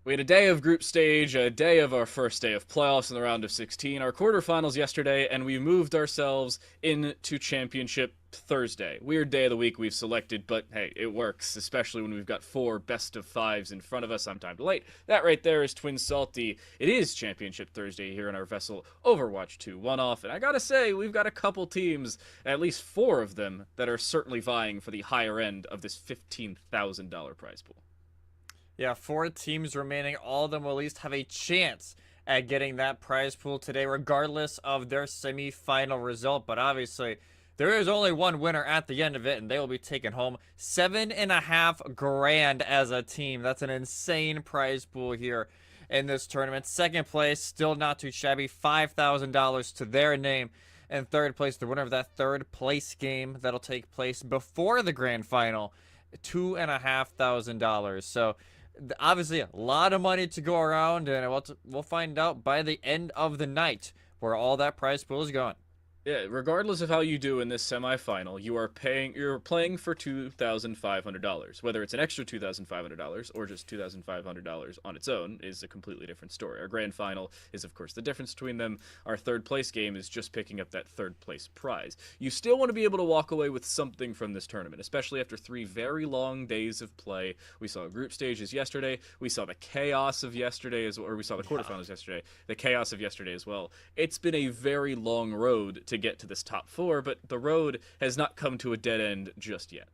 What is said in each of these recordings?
We had a day of group stage, a day of our first day of playoffs in the round of 16, our quarterfinals yesterday, and we moved ourselves into championship Thursday. Weird day of the week we've selected, but hey, it works, especially when we've got 4 best of 5s in front of us. I'm timed late. That right there is Twin Salty. It is championship Thursday here in our VESL Overwatch 2 one-off, and I gotta say, we've got a couple teams, at least 4 of them, that are certainly vying for the higher end of this $15,000 prize pool. Yeah, 4 teams remaining. All of them will at least have a chance at getting that prize pool today, regardless of their semi-final result. But obviously, there is only one winner at the end of it, and they will be taking home $7.5 grand as a team. That's an insane prize pool here in this tournament. Second place, still not too shabby, $5,000 to their name. And third place, the winner of that third place game that'll take place before the grand final, $2,500. So obviously a lot of money to go around, and we'll find out by the end of the night where all that prize pool is going. Yeah, regardless of how you do in this semifinal, you're playing for $2,500. Whether it's an extra $2,500 or just $2,500 on its own is a completely different story. Our grand final is, of course, the difference between them. Our third place game is just picking up that third place prize. You still want to be able to walk away with something from this tournament, especially after 3 very long days of play. We saw group stages yesterday. We saw the chaos of yesterday, or we saw the quarterfinals yesterday. The chaos of yesterday as well. It's been a very long road to get to this top 4, but the road has not come to a dead end just yet.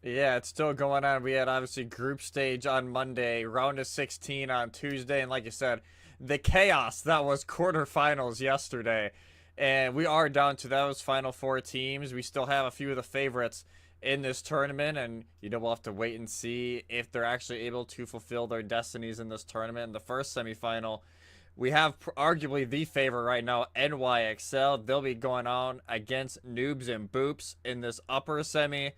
Yeah, it's still going on. We had obviously group stage on Monday, round of 16 on Tuesday, and like you said, the chaos that was quarterfinals yesterday. And we are down to those final 4 teams. We still have a few of the favorites in this tournament, and we'll have to wait and see if they're actually able to fulfill their destinies in this tournament. In the first semifinal, we have arguably the favorite right now, NYXL. They'll be going on against Noobs and Boops in this upper semi.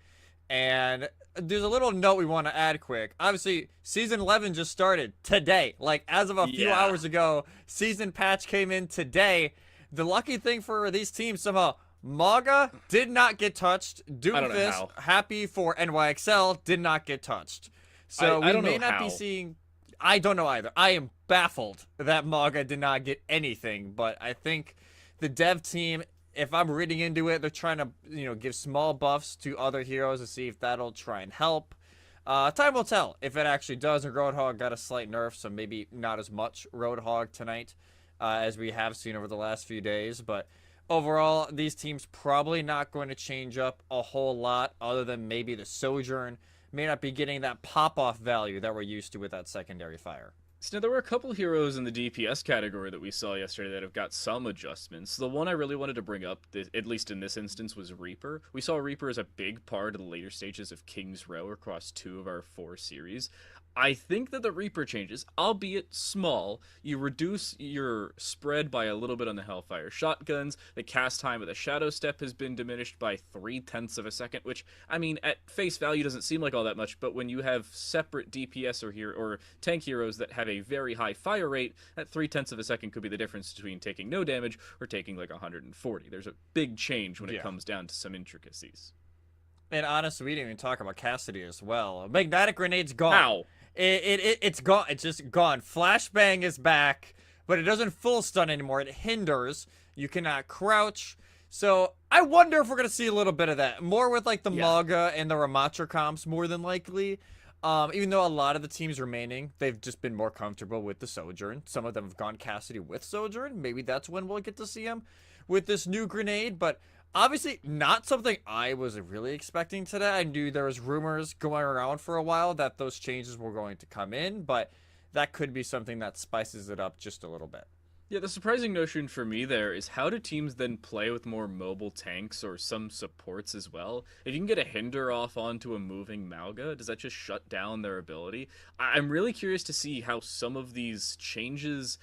And there's a little note we want to add quick. Obviously, Season 11 just started today. Like, as of a few hours ago, Season Patch came in today. The lucky thing for these teams, somehow, Maga did not get touched. Doomfist, happy for NYXL, did not get touched. So we may not be seeing... I don't know either. I am baffled that Maga did not get anything, but I think the dev team, if I'm reading into it, they're trying to, give small buffs to other heroes to see if that'll try and help. Time will tell if it actually does. And Roadhog got a slight nerf, so maybe not as much Roadhog tonight as we have seen over the last few days. But overall, these teams probably not going to change up a whole lot other than maybe the Sojourn may not be getting that pop-off value that we're used to with that secondary fire. So there were a couple heroes in the DPS category that we saw yesterday that have got some adjustments. The one I really wanted to bring up, at least in this instance, was Reaper. We saw Reaper as a big part of the later stages of King's Row across 2 of our 4 series. I think that the Reaper changes, albeit small, you reduce your spread by a little bit on the Hellfire shotguns. The cast time of the Shadow Step has been diminished by 0.3 of a second, which, I mean, at face value doesn't seem like all that much, but when you have separate DPS or tank heroes that have a very high fire rate, that 0.3 of a second could be the difference between taking no damage or taking like 140. There's a big change when it comes down to some intricacies. And honestly, we didn't even talk about Cassidy as well. Magnetic Grenade's gone. Ow. It's gone. It's just gone. Flashbang is back, but it doesn't full stun anymore. It hinders. You cannot crouch. So I wonder if we're going to see a little bit of that. More with like the Maga and the Ramatra comps more than likely. Even though a lot of the teams remaining, they've just been more comfortable with the Sojourn. Some of them have gone Cassidy with Sojourn. Maybe that's when we'll get to see him with this new grenade. But obviously not something I was really expecting today. I knew there was rumors going around for a while that those changes were going to come in, but that could be something that spices it up just a little bit. Yeah, the surprising notion for me there is how do teams then play with more mobile tanks or some supports as well? If you can get a hinder off onto a moving Malga, does that just shut down their ability? I'm really curious to see how some of these changes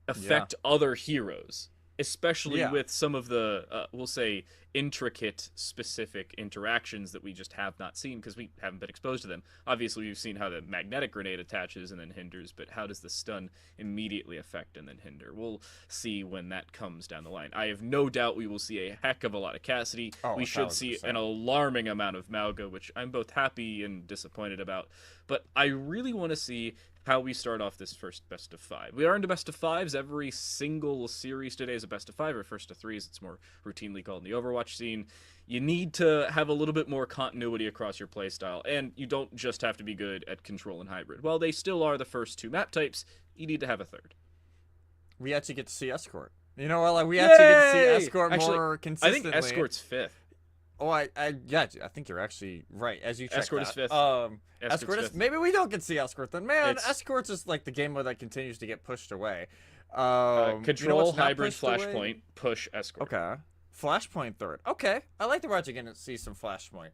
affect other heroes. especially Yeah. with some of the we'll say intricate specific interactions that we just have not seen because we haven't been exposed to them. Obviously we've seen how the magnetic grenade attaches and then hinders, but how does the stun immediately affect and then hinder? We'll see when that comes down the line. I have no doubt we will see a heck of a lot of Cassidy. Oh, We should see 1000%. an alarming amount of Malga, which I'm both happy and disappointed about, but I really want to see how we start off this first best of 5. We are into best of 5s. Every single series today is a best of 5 or first to 3s. It's more routinely called in the Overwatch scene. You need to have a little bit more continuity across your playstyle, and you don't just have to be good at control and hybrid. While they still are the first 2 map types, you need to have a third. We actually get to see Escort. You know, well, like, we actually get to see Yay! Escort Actually, more I consistently. think Escort's 5th. Oh, yeah, I think you're actually right. As you check Escort that. is 5th. Escort is, fifth. maybe we don't get to see Escort then. Man, It's- Escort's is like the game mode that continues to get pushed away. Control, you know what's not hybrid, pushed away? Flashpoint, push, Escort. Okay. Flashpoint third. Okay. I like that we're actually going to see some Flashpoint.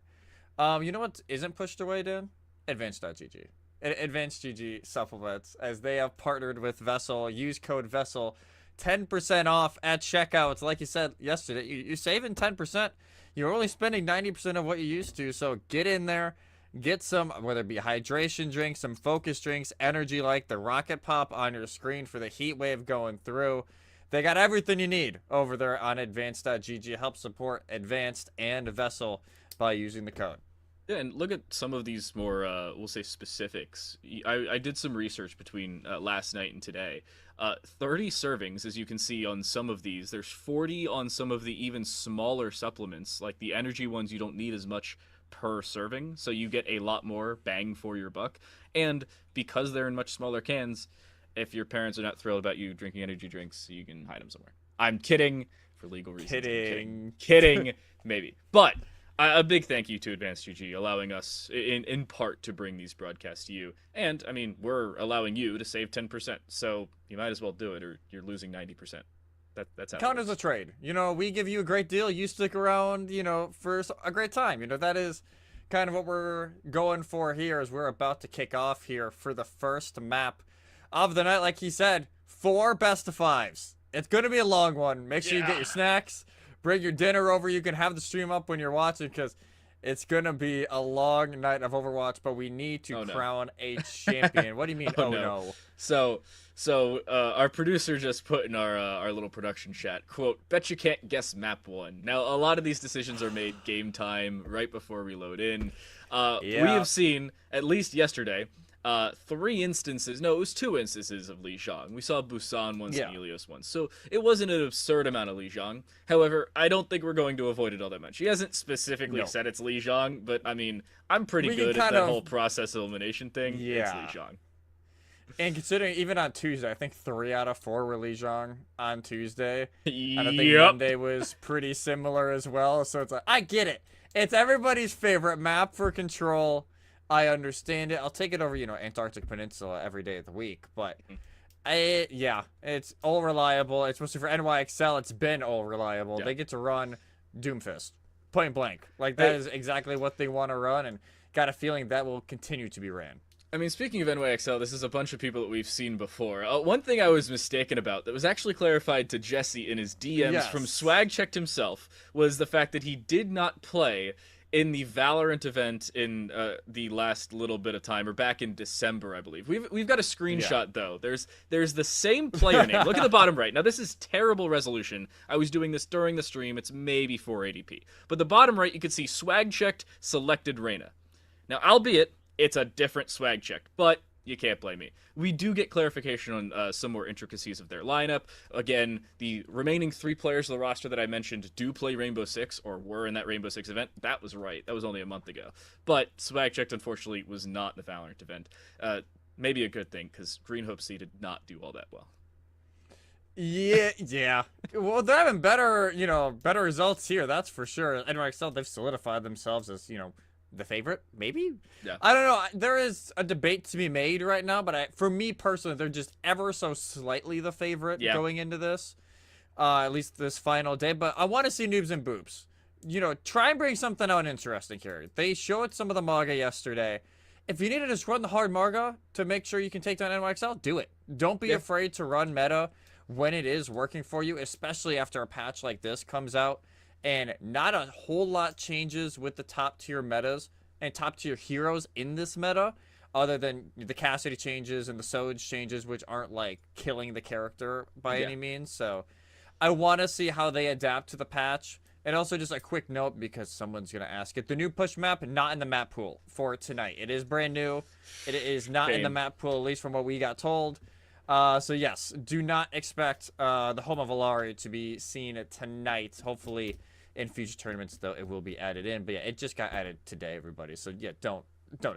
You know what isn't pushed away, Dan? Advanced.gg. Advanced.gg supplements, as they have partnered with VESL. Use code VESL. 10% off at checkout. It's like you said yesterday. You're saving 10%. You're only spending 90% of what you used to. So get in there. Get some, whether it be hydration drinks, some focus drinks, energy like the rocket pop on your screen for the heat wave going through. They got everything you need over there on advanced.gg. Help support Advanced and VESL by using the code. Yeah, and look at some of these more, we'll say, specifics. I did some research between last night and today. 30 servings, as you can see on some of these. There's 40 on some of the even smaller supplements. Like the energy ones, you don't need as much per serving, so you get a lot more bang for your buck. And because they're in much smaller cans, if your parents are not thrilled about you drinking energy drinks, you can hide them somewhere. I'm kidding, for legal reasons. Kidding, maybe. But a big thank you to Advanced GG, allowing us, in part, to bring these broadcasts to you. And, I mean, we're allowing you to save 10%, so you might as well do it, or you're losing 90%. That's how Count as a trade. You know, we give you a great deal. You stick around, you know, for a great time. You know, that is kind of what we're going for here as we're about to kick off here for the first map of the night. Like he said, 4 best of 5s. It's going to be a long one. Make sure you get your snacks. Bring your dinner over. You can have the stream up when you're watching because it's going to be a long night of Overwatch, but we need to crown a champion. What do you mean, no? So our producer just put in our little production chat, quote, "Bet you can't guess map 1." Now, a lot of these decisions are made game time, right before we load in. We have seen, at least yesterday, 3 instances. No, it was 2 instances of Li Zhang. We saw Busan once and Helios once. So it wasn't an absurd amount of Li Zhang. However, I don't think we're going to avoid it all that much. He hasn't specifically said it's Li Zhang, but I mean, I'm pretty good at that whole process elimination thing. It's Li Zhang. And considering even on Tuesday, I think 3 out of 4 were Li Zhang on Tuesday. And I think Monday was pretty similar as well. So it's like, I get it. It's everybody's favorite map for Control. I understand it. I'll take it over, you know, Antarctic Peninsula every day of the week. But, it's all reliable. Especially for NYXL, it's been all reliable. They get to run Doomfist. Point blank. Like, that is exactly what they want to run. And got a feeling that will continue to be ran. I mean, speaking of NYXL, this is a bunch of people that we've seen before. One thing I was mistaken about that was actually clarified to Jesse in his DMs from Swag Checked himself was the fact that he did not play in the Valorant event in the last little bit of time, or back in December, I believe. We've got a screenshot, though. There's the same player name. Look at the bottom right. Now, this is terrible resolution. I was doing this during the stream. It's maybe 480p. But the bottom right, you can see Swag Checked selected Reyna. Now, albeit it's a different Swag Check, but you can't blame me. We do get clarification on some more intricacies of their lineup. Again, the remaining 3 players of the roster that I mentioned do play Rainbow Six, or were in that Rainbow Six event. That was right. That was only a month ago. But Swag Checked, unfortunately, was not in the Valorant event. Maybe a good thing, because Green Hope C did not do all that well. Yeah. Well, they're having better results here, that's for sure. NYXL, they've solidified themselves as, the favorite, maybe? Yeah. I don't know. There is a debate to be made right now, but for me personally, they're just ever so slightly the favorite going into this. At least this final day. But I want to see Noobs and Boops. Try and bring something out interesting here. They showed some of the Marga yesterday. If you need to just run the hard Marga to make sure you can take down NYXL, do it. Don't be afraid to run meta when it is working for you, especially after a patch like this comes out and not a whole lot changes with the top tier metas and top tier heroes in this meta, other than the Cassidy changes and the Soj changes, which aren't like killing the character by any means. So I want to see how they adapt to the patch. And also just a quick note, because someone's going to ask it. The new push map, not in the map pool for tonight. It is brand new. It is not in the map pool, at least from what we got told. So yes, do not expect the Home of Alari to be seen tonight. Hopefully in future tournaments, though, it will be added in. But yeah, it just got added today, everybody. So yeah, don't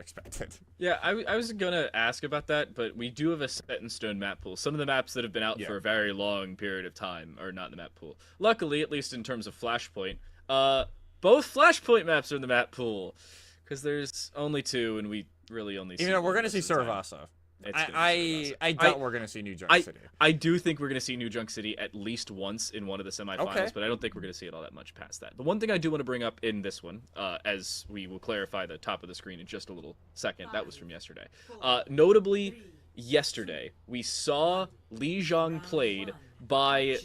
expect it. Yeah, I was gonna ask about that, but we do have a set in stone map pool. Some of the maps that have been out for a very long period of time are not in the map pool. Luckily, at least in terms of Flashpoint, both Flashpoint maps are in the map pool, because there's only 2, and we really only see. You know, we're gonna see Servasa. I doubt we're gonna see New Junk City. I do think we're gonna see New Junk City at least once in one of the semifinals, but I don't think we're gonna see it all that much past that. The one thing I do want to bring up in this one, as we will clarify the top of the screen in just a little second, that was from yesterday. Notably, yesterday we saw Li Zhang played by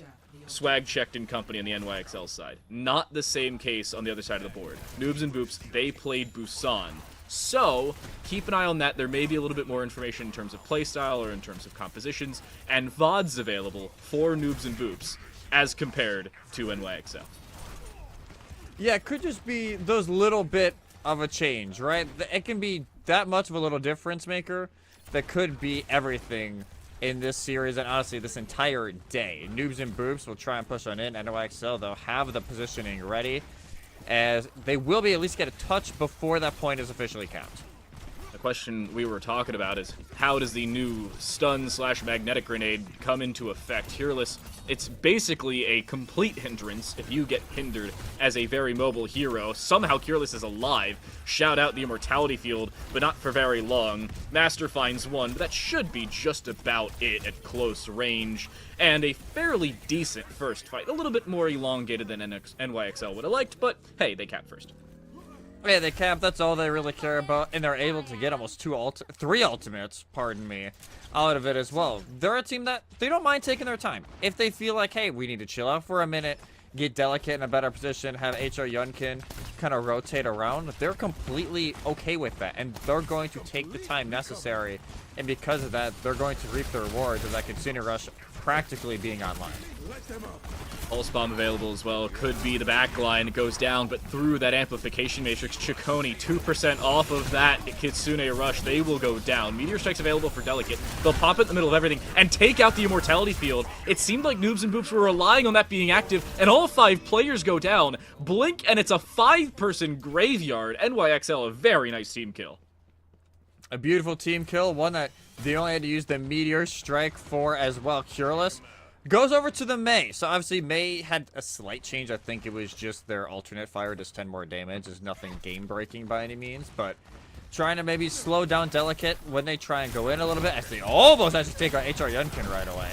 Swag Checked and company on the NYXL side. Not the same case on the other side of the board. Noobs and Boops, they played Busan. So, keep an eye on that. There may be a little bit more information in terms of playstyle or in terms of compositions, and VODs available for Noobs and Boops as compared to NYXL. Yeah, it could just be those little bit of a change, right? It can be that much of a little difference maker that could be everything in this series, and honestly, this entire day. Noobs and Boops will try and push on in. NYXL, they'll have the positioning ready, as they will be at least get a touch before that point is officially capped. The question we were talking about is, how does the new stun/magnetic grenade come into effect? Hearless, it's basically a complete hindrance if you get hindered as a very mobile hero. Somehow Cureless is alive. Shout out the immortality field, but not for very long. Master finds one, but that should be just about it at close range. And a fairly decent first fight. A little bit more elongated than NYXL would have liked, but hey, they capped first. Yeah, they cap, that's all they really care about, and they're able to get almost 3 ultimates, pardon me, out of it as well. They're a team that, they don't mind taking their time. If they feel like, hey, we need to chill out for a minute, get Delicate in a better position, have HR Yunkin kind of rotate around, they're completely okay with that, and they're going to take the time necessary, and because of that, they're going to reap the rewards of that Kitsune Rush practically being online. Pulse Bomb available as well. Could be the backline. It goes down, but through that amplification matrix, Chaconi 2% off of that Kitsune Rush. They will go down. Meteor Strike's available for Delicate. They'll pop it in the middle of everything and take out the Immortality Field. It seemed like Noobs and Boops were relying on that being active, and all 5 players go down. Blink, and it's a 5-person graveyard. NYXL, a very nice team kill. A beautiful team kill, one that they only had to use the Meteor Strike for as well. Cureless goes over to the Mei. So obviously Mei had a slight change. I think it was just their alternate fire does 10 more damage. It's nothing game breaking by any means, but trying to maybe slow down Delicate when they try and go in a little bit, as they almost actually take out HR Yunkin right away.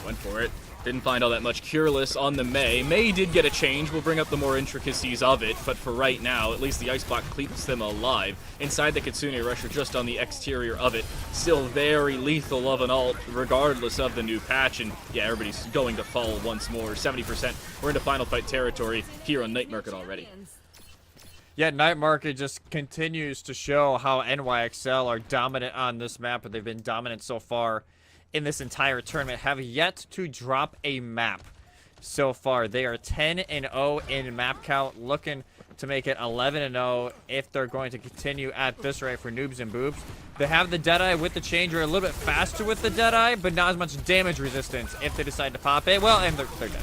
Went for it. Didn't find all that much. Cureless on the Mei. Mei did get a change. We'll bring up the more intricacies of it, but for right now, at least the Ice Block keeps them alive. Inside the Kitsune Rusher, just on the exterior of it. Still very lethal of an ult, regardless of the new patch, and yeah, everybody's going to fall once more. 70%. We're into final fight territory here on Night Market already. Yeah, Night Market just continues to show how NYXL are dominant on this map, but they've been dominant so far in this entire tournament, have yet to drop a map so far. They are 10-0 in map count, looking to make it 11-0 if they're going to continue at this rate for Noobs and Boops. They have the Deadeye with the changer, a little bit faster with the Deadeye, but not as much damage resistance if they decide to pop it. Well, and they're dead.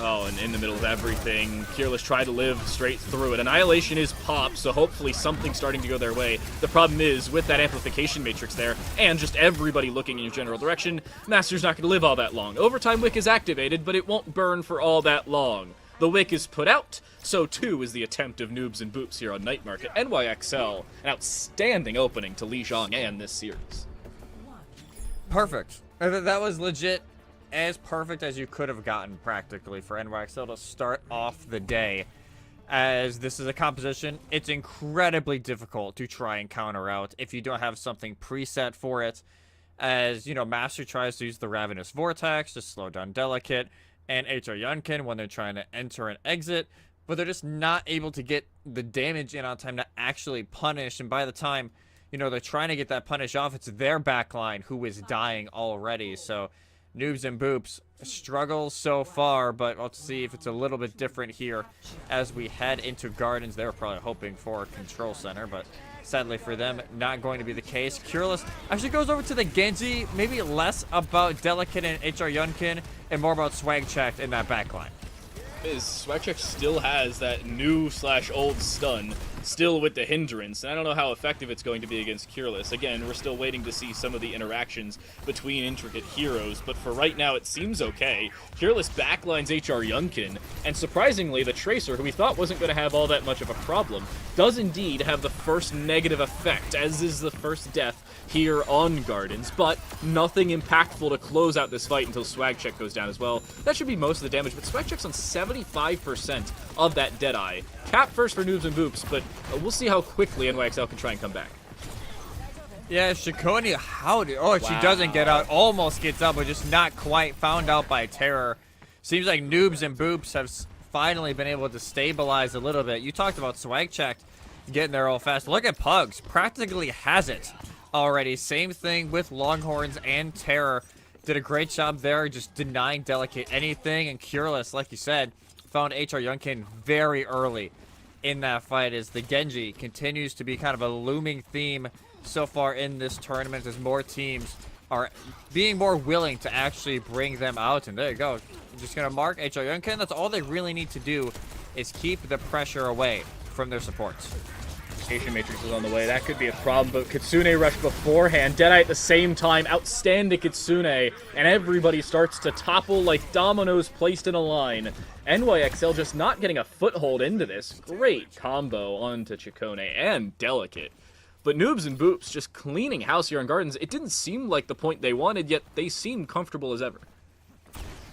Oh, and in the middle of everything, Cureless tried to live straight through it. Annihilation is popped, so hopefully something's starting to go their way. The problem is, with that amplification matrix there, and just everybody looking in your general direction, Master's not going to live all that long. Overtime Wick is activated, but it won't burn for all that long. The Wick is put out, so too is the attempt of Noobs and Boops here on Night Market. NYXL, an outstanding opening to Li Zhang and this series. Perfect. That was legit as perfect as you could have gotten practically for NYXL to start off the day. As this is a composition, it's incredibly difficult to try and counter out if you don't have something preset for it. as, you know, Master tries to use the Ravenous Vortex to slow down Delicate and HR Yunkin when they're trying to enter and exit, but they're just not able to get the damage in on time to actually punish, and by the time, you know, they're trying to get that punish off, it's their backline who is dying already. So Noobs and Boops struggles so far, but let's see if it's a little bit different here as we head into Gardens. They were probably hoping for a control center, but sadly for them, not going to be the case. Cureless actually goes over to the Genji, maybe less about Delicate and HR Yunkin and more about Swag Checked in that backline. Swagcheck still has that new/old stun, still with the hindrance, and I don't know how effective it's going to be against Cureless. Again, we're still waiting to see some of the interactions between intricate heroes, but for right now it seems okay. Cureless backlines HR Yunkin, and surprisingly, the Tracer, who we thought wasn't going to have all that much of a problem, does indeed have the first negative effect, as is the first death here on Gardens, but nothing impactful to close out this fight until Swagcheck goes down as well. That should be most of the damage, but Swagcheck's on 75% of that Deadeye. Cap first for Noobs and Boops, but we'll see how quickly NYXL can try and come back. Yeah, Shikoni, she doesn't get out, almost gets out, but just not quite, found out by Terror. Seems like Noobs and Boops have finally been able to stabilize a little bit. You talked about Swagcheck getting there all fast. Look at Pugs, practically has it already. Same thing with Longhorns and Terror. Did a great job there, just denying Delicate anything, and Cureless, like you said, found HR Yunkin very early in that fight as the Genji continues to be kind of a looming theme so far in this tournament as more teams are being more willing to actually bring them out. And there you go. I'm just going to mark HR Yunkin. That's all they really need to do is keep the pressure away from their supports. Matrix is on the way. That could be a problem, but Kitsune rush beforehand. Deadeye at the same time. Outstanding Kitsune. And everybody starts to topple like dominoes placed in a line. NYXL just not getting a foothold into this. Great combo onto Chikone and Delicate. But Noobs and Boops just cleaning house here on Gardens. It didn't seem like the point they wanted, yet they seem comfortable as ever.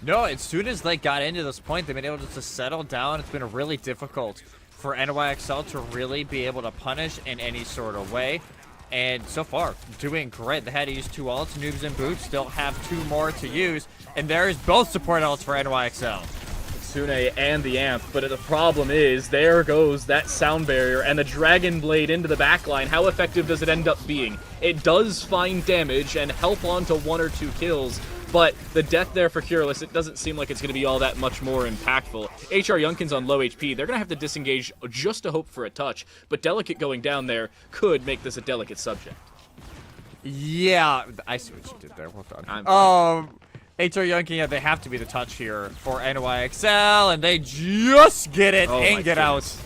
No, as soon as they got into this point, they've been able to settle down. It's been really difficult for NYXL to really be able to punish in any sort of way. And so far, doing great. They had to use 2 ults. Noobs and Boots still have 2 more to use. And there's both support ults for NYXL. Kitsune and the Amp, but the problem is, there goes that sound barrier and the Dragon Blade into the backline. How effective does it end up being? It does find damage and help onto 1 or 2 kills, but the death there for Cureless, it doesn't seem like it's going to be all that much more impactful. HR Yunkin's on low HP. They're going to have to disengage just to hope for a touch, but Delicate going down there could make this a delicate subject. Yeah, I see what you did there. Well done. HR Yunkin, yeah, they have to be the touch here for NYXL, and they just get it and get out.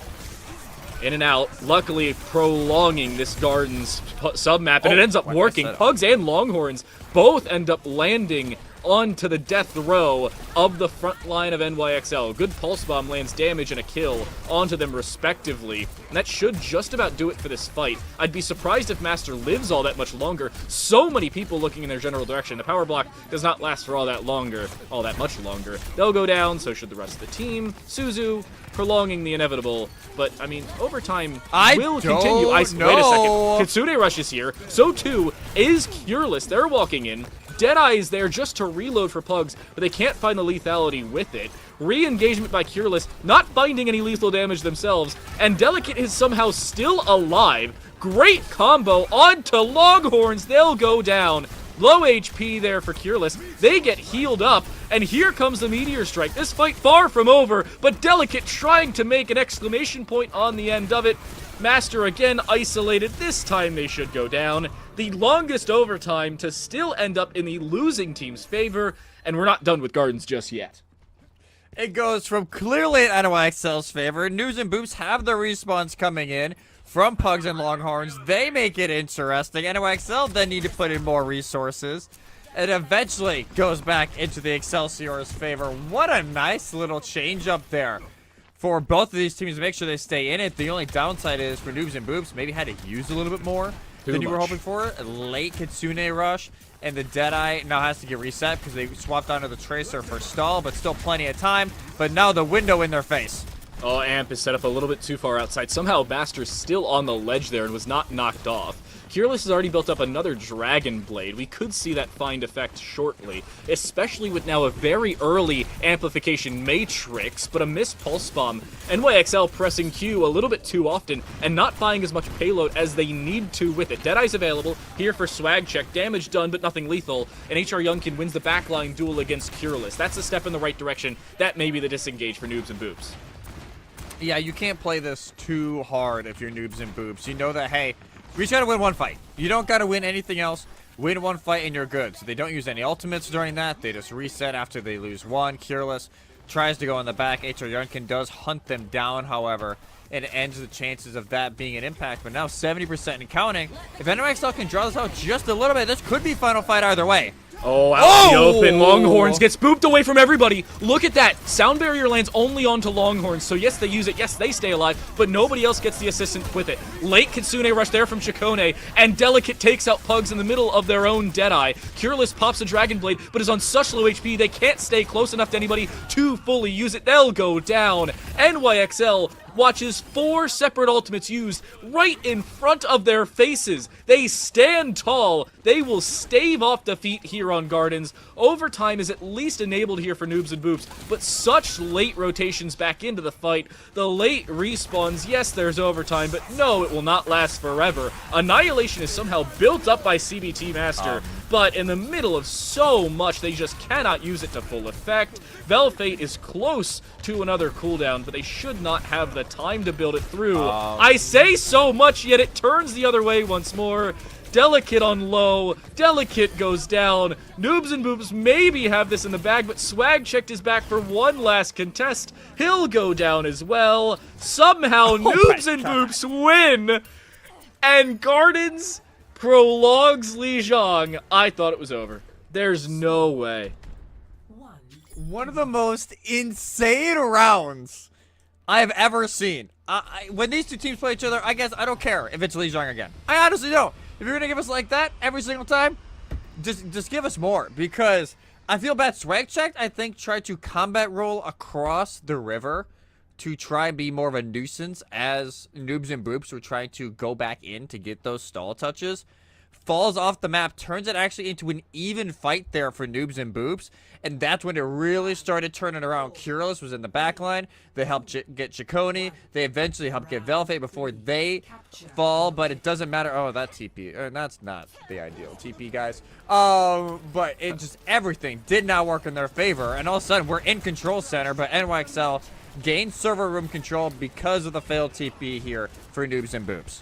In and out, luckily prolonging this Gardens sub-map, and it ends up working. Pugs and Longhorns both end up landing onto the death row of the front line of NYXL. Good Pulse Bomb lands damage and a kill onto them respectively, and that should just about do it for this fight. I'd be surprised if Master lives all that much longer. So many people looking in their general direction. The power block does not last for all that much longer. They'll go down, so should the rest of the team. Suzu prolonging the inevitable, but I mean, overtime will continue. Wait a second. Kitsune rushes here. So too is Cureless. They're walking in. Deadeye is there just to reload for Pugs, but they can't find the lethality with it. Re-engagement by Cureless, not finding any lethal damage themselves, and Delicate is somehow still alive. Great combo onto Longhorns. They'll go down. Low HP there for Cureless. They get healed up, and here comes the Meteor Strike. This fight far from over, but Delicate trying to make an exclamation point on the end of it. Master again isolated. This time they should go down. The longest overtime to still end up in the losing team's favor, and we're not done with Gardens just yet. It goes from clearly in NYXL's favor. Noobs and Boops have the respawns coming in from Pugs and Longhorns. They make it interesting. NYXL then need to put in more resources. It eventually goes back into the Excelsior's favor. What a nice little change up there for both of these teams to make sure they stay in it. The only downside is for Noobs and Boops, maybe had to use a little bit more than you were hoping for. A late Kitsune rush, and the Deadeye now has to get reset because they swapped onto the Tracer for stall, but still plenty of time. But now the window in their face. Oh, Amp is set up a little bit too far outside. Somehow Master's still on the ledge there and was not knocked off. Cureless has already built up another Dragon Blade. We could see that find effect shortly, especially with now a very early amplification matrix, but a missed Pulse Bomb. NYXL pressing Q a little bit too often and not buying as much payload as they need to with it. Deadeye's available here for swag check. Damage done, but nothing lethal. And HR Youngkin wins the backline duel against Cureless. That's a step in the right direction. That may be the disengage for Noobs and Boops. Yeah, you can't play this too hard if you're Noobs and Boops. You know that, hey, we just gotta win one fight. You don't gotta win anything else. Win one fight and you're good. So they don't use any ultimates during that. They just reset after they lose one. Cureless tries to go in the back. HR Youngkin does hunt them down, however, and it ends the chances of that being an impact. But now 70% and counting. If NYXL can draw this out just a little bit, this could be final fight either way. Oh, out in the open. Longhorns gets booped away from everybody. Look at that. Sound barrier lands only onto Longhorns. So yes, they use it. Yes, they stay alive. But nobody else gets the assistant with it. Late Kitsune rush there from Chikone. And Delicate takes out Pugs in the middle of their own Deadeye. Cureless pops a Dragon Blade, but is on such low HP they can't stay close enough to anybody to fully use it. They'll go down. NYXL watches 4 separate ultimates used right in front of their faces. They stand tall. They will stave off defeat here on Gardens. Overtime is at least enabled here for Noobs and Boops, but such late rotations back into the fight. The late respawns, yes, there's overtime, but no, it will not last forever. Annihilation is somehow built up by CBT Master, but in the middle of so much, they just cannot use it to full effect. Velfate is close to another cooldown, but they should not have the time to build it through. I say so much, yet it turns the other way once more. Delicate on low. Delicate goes down. Noobs and Boops maybe have this in the bag, but Swag checked his back for one last contest. He'll go down as well. Somehow, Noobs and Boops win. And Gardens prologues Lijiang. I thought it was over. There's no way. One of the most insane rounds I have ever seen. When these two teams play each other, I guess I don't care if it's Lijiang again. I honestly don't. If you're gonna give us like that every single time, just give us more, because I feel bad. Swag checked, I think, tried to combat roll across the river to try and be more of a nuisance as Noobs and Boops were trying to go back in to get those stall touches. Falls off the map, turns it actually into an even fight there for Noobs and Boops, and that's when it really started turning around. Cureless was in the back line. They helped get Chikone. They eventually helped get Velfate before they fall, but it doesn't matter. Oh, that TP. That's not the ideal TP, guys. But it just, everything did not work in their favor, and all of a sudden, we're in control center, but NYXL gained server room control because of the failed TP here for Noobs and Boops.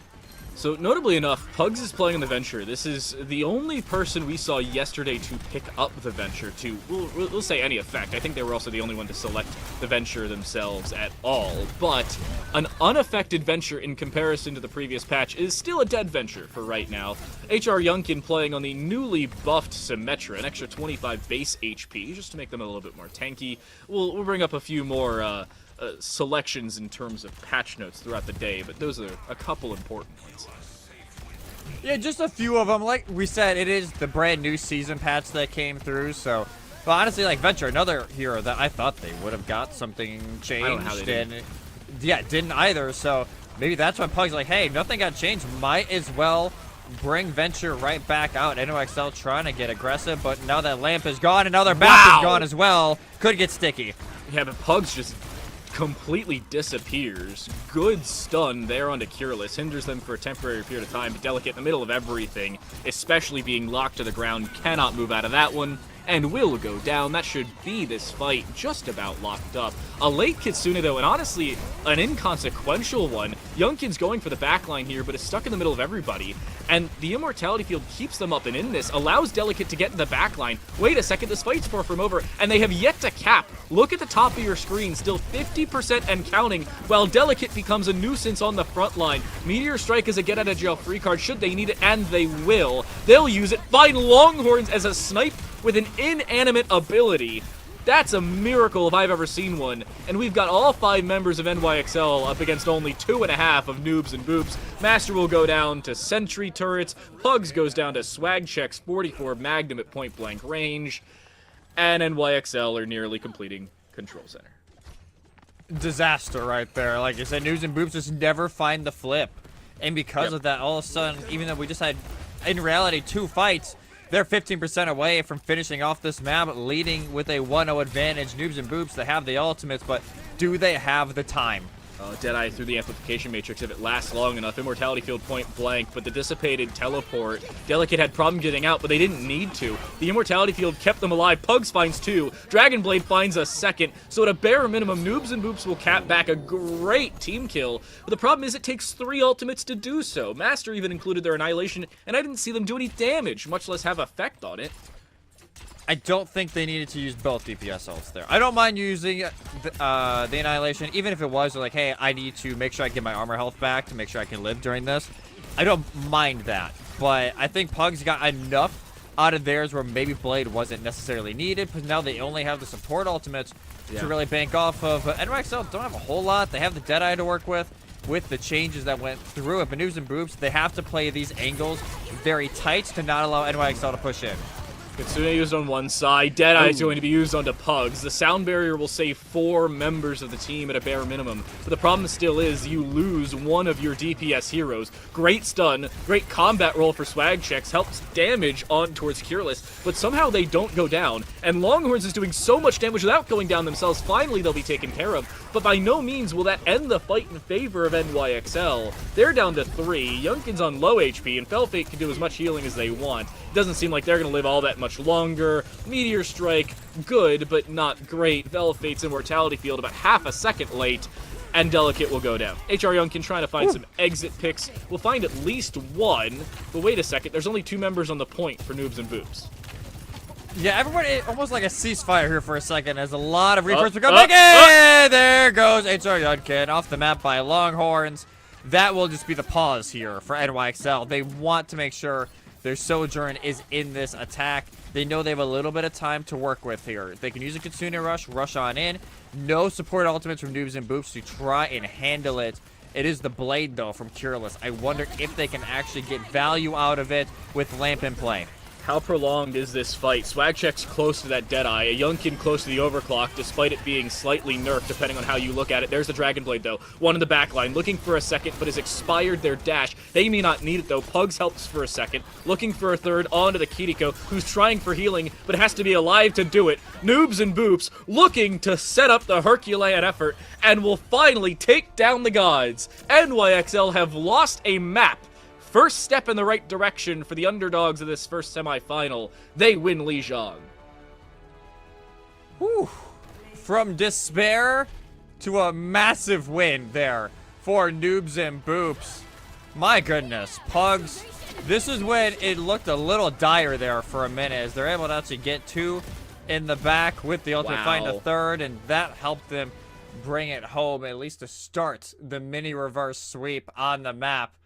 So, notably enough, Pugs is playing on the Venture. This is the only person we saw yesterday to pick up the Venture to, we'll say, any effect. I think they were also the only one to select the Venture themselves at all. But an unaffected Venture in comparison to the previous patch is still a dead Venture for right now. HR Youngkin playing on the newly buffed Symmetra, an extra 25 base HP, just to make them a little bit more tanky. We'll bring up a few more selections in terms of patch notes throughout the day, but those are a couple important ones. Yeah, just a few of them. Like we said, it is the brand new season patch that came through, so... But honestly, like, Venture, another hero that I thought they would have got something changed. I don't know how they didn't. Yeah, didn't either, so maybe that's why Pug's like, hey, nothing got changed. Might as well bring Venture right back out. NOXL trying to get aggressive, but now that lamp is gone and now their back is gone as well. Could get sticky. Yeah, but Pugs just completely disappears. Good stun there onto Cureless. Hinders them for a temporary period of time, but Delicate in the middle of everything, especially being locked to the ground, cannot move out of that one, and will go down. That should be this fight just about locked up. A late Kitsune, though, and honestly, an inconsequential one. Youngkin's going for the backline here, but is stuck in the middle of everybody, and the Immortality Field keeps them up, and in this, allows Delicate to get in the backline. Wait a second, this fight's far from over, and they have yet to cap. Look at the top of your screen, still 50% and counting, while Delicate becomes a nuisance on the front line. Meteor Strike is a get-out-of-jail-free card should they need it, and they will. They'll use it, find Longhorns as a snipe with an inanimate ability. That's a miracle if I've ever seen one. And we've got all 5 members of NYXL up against only 2.5 of Noobs and Boops. Master will go down to Sentry Turrets. Pugs goes down to Swag Checks 44 Magnum at point blank range. And NYXL are nearly completing Control Center. Disaster right there. Like I said, Noobs and Boops just never find the flip. And because of that, all of a sudden, even though we just had, in reality, 2 fights, they're 15% away from finishing off this map, leading with a 1-0 advantage. Noobs and Boops, they have the ultimates, but do they have the time? Deadeye through the amplification matrix if it lasts long enough. Immortality field point blank, but the dissipated teleport. Delicate had problem getting out, but they didn't need to. The immortality field kept them alive. Pugs finds 2. Dragonblade finds a second. So at a bare minimum, Noobs and Boops will cap back a great team kill. But the problem is it takes 3 ultimates to do so. Master even included their annihilation, and I didn't see them do any damage, much less have effect on it. I don't think they needed to use both DPS ults there. I don't mind using the Annihilation, even if it was like, hey, I need to make sure I get my armor health back to make sure I can live during this. I don't mind that. But I think Pugs got enough out of theirs where maybe Blade wasn't necessarily needed, because now they only have the support ultimates to really bank off of. NYXL don't have a whole lot. They have the Deadeye to work with the changes that went through it. But Noobs and Boops, they have to play these angles very tight to not allow NYXL to push in. Kitsune used on one side, Deadeye is going to be used onto Pugs. The sound barrier will save 4 members of the team at a bare minimum. But the problem still is you lose one of your DPS heroes. Great stun, great combat roll for swag checks, helps damage on towards Cureless, but somehow they don't go down. And Longhorns is doing so much damage without going down themselves, finally they'll be taken care of. But by no means will that end the fight in favor of NYXL. They're down to 3, Yunkin's on low HP, and Fellfate can do as much healing as they want. It doesn't seem like they're going to live all that much longer. Meteor Strike, good, but not great. Fellfate's Immortality Field about half a second late, and Delicate will go down. HR Yunkin trying to find some exit picks. We'll find at least one, but wait a second, there's only 2 members on the point for Noobs and Boops. Yeah, everybody, almost like a ceasefire here for a second as a lot of Reapers become back in. There goes HR Yunkin off the map by Longhorns. That will just be the pause here for NYXL. They want to make sure their Sojourn is in this attack. They know they have a little bit of time to work with here. They can use a Kitsune rush on in. No support ultimates from Noobs and Boops to try and handle it. It is the Blade, though, from Cureless. I wonder if they can actually get value out of it with Lamp in play. How prolonged is this fight? Swag Check's close to that Deadeye, a Yunkin close to the Overclock, despite it being slightly nerfed, depending on how you look at it. There's the Dragonblade, though. One in the back line, looking for a second, but has expired their dash. They may not need it, though. Pugs helps for a second, looking for a third onto the Kiriko, who's trying for healing, but has to be alive to do it. Noobs and Boops looking to set up the Herculean effort, and will finally take down the gods. NYXL have lost a map. First step in the right direction for the underdogs of this first semifinal. They win Lijiang. Whew. From despair to a massive win there for Noobs and Boops. My goodness, Pugs. This is when it looked a little dire there for a minute as they're able to actually get 2 in the back with the ultimate find a third, and that helped them bring it home, at least to start the mini reverse sweep on the map.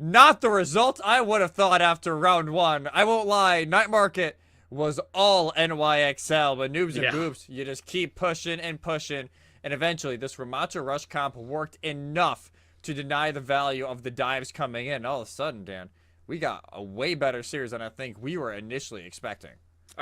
Not the result I would have thought after round 1. I won't lie, Night Market was all NYXL, but Noobs and Boops, you just keep pushing and pushing, and eventually this Ramacha Rush comp worked enough to deny the value of the dives coming in. All of a sudden, Dan, we got a way better series than I think we were initially expecting.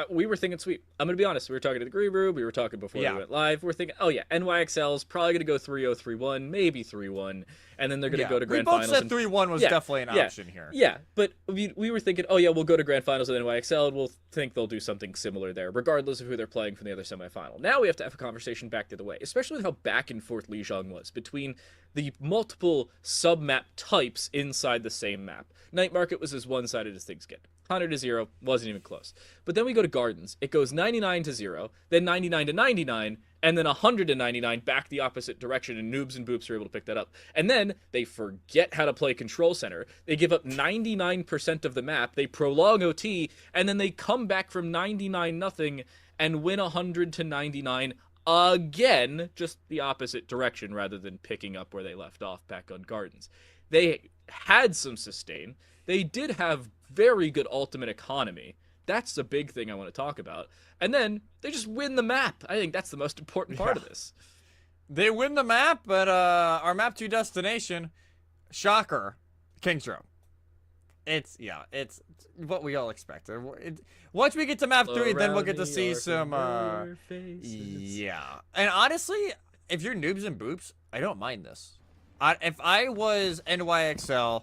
We were thinking sweep. I'm going to be honest. We were talking to the Green Room. We were talking before we went live. We're thinking, oh yeah, NYXL's probably going to go 3-0, 3-1, maybe 3-1, and then they're going to go to Grand Finals. We both said 3-1 was definitely an option here. Yeah, but we were thinking, oh yeah, we'll go to Grand Finals with NYXL, and we'll think they'll do something similar there, regardless of who they're playing from the other semifinal. Now we have to have a conversation back the other way, especially with how back and forth Lijiang was between the multiple sub-map types inside the same map. Night Market was as one-sided as things get. 100-0, wasn't even close. But then we go to Gardens. It goes 99-0, then 99-99, and then 100-99 back the opposite direction, and Noobs and Boops are able to pick that up. And then they forget how to play Control Center. They give up 99% of the map, they prolong OT, and then they come back from 99-0 and win 100-99 again, just the opposite direction rather than picking up where they left off back on Gardens. They had some sustain. They did have very good ultimate economy. That's the big thing I want to talk about. And then they just win the map. I think that's the most important part of this. They win the map, but our map 2 destination, shocker, Kings Row. It's what we all expected. Once we get to map 3, then we'll get to see some And honestly, if you're Noobs and Boops, I don't mind this. If I was NYXL,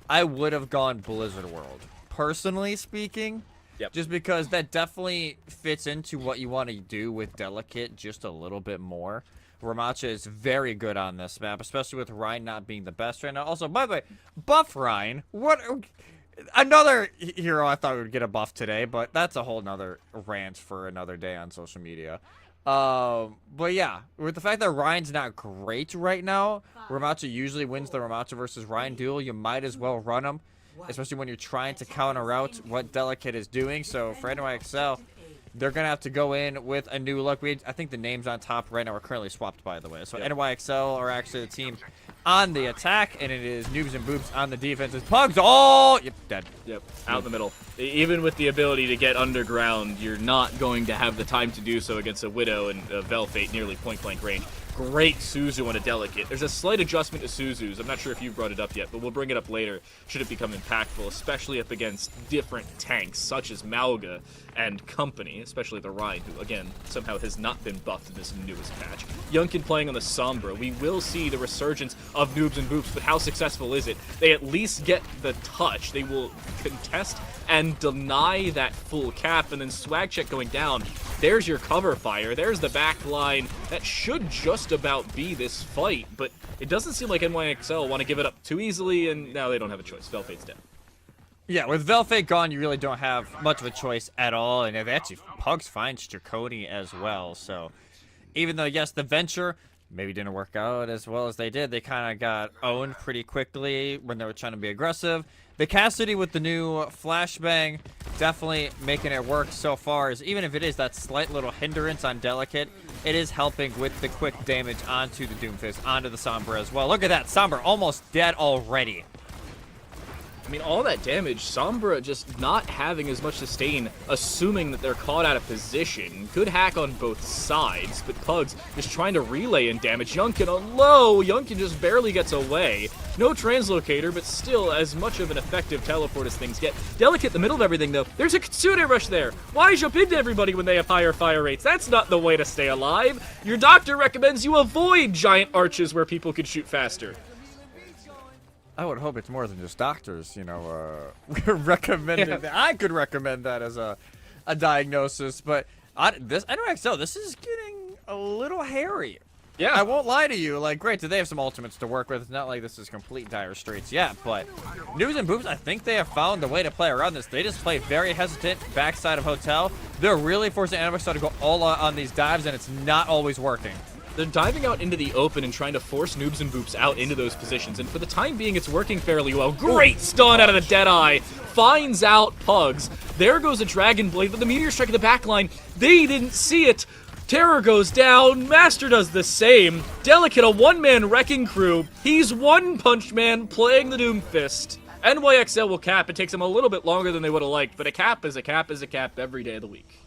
I would have gone Blizzard World. Personally speaking, Yep. just because that definitely fits into what you want to do with Delicate just a little bit more. Ramacha is very good on this map, especially with Ryan not being the best right now. Also, by the way, buff Ryan. What? Another hero I thought would get a buff today, but that's a whole nother rant for another day on social media. But yeah, with the fact that Ryan's not great right now, Ramacha usually wins the Ramacha versus Ryan duel. You might as well run him, especially when you're trying to counter out what Delicate is doing. So for NYXL, they're going to have to go in with a new look. I think the names on top right now are currently swapped, by the way. So Yep. NYXL are actually the team on the attack, and it is Noobs and Boops on the defense. It's Pugs. Oh, yep, dead. Yep, out in the middle. Even with the ability to get underground, you're not going to have the time to do so against a Widow and a Velfate nearly point-blank range. Great Suzu on a Delicate. There's a slight adjustment to Suzu's. I'm not sure if you brought it up yet, but we'll bring it up later should it become impactful, especially up against different tanks such as Malga and company, especially the Rhine, who, again, somehow has not been buffed in this newest patch. Yunkin playing on the Sombra. We will see the resurgence of Noobs and Boops, but how successful is it? They at least get the touch. They will contest and deny that full cap, and then swag check going down. There's your cover fire. There's the back line. That should just about be this fight, but it doesn't seem like NYXL want to give it up too easily, and now they don't have a choice. Velfate's dead. Yeah, with Velfate gone, you really don't have much of a choice at all, and actually Pugs finds Draconi as well, so even though, yes, the Venture maybe didn't work out as well as they did, they kind of got owned pretty quickly when they were trying to be aggressive. The Cassidy with the new Flashbang definitely making it work so far, is even if it is that slight little hindrance on Delicate, it is helping with the quick damage onto the Doomfist, onto the Sombra as well. Look at that, Sombra almost dead already. I mean, all that damage, Sombra just not having as much sustain, assuming that they're caught out of position. Good hack on both sides, but Pugs just trying to relay in damage. Yunkin on low, Yunkin just barely gets away. No translocator, but still as much of an effective teleport as things get. Delicate in the middle of everything, though. There's a Kitsune rush there. Why jump into everybody when they have higher fire rates? That's not the way to stay alive. Your doctor recommends you avoid giant arches where people could shoot faster. I would hope it's more than just doctors, you know, recommended. Yeah. I could recommend that as a diagnosis, but this NYXL, this is getting a little hairy. Yeah. I won't lie to you. Like, great, do they have some ultimates to work with? It's not like this is complete dire straits yet, but Noobs and Boops, I think they have found the way to play around this. They just play very hesitant backside of Hotel. They're really forcing NYXL to go all out on these dives, and it's not always working. They're diving out into the open and trying to force Noobs and Boops out into those positions, and for the time being, it's working fairly well. Great stun out of the Deadeye. Finds out Pugs. There goes a Dragon Blade, but the Meteor Strike in the backline, they didn't see it. Terror goes down. Master does the same. Delicate, a one-man wrecking crew. He's One Punch Man playing the Doomfist. NYXL will cap. It takes them a little bit longer than they would have liked, but a cap is a cap is a cap every day of the week.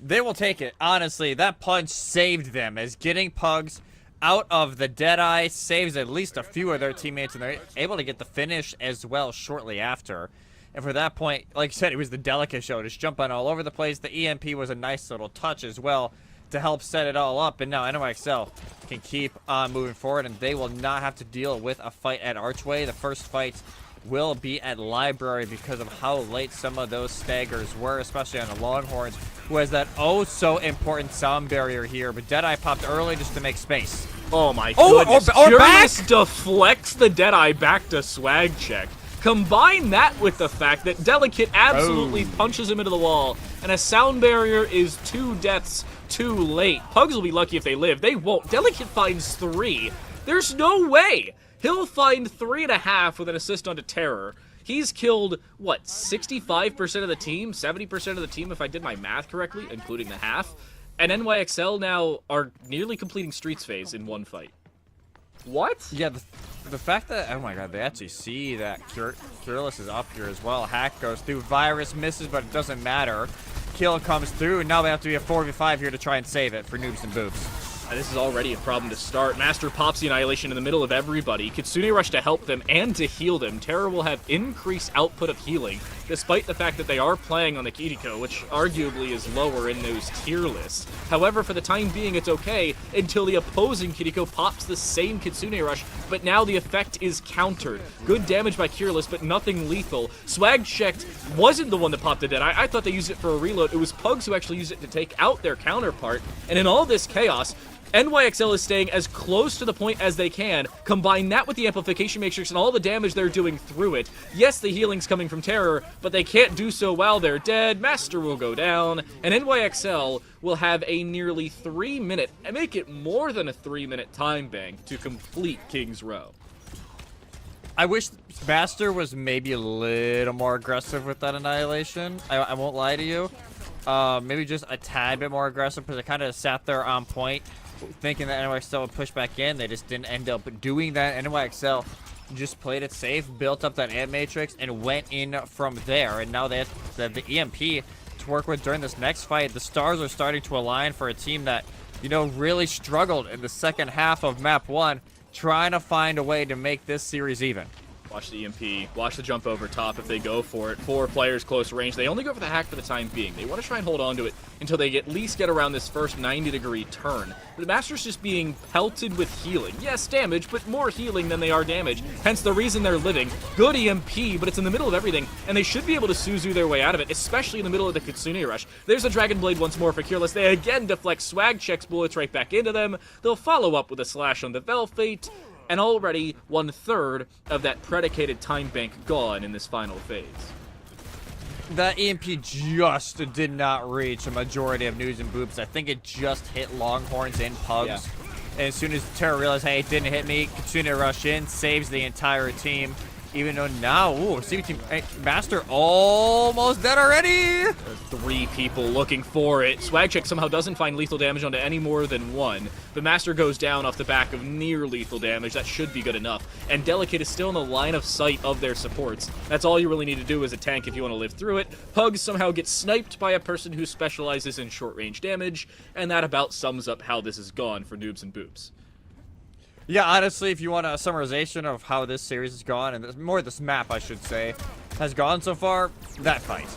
They will take it. Honestly, that punch saved them, as getting Pugs out of the Deadeye saves at least a few of their teammates, and they're able to get the finish as well shortly after. And for that point, like I said, it was the Delicate show, just jumping all over the place. The EMP was a nice little touch as well to help set it all up. And now NYXL can keep on moving forward, and they will not have to deal with a fight at Archway. The first fight will be at Library because of how late some of those staggers were, especially on the Longhorns, who has that oh-so-important sound barrier here. But Deadeye popped early just to make space. Oh my goodness. Or Curious back! deflects the Deadeye back to swag check. Combine that with the fact that Delicate absolutely punches him into the wall, and a sound barrier is 2 deaths too late. Pugs will be lucky if they live. They won't. Delicate finds 3. There's no way. He'll find 3.5 with an assist onto Terror. He's killed, what, 65% of the team? 70% of the team, if I did my math correctly, including the half. And NYXL now are nearly completing Streets phase in one fight. What? Yeah, the fact that, oh my god, they actually see that Cureless is up here as well. Hack goes through, Virus misses, but it doesn't matter. Kill comes through, and now they have to be a 4v5 here to try and save it for Noobs and Boops. This is already a problem to start. Master pops the Annihilation in the middle of everybody. Kitsune Rush to help them and to heal them. Terror will have increased output of healing, despite the fact that they are playing on the Kiriko, which arguably is lower in those tier lists. However, for the time being, it's okay until the opposing Kiriko pops the same Kitsune Rush, but now the effect is countered. Good damage by Kirillus, but nothing lethal. Swag Checked wasn't the one that popped the dead. I thought they used it for a reload. It was Pugs who actually used it to take out their counterpart, and in all this chaos, NYXL is staying as close to the point as they can. Combine that with the Amplification Matrix and all the damage they're doing through it. Yes, the healing's coming from Terror, but they can't do so while they're dead. Master will go down, and NYXL will have a nearly 3-minute, and make it more than a 3-minute time bank to complete King's Row. I wish Master was maybe a little more aggressive with that Annihilation. I won't lie to you. Maybe just a tad bit more aggressive, because they kind of sat there on point, thinking that NYXL would push back in. They just didn't end up doing that. NYXL just played it safe, built up that amp matrix, and went in from there. And now they have the EMP to work with during this next fight. The stars are starting to align for a team that, you know, really struggled in the second half of map 1, trying to find a way to make this series even. Watch the EMP, watch the jump over top if they go for it. 4 players close range. They only go for the hack for the time being. They want to try and hold on to it until they at least get around this first 90-degree turn. The Master's just being pelted with healing. Yes, damage, but more healing than they are damage. Hence the reason they're living. Good EMP, but it's in the middle of everything, and they should be able to Suzu their way out of it, especially in the middle of the Kitsune Rush. There's a Dragon Blade once more for Kirillus. They again deflect Swag Checks bullets right back into them. They'll follow up with a slash on the Velfate, and already 1/3 of that predicated time bank gone in this final phase. That EMP just did not reach a majority of Noobs and Boops. I think it just hit Longhorns and Pugs. Yeah. And as soon as Terror realized, hey, it didn't hit me, Kitsune rush in, saves the entire team. Even though now, CB team, hey, Master almost dead already. 3 people looking for it. Swagcheck somehow doesn't find lethal damage onto any more than 1, but Master goes down off the back of near lethal damage. That should be good enough. And Delicate is still in the line of sight of their supports. That's all you really need to do as a tank if you want to live through it. Pugs somehow gets sniped by a person who specializes in short-range damage, and that about sums up how this has gone for Noobs and Boops. Yeah, honestly, if you want a summarization of how this series has gone, and more this map, I should say, has gone so far, that fight.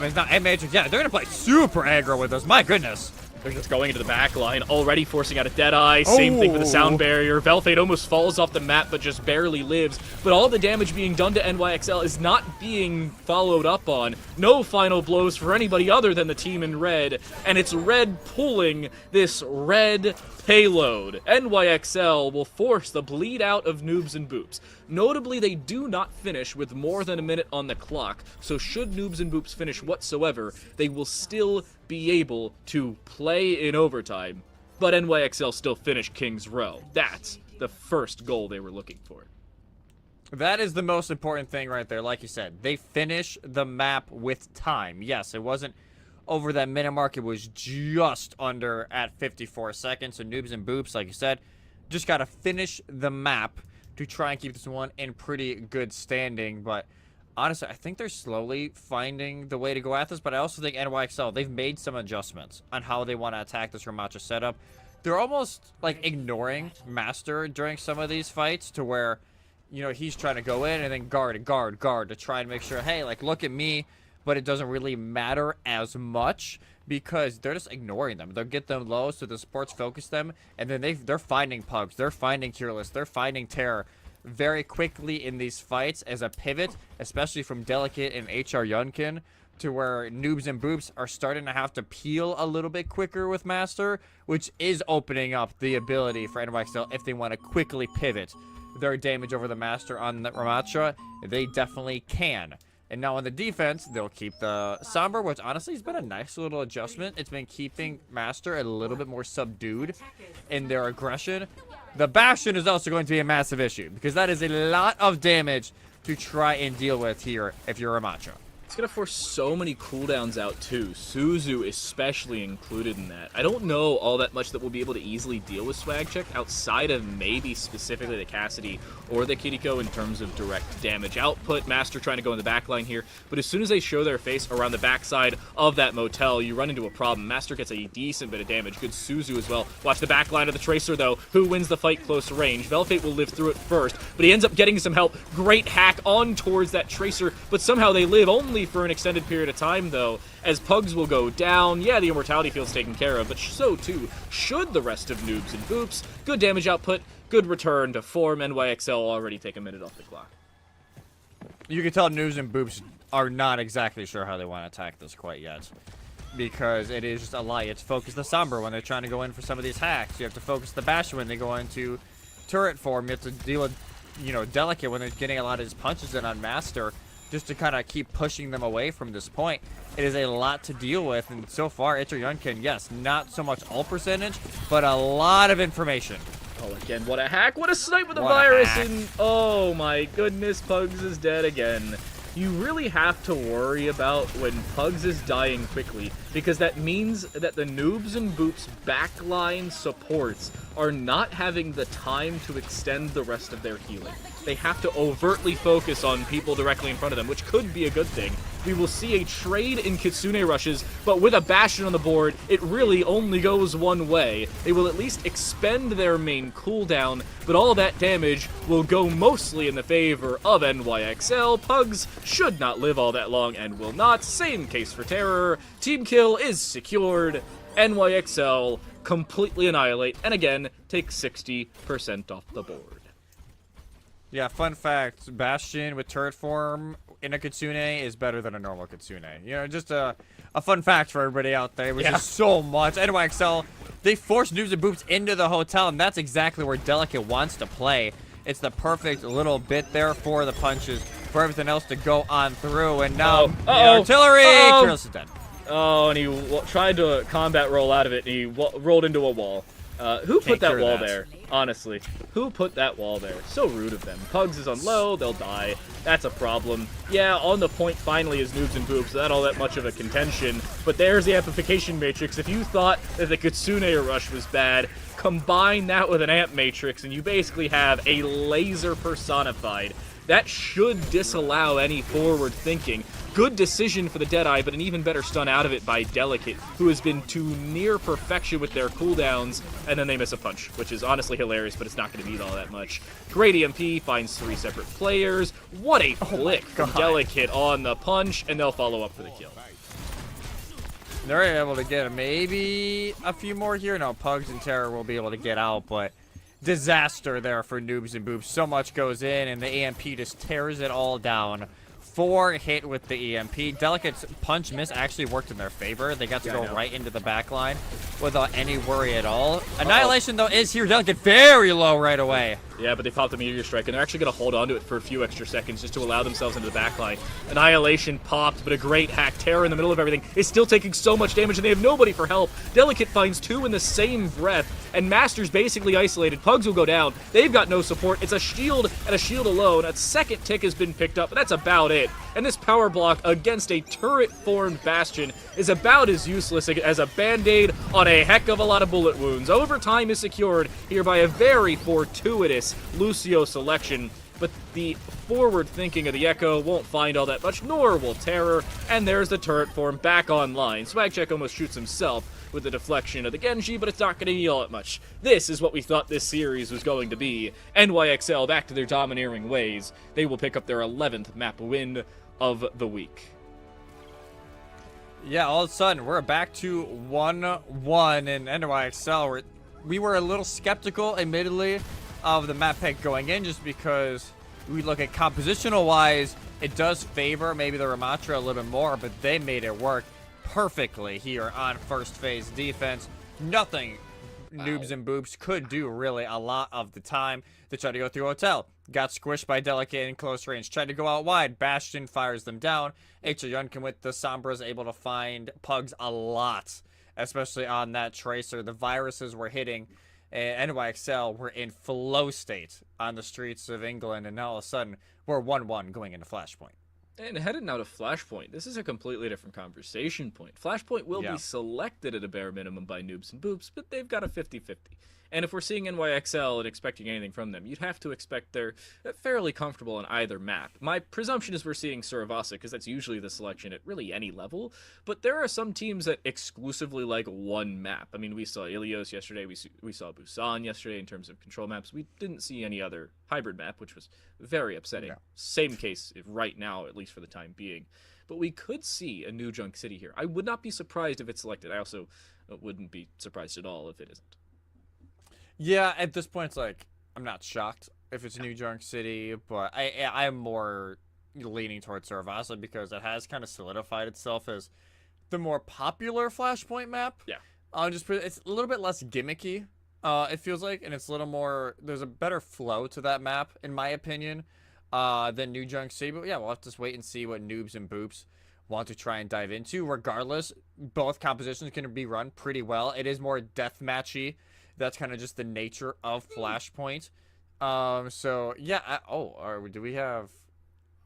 It's not M-Matrix. Yeah, they're going to play super aggro with us. My goodness. They're just going into the back line, already forcing out a Deadeye. Same thing with the sound barrier. Velfate almost falls off the map, but just barely lives. But all the damage being done to NYXL is not being followed up on. No final blows for anybody other than the team in red. And it's red pulling this red payload. NYXL will force the bleed out of Noobs and Boops. Notably, they do not finish with more than a minute on the clock, so should Noobs and Boops finish whatsoever, they will still be able to play in overtime, but NYXL still finish King's Row. That's the first goal they were looking for. That is the most important thing right there. Like you said, they finish the map with time. Yes, it wasn't over that minute mark. It was just under at 54 seconds. So Noobs and Boops, like you said, just got to finish the map to try and keep this one in pretty good standing. But honestly, I think they're slowly finding the way to go at this. But I also think NYXL, they've made some adjustments on how they want to attack this Ramacha setup. They're almost like ignoring Master during some of these fights, to where, you know, he's trying to go in and then guard to try and make sure, hey, like, look at me. But it doesn't really matter as much, because they're just ignoring them. They'll get them low so the supports focus them, and then they're finding Pugs, they're finding Kirillus, they're finding Terror very quickly in these fights as a pivot, especially from Delicate and HR Yunkin, to where Noobs and Boops are starting to have to peel a little bit quicker with Master, which is opening up the ability for NYXL if they want to quickly pivot their damage over the Master on the Ramacha. They definitely can. And now on the defense, they'll keep the Somber, which honestly has been a nice little adjustment. It's been keeping Master a little bit more subdued in their aggression. The Bastion is also going to be a massive issue, because that is a lot of damage to try and deal with here if you're Ramacha. going to force so many cooldowns out too. Suzu especially included in that. I don't know all that much that we'll be able to easily deal with Swag Check outside of maybe specifically the Cassidy or the Kiriko in terms of direct damage output. Master trying to go in the backline here, but as soon as they show their face around the backside of that motel, you run into a problem. Master gets a decent bit of damage. Good Suzu as well. Watch the backline of the Tracer though, who wins the fight close range. Velfate will live through it first, but he ends up getting some help. Great hack on towards that Tracer, but somehow they live only for an extended period of time though, as Pugs will go down. Yeah, the immortality field's taken care of, but so too should the rest of Noobs and Boops. Good damage output, good return to form. NYXL already take a minute off the clock. You can tell Noobs and Boops are not exactly sure how they want to attack this quite yet, because it is just a lot. You have to focus the Sombra when they're trying to go in for some of these hacks. You have to focus the Bastion when they go into turret form. You have to deal with, you know, Delicate when they're getting a lot of his punches in on Master, just to kind of keep pushing them away from this point. It is a lot to deal with, and so far, Yunkin, yes, not so much ult percentage, but a lot of information. Oh, again, what a hack. What a snipe with the virus. And oh my goodness, Pugs is dead again. You really have to worry about when Pugs is dying quickly, because that means that the Noobs and Boops backline supports are not having the time to extend the rest of their healing. They have to overtly focus on people directly in front of them, which could be a good thing. We will see a trade in Kitsune rushes, but with a Bastion on the board, it really only goes one way. They will at least expend their main cooldown, but all that damage will go mostly in the favor of NYXL. Pugs should not live all that long and will not. Same case for Terror. Team kill is secured. NYXL completely annihilate, and again, take 60% off the board. Yeah, fun fact, Bastion with turret form in a Kitsune is better than a normal Kitsune. You know, just a fun fact for everybody out there, which is so much. NYXL, they force Noobs and Boops into the hotel, and that's exactly where Delicate wants to play. It's the perfect little bit there for the punches, for everything else to go on through, and now the artillery! Kratos is dead. Oh, and he tried to combat roll out of it, and he rolled into a wall. Who put that wall there? Honestly, who put that wall there? So rude of them. Pugs is on low, they'll die. That's a problem. Yeah, on the point finally is Noobs and Boops. Not all that much of a contention, but there's the amplification matrix. If you thought that the Kitsune rush was bad, combine that with an amp matrix, and you basically have a laser personified. That should disallow any forward thinking. Good decision for the Deadeye, but an even better stun out of it by Delicate, who has been to near perfection with their cooldowns, and then they miss a punch, which is honestly hilarious, but it's not going to beat all that much. Great EMP, finds 3 separate players. What a flick from Delicate on the punch, and they'll follow up for the kill. They're able to get maybe a few more here. No, Pugs and Terror will be able to get out, but disaster there for Noobs and Boops. So much goes in, and the EMP just tears it all down. 4 hit with the EMP. Delicate's punch miss actually worked in their favor. They got to go right into the back line without any worry at all. Annihilation, though, is here. Delicate very low right away. Yeah, but they popped the Meteor Strike, and they're actually going to hold on to it for a few extra seconds just to allow themselves into the back line. Annihilation popped, but a great hack. Terror in the middle of everything is still taking so much damage, and they have nobody for help. Delicate finds 2 in the same breath, and Master's basically isolated. Pugs will go down. They've got no support. It's a shield and a shield alone. A second tick has been picked up, but that's about it. And this power block against a turret-formed Bastion is about as useless as a band-aid on a heck of a lot of bullet wounds. Overtime is secured here by a very fortuitous Lucio selection, but the forward thinking of the Echo won't find all that much, nor will Terror, and there's the turret form back online. Swagcheck almost shoots himself with the deflection of the Genji, but it's not going to heal it much. This is what we thought this series was going to be. NYXL back to their domineering ways. They will pick up their 11th map win of the week. Yeah, all of a sudden, we're back to 1-1 in NYXL. We were a little skeptical, admittedly, of the map pick going in, just because we look at compositional-wise, it does favor maybe the Ramatra a little bit more, but they made it work perfectly here on first phase defense. Nothing Noobs and Boops could do really a lot of the time. They tried to go through Hotel. Got squished by Delicate in close range. Tried to go out wide. Bastion fires them down. Yunkin with the Sombras able to find Pugs a lot, especially on that Tracer. The viruses were hitting, and NYXL were in flow state on the streets of England, and now all of a sudden we're 1-1 going into Flashpoint. And headed now to Flashpoint, this is a completely different conversation point. Flashpoint will be selected at a bare minimum by Noobs and Boops, but they've got a 50-50. And if we're seeing NYXL and expecting anything from them, you'd have to expect they're fairly comfortable on either map. My presumption is we're seeing Survasa, because that's usually the selection at really any level, but there are some teams that exclusively like one map. I mean, we saw Ilios yesterday, we saw Busan yesterday in terms of control maps. We didn't see any other hybrid map, which was very upsetting. Same case right now, at least for the time being. But we could see a new Junk City here. I would not be surprised if it's selected. I also wouldn't be surprised at all if it isn't. Yeah, at this point, it's like, I'm not shocked if it's New Junk City, but I'm more leaning towards Survasa because it has kind of solidified itself as the more popular Flashpoint map. Yeah. It's a little bit less gimmicky, it feels like, and it's a little more, there's a better flow to that map, in my opinion, than New Junk City. But yeah, we'll have to just wait and see what Noobs and Boops want to try and dive into. Regardless, both compositions can be run pretty well. It is more deathmatchy. That's kind of just the nature of Flashpoint. So yeah. Do we have?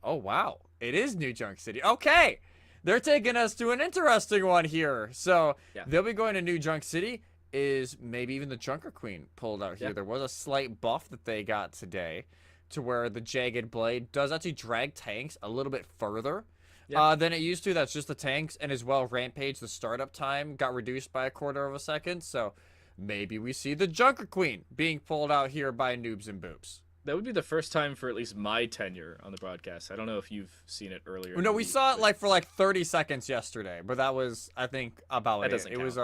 Oh wow, it is New Junk City. Okay, they're taking us to an interesting one here. So they'll be going to New Junk City. Is maybe even the Junker Queen pulled out here? Yeah. There was a slight buff that they got today, to where the Jagged Blade does actually drag tanks a little bit further. Than it used to. That's just the tanks, and as well, Rampage, the startup time got reduced by 1/4 of a second. So maybe we see the Junker Queen being pulled out here by Noobs and Boops. That would be the first time for at least my tenure on the broadcast. I don't know if you've seen it earlier. No, we saw it for 30 seconds yesterday, but that was, I think, about it. It was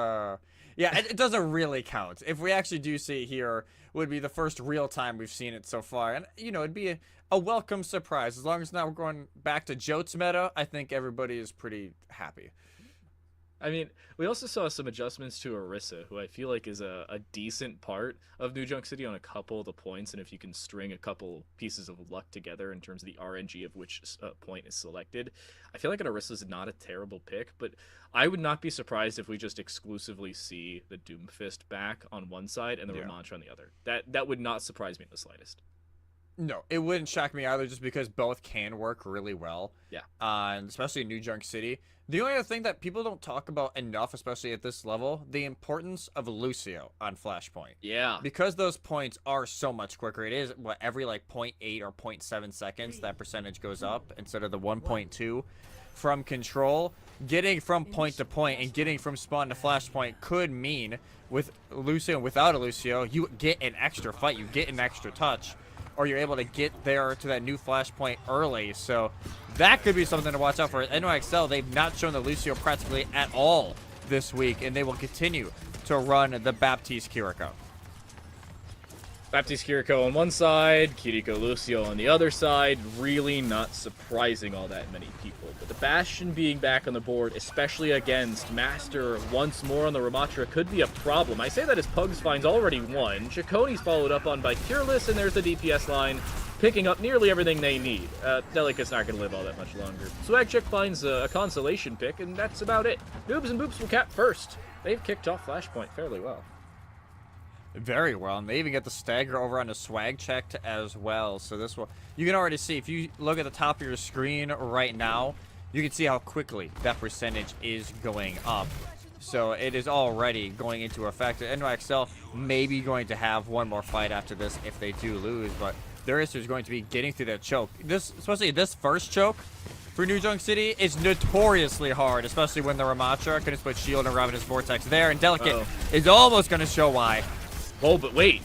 it doesn't really count. If we actually do see it here, it would be the first real time we've seen it so far, and it'd be a welcome surprise. As long as now we're going back to Jote's meta, I think everybody is pretty happy. I mean, we also saw some adjustments to Orisa, who I feel like is a decent part of New Junk City on a couple of the points, and if you can string a couple pieces of luck together in terms of the RNG of which point is selected, I feel like an Orisa is not a terrible pick, but I would not be surprised if we just exclusively see the Doomfist back on one side and the Ramantra on the other. That would not surprise me in the slightest. No, it wouldn't shock me either, just because both can work really well. Yeah. And especially in New Junk City. The only other thing that people don't talk about enough, especially at this level, the importance of Lucio on Flashpoint. Yeah. Because those points are so much quicker. It is, every 0.8 or 0.7 seconds that percentage goes up instead of the 1.2 from control. Getting from point to point and getting from spawn to Flashpoint could mean, with Lucio and without a Lucio, you get an extra fight, you get an extra touch, or you're able to get there to that new Flashpoint early. So that could be something to watch out for. NYXL, they've not shown the Lucio practically at all this week, and they will continue to run the Baptiste Kiriko. Baptiste Kiriko on one side, Kiriko Lucio on the other side. Really not surprising all that many people. But the Bastion being back on the board, especially against Master once more on the Ramatra, could be a problem. I say that as Pugs finds already one. Chaconi's followed up on by Cureless, and there's the DPS line picking up nearly everything they need. Delicate's not going to live all that much longer. Swagcheck finds a consolation pick, and that's about it. Noobs and Boops will cap first. They've kicked off Flashpoint fairly well. Very well, and they even get the stagger over on the swag checked as well. So this will, you can already see, if you look at the top of your screen right now, you can see how quickly that percentage is going up. So it is already going into effect. NYXL may be going to have one more fight after this if they do lose, but their issue is going to be getting through that choke. Especially this first choke for New Junk City is notoriously hard, especially when the Ramatra couldn't put shield and Ravenous Vortex there, and Delicate is almost going to show why. Oh, but wait.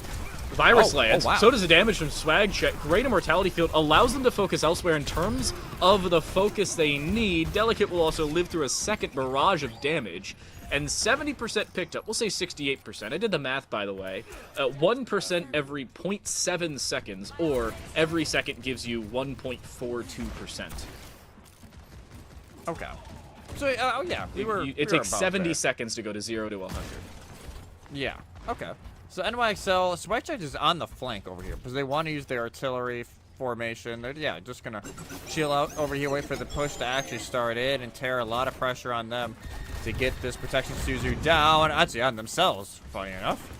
Virus lands. Wow. So does the damage from Swag Check. Great Immortality Field allows them to focus elsewhere in terms of the focus they need. Delicate will also live through a second barrage of damage. And 70% picked up. We'll say 68%. I did the math, by the way. 1% every 0.7 seconds, or every second gives you 1.42%. Okay. So, yeah. It takes 70 seconds to go to 0 to 100. Yeah. Okay. So NYXL, Swagcheck is on the flank over here because they want to use their artillery formation. They're, just going to chill out over here, wait for the push to actually start in and tear a lot of pressure on them to get this Protection Suzu down. Actually, on themselves, funny enough.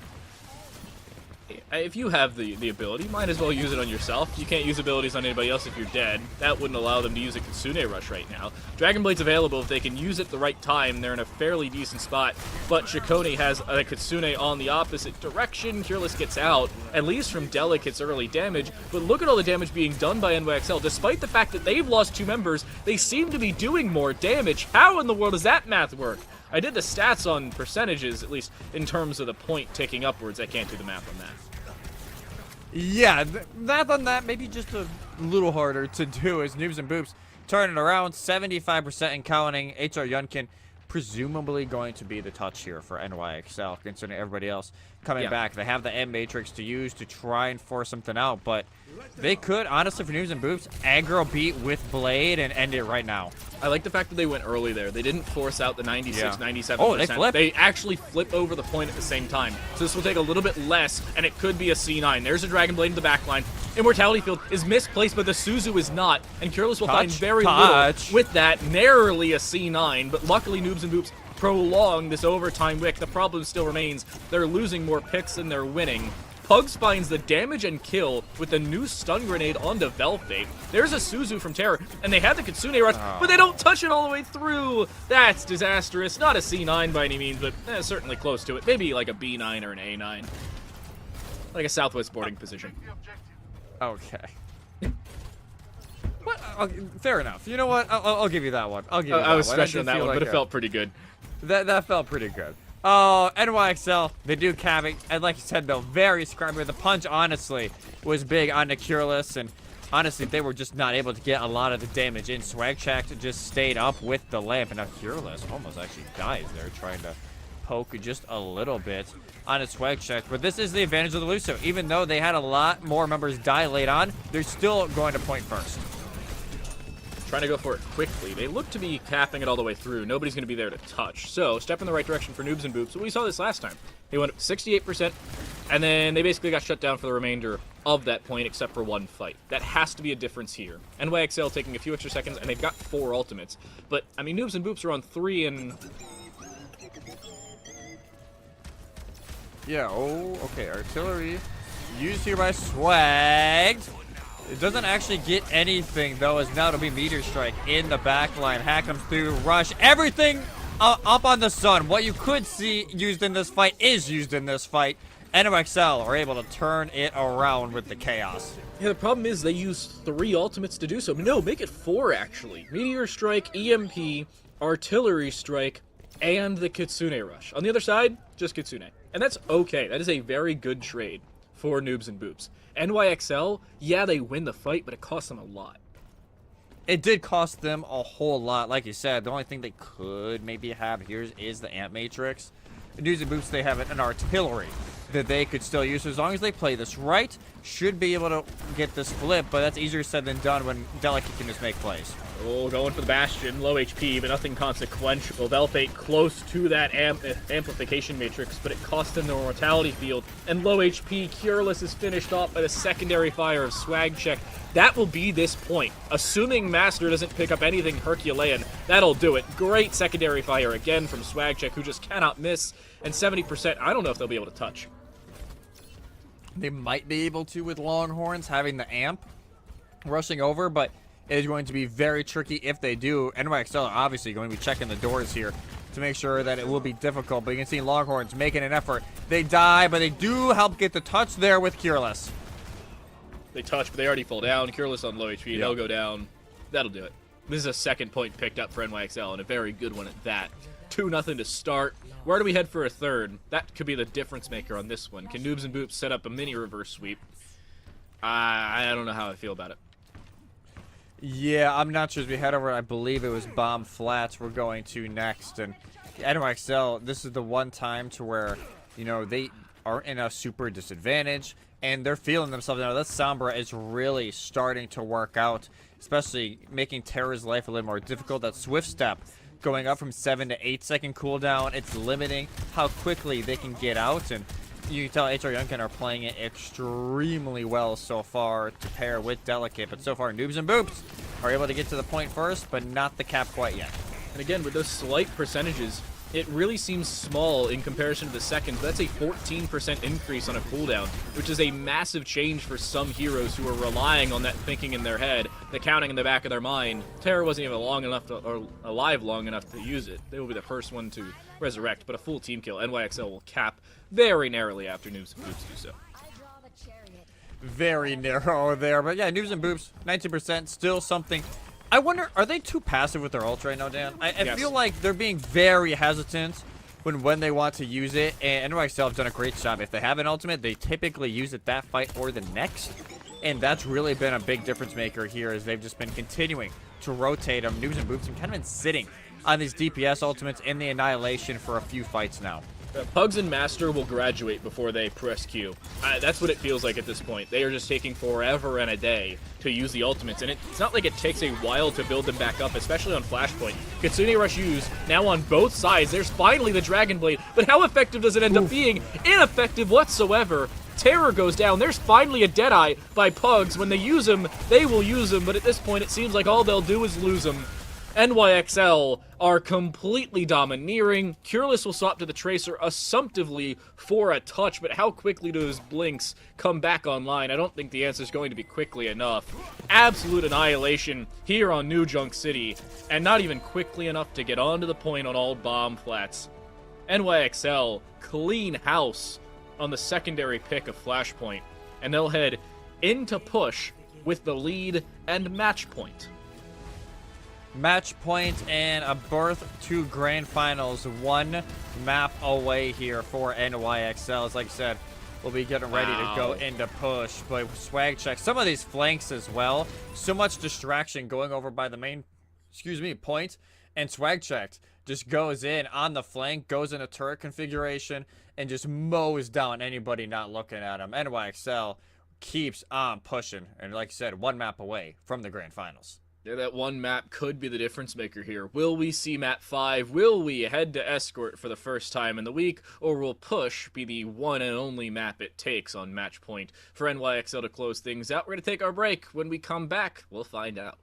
If you have the ability, might as well use it on yourself. You can't use abilities on anybody else if you're dead. That wouldn't allow them to use a Kitsune Rush right now. Dragon Blade's available if they can use it the right time. They're in a fairly decent spot, but Chikone has a Kitsune on the opposite direction. Cureless gets out, at least from Delicate's early damage, but look at all the damage being done by NYXL. Despite the fact that they've lost 2 members, they seem to be doing more damage. How in the world does that math work? I did the stats on percentages, at least in terms of the point ticking upwards. I can't do the math on that. Yeah, math on that maybe just a little harder to do as Noobs and Boops turn it around, 75% and counting. HR Yunkin presumably going to be the touch here for NYXL, considering everybody else coming back. They have the M Matrix to use to try and force something out, but they could, honestly, for Noobs and Boops, aggro beat with Blade and end it right now. I like the fact that they went early there. They didn't force out the 96, 97%. Oh, they flipped. They actually flip over the point at the same time. So this will take a little bit less, and it could be a C9. There's a Dragon Blade in the backline. Immortality Field is misplaced, but the Suzu is not. And Cureless will find very little with that. Narrowly a C9, but luckily Noobs and Boops prolong this overtime wick. The problem still remains. They're losing more picks than they're winning. Pugs finds the damage and kill with the new stun grenade onto Velfate. There's a Suzu from Terror, and they had the Kitsune Rush, but they don't touch it all the way through. That's disastrous. Not a C9 by any means, but certainly close to it. Maybe like a B9 or an A9. Like a southwest boarding position. Okay. What? Fair enough. You know what? I'll give you that one. I'll give you that one. I was stretching on that one, but it felt pretty good. That felt pretty good. Oh, NYXL, they do capping. And like you said, though, very scrappy. The punch, honestly, was big on the Cureless. And honestly, they were just not able to get a lot of the damage in. Swag Shack just stayed up with the lamp. And now Cureless almost actually dies there, trying to poke just a little bit on a Swag Shack. But this is the advantage of the Lucio. Even though they had a lot more members die late on, they're still going to point first. Trying to go for it quickly. They look to be capping it all the way through. Nobody's going to be there to touch. So, step in the right direction for Noobs and Boops. We saw this last time. They went up 68%, and then they basically got shut down for the remainder of that point, except for one fight. That has to be a difference here. NYXL taking a few extra seconds, and they've got 4 ultimates. But, I mean, Noobs and Boops are on 3, and... Yeah, oh, okay. Artillery used here by Swagged. It doesn't actually get anything, though, as now it'll be Meteor Strike in the back line. Hack comes through, rush, everything up on the sun. What you could see used in this fight is used in this fight. NYXL are able to turn it around with the chaos. Yeah, the problem is they use 3 ultimates to do so. No, make it 4, actually. Meteor Strike, EMP, Artillery Strike, and the Kitsune Rush. On the other side, just Kitsune. And that's okay. That is a very good trade for Noobs and Boops. NYXL, yeah, they win the fight, but it costs them a lot. It did cost them a whole lot. Like you said, the only thing they could maybe have here is the Amp Matrix. Noobs and Boops, they have an artillery that they could still use. So as long as they play this right, should be able to get this flip, but that's easier said than done when Delicate can just make plays. Oh, going for the Bastion, low HP, but nothing consequential. Velfate close to that amplification matrix, but it cost him the Mortality Field. And low HP, Cureless is finished off by the secondary fire of Swag Check. That will be this point. Assuming Master doesn't pick up anything Herculean, that'll do it. Great secondary fire again from Swag Check, who just cannot miss. And 70%, I don't know if they'll be able to touch. They might be able to with Longhorns having the amp rushing over, but it is going to be very tricky if they do. NYXL are obviously going to be checking the doors here to make sure that it will be difficult, but you can see Longhorns making an effort. They die, but they do help get the touch there with Cureless. They touch, but they already fall down. Cureless on low HP, they'll go down. That'll do it. This is a second point picked up for NYXL, and a very good one at that. 2-0 to start. Where do we head for a third? That could be the difference maker on this one. Can Noobs and Boops set up a mini reverse sweep? I don't know how I feel about it. Yeah, I'm not sure. As we head over, I believe it was Bomb Flats we're going to next. And NYXL, this is the one time to where, you know, they are in a super disadvantage, and they're feeling themselves. Now, this Sombra is really starting to work out, especially making Terra's life a little more difficult. That Swift Step going up from 7 to 8 second cooldown. It's limiting how quickly they can get out, and you can tell HR Yunkin are playing it extremely well so far to pair with Delicate, but so far Noobs and Boops are able to get to the point first, but not the cap quite yet. And again, with those slight percentages, it really seems small in comparison to the second. That's a 14% increase on a cooldown, which is a massive change for some heroes who are relying on that thinking in their head, the counting in the back of their mind. Terra wasn't even alive long enough to use it. They will be the first one to resurrect, but a full team kill. NYXL will cap very narrowly after Noobs and Boops do so. Very narrow there, but yeah, Noobs and Boops, 19%, still something. I wonder, are they too passive with their ult right now, Dan? I Yes. feel like they're being very hesitant when they want to use it, and NYXL have done a great job. If they have an ultimate, they typically use it that fight or the next, and that's really been a big difference maker here as they've just been continuing to rotate them. Noobs and Boops have kind of been sitting on these DPS ultimates in the Annihilation for a few fights now. Pugs and Master will graduate before they press Q. That's what it feels like at this point. They are just taking forever and a day to use the ultimates, and it's not like it takes a while to build them back up, especially on Flashpoint. Kitsune Rush used, now on both sides, there's finally the Dragon Blade, but how effective does it end up being? Ineffective whatsoever. Terror goes down. There's finally a Deadeye by Pugs. When they use him, they will use him, but at this point, it seems like all they'll do is lose him. NYXL are completely domineering. Cureless will swap to the Tracer assumptively for a touch, but how quickly do those blinks come back online? I don't think the answer is going to be quickly enough. Absolute annihilation here on New Junk City, and not even quickly enough to get onto the point on all bomb flats. NYXL, clean house on the secondary pick of Flashpoint, and they'll head into push with the lead and match point. Match point and a berth to grand finals, one map away here for NYXL. As like I said, we'll be getting ready to go into push, but swag check some of these flanks as well. So much distraction going over by the main, point, and swag checked just goes in on the flank, goes in a turret configuration, and just mows down anybody not looking at him. NYXL keeps on pushing, and like I said, one map away from the grand finals. Yeah, that one map could be the difference maker here. Will we see map 5? Will we head to Escort for the first time in the week? Or will push be the one and only map it takes on match point? For NYXL to close things out, we're going to take our break. When we come back, we'll find out.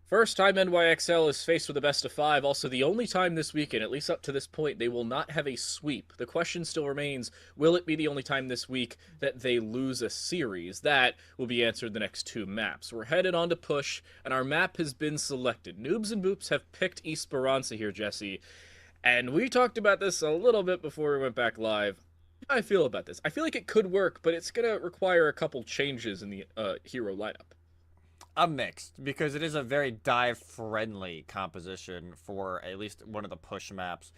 First time NYXL is faced with a best of 5, also the only time this weekend, at least up to this point, they will not have a sweep. The question still remains, will it be the only time this week that they lose a series? That will be answered in the next 2 maps. We're headed on to push, and our map has been selected. Noobs and Boops have picked Esperansa here, Jesse, and we talked about this a little bit before we went back live. How do I feel about this? I feel like it could work, but it's going to require a couple changes in the hero lineup. I'm mixed, because it is a very dive-friendly composition for at least one of the push maps.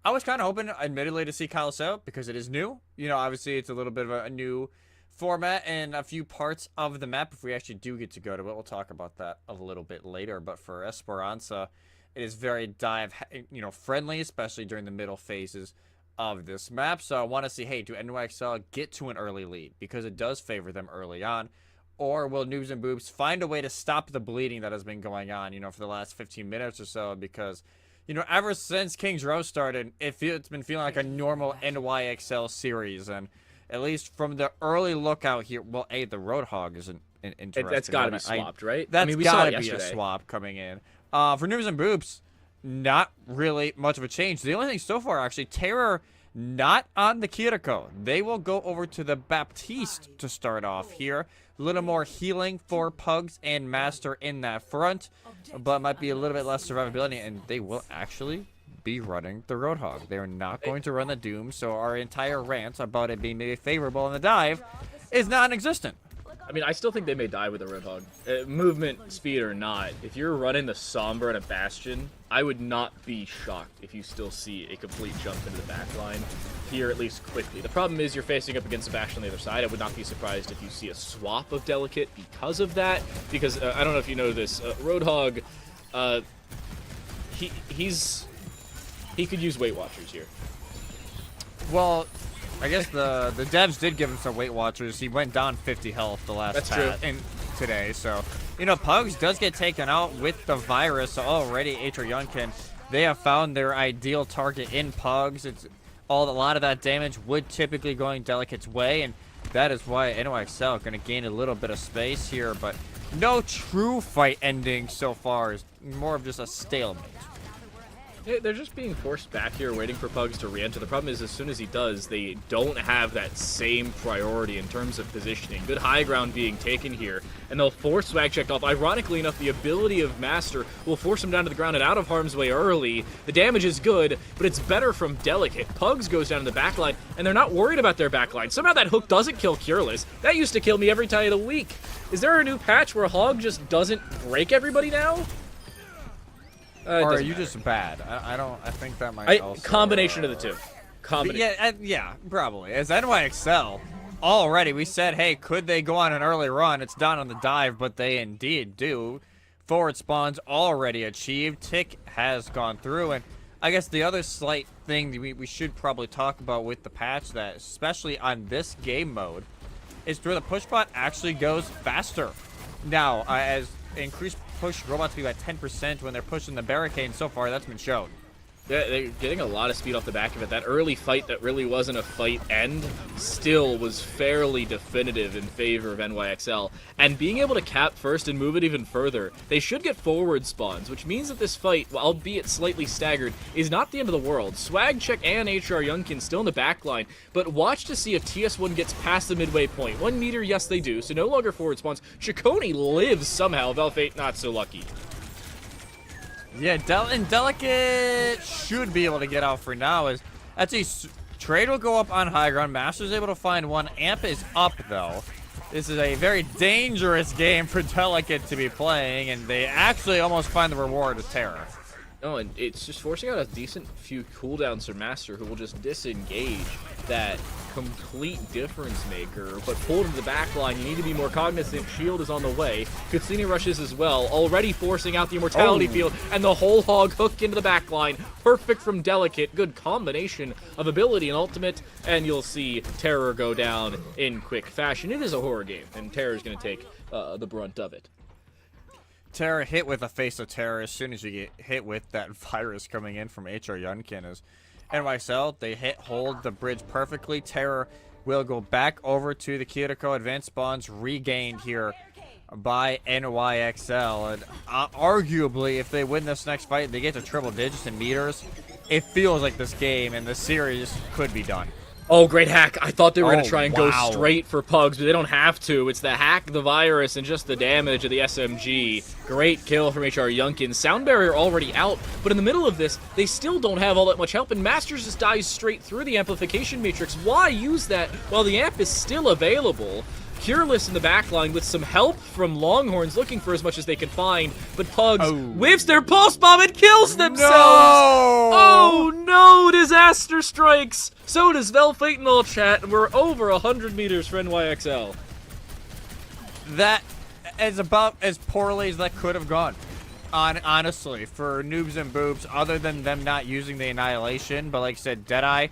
I was kind of hoping, admittedly, to see Caliseo, because it is new. You know, obviously, it's a little bit of a new format and a few parts of the map. If we actually do get to go to it, we'll talk about that a little bit later. But for Esperansa, it is very friendly, especially during the middle phases of this map. So I want to see, hey, do NYXL get to an early lead? Because it does favor them early on. Or will Noobs and Boops find a way to stop the bleeding that has been going on, for the last 15 minutes or so? Because, ever since King's Row started, it's been feeling like a normal NYXL series. And at least from the early look out here, well, the Roadhog is an interesting. That's got to be swapped, right? That's got to be a swap coming in. For Noobs and Boops, not really much of a change. The only thing so far, actually, Terror not on the Kiriko. They will go over to the Baptiste to start off here. A little more healing for Pugs and Master in that front, but might be a little bit less survivability, and they will actually be running the Roadhog. They are not going to run the Doom, so our entire rant about it being maybe favorable in the dive is non-existent. I mean, I still think they may die with a Roadhog. Movement, speed or not, if you're running the Sombra and a Bastion, I would not be shocked if you still see a complete jump into the backline here, at least quickly. The problem is you're facing up against a Bastion on the other side. I would not be surprised if you see a swap of Delicate because of that, because I don't know if you know this, Roadhog, he could use Weight Watchers here. Well, I guess the devs did give him some Weight Watchers. He went down 50 health the last today. So, Pugs does get taken out with the virus. So already, HR Youngkin, they have found their ideal target in Pugs. A lot of that damage would typically going Delicate's way, and that is why NYXL going to gain a little bit of space here. But no true fight ending so far. Is more of just a stalemate. Yeah, they're just being forced back here, waiting for Pugs to re-enter. The problem is, as soon as he does, they don't have that same priority in terms of positioning. Good high ground being taken here, and they'll force Swag checked off. Ironically enough, the ability of Master will force him down to the ground and out of harm's way early. The damage is good, but it's better from Delicate. Pugs goes down to the backline, and they're not worried about their backline. Somehow that hook doesn't kill Cureless. That used to kill me every time of the week. Is there a new patch where Hog just doesn't break everybody now? Or are you just bad? I think that might also... Combination of the two. Yeah, probably. As NYXL, already we said, hey, could they go on an early run? It's done on the dive, but they indeed do. Forward spawns already achieved. Tick has gone through, and I guess the other slight thing that we should probably talk about with the patch, that especially on this game mode, is where the push bot actually goes faster. Now, as increased push robots be by 10% when they're pushing the barricade, and so far that's been shown. Yeah, they're getting a lot of speed off the back of it. That early fight that really wasn't a fight end still was fairly definitive in favor of NYXL. And being able to cap first and move it even further, they should get forward spawns, which means that this fight, albeit slightly staggered, is not the end of the world. Swag Check and HR Youngkin still in the back line, but watch to see if TS1 gets past the midway point. 1 meter, yes they do, so no longer forward spawns. Chaconi lives somehow, Velfate not so lucky. Yeah, Delicate should be able to get out for now. As actually, trade will go up on high ground. Master's able to find one. Amp is up, though. This is a very dangerous game for Delicate to be playing, and they actually almost find the reward of Terror. No, and it's just forcing out a decent few cooldowns for Master, who will just disengage that complete difference maker, but pulled to the back line. You need to be more cognizant. Shield is on the way. Kutsini rushes as well, already forcing out the immortality field, and the whole hog hook into the back line. Perfect from Delicate. Good combination of ability and ultimate, and you'll see Terror go down in quick fashion. It is a horror game, and Terror is going to take the brunt of it. Terror hit with a face of terror as soon as you get hit with that virus coming in from HR Youngkin. As NYXL, they hold the bridge perfectly. Terror will go back over to the Kiriko. Advanced spawns regained here by NYXL. And arguably, if they win this next fight, they get to triple digits in meters. It feels like this game and the series could be done. Oh, great hack. I thought they were going to try and go wow. straight for Pugs, but they don't have to. It's the hack, the virus, and just the damage of the SMG. Great kill from HR Yunkin. Sound barrier already out, but in the middle of this, they still don't have all that much help, and Masters just dies straight through the amplification matrix. Why use that while the amp is still available? Cureless in the backline with some help from Longhorns looking for as much as they can find, but Pugs whips their pulse bomb and kills themselves! No! Oh no, disaster strikes! So does Velfate and all chat, and we're over 100 meters for NYXL. That is about as poorly as that could have gone. Honestly, for Noobs and Boops, other than them not using the Annihilation, but like I said, Deadeye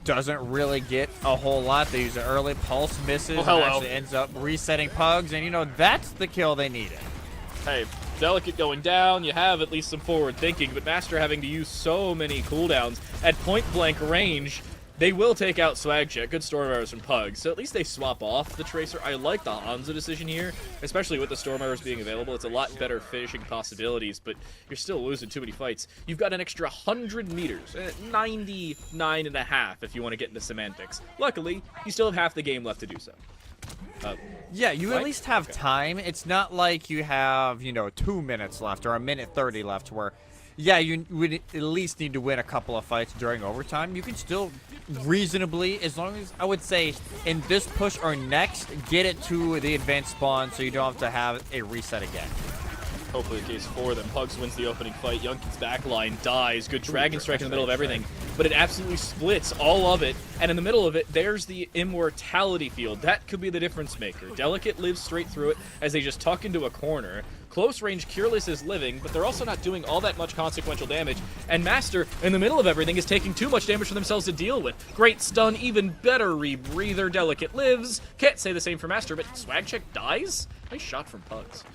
doesn't really get a whole lot. They use it early, Pulse misses, and actually ends up resetting Pugs, and you know, that's the kill they needed. Hey, Delicate going down, you have at least some forward thinking, but Master having to use so many cooldowns at point blank range, they will take out Swag Check. Good Storm Arrows from Pugs, so at least they swap off the Tracer. I like the Hanzo decision here, especially with the Storm Arrows being available. It's a lot better finishing possibilities, but you're still losing too many fights. You've got an extra 100 meters, 99 and a half if you want to get into semantics. Luckily, you still have half the game left to do so. Yeah, you at least have time. It's not like you have, you know, 2 minutes left or a minute 30 left where, yeah, you would at least need to win a couple of fights during overtime. You can still reasonably, as long as, I would say, in this push or next, get it to the advanced spawn so you don't have to have a reset again. Hopefully the case for them. Pugs wins the opening fight. Yunkin's backline dies. Good Dragon Strike in the middle of everything. But it absolutely splits all of it. And in the middle of it, there's the Immortality Field. That could be the difference maker. Delicate lives straight through it as they just tuck into a corner. Close range, Cureless is living, but they're also not doing all that much consequential damage. And Master, in the middle of everything, is taking too much damage for themselves to deal with. Great stun, even better rebreather. Delicate lives. Can't say the same for Master, but Swag Check dies? Nice shot from Pugs.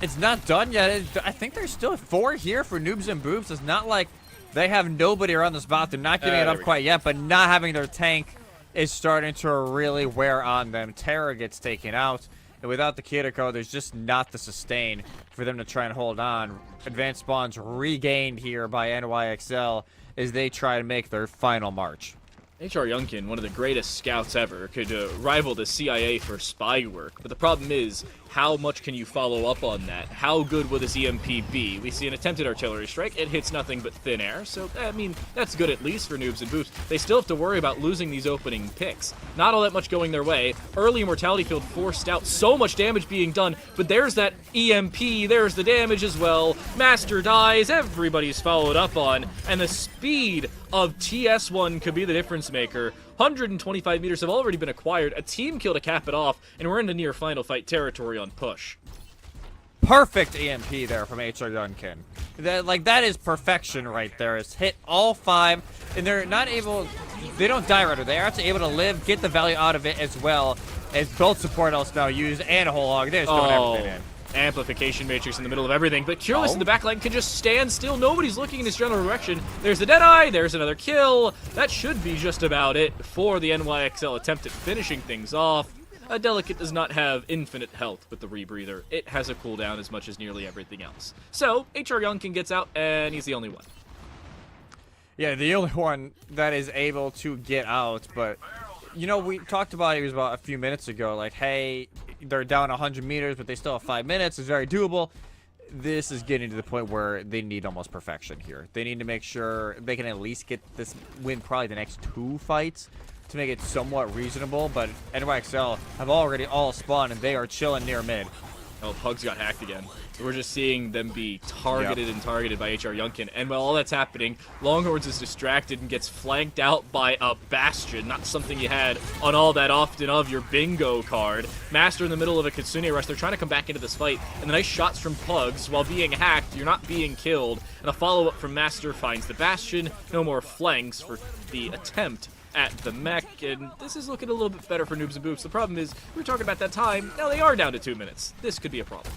It's not done yet. I think there's still 4 here for Noobs and Boops. It's not like they have nobody around the spot. They're not giving it up quite yet, but not having their tank is starting to really wear on them. Terra gets taken out, and without the Kiriko, there's just not the sustain for them to try and hold on. Advanced spawns regained here by NYXL as they try to make their final march. HR Yunkin, one of the greatest scouts ever, could rival the CIA for spy work, but the problem is, how much can you follow up on that? How good will this EMP be? We see an attempted artillery strike. It hits nothing but thin air, so, I mean, that's good at least for Noobs and Boops. They still have to worry about losing these opening picks. Not all that much going their way. Early Immortality Field forced out. So much damage being done, but there's that EMP. There's the damage as well. Master dies. Everybody's followed up on, and the speed of TS1 could be the difference maker. 125 meters have already been acquired, a team kill to cap it off, and we're in the near final fight territory on push. Perfect EMP there from HR Yunkin. That is perfection right there. It's hit all 5, and they're not able, they don't die right away. They're actually able to live, get the value out of it as well as both support else now used and a whole hog. They're just throwing everything in. Amplification matrix in the middle of everything, but Cureless in the backline can just stand still. Nobody's looking in this general direction. There's the Deadeye, there's another kill. That should be just about it for the NYXL attempt at finishing things off. A Delicate does not have infinite health with the rebreather. It has a cooldown as much as nearly everything else. So, HR Yunkin gets out, and he's the only one. Yeah, the only one that is able to get out, but, you know, we talked about it about a few minutes ago, like, hey, they're down 100 meters, but they still have 5 minutes. It's very doable. This is getting to the point where they need almost perfection here. They need to make sure they can at least get this win probably the next 2 fights to make it somewhat reasonable, but NYXL have already all spawned, and they are chilling near mid. Oh, Pugs got hacked again. We're just seeing them be targeted and targeted by HR Yunkin. And while all that's happening, Longhorns is distracted and gets flanked out by a Bastion. Not something you had on all that often of your bingo card. Master in the middle of a Kitsune rush. They're trying to come back into this fight. And the nice shots from Pugs. While being hacked, you're not being killed. And a follow-up from Master finds the Bastion. No more flanks for the attempt at the mech, and this is looking a little bit better for Noobs and Boops. The problem is, we were talking about that time, now they are down to 2 minutes. This could be a problem.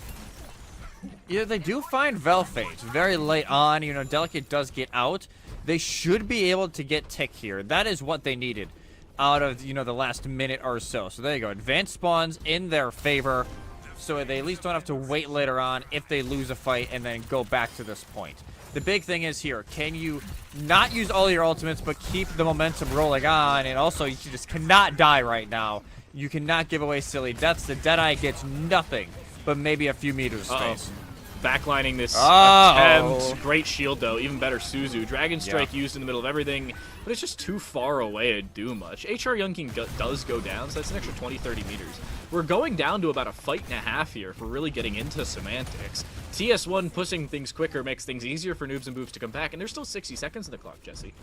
Yeah, they do find Velfate very late on. You know, Delicate does get out. They should be able to get Tick here. That is what they needed out of, you know, the last minute or so. So there you go. Advanced spawns in their favor. so they at least don't have to wait later on if they lose a fight and then go back to this point. The big thing is here, can you not use all your ultimates but keep the momentum rolling on, and also you just cannot die right now. You cannot give away silly deaths. The Deadeye gets nothing but maybe a few meters of space. Backlining this attempt. Great shield, though. Even better, Suzu. Dragon Strike used in the middle of everything, but it's just too far away to do much. HR Young King does go down, so that's an extra 20, 30 meters. We're going down to about a fight and a half here if we're really getting into semantics. TS1 pushing things quicker makes things easier for Noobs and Boops to come back, and there's still 60 seconds on the clock, Jesse.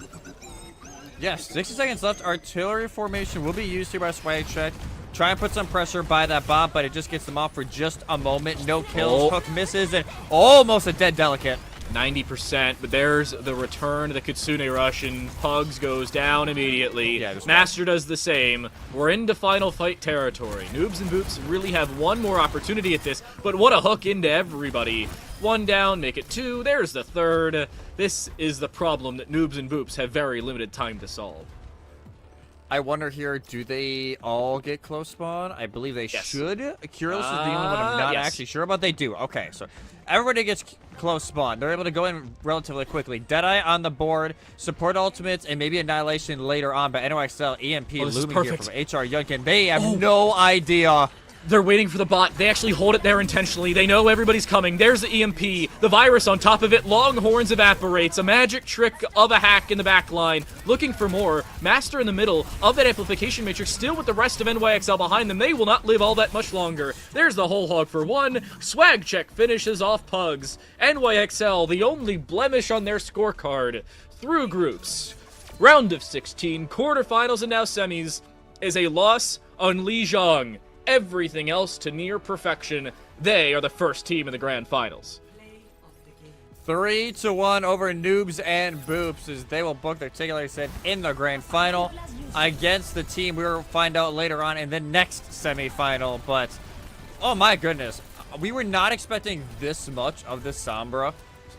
Yes, 60 seconds left. Artillery formation will be used here by Swag Check. Try and put some pressure by that bomb, but it just gets them off for just a moment. No kills, Hook misses, and almost a dead Delicate. 90%, but there's the return of the Kitsune Rush, and Pugs goes down immediately. Yeah, Master does the same. We're into final fight territory. Noobs and Boops really have one more opportunity at this, but what a hook into everybody. One down, make it two. There's the third. This is the problem that Noobs and Boops have very limited time to solve. I wonder here, do they all get close spawn? I believe they should. Curious is the only one I'm not actually sure about. They do. Okay, so everybody gets close spawn. They're able to go in relatively quickly. Deadeye on the board, support ultimates, and maybe Annihilation later on, but NYXL, EMP looming here from HR Yunkin. They have no idea. They're waiting for the bot. They actually hold it there intentionally. They know everybody's coming. There's the EMP. The virus on top of it. Longhorns evaporates. A magic trick of a hack in the back line. Looking for more. Master in the middle of that amplification matrix. Still with the rest of NYXL behind them. They will not live all that much longer. There's the whole hog for one. Swag Check finishes off Pugs. NYXL, the only blemish on their scorecard. Through groups. Round of 16. Quarterfinals and now semis is a loss on Lijiang. Everything else to near perfection. They are the first team in the grand finals. 3-1 over Noobs and Boops as they will book their ticket, like I said, in the grand final against the team we will find out later on in the next semifinal. But, oh my goodness, we were not expecting this much of the Sombra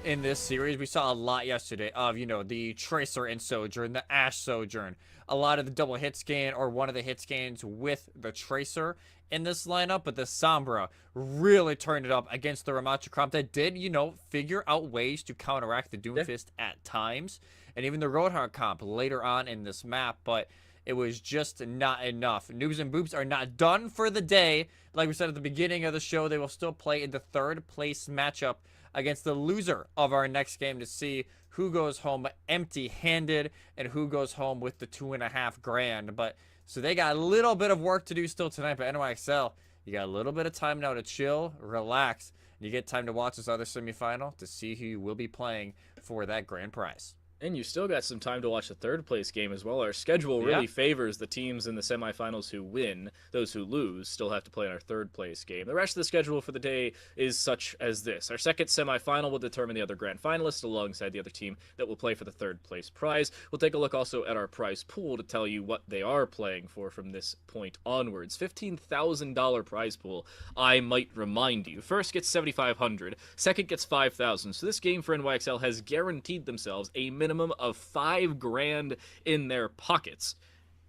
in this series. We saw a lot yesterday of, you know, the Tracer and Sojourn, the Ashe Sojourn, a lot of the double hit scan or one of the hit scans with the Tracer in this lineup, but the Sombra really turned it up against the Ramacha Crop that did, you know, figure out ways to counteract the Doomfist at times, and even the Roadhog comp later on in this map, but it was just not enough. Noobs and Boops are not done for the day. Like we said at the beginning of the show, they will still play in the third place matchup against the loser of our next game to see who goes home empty-handed and who goes home with the $2.5 grand. But so they got a little bit of work to do still tonight, but NYXL, you got a little bit of time now to chill, relax, and you get time to watch this other semifinal to see who you will be playing for that grand prize. And you still got some time to watch the third place game as well. Our schedule really favors the teams in the semifinals who win. Those who lose still have to play in our third place game. The rest of the schedule for the day is such as this. Our second semifinal will determine the other grand finalists alongside the other team that will play for the third place prize. We'll take a look also at our prize pool to tell you what they are playing for from this point onwards. $15,000 prize pool, I might remind you. First gets $7,500, second gets $5,000. So this game for NYXL has guaranteed themselves a minimum of $5 grand in their pockets.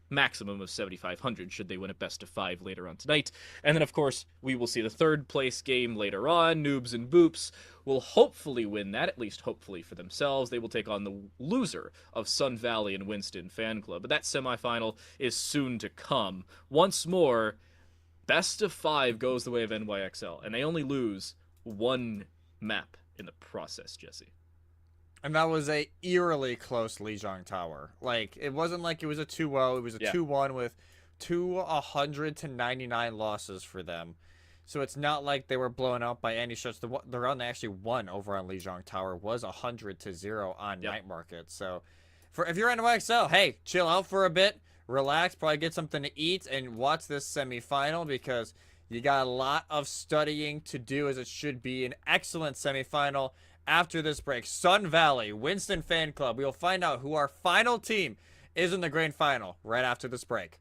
Maximum of $7,500 should they win a best of 5 later on tonight. And then, of course, we will see the third place game later on. Noobs and Boops will hopefully win that, at least hopefully for themselves. They will take on the loser of Sun Valley and Winston Fan Club. But that semifinal is soon to come. Once more, best of 5 goes the way of NYXL, and they only lose one map in the process, Jesse. And that was a eerily close Lijiang Tower. Like, it wasn't like it was a 2-0. It was a 2-1 with 100-99 losses for them. So it's not like they were blown out by any stretch. The round they actually won over on Lijiang Tower was 100-0 on Night Market. So if you're on NYXL, hey, chill out for a bit, relax, probably get something to eat, and watch this semifinal because you got a lot of studying to do, as it should be an excellent semifinal. After this break, Sun Valley, Winston Fan Club. We will find out who our final team is in the grand final right after this break.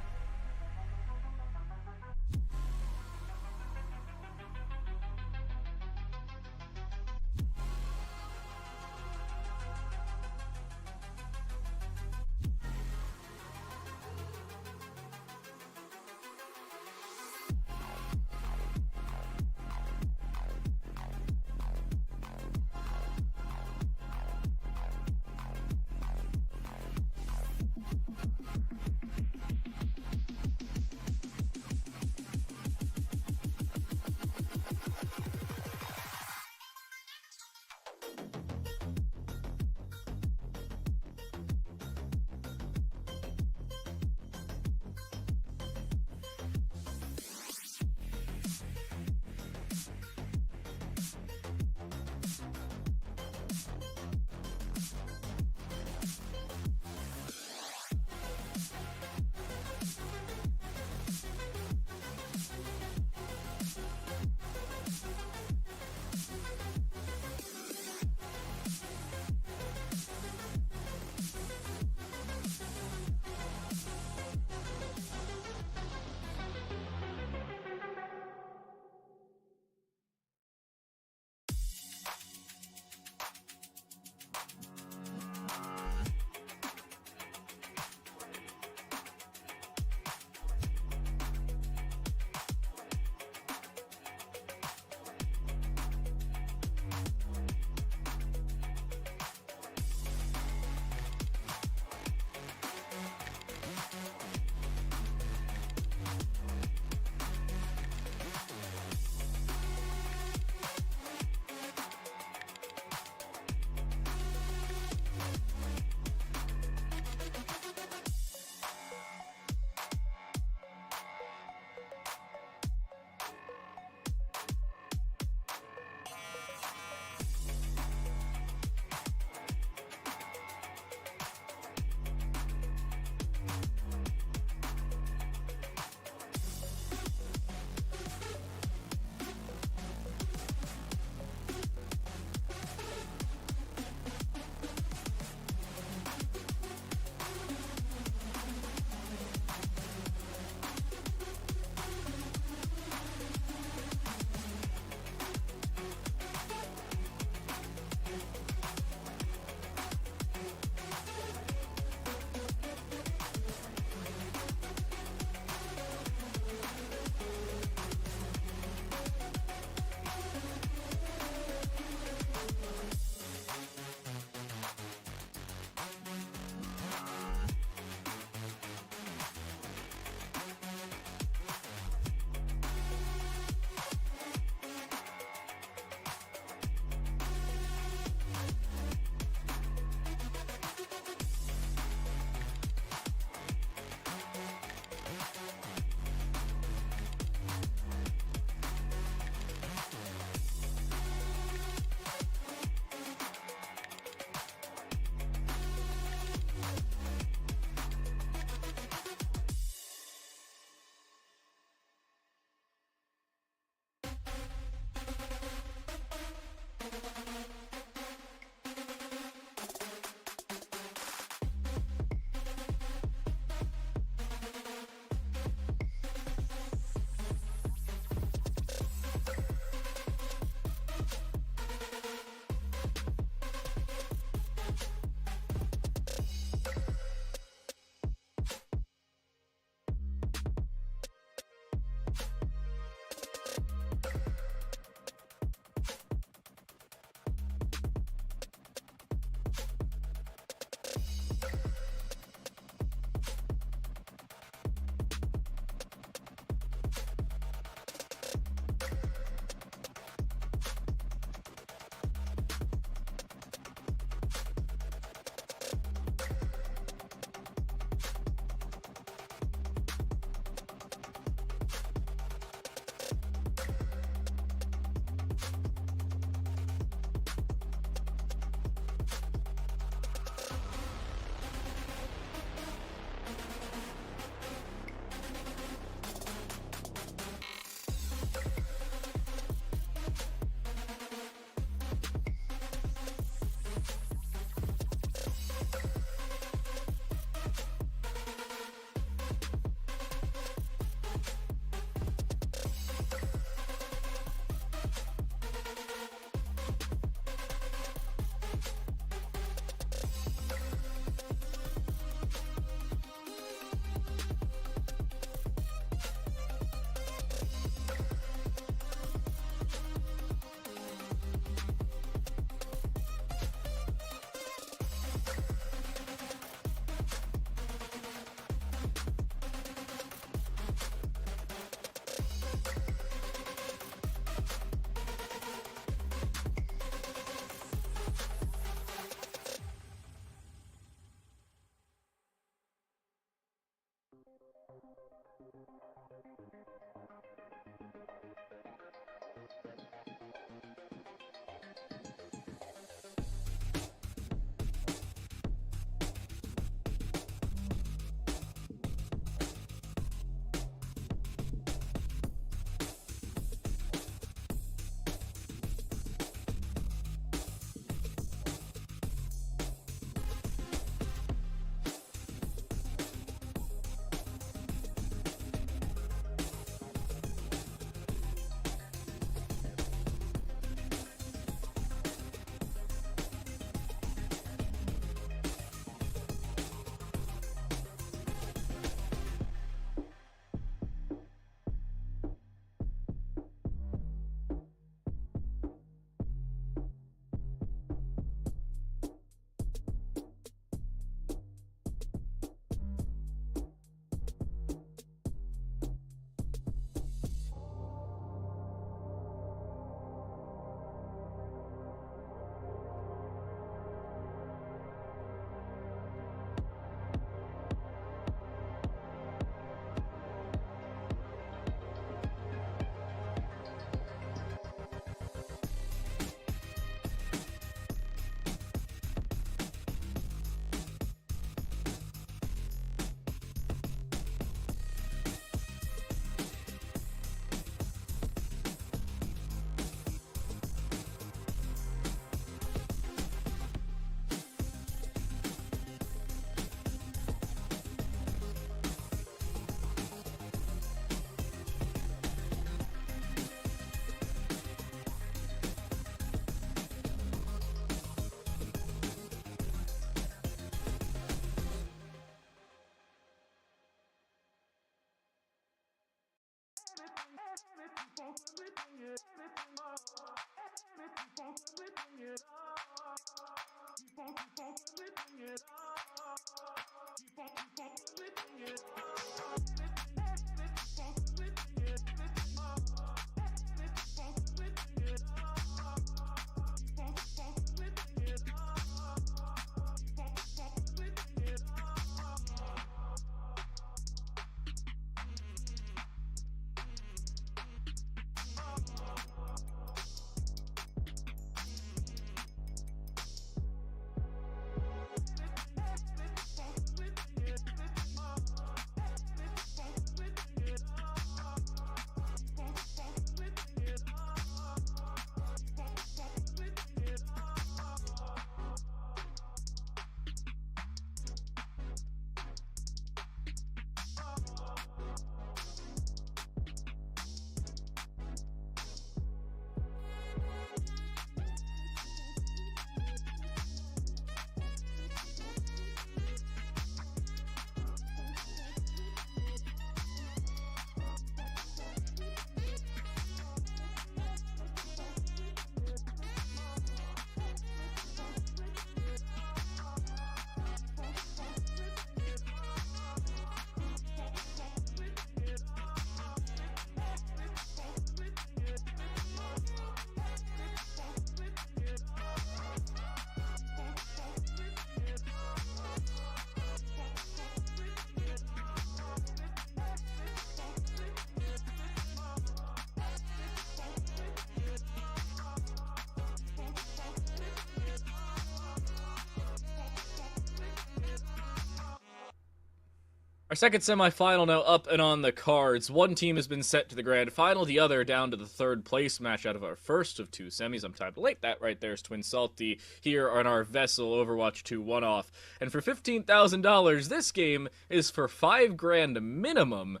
Our second semifinal now up and on the cards. One team has been set to the grand final, the other down to the third place match out of our first of two semis. I'm time to late. That right there is Twin Salty here on our VESL Overwatch 2 one-off. And for $15,000, this game is for $5,000 minimum.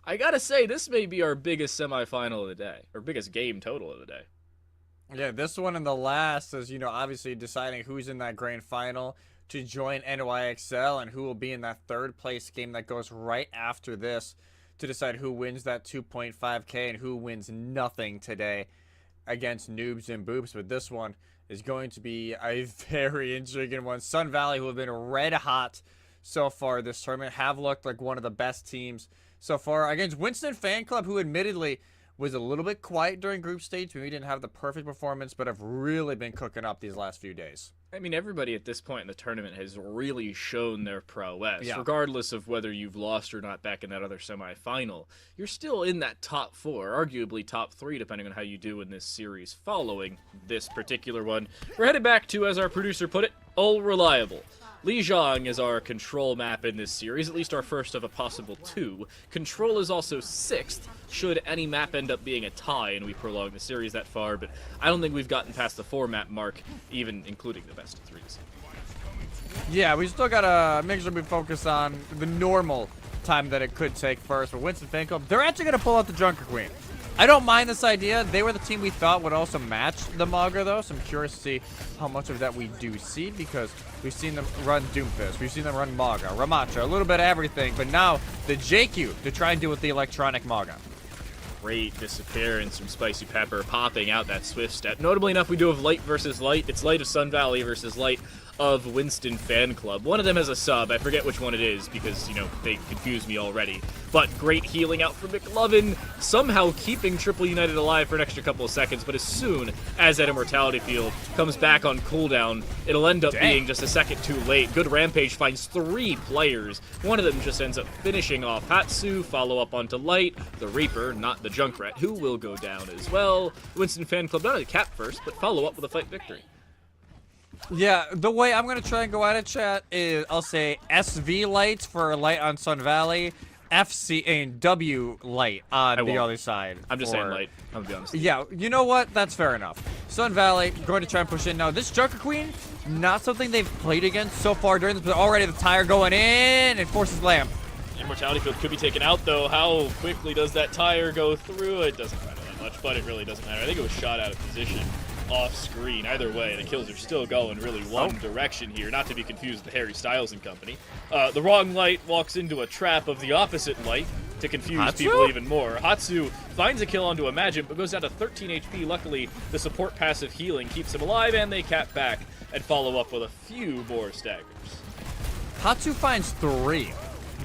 I gotta say, this may be our biggest semifinal of the day, or biggest game total of the day. Yeah, this one and the last is, obviously deciding who's in that grand final to join NYXL and who will be in that third place game that goes right after this to decide who wins that 2.5K and who wins nothing today against Noobs and Boops. But this one is going to be a very intriguing one. Sun Valley, who have been red hot so far this tournament, have looked like one of the best teams so far against Winston Fan Club, who admittedly was a little bit quiet during group stage. We didn't have the perfect performance, but have really been cooking up these last few days. I mean, everybody at this point in the tournament has really shown their prowess. Yeah. Regardless of whether you've lost or not back in that other semifinal, you're still in that top four, arguably top three, depending on how you do in this series following this particular one. We're headed back to, as our producer put it, all reliable. Jang is our control map in this series, at least our first of a possible two. Control is also sixth, should any map end up being a tie and we prolong the series that far, but I don't think we've gotten past the 4-map mark, even including the best of threes. Yeah, we still gotta make sure we focus on the normal time that it could take first. But Winston Fan Club, they're actually gonna pull out the Junker Queen. I don't mind this idea. They were the team we thought would also match the Maga, though, so I'm curious to see how much of that we do see, because we've seen them run Doomfist, we've seen them run Maga, Ramacha, a little bit of everything, but now the JQ to try and deal with the electronic Maga. Great disappearance from Spicy Pepper, popping out that swift step. Notably enough, we do have Light versus Light. It's Light of Sun Valley versus Light of Winston Fan Club. One of them has a sub. I forget which one it is because, they confuse me already. But great healing out from McLovin, somehow keeping Triple United alive for an extra couple of seconds. But as soon as that Immortality Field comes back on cooldown, it'll end up being just a second too late. Good Rampage finds 3 players. One of them just ends up finishing off Hatsu, follow up onto Light, the Reaper, not the Junkrat, who will go down as well. Winston Fan Club not only cap first, but follow up with a fight victory. Yeah, the way I'm going to try and go at it, chat, is I'll say SV Light for Light on Sun Valley, FC and W Light on the other side. I'm just saying Light. I'm going to be honest. Yeah, you know what? That's fair enough. Sun Valley, going to try and push in. Now, this Junker Queen, not something they've played against so far during this, but already the tire going in and forces Lamb. Immortality Field could be taken out, though. How quickly does that tire go through? It doesn't matter that much, but it really doesn't matter. I think it was shot out of position off screen. Either way, the kills are still going really one direction here, not to be confused with Harry Styles and company. The wrong Light walks into a trap of the opposite Light to confuse people even more. Hatsu finds a kill onto Imagine, but goes down to 13 HP. Luckily, the support passive healing keeps him alive, and they cap back and follow up with a few more staggers. Hatsu finds 3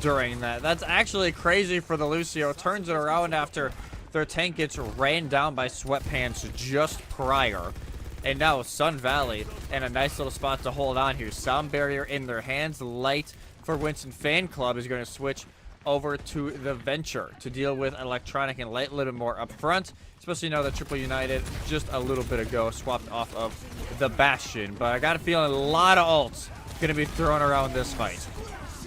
during that. That's actually crazy for the Lucio. Turns it around after their tank gets ran down by Sweatpants just prior. And now Sun Valley in a nice little spot to hold on here. Sound barrier in their hands. Light for Winston Fan Club is going to switch over to the Venture to deal with Electronic and Light a little bit more up front. Especially now that Triple United just a little bit ago swapped off of the Bastion. But I got a feeling a lot of ults going to be thrown around this fight.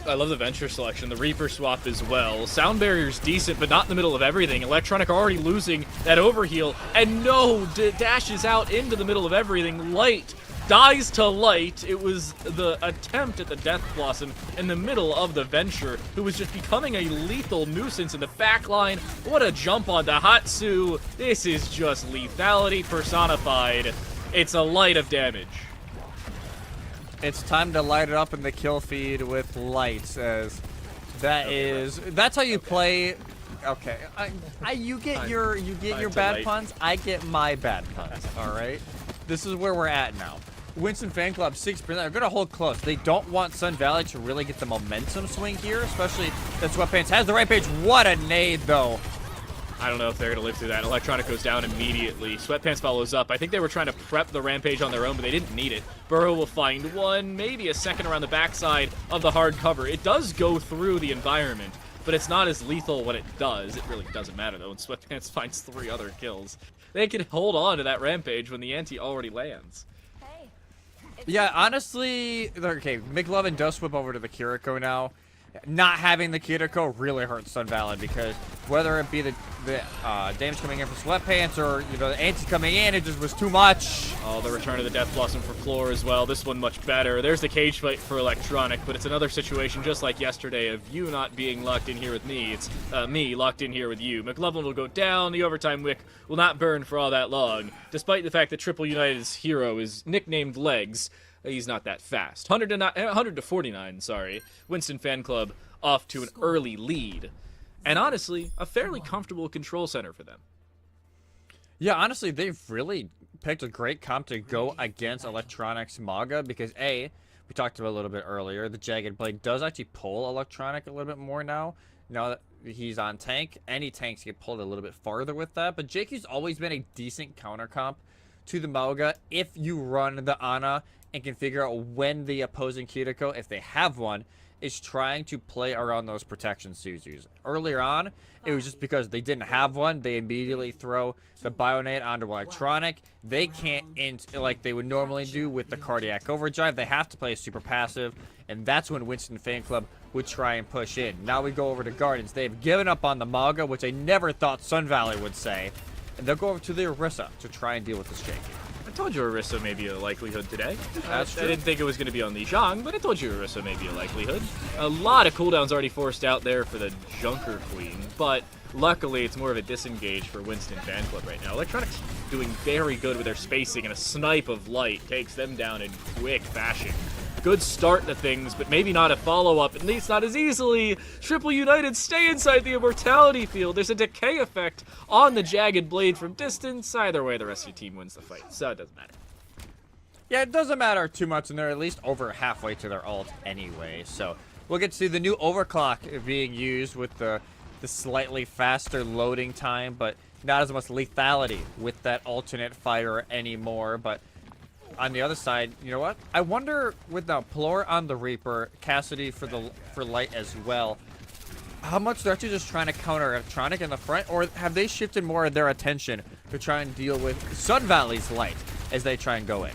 I love the Venture selection, the Reaper swap as well. Sound barrier's decent, but not in the middle of everything. Electronic already losing that overheal, and no, dashes out into the middle of everything. Light dies to Light. It was the attempt at the Death Blossom in the middle of the Venture, who was just becoming a lethal nuisance in the backline. What a jump onto Hatsu. This is just lethality personified. It's a Light of damage. It's time to light it up in the kill feed with Lights, as that's how you play. Okay, you get your bad puns, I get my bad puns. All right, this is where we're at now. Winston Fan Club 6%. They're gonna hold close. They don't want Sun Valley to really get the momentum swing here, especially that Sweatpants has the Rampage. What a nade though. I don't know if they're going to live through that. Electronic goes down immediately. Sweatpants follows up. I think they were trying to prep the Rampage on their own, but they didn't need it. Burrow will find one, maybe a second around the backside of the hard cover. It does go through the environment, but it's not as lethal when it does. It really doesn't matter, though, when Sweatpants finds 3 other kills. They can hold on to that Rampage when the ante already lands. Yeah, honestly, okay, McLovin does flip over to the Kiriko now. not having the Kiriko really hurts Sun Valley, because whether it be the damage coming in from Sweatpants or, you know, the anti coming in, it just was too much. Oh, the return of the Death Blossom for Floor as well. This one much better. There's the cage fight for Electronic, but it's another situation just like yesterday of you not being locked in here with me. It's me locked in here with you. McLovin will go down. The overtime wick will not burn for all that long, despite the fact that Triple United's hero is nicknamed Legs. He's not that fast. 100 to 49, sorry. Winston Fan Club off to an early lead. And honestly, a fairly comfortable control center for them. Yeah, honestly, they've really picked a great comp to go against Electronic's Maga, because A, we talked about a little bit earlier, the Jagged Blade does actually pull Electronic a little bit more now. Now that he's on tank, any tanks get pulled a little bit farther with that. But JQ's always been a decent counter comp to the Maga if you run the Ana and can figure out when the opposing Kiriko, if they have one, is trying to play around those protection Suzus. Earlier on, it was just because they didn't have one, they immediately throw the Bionate onto Electronic. They can't int like they would normally do with the Cardiac Overdrive. They have to play super passive, and that's when Winston Fan Club would try and push in. Now we go over to Gardens. They've given up on the Maga, which I never thought Sun Valley would say, and they'll go over to the Orisa to try and deal with this Janky. I told you Orisa may be a likelihood today. That's true. I didn't think it was going to be on the Jang, but I told you Orisa may be a likelihood. A lot of cooldowns already forced out there for the Junker Queen, but luckily it's more of a disengage for Winston Fan Club right now. Electronics doing very good with their spacing, and a snipe of Light takes them down in quick fashion. Good start to things, but maybe not a follow-up, at least not as easily. Triple United stay inside the Immortality field. There's a decay effect on the Jagged Blade from distance. Either way, the rest of your team wins the fight, so it doesn't matter. Yeah, it doesn't matter too much, and they're at least over halfway to their ult anyway. So we'll get to see the new overclock being used with the slightly faster loading time, but not as much lethality with that alternate fighter anymore. But on the other side, you know what? I wonder, with the Plor on the Reaper, Cassidy for Light as well, how much they're actually just trying to counter Electronic in the front, or have they shifted more of their attention to try and deal with Sun Valley's Light as they try and go in?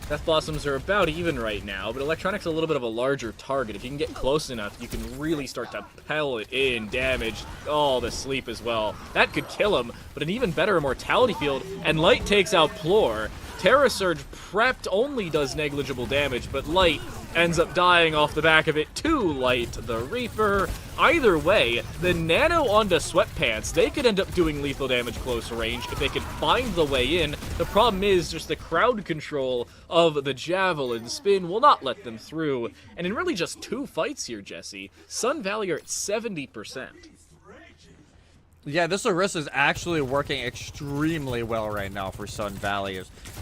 Death Blossoms are about even right now, but Electronic's a little bit of a larger target. If you can get close enough, you can really start to pellet in damage. Oh, the sleep as well. That could kill him, but an even better Immortality field, and Light takes out Plor. Terra Surge prepped only does negligible damage, but Light ends up dying off the back of it to Light the Reaper. Either way, the Nano onto Sweatpants, they could end up doing lethal damage close range if they could find the way in. The problem is just the crowd control of the Javelin Spin will not let them through. And in really just 2 fights here, Jesse, Sun Valley are at 70%. Yeah, this Orisa is actually working extremely well right now for Sun Valley.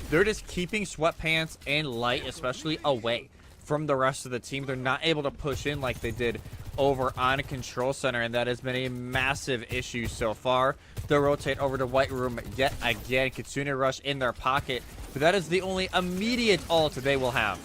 They're just keeping Sweatpants and Light especially away from the rest of the team. They're not able to push in like they did over on a Control Center, and that has been a massive issue so far. They'll rotate over to White Room yet again. Kitsune Rush in their pocket, but that is the only immediate ult they will have.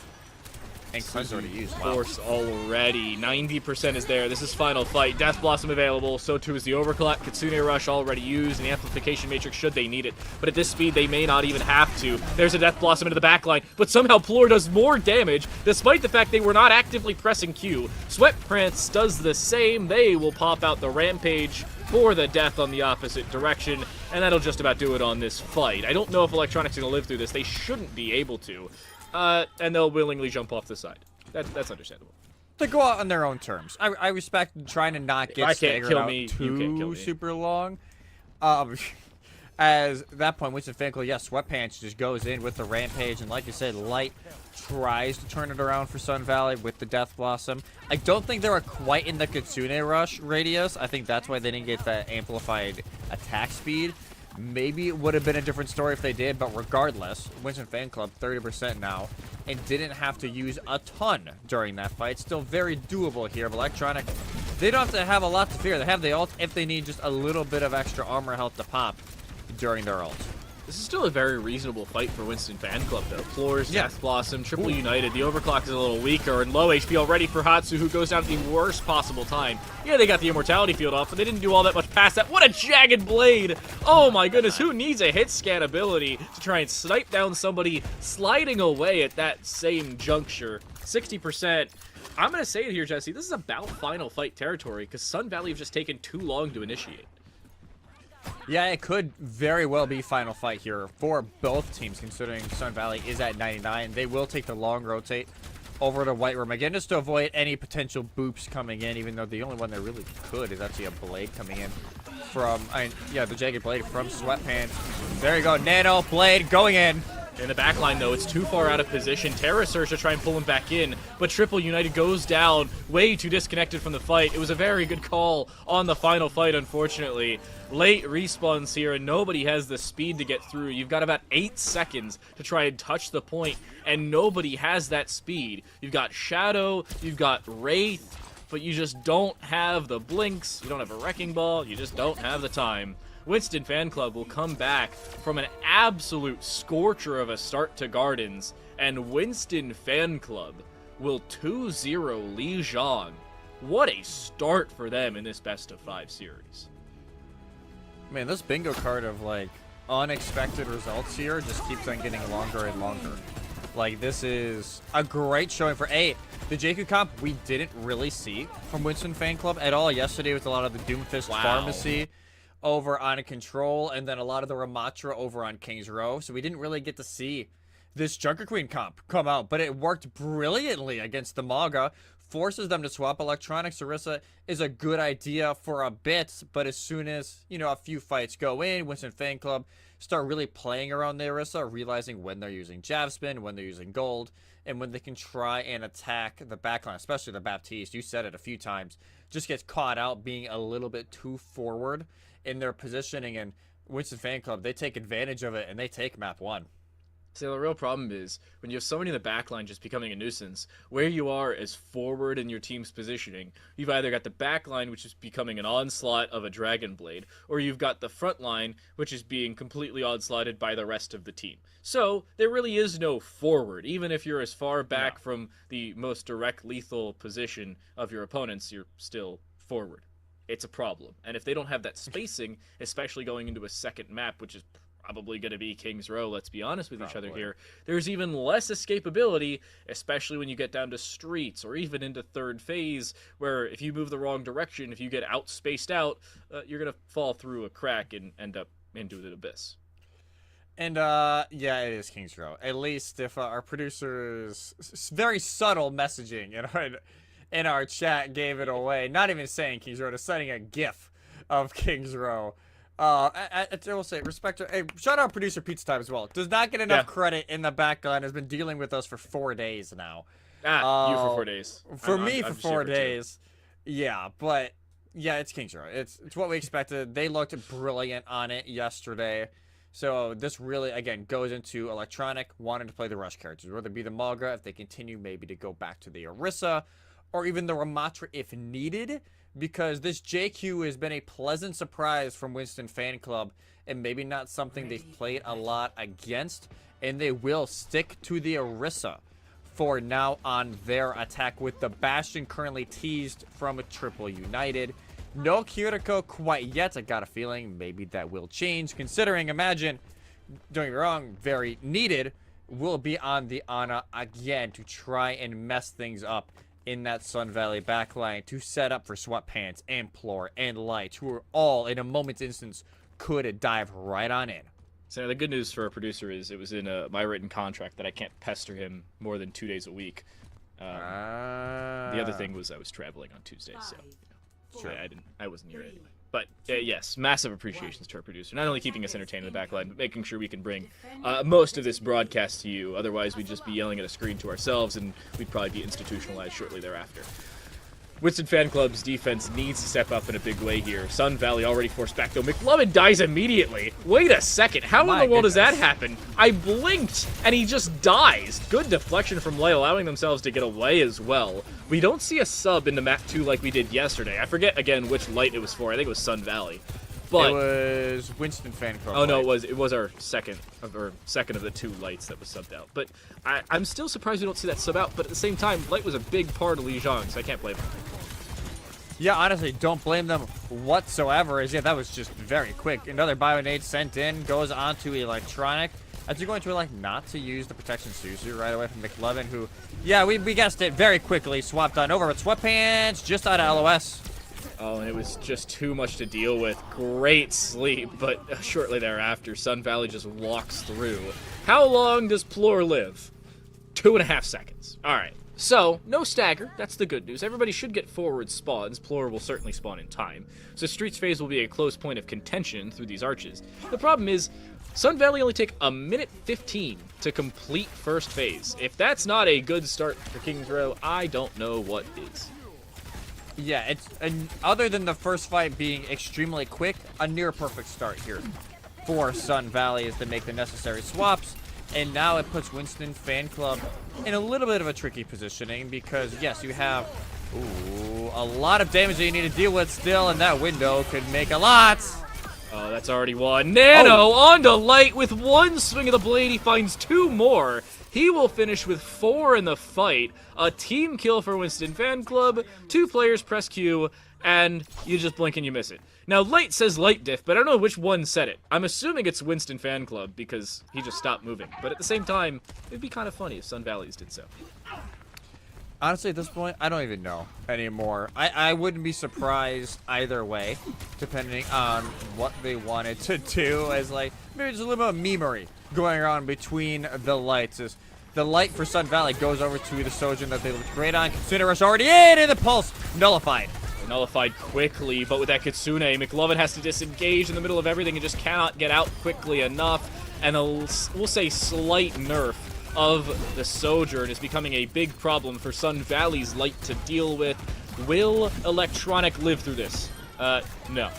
And Cleanse already used. Wow. Force already. 90% is there. This is final fight. Death Blossom available. So too is the Overclock. Kitsune Rush already used. And the Amplification Matrix should they need it. But at this speed, they may not even have to. There's a Death Blossom into the backline. But somehow Plor does more damage, despite the fact they were not actively pressing Q. Sweatpants does the same. They will pop out the Rampage for the death on the opposite direction. And that'll just about do it on this fight. I don't know if Electronic's going to live through this. They shouldn't be able to. And they'll willingly jump off the side. That's understandable. They go out on their own terms. I respect trying to not get staggered out too super long. As that point, Winston Fan Club, yes, Sweatpants just goes in with the Rampage, and like you said, Light tries to turn it around for Sun Valley with the Death Blossom. I don't think they were quite in the Kitsune Rush radius. I think that's why they didn't get that amplified attack speed. Maybe it would have been a different story if they did, but regardless, Winston Fan Club 30% now, and didn't have to use a ton during that fight. Still very doable here. But Electronic, they don't have to have a lot to fear. They have the ult if they need just a little bit of extra armor health to pop during their ult. This is still a very reasonable fight for Winston Fan Club, though. Plor's Death Blossom, Triple United. The Overclock is a little weaker, and low HP already for Hatsu, who goes down at the worst possible time. Yeah, they got the Immortality field off, but they didn't do all that much past that. What a Jagged Blade! Oh my goodness, who needs a hit scan ability to try and snipe down somebody sliding away at that same juncture? 60%. I'm going to say it here, Jesse. This is about final fight territory because Sun Valley have just taken too long to initiate. Yeah, it could very well be final fight here for both teams, considering Sun Valley is at 99. They will take the long rotate over to White Room again, just to avoid any potential boops coming in, even though the only one that really could is actually a Blade coming in from, the Jagged Blade from Sweatpants. There you go, Nano Blade going in. In the back line, though, it's too far out of position. Terra Surge to try and pull him back in, but Triple United goes down, way too disconnected from the fight. It was a very good call on the final fight, unfortunately. Late respawns here, and nobody has the speed to get through. You've got about 8 seconds to try and touch the point, and nobody has that speed. You've got Shadow, you've got Wraith, but you just don't have the blinks, you don't have a Wrecking Ball, you just don't have the time. Winston Fan Club will come back from an absolute scorcher of a start to Gardens, and Winston Fan Club will 2-0 Li Zhang. What a start for them in this best-of-5 series. Man, this bingo card of, like, unexpected results here just keeps on getting longer and longer. Like, this is a great showing for the JQ comp we didn't really see from Winston Fan Club at all. Yesterday with a lot of the Doomfist Pharmacy over on Control, and then a lot of the Ramatra over on Kings Row. So we didn't really get to see this Junker Queen comp come out, but it worked brilliantly against the Maga. Forces them to swap. Electronics Orisa is a good idea for a bit, but as soon as, a few fights go in, Winston Fan Club start really playing around the Orisa, realizing when they're using Jav Spin, when they're using Gold, and when they can try and attack the backline, especially the Baptiste. You said it a few times. Just gets caught out being a little bit too forward in their positioning, and Winston Fan Club, they take advantage of it, and they take map 1. So the real problem is, when you have somebody in the backline just becoming a nuisance, where you are as forward in your team's positioning, you've either got the backline, which is becoming an onslaught of a Dragon Blade, or you've got the front line, which is being completely onslaughted by the rest of the team. So there really is no forward. Even if you're as far back from the most direct lethal position of your opponents, you're still forward. It's a problem. And if they don't have that spacing, especially going into a second map, which is probably going to be Kings Row, let's be honest with each other here, there's even less escapability, especially when you get down to streets or even into third phase, where if you move the wrong direction, if you get out-spaced out, you're going to fall through a crack and end up into the abyss. And, it is Kings Row. At least if our producer's very subtle messaging in our chat gave it away. Not even saying Kings Row, just sending a GIF of Kings Row. I will say, shout out producer Pizza Time as well. Does not get enough credit in the backline. Has been dealing with us for 4 days now. You for 4 days. For me for 4 days. Yeah, but yeah, it's Kings Row. It's what we expected. They looked brilliant on it yesterday. So this really, again, goes into Electronic wanting to play the rush characters. Whether it be the Maga, if they continue maybe to go back to the Orisa, or even the Ramatra if needed, because this JQ has been a pleasant surprise from Winston Fan Club, and maybe not something they've played a lot against, and they will stick to the Orisa for now on their attack, with the Bastion currently teased from Triple United. No Kiriko quite yet. I got a feeling maybe that will change, considering, imagine, don't get me wrong, very needed, will be on the Ana again to try and mess things up in that Sun Valley backline, to set up for Sweatpants, Implore, and Light, who are all, in a moment's instance, could dive right on in. So the good news for our producer is it was in my written contract that I can't pester him more than 2 days a week. The other thing was I was traveling on Tuesday, so I wasn't here anyway. But yes, massive appreciations to our producer, not only keeping us entertained in the backline, but making sure we can bring most of this broadcast to you. Otherwise, we'd just be yelling at a screen to ourselves, and we'd probably be institutionalized shortly thereafter. Winston Fan Club's defense needs to step up in a big way here. Sun Valley already forced back, though. McLovin dies immediately. Wait a second. How in the world does that happen? I blinked, and he just dies. Good deflection from Lay, allowing themselves to get away as well. We don't see a sub into map 2 like we did yesterday. I forget, again, which light it was for. I think it was Sun Valley. But it was Winston Fan Club. Oh, no, it was our second of the 2 lights that was subbed out. But I'm still surprised we don't see that sub out. But at the same time, Light was a big part of Li Zhang, so I can't blame him. Yeah, honestly, don't blame them whatsoever. That was just very quick. Another Bionade sent in, goes on to Electronic. As you're going to elect not to use the protection Suzu right away from McLovin, who, yeah, we guessed it very quickly, swapped on over, but Sweatpants just out of LOS. Oh, and it was just too much to deal with. Great sleep, but shortly thereafter, Sun Valley just walks through. How long does Plur live? 2.5 seconds. All right. So, no stagger. That's the good news. Everybody should get forward spawns. Plur will certainly spawn in time. So Streets phase will be a close point of contention through these arches. The problem is, Sun Valley only take 1:15 to complete first phase. If that's not a good start for Kings Row, I don't know what is. Yeah, it's other than the first fight being extremely quick, a near perfect start here for Sun Valley is to make the necessary swaps. And now it puts Winston Fan Club in a little bit of a tricky positioning because, yes, you have a lot of damage that you need to deal with still, and that window could make a lot. Oh, that's already one. Nano onto Light with one swing of the blade. He finds 2 more. He will finish with 4 in the fight. A team kill for Winston Fan Club. 2 players press Q, and you just blink and you miss it. Now, Light says Light Diff, but I don't know which one said it. I'm assuming it's Winston Fan Club because he just stopped moving. But at the same time, it'd be kind of funny if Sun Valleys did so. Honestly, at this point, I don't even know anymore. I wouldn't be surprised either way, depending on what they wanted to do. As like, maybe there's a little bit of memery going on between the lights. As the Light for Sun Valley goes over to the Sojin that they looked great on. Kitsune Rush already in, and the Pulse nullified. Nullified quickly, but with that Kitsune, McLovin has to disengage in the middle of everything and just cannot get out quickly enough. And we'll say slight nerf of the Sojourn is becoming a big problem for Sun Valley's Light to deal with. Will Electronic live through this? No.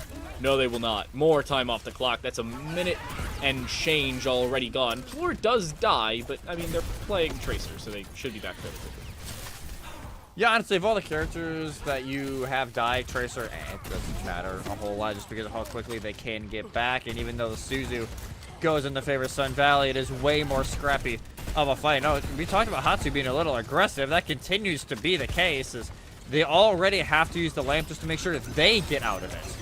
No, they will not. More time off the clock. That's a minute and change already gone. Plur does die, but, I mean, they're playing Tracer, so they should be back fairly quickly. Yeah, honestly, of all the characters that you have died, Tracer, it doesn't matter a whole lot just because of how quickly they can get back. And even though the Suzu goes in the favor of Sun Valley, it is way more scrappy of a fight. No, we talked about Hatsu being a little aggressive. That continues to be the case, as they already have to use the lamp just to make sure that they get out of it.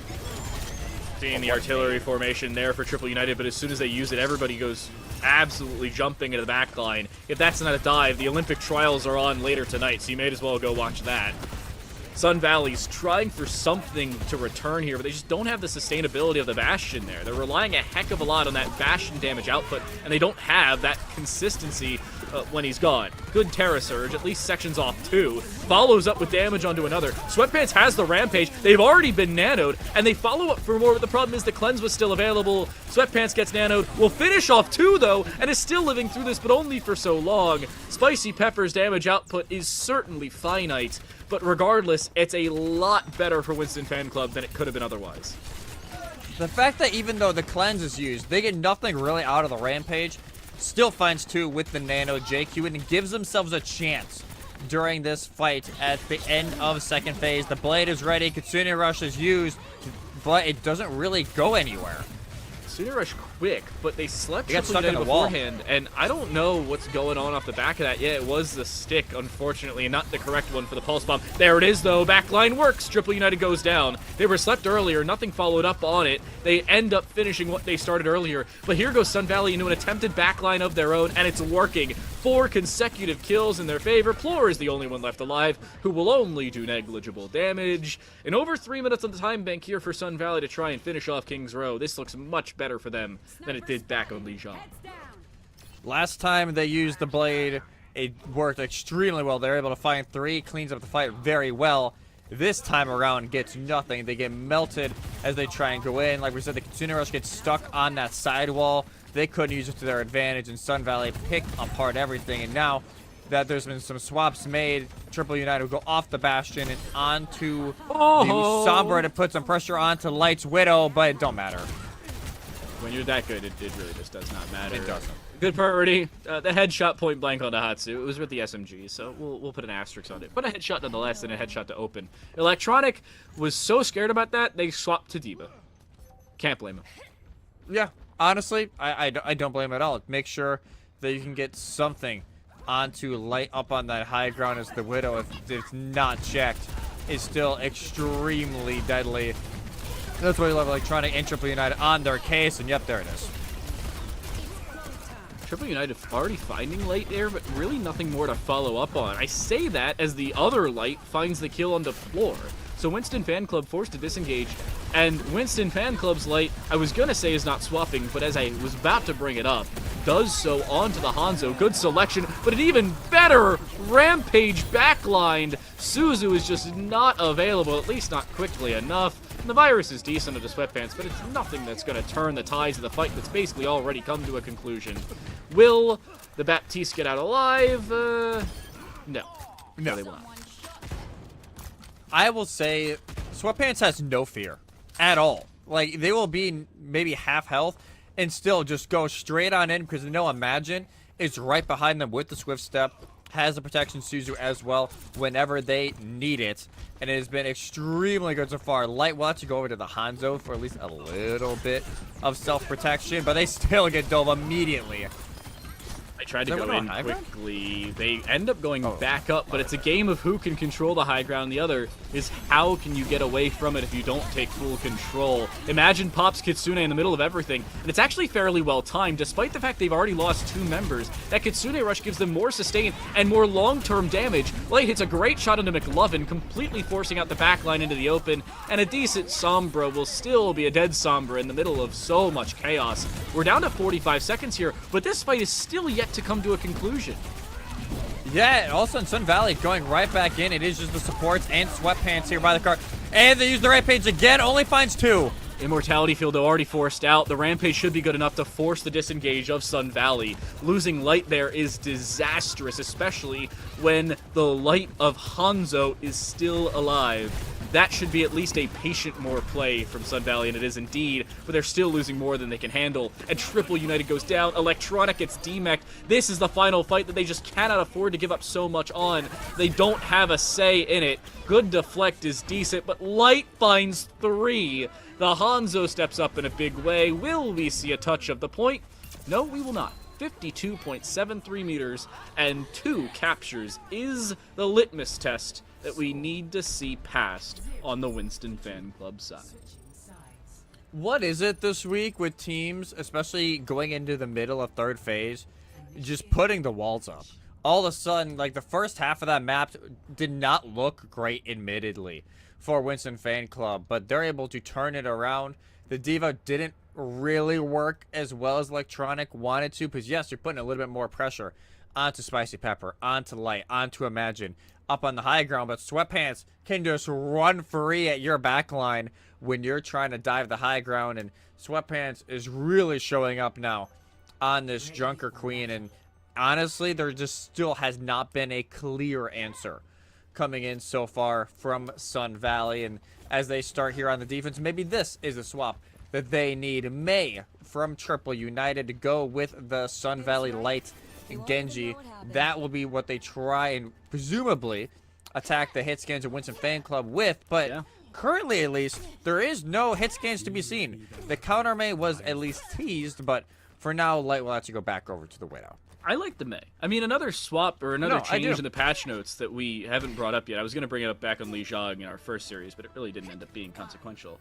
Seeing the artillery formation there for Triple United, but as soon as they use it, everybody goes absolutely jumping into the back line. If that's not a dive, the Olympic trials are on later tonight, so you may as well go watch that. Sun Valley's trying for something to return here, but they just don't have the sustainability of the Bastion there. They're relying a heck of a lot on that Bastion damage output, and they don't have that consistency when he's gone. Good Terra Surge, at least sections off 2. Follows up with damage onto another. Sweatpants has the Rampage. They've already been nanoed, and they follow up for more, but the problem is the Cleanse was still available. Sweatpants gets nanoed. Will finish off 2, though, and is still living through this, but only for so long. Spicy Pepper's damage output is certainly finite, but regardless, it's a lot better for Winston Fan Club than it could have been otherwise. The fact that even though the Cleanse is used, they get nothing really out of the Rampage, still finds 2 with the Nano JQ and gives themselves a chance during this fight at the end of second phase. The Blade is ready, Kitsune Rush is used, but it doesn't really go anywhere. Kitsune Rush quick, but they slept got stuck in the beforehand, and I don't know what's going on off the back of that. Yeah, it was the stick, unfortunately, and not the correct one for the Pulse Bomb. There it is, though. Backline works. Triple United goes down. They were slept earlier. Nothing followed up on it. They end up finishing what they started earlier. But here goes Sun Valley into an attempted backline of their own, and it's working. 4 consecutive kills in their favor. Plur is the only one left alive, who will only do negligible damage. In over 3 minutes on the time bank here for Sun Valley to try and finish off Kings Row. This looks much better for them than it did back on Lijiang. Last time they used the Blade, it worked extremely well. They're able to find 3, cleans up the fight very well. This time around, gets nothing. They get melted as they try and go in. Like we said, the Kitsune Rush gets stuck on that sidewall. They couldn't use it to their advantage, and Sun Valley picked apart everything. And now that there's been some swaps made, Triple United will go off the Bastion and onto the Sombra to put some pressure onto Light's Widow, but it don't matter. When you're that good, it really just does not matter. It doesn't. Good priority. The headshot point blank on Hatsu. It was with the SMG, so we'll put an asterisk on it. But a headshot nonetheless, and a headshot to open. Electronic was so scared about that, they swapped to D.Va. Can't blame him. Yeah, honestly, I don't blame him at all. Make sure that you can get something onto Light up on that high ground as the Widow, if it's not checked, is still extremely deadly. That's why you love Electronic and Triple United on their case, and yep, there it is. Triple United already finding Light there, but really nothing more to follow up on. I say that as the other Light finds the kill on the floor. So Winston Fan Club forced to disengage, and Winston Fan Club's Light, I was gonna say is not swapping, but as I was about to bring it up, does so onto the Hanzo. Good selection, but an even better Rampage backlined. Suzu is just not available, at least not quickly enough. And the virus is decent under Sweatpants, but it's nothing that's going to turn the tides of the fight that's basically already come to a conclusion. Will the Baptiste get out alive? No, they will not. I will say Sweatpants has no fear at all. Like, they will be maybe half health and still just go straight on in because they know Imagine is right behind them with the Swift Step, has the protection Suzu as well whenever they need it, and it has been extremely good so far. Light will have to go over to the Hanzo for at least a little bit of self-protection, but they still get dove immediately. I tried to go in quickly. They end up going back up, but it's a game of who can control the high ground. The other is how can you get away from it if you don't take full control. Imagine pops Kitsune in the middle of everything, and it's actually fairly well timed, despite the fact they've already lost 2 members. That Kitsune rush gives them more sustain and more long-term damage. Light hits a great shot into McLovin, completely forcing out the backline into the open, and a decent Sombra will still be a dead Sombra in the middle of so much chaos. We're down to 45 seconds here, but this fight is still yet to come to a conclusion. Yeah, and also in Sun Valley going right back in. It is just the supports and Sweatpants here by the car. And they use the Rampage again, only finds 2. Immortality Field already forced out. The Rampage should be good enough to force the disengage of Sun Valley. Losing Light there is disastrous, especially when the Light of Hanzo is still alive. That should be at least a patient more play from Sun Valley, and it is indeed, but they're still losing more than they can handle. And Triple United goes down. Electronic gets demeched. This is the final fight that they just cannot afford to give up so much on. They don't have a say in it. Good deflect is decent, but Light finds 3. The Hanzo steps up in a big way. Will we see a touch of the point? No, we will not. 52.73 meters and 2 captures is the litmus test that we need to see passed on the Winston Fan Club side. What is it this week with teams, especially going into the middle of 3rd phase, just putting the walls up? All of a sudden, like, the first half of that map did not look great, admittedly, for Winston Fan Club, but they're able to turn it around. The Diva didn't really work as well as Electronic wanted to, because yes, you're putting a little bit more pressure onto Spicy Pepper, onto Light, onto Imagine, up on the high ground, but Sweatpants can just run free at your backline when you're trying to dive the high ground, and Sweatpants is really showing up now on this Junker Queen, and honestly, there just still has not been a clear answer coming in so far from Sun Valley, and as they start here on the defense, maybe this is a swap that they need. May from Triple United to go with the Sun Valley Light and Genji. That will be what they try and presumably attack the hit scans of Winston Fan Club with, but currently at least, there is no hit scans to be seen. The counter May was at least teased, but for now, Light will have to go back over to the Widow. I like the May. I mean, another swap or another change in the patch notes that we haven't brought up yet. I was going to bring it up back on Li Zhang in our first series, but it really didn't end up being consequential.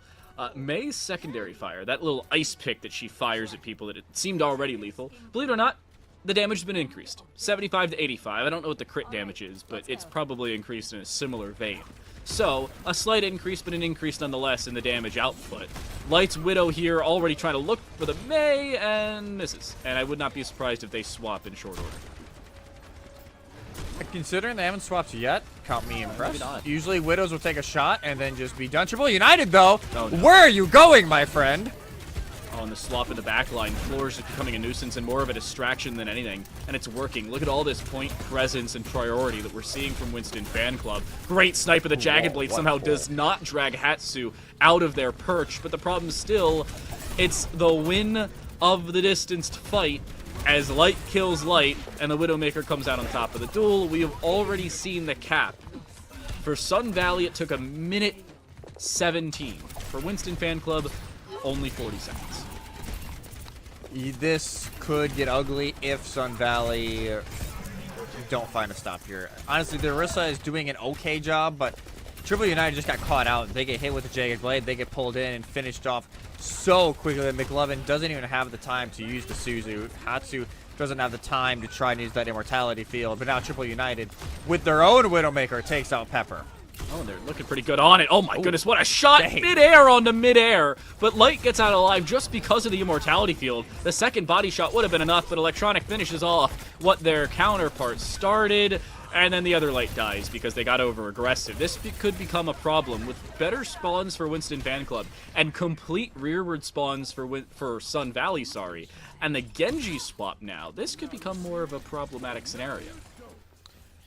May's secondary fire, that little ice pick that she fires at people that it seemed already lethal, believe it or not, the damage has been increased. 75 to 85. I don't know what the crit damage is, but it's probably increased in a similar vein. So, a slight increase, but an increase nonetheless in the damage output. Light's Widow here already trying to look for the May and misses. And I would not be surprised if they swap in short order. Considering they haven't swapped yet, count me impressed. Usually Widows will take a shot and then just be done. Triple United, though, where are you going, my friend? Oh, and the swap in the back line. Floor's just becoming a nuisance and more of a distraction than anything. And it's working. Look at all this point presence and priority that we're seeing from Winston Fan Club. Great snipe of the Jagged Blade somehow does not drag Hatsu out of their perch. But the problem still, it's the win of the distanced fight as Light kills Light and the Widowmaker comes out on top of the duel. We have already seen the cap. For Sun Valley, it took a minute 17. For Winston Fan Club, only 40 seconds. This could get ugly if Sun Valley don't find a stop here. Honestly, the Orisa is doing an okay job, but Triple United just got caught out. They get hit with the Jagged Blade. They get pulled in and finished off so quickly that McLovin doesn't even have the time to use the Suzu. Hatsu doesn't have the time to try and use that Immortality Field. But now Triple United, with their own Widowmaker, takes out Pepper. Oh, they're looking pretty good on it. Oh my goodness, what a shot! Mid-air onto mid-air. But Light gets out alive just because of the Immortality Field. The second body shot would have been enough, but Electronic finishes off what their counterpart started. And then the other Light dies because they got over-aggressive. This could become a problem with better spawns for Winston Fan Club and complete rearward spawns for Sun Valley, and the Genji swap now. This could become more of a problematic scenario.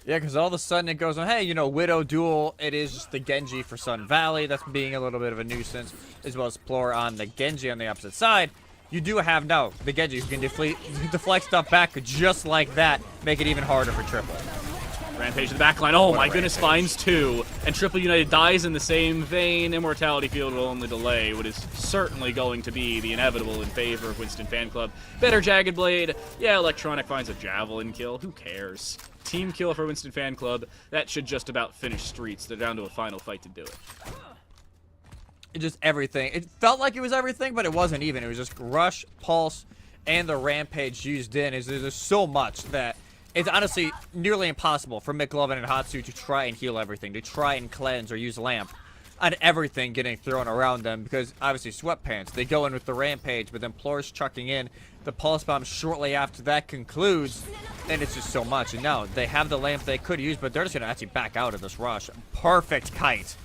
Yeah, because all of a sudden it goes on, hey, you know, Widow duel, it is just the Genji for Sun Valley. That's being a little bit of a nuisance, as well as Plor on the Genji on the opposite side. You do have, no, the Genji who can deflect stuff back just like that, make it even harder for Triple. Rampage to the backline. Oh my goodness, finds two. And Triple United dies in the same vein. Immortality Field will only delay what is certainly going to be the inevitable in favor of Winston Fan Club. Better Jagged Blade. Yeah, Electronic finds a Javelin kill. Who cares? Team kill for Winston Fan Club. That should just about finish Streets. They're down to a final fight to do it. It just everything. It felt like it was everything, but it wasn't even. It was just Rush, Pulse, and the Rampage used in. There's so much that it's honestly nearly impossible for McLovin and Hatsu to try and heal everything, to try and cleanse or use Lamp on everything getting thrown around them, because obviously Sweatpants, they go in with the Rampage, but then Plor's chucking in the Pulse Bomb shortly after that concludes, and it's just so much. And now they have the Lamp they could use, but they're just going to actually back out of this rush. Perfect kite.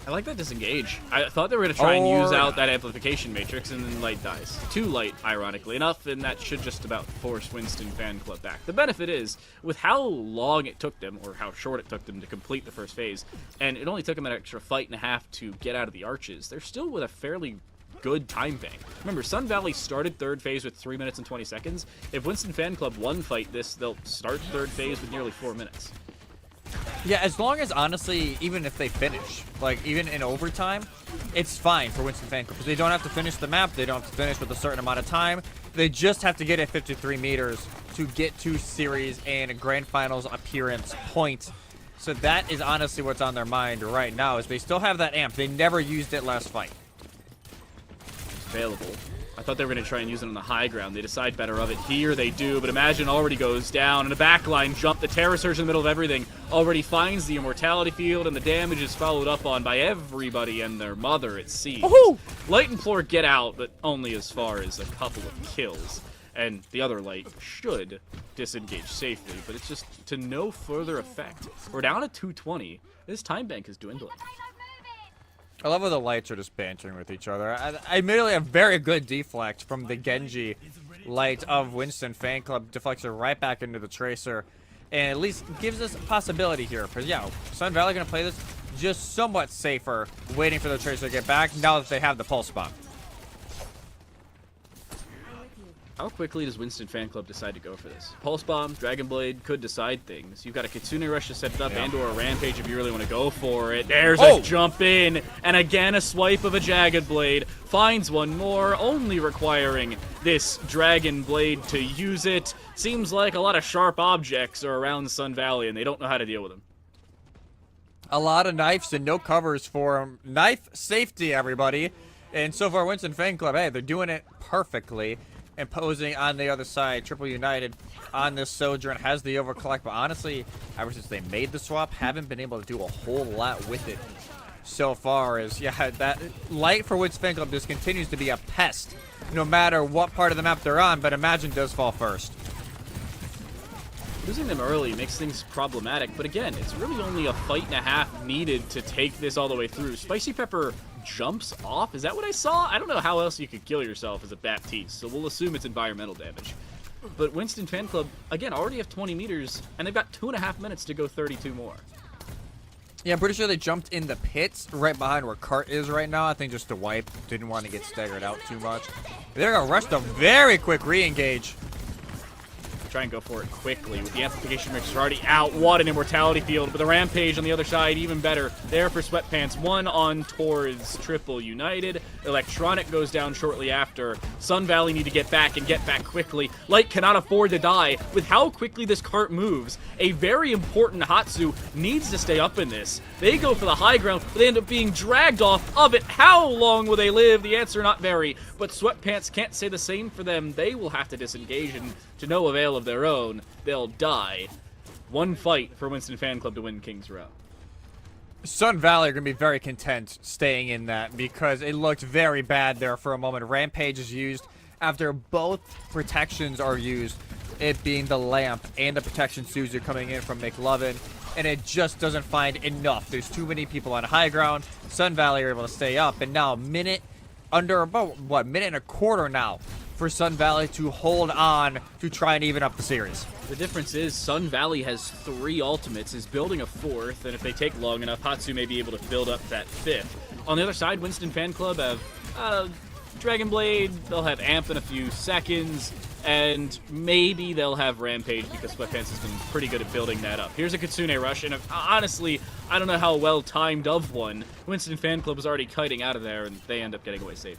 I like that disengage. I thought they were going to try and use out that amplification matrix, and then Light dies. Too Light, ironically enough, and that should just about force Winston Fan Club back. The benefit is, with how long it took them, or how short it took them to complete the first phase, and it only took them an extra fight and a half to get out of the arches, they're still with a fairly good time bank. Remember, Sun Valley started third phase with 3 minutes and 20 seconds. If Winston Fan Club won fight this, they'll start third phase with nearly 4 minutes. Yeah, as long as, honestly, even if they finish, like, even in overtime, it's fine for Winston Fan Club, because they don't have to finish the map, they don't have to finish with a certain amount of time, they just have to get at 53 meters to get to series and grand finals appearance point. So that is honestly what's on their mind right now, is they still have that amp. They never used it last fight. Available. I thought they were going to try and use it on the high ground. They decide better of it here. They do, but Imagine already goes down. And a backline jump. The Terror Surge in the middle of everything already finds the Immortality Field, and the damage is followed up on by everybody and their mother, it seems. Light and Plor get out, but only as far as a couple of kills. And the other Light should disengage safely, but it's just to no further effect. We're down at 220. This time bank is dwindling. I love how the Lights are just bantering with each other. I admittedly have very good deflect from the Genji Light of Winston Fan Club. Deflects her right back into the Tracer. And at least gives us a possibility here. Because, yeah, Sun Valley going to play this just somewhat safer, waiting for the Tracer to get back now that they have the Pulse Bomb. How quickly does Winston Fan Club decide to go for this? Pulse Bomb, Dragon Blade could decide things. You've got a Kitsune Rush to set it up, and or a Rampage if you really want to go for it. There's a jump in, and again a swipe of a Jagged Blade. Finds one more, only requiring this Dragon Blade to use it. Seems like a lot of sharp objects are around Sun Valley, and they don't know how to deal with them. A lot of knives and no covers for them. Knife safety, everybody. And so far, Winston Fan Club, hey, they're doing it perfectly. Imposing on the other side. Triple United on this Sojourn has the overclock, but honestly, ever since they made the swap, haven't been able to do a whole lot with it so far. As yeah, that Light for Winston Fan Club just continues to be a pest, no matter what part of the map they're on. But Imagine does fall first. Losing them early makes things problematic, but again, it's really only a fight and a half needed to take this all the way through. Spicy Pepper jumps off? Is that what I saw? I don't know how else you could kill yourself as a Baptiste, so we'll assume it's environmental damage. But Winston Fan Club, again, already have 20 meters, and they've got 2.5 minutes to go 32 more. Yeah, I'm pretty sure they jumped in the pits right behind where Cart is right now. I think just to wipe. Didn't want to get staggered out too much. They're going to rush the very quick re-engage. Try and go for it quickly with the amplification mixer already out. What an immortality field, but the rampage on the other side even better. There for Sweatpants, one on towards Triple United. Electronic goes down shortly after. Sun Valley need to get back and get back quickly. Light cannot afford to die. With how quickly this cart moves, a very important Hatsu needs to stay up in this. They go for the high ground, but they end up being dragged off of it. How long will they live? The answer, not very. But Sweatpants can't say the same for them. They will have to disengage, and to no avail of their own, they'll die. One fight for Winston Fan Club to win King's Row. Sun Valley are going to be very content staying in that because it looked very bad there for a moment. Rampage is used after both protections are used, it being the lamp and the protection Suzu coming in from McLovin, and it just doesn't find enough. There's too many people on high ground. Sun Valley are able to stay up, and now minute and a quarter now for Sun Valley to hold on to try and even up the series. The difference is Sun Valley has 3 ultimates, is building a 4th, and if they take long enough, Hatsu may be able to build up that 5th. On the other side, Winston Fan Club have Dragon Blade, they'll have Amp in a few seconds, and maybe they'll have Rampage because Sweatpants has been pretty good at building that up. Here's a Kitsune Rush, and honestly, I don't know how well timed of one. Winston Fan Club was already kiting out of there, and they end up getting away safe.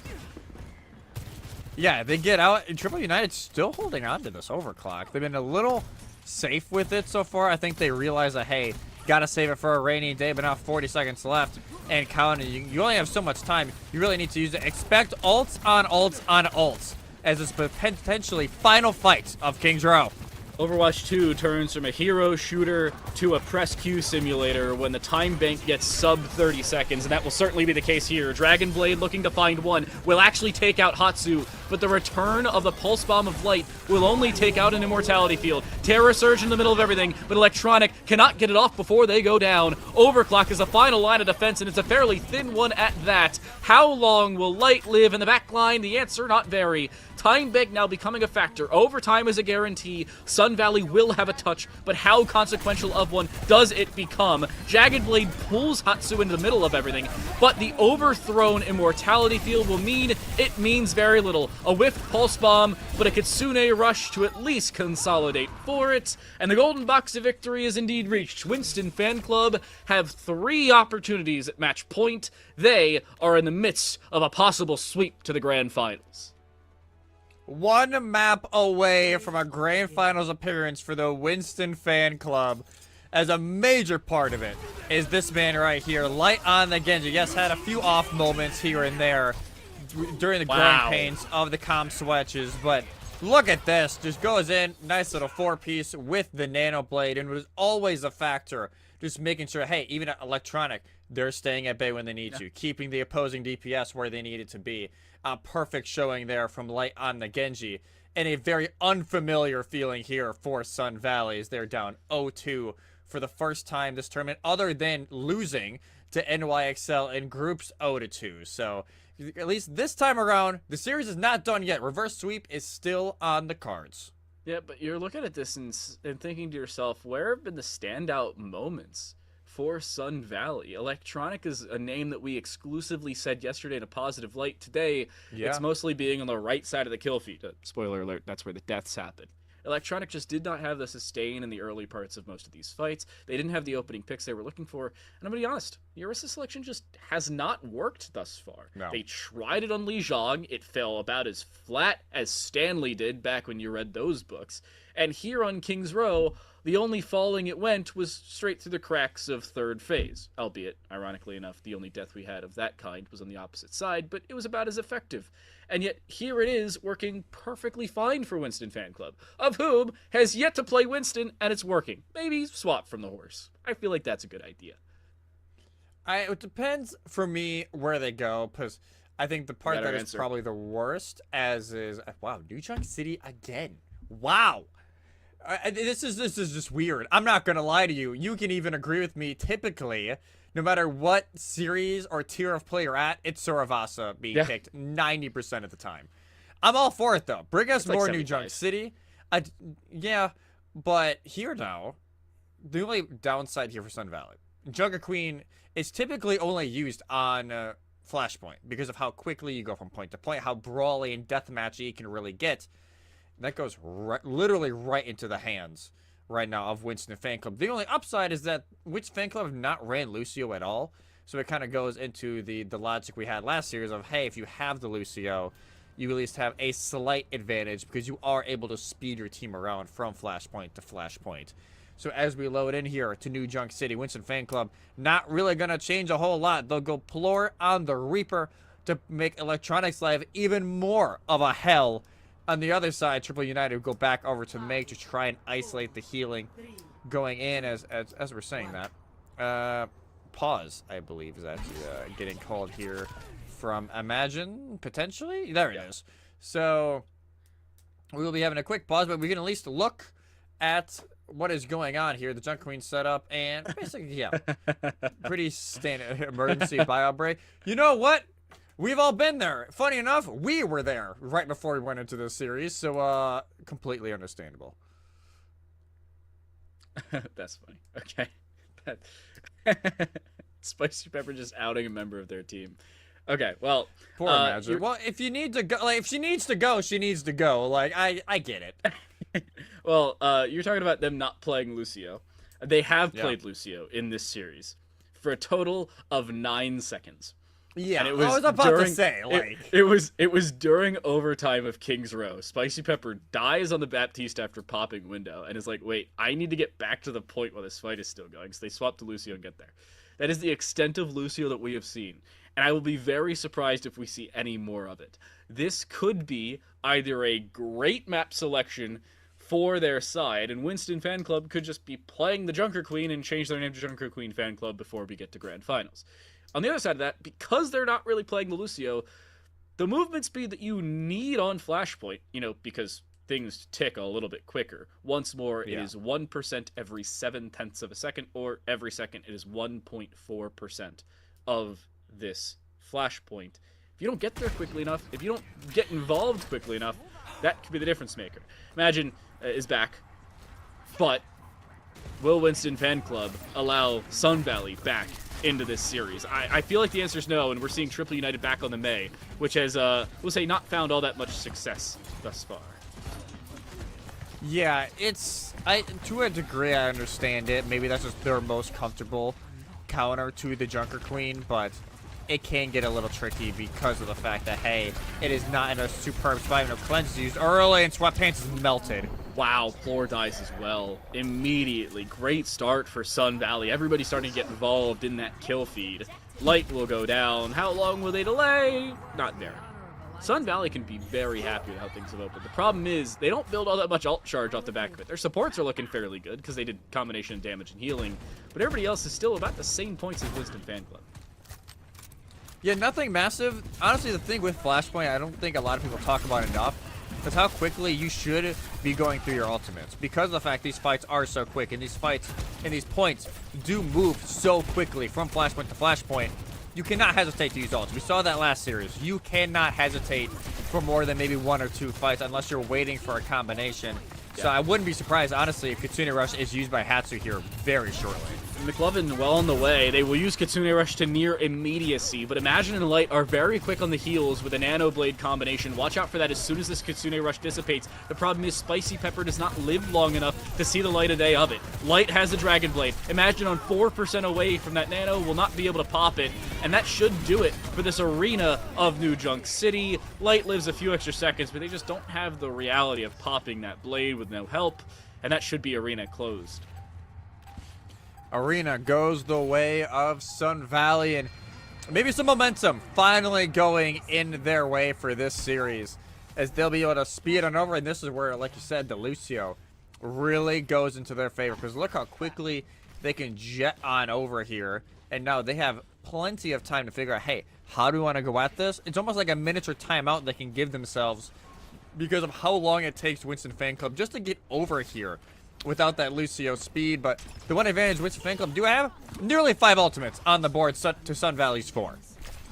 Yeah, they get out, and Triple United's still holding on to this overclock. They've been a little safe with it so far. I think they realize that, hey, gotta save it for a rainy day, but now 40 seconds left, and counting. You only have so much time. You really need to use it. Expect ults on ults on ults as this potentially final fight of King's Row. Overwatch 2 turns from a hero shooter to a press Q simulator when the time bank gets sub 30 seconds, and that will certainly be the case here. Dragon Blade looking to find one will actually take out Hatsu, but the return of the Pulse Bomb of Light will only take out an Immortality Field. Terror Surge in the middle of everything, but Electronic cannot get it off before they go down. Overclock is the final line of defense, and it's a fairly thin one at that. How long will Light live in the back line? The answer, not very. Time bank now becoming a factor. Overtime is a guarantee. Sun Valley will have a touch, but how consequential of one does it become? Jagged Blade pulls Hatsu into the middle of everything, but the overthrown Immortality Field will mean it means very little. A whiffed Pulse Bomb, but a Kitsune Rush to at least consolidate for it, and the golden box of victory is indeed reached. Winston Fan Club have 3 opportunities at match point. They are in the midst of a possible sweep to the grand finals. One map away from a grand finals appearance for the Winston Fan Club, as a major part of it is this man right here, Light on the Genji. Yes, had a few off moments here and there during the growing pains of the comm switches, but look at this. Just goes in, nice little 4-piece with the Nano Blade, and was always a factor. Just making sure, hey, even at Electronic, they're staying at bay when they need to, keeping the opposing DPS where they need it to be. A perfect showing there from Light on the Genji, and a very unfamiliar feeling here for Sun Valley as they're down 0-2 for the first time this tournament, other than losing to NYXL in groups 0-2. So at least this time around, the series is not done yet. Reverse sweep is still on the cards. Yeah, but you're looking at this and thinking to yourself, where have been the standout moments for Sun Valley? Electronic is a name that we exclusively said yesterday in a positive light. Today, it's mostly being on the right side of the kill feed. Spoiler alert, that's where the deaths happen. Electronic just did not have the sustain in the early parts of most of these fights. They didn't have the opening picks they were looking for. And I'm going to be honest, Ursa selection just has not worked thus far. No. They tried it on Li Zhang. It fell about as flat as Stanley did back when you read those books. And here on King's Row, the only falling it went was straight through the cracks of third phase. Albeit, ironically enough, the only death we had of that kind was on the opposite side, but it was about as effective. And yet, here it is, working perfectly fine for Winston Fan Club, of whom has yet to play Winston, and it's working. Maybe swap from the horse. I feel like that's a good idea. It depends for me where they go, because I think the part that is probably the worst is, wow, New York City again. Wow. This is just weird. I'm not gonna lie to you. You can even agree with me. Typically, no matter what series or tier of play you're at, it's Suravasa being picked 90% of the time. I'm all for it though. Bring us more New Junk City. Yeah, but here now, the only downside here for Sun Valley, Junker Queen is typically only used on Flashpoint because of how quickly you go from point to point, how brawly and deathmatchy you can really get. That goes literally right into the hands right now of Winston Fan Club. The only upside is that Winston Fan Club have not ran Lucio at all. So it kind of goes into the logic we had last series of, hey, if you have the Lucio, you at least have a slight advantage because you are able to speed your team around from Flashpoint to Flashpoint. So as we load in here to New Junk City, Winston Fan Club, not really going to change a whole lot. They'll go Plore on the Reaper to make Electronics Live even more of a hell. On the other side, Triple United will go back over to Meg to try and isolate the healing going in as we're saying that. Pause, I believe, is actually getting called here from Imagine, potentially? There it is. So, we will be having a quick pause, but we can at least look at what is going on here. The Junk Queen setup, and basically, yeah, pretty standard emergency bio break. You know what? We've all been there. Funny enough, we were there right before we went into this series, so completely understandable. That's funny. Okay. Spicy Pepper just outing a member of their team. Okay, well, poor Imagine. Well, if you need to go, like, if she needs to go, she needs to go. Like, I get it. Well, you're talking about them not playing Lucio. They have played Lucio in this series for a total of 9 seconds. Yeah, and it was I was about to say, like... It was during overtime of King's Row. Spicy Pepper dies on the Baptiste after popping window, and is like, wait, I need to get back to the point while this fight is still going, so they swap to Lucio and get there. That is the extent of Lucio that we have seen, and I will be very surprised if we see any more of it. This could be either a great map selection for their side, and Winston Fan Club could just be playing the Junker Queen and change their name to Junker Queen Fan Club before we get to Grand Finals. On the other side of that, because they're not really playing the Lucio, the movement speed that you need on Flashpoint, because things tick a little bit quicker. Once more, it is 1% every 0.7 of a second, or every second it is 1.4% of this Flashpoint. If you don't get there quickly enough, if you don't get involved quickly enough, that could be the difference maker. Imagine is back, but will Winston Fan Club allow Sun Valley back into this series? I feel like the answer is no, and we're seeing Triple United back on the May, which has, we'll say, not found all that much success thus far. Yeah, to a degree I understand it. Maybe that's just their most comfortable counter to the Junker Queen, but it can get a little tricky because of the fact that, hey, it is not in a superb spot. No cleanse used early, and Sweatpants is melted. Wow, Floor dies as well. Immediately. Great start for Sun Valley. Everybody's starting to get involved in that kill feed. Light will go down. How long will they delay? Not very. Sun Valley can be very happy with how things have opened. The problem is, they don't build all that much ult charge off the back of it. Their supports are looking fairly good, because they did combination of damage and healing, but everybody else is still about the same points as Winston Fan Club. Yeah, nothing massive. Honestly, the thing with Flashpoint, I don't think a lot of people talk about enough, is how quickly you should be going through your ultimates. Because of the fact these fights are so quick, and these fights and these points do move so quickly from Flashpoint to Flashpoint, you cannot hesitate to use ults. We saw that last series. You cannot hesitate for more than maybe 1 or 2 fights unless you're waiting for a combination. Yeah. So I wouldn't be surprised, honestly, if Kitsune Rush is used by Hatsu here very shortly. McLovin well on the way. They will use Kitsune Rush to near immediacy, but Imagine and Light are very quick on the heels with a Nano Blade combination. Watch out for that as soon as this Kitsune Rush dissipates. The problem is Spicy Pepper does not live long enough to see the light of day of it. Light has a Dragon Blade. Imagine on 4% away from that Nano will not be able to pop it, and that should do it for this arena of New Junk City. Light lives a few extra seconds, but they just don't have the reality of popping that blade with no help, and that should be arena closed. Arena goes the way of Sun Valley, and maybe some momentum finally going in their way for this series, as they'll be able to speed on over. And this is where, like you said, the Lucio really goes into their favor, because look how quickly they can jet on over here, and now they have plenty of time to figure out, hey, how do we want to go at this? It's almost like a miniature timeout they can give themselves because of how long it takes Winston Fan Club just to get over here without that Lucio speed. But the one advantage Winston Fan Club do have, nearly 5 ultimates on the board to Sun Valley's 4.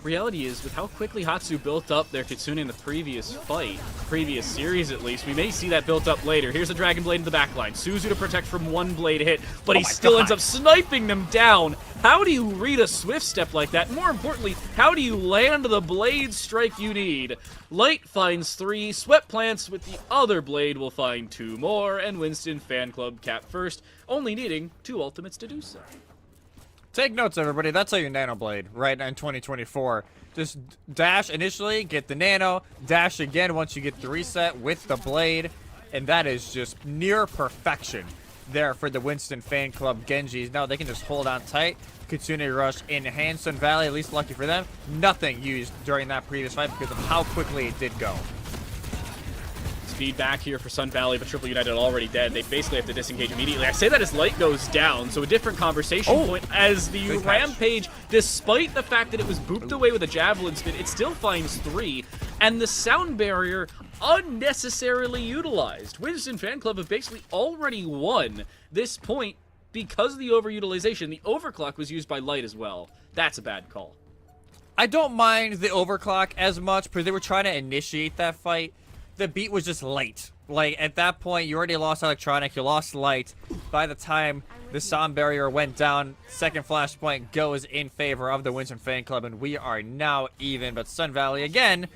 reality is, with how quickly Hatsu built up their Kitsune in the previous fight, previous series at least, we may see that built up later. Here's a Dragon Blade in the backline. Suzu to protect from one blade hit, but he still ends up sniping them down. How do you read a Swift Step like that? More importantly, how do you land the blade strike you need? Light finds 3, Sweat Plants with the other blade will find 2 more, and Winston Fan Club cap first, only needing 2 ultimates to do so. Take notes, everybody. That's how you Nano Blade right in 2024. Just dash initially, get the Nano, dash again once you get the reset with the blade, and that is just near perfection there for the Winston Fan Club Genjis. Now they can just hold on tight. Kitsune Rush in hand. Sun Valley, at least lucky for them, nothing used during that previous fight because of how quickly it did go. Speed back here for Sun Valley, but Triple United already dead. They basically have to disengage immediately. I say that as Light goes down, so a different conversation point as the Rampage, despite the fact that it was booped away with a Javelin spin, it still finds 3, and the sound barrier unnecessarily utilized. Winston Fan Club have basically already won this point because of the overutilization. The overclock was used by Light as well. That's a bad call. I don't mind the overclock as much because they were trying to initiate that fight. The beat was just late. Like, at that point, you already lost Electronic, you lost Light. By the time the sound barrier went down, second Flashpoint goes in favor of the Winston Fan Club, and we are now even. But Sun Valley, again,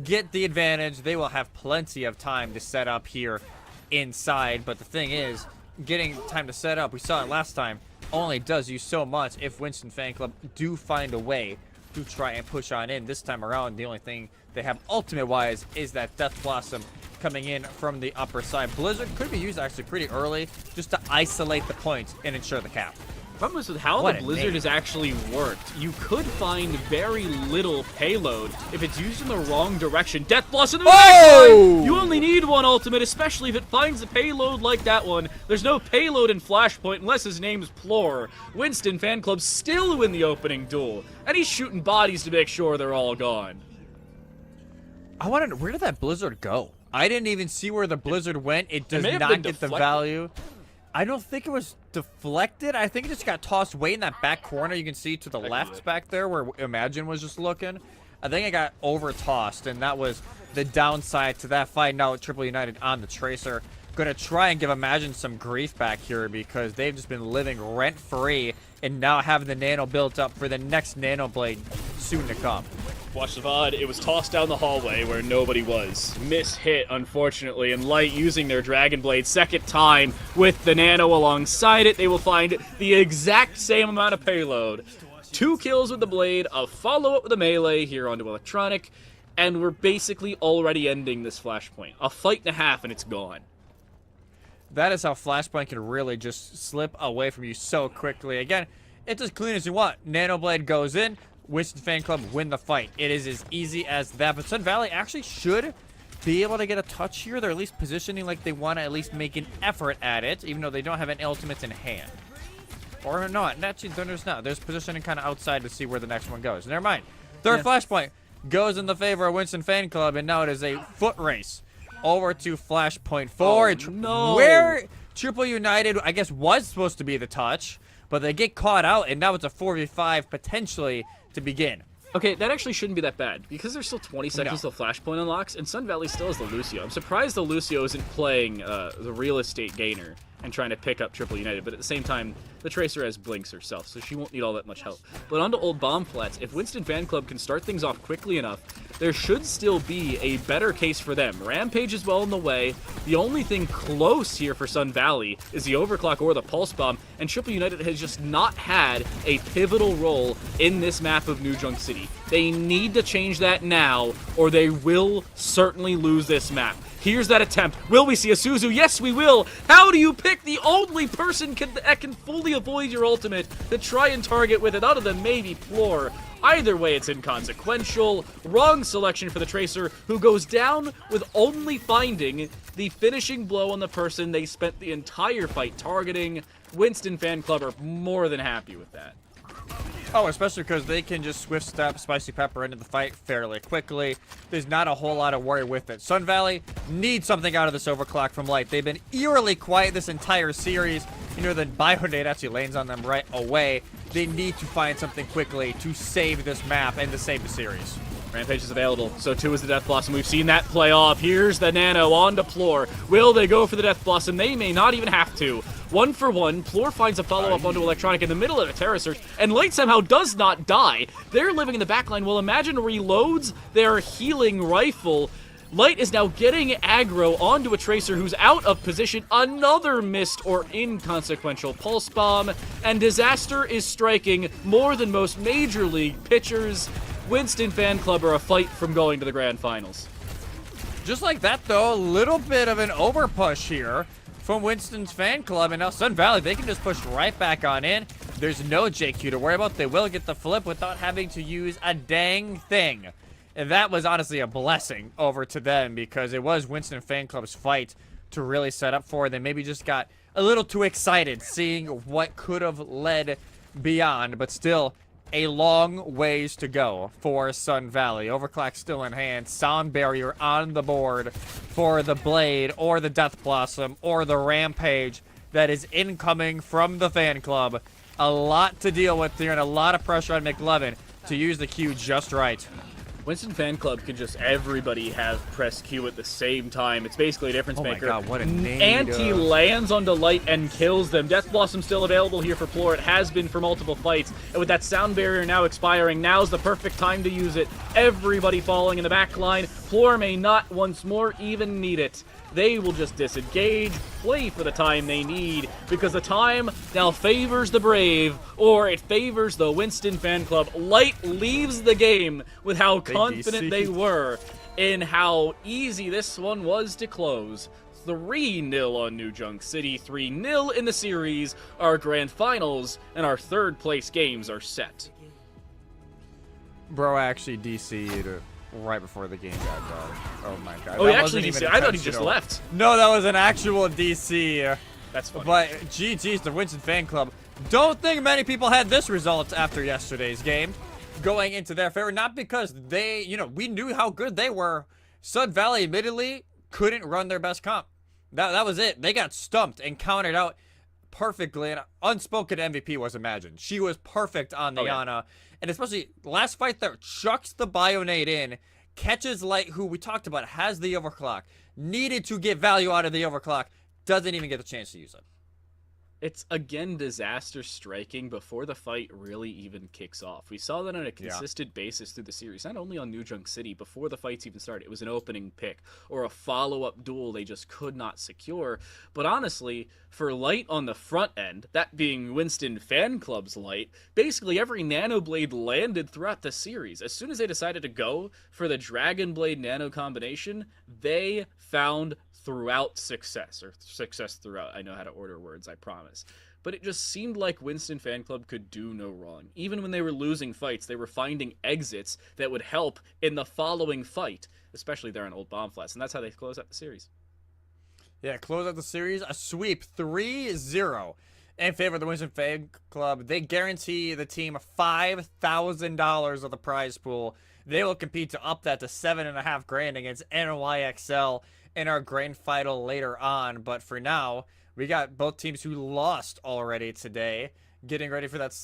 get the advantage. They will have plenty of time to set up here inside. But the thing is, getting time to set up, we saw it last time, only does you so much if Winston Fan Club do find a way to try and push on in. This time around, the only thing they have ultimate-wise is that Death Blossom coming in from the upper side. Blizzard could be used actually pretty early just to isolate the point and ensure the cap. Problem is with how the Blizzard has actually worked, you could find very little payload if it's used in the wrong direction. Death Blossom in the backline! You only need 1 ultimate, especially if it finds a payload like that one. There's no payload in Flashpoint unless his name's Plore. Winston Fan Club still win the opening duel, and he's shooting bodies to make sure they're all gone. I want to know, where did that Blizzard go? I didn't even see where the Blizzard went. It does not get the value. I don't think it was deflected. I think it just got tossed way in that back corner. You can see to the left back there where Imagine was just looking. I think it got over-tossed, and that was the downside to that fight. Now Triple United on the Tracer. Going to try and give Imagine some grief back here because they've just been living rent-free and now have the Nano built up for the next Nano Blade soon to come. Watch the VOD, it was tossed down the hallway where nobody was. Miss-hit, unfortunately, and Light using their Dragon Blade second time with the Nano alongside it. They will find the exact same amount of payload. 2 kills with the Blade, a follow-up with the melee here onto Electronic, and we're basically already ending this Flashpoint. A fight and a half and it's gone. That is how Flashpoint can really just slip away from you so quickly. Again, it's as clean as you want. Nano Blade goes in, Winston Fan Club win the fight. It is as easy as that. But Sun Valley actually should be able to get a touch here. They're at least positioning like they want to at least make an effort at it, even though they don't have an ultimate in hand. Or not. Actually, there's not. There's positioning kind of outside to see where the next one goes. Never mind. Third Flashpoint goes in the favor of Winston Fan Club, and now it is a foot race over to Flashpoint 4. No. Where Triple United, I guess, was supposed to be the touch, but they get caught out, and now it's a 4v5 potentially to begin. Okay, that actually shouldn't be that bad, because there's still 20 seconds till Flashpoint unlocks, and Sun Valley still has the Lucio. I'm surprised the Lucio isn't playing the real estate gainer and trying to pick up Triple United, but at the same time, the Tracer has Blinks herself, so she won't need all that much help. But onto Old Bomb Flats, if Winston Fan Club can start things off quickly enough, there should still be a better case for them. Rampage is well in the way. The only thing close here for Sun Valley is the Overclock or the Pulse Bomb, and Triple United has just not had a pivotal role in this map of New Junk City. They need to change that now, or they will certainly lose this map. Here's that attempt. Will we see a Suzu? Yes, we will. How do you pick the only person that can fully avoid your ultimate to try and target with it, other than maybe Plore? Either way, it's inconsequential. Wrong selection for the Tracer, who goes down with only finding the finishing blow on the person they spent the entire fight targeting. Winston Fan Club are more than happy with that. Oh, especially because they can just swift step Spicy Pepper into the fight fairly quickly. There's not a whole lot of worry with it. Sun Valley needs something out of this overclock from Light. They've been eerily quiet this entire series. You know, the Bionade actually lands on them right away. They need to find something quickly to save this map and to save the series. Rampage is available, so too is the Death Blossom. We've seen that play off. Here's the Nano on to Plor. Will they go for the Death Blossom? They may not even have to. 1 for 1. Plor finds a follow-up onto Electronic in the middle of a Terra Search, and Light somehow does not die. They're living in the backline. Well, Imagine reloads their healing rifle. Light is now getting aggro onto a Tracer who's out of position. Another missed or inconsequential Pulse Bomb, and Disaster is striking more than most Major League pitchers. Winston Fan Club are a fight from going to the Grand Finals. Just like that, though, a little bit of an overpush here from Winston's Fan Club, and now Sun Valley, they can just push right back on in. There's no JQ to worry about. They will get the flip without having to use a dang thing. And that was honestly a blessing over to them, because it was Winston Fan Club's fight to really set up for. They maybe just got a little too excited seeing what could have led beyond, but still a long ways to go for Sun Valley. Overclock still in hand. Sound Barrier on the board for the Blade or the Death Blossom or the Rampage that is incoming from the Fan Club. A lot to deal with here and a lot of pressure on McLovin to use the Q just right. Winston Fan Club can just everybody have press Q at the same time. It's basically a difference maker. Oh my god, what a name. Anti lands onto Light and kills them. Death Blossom still available here for Plor. It has been for multiple fights. And with that Sound Barrier now expiring, now's the perfect time to use it. Everybody falling in the back line. Plor may not once more even need it. They will just disengage, play for the time they need, because the time now favors the brave, or it favors the Winston Fan Club. Light leaves the game with how confident they were in how easy this one was to close. 3-0 on New Junk City, 3-0 in the series. Our grand finals and our third place games are set. Bro actually DC'd right before the game got done. Oh my god. Oh, he actually DC. I thought he just left. No, that was an actual DC. That's funny. But GG's the Winston Fan Club. Don't think many people had this result after yesterday's game going into their favor. Not because they, we knew how good they were. Sun Valley admittedly couldn't run their best comp. That was it. They got stumped and countered out perfectly. And unspoken MVP was Imagine. She was perfect on the Ana. And especially last fight there, chucks the Bionade in, catches Light, who we talked about has the overclock, needed to get value out of the overclock, doesn't even get the chance to use it. It's, again, Disaster striking before the fight really even kicks off. We saw that on a consistent basis through the series, not only on New Junk City, before the fights even started. It was an opening pick or a follow-up duel they just could not secure. But honestly, for Light on the front end, that being Winston Fan Club's Light, basically every Nano Blade landed throughout the series. As soon as they decided to go for the Dragon Blade Nano combination, they found throughout success, or success throughout. I know how to order words, I promise. But it just seemed like Winston Fan Club could do no wrong. Even when they were losing fights, they were finding exits that would help in the following fight, especially there on Old Bomb Flats, and that's how they close out the series. Yeah, close out the series, a sweep 3-0 in favor of the Winston Fan Club. They guarantee the team $5,000 of the prize pool. They will compete to up that to $7.5 grand against NYXL in our grand final later on. But for now, we got both teams who lost already today getting ready for that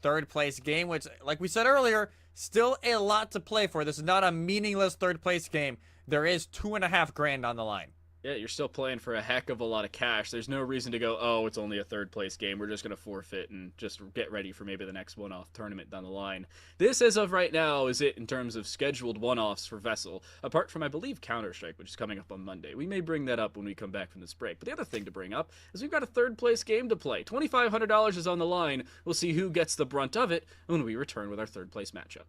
third place game, which, like we said earlier, still a lot to play for. This is not a meaningless third place game. There is $2.5 grand on the line. Yeah, you're still playing for a heck of a lot of cash. There's no reason to go, oh, it's only a third place game. We're just going to forfeit and just get ready for maybe the next one-off tournament down the line. This, as of right now, is it in terms of scheduled one-offs for VESL, apart from, I believe, Counter-Strike, which is coming up on Monday. We may bring that up when we come back from this break. But the other thing to bring up is we've got a third place game to play. $2,500 is on the line. We'll see who gets the brunt of it when we return with our third place matchup.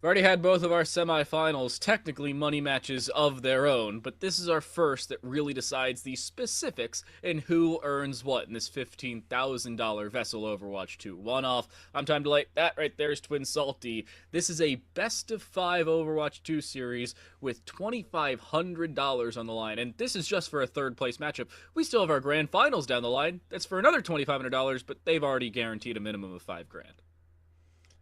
already had both of our semifinals, technically money matches of their own, but this is our first that really decides the specifics in who earns what in this $15,000 VESL Overwatch 2 one-off. I'm Time to Light. That right there is Twin Salty. This is a best of 5 Overwatch 2 series with $2,500 on the line, and this is just for a third place matchup. We still have our grand finals down the line. That's for another $2,500, but they've already guaranteed a minimum of $5,000.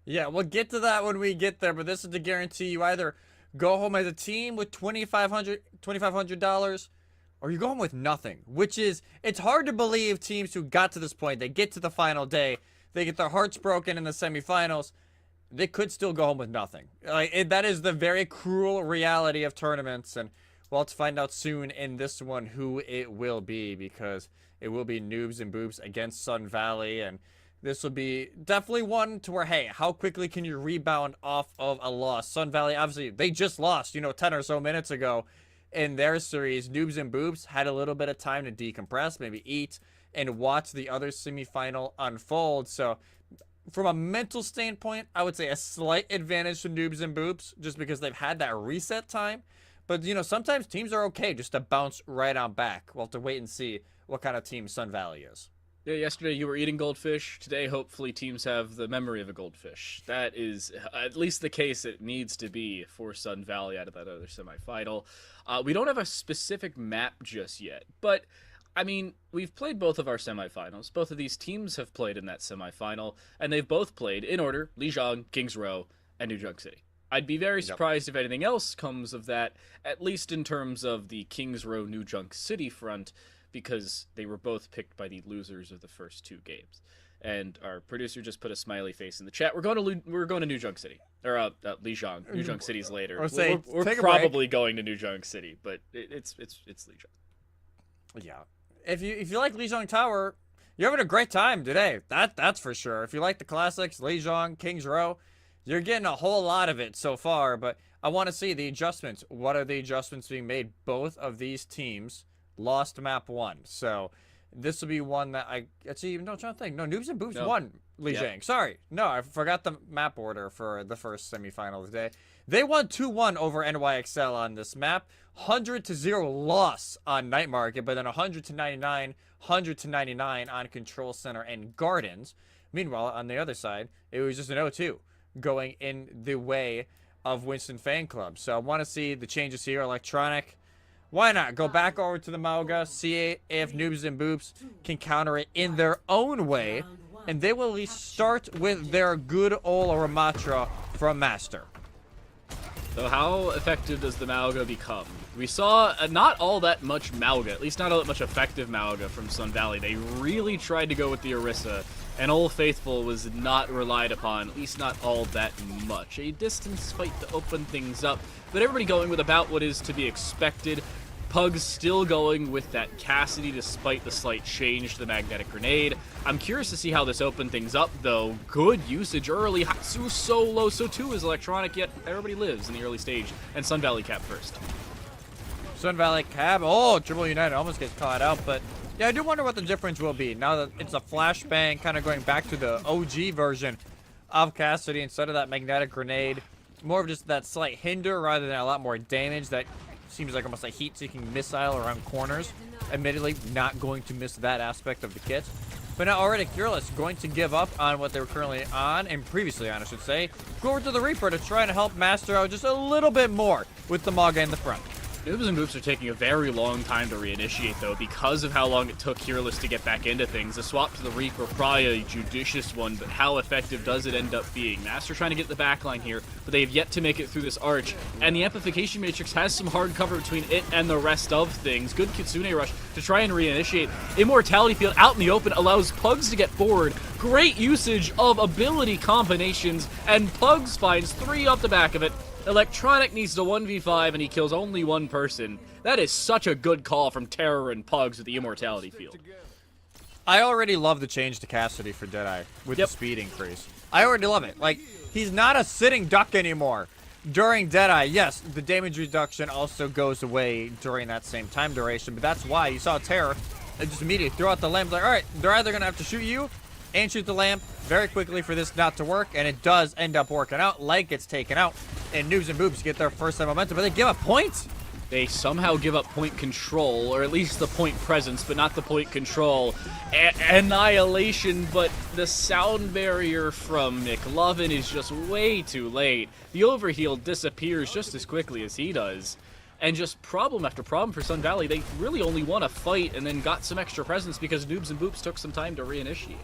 Yeah, we'll get to that when we get there, but this is to guarantee you either go home as a team with $2,500, or you go home with nothing, which is, it's hard to believe teams who got to this point, they get to the final day, they get their hearts broken in the semifinals, they could still go home with nothing. That is the very cruel reality of tournaments, and we'll have to find out soon in this one who it will be, because it will be Noobs and Boops against Sun Valley, and this will be definitely one to where, hey, how quickly can you rebound off of a loss? Sun Valley, obviously, they just lost, 10 or so minutes ago in their series. Noobs and Boops had a little bit of time to decompress, maybe eat, and watch the other semifinal unfold. So, from a mental standpoint, I would say a slight advantage to Noobs and Boops, just because they've had that reset time. But, sometimes teams are okay just to bounce right on back. We'll have to wait and see what kind of team Sun Valley is. Yeah, yesterday you were eating goldfish. Today, hopefully, teams have the memory of a goldfish. That is at least the case it needs to be for Sun Valley out of that other semifinal. We don't have a specific map just yet, but, we've played both of our semifinals. Both of these teams have played in that semifinal, and they've both played, in order, Lijiang, Kings Row, and New Junk City. I'd be very surprised if anything else comes of that, at least in terms of the Kings Row, New Junk City front, because they were both picked by the losers of the first 2 games. And our producer just put a smiley face in the chat. We're going to New Junk City, or Lijiang. New Junk City's later. We're probably going to New Junk City, but it's Lijiang. Yeah, if you like Lijiang Tower, you're having a great time today. That's for sure. If you like the classics, Lijiang, Kings Row, you're getting a whole lot of it so far. But I want to see the adjustments. What are the adjustments being made? Both of these teams lost map 1, so this will be one that I'm trying to think. No, Noobs and Boops won Lijiang. Yep. Sorry, no, I forgot the map order for the first semifinal of the day. They won 2-1 over NYXL on this map. 100-0 loss on Night Market, but then 100-99, 100-99 on Control Center and Gardens. Meanwhile, on the other side, it was just an 0-2 going in the way of Winston Fan Club. So I want to see the changes here. Electronic, why not go back over to the Mauga, see if Noobs and Boops can counter it in their own way, and they will at least start with their good old Ramatra from Master. So how effective does the Mauga become? We saw not all that much Mauga, at least not all that much effective Mauga from Sun Valley. They really tried to go with the Orisa, and Old Faithful was not relied upon, at least not all that much. A distance fight to open things up, but everybody going with about what is to be expected. Pug's still going with that Cassidy despite the slight change to the magnetic grenade. I'm curious to see how this opened things up, though. Good usage early. Hatsu so low, so too is Electronic, yet everybody lives in the early stage. And Sun Valley cap first. Sun Valley cap. Oh, Triple United almost gets caught out, but yeah, I do wonder what the difference will be now that it's a flashbang, kind of going back to the OG version of Cassidy instead of that magnetic grenade. More of just that slight hinder rather than a lot more damage. That seems like almost a heat-seeking missile around corners. Admittedly, not going to miss that aspect of the kit. But now already Cureless going to give up on what they were currently on, and previously on, I should say. Go over to the Reaper to try and help Master out just a little bit more with the Mauga in the front. Noobs and Boops are taking a very long time to reinitiate, though, because of how long it took Cureless to get back into things. The swap to the Reaper, probably a judicious one, but how effective does it end up being? Master trying to get the backline here, but they have yet to make it through this arch, and the Amplification Matrix has some hard cover between it and the rest of things. Good Kitsune rush to try and reinitiate. Immortality Field out in the open allows Pugs to get forward. Great usage of ability combinations, and Pugs finds 3 off the back of it. Electronic needs to 1v5 and he kills only 1 person. That is such a good call from Terror and Pugs with the Immortality Field. I already love the change to Cassidy for Deadeye with the speed increase. I already love it. Like, he's not a sitting duck anymore during Deadeye. Yes, the damage reduction also goes away during that same time duration, but that's why you saw Terror just immediately throw out the lamp. Like, all right, they're either going to have to shoot you and shoot the lamp very quickly for this not to work, and it does end up working out. Light gets taken out. and Noobs and Boops get their first time momentum, but they give up points. They somehow give up point control, or at least the point presence, but not the point control. Annihilation, but the sound barrier from McLovin is just way too late. The overheal disappears just as quickly as he does. And just problem after problem for Sun Valley. They really only won a fight and then got some extra presence because Noobs and Boops took some time to reinitiate.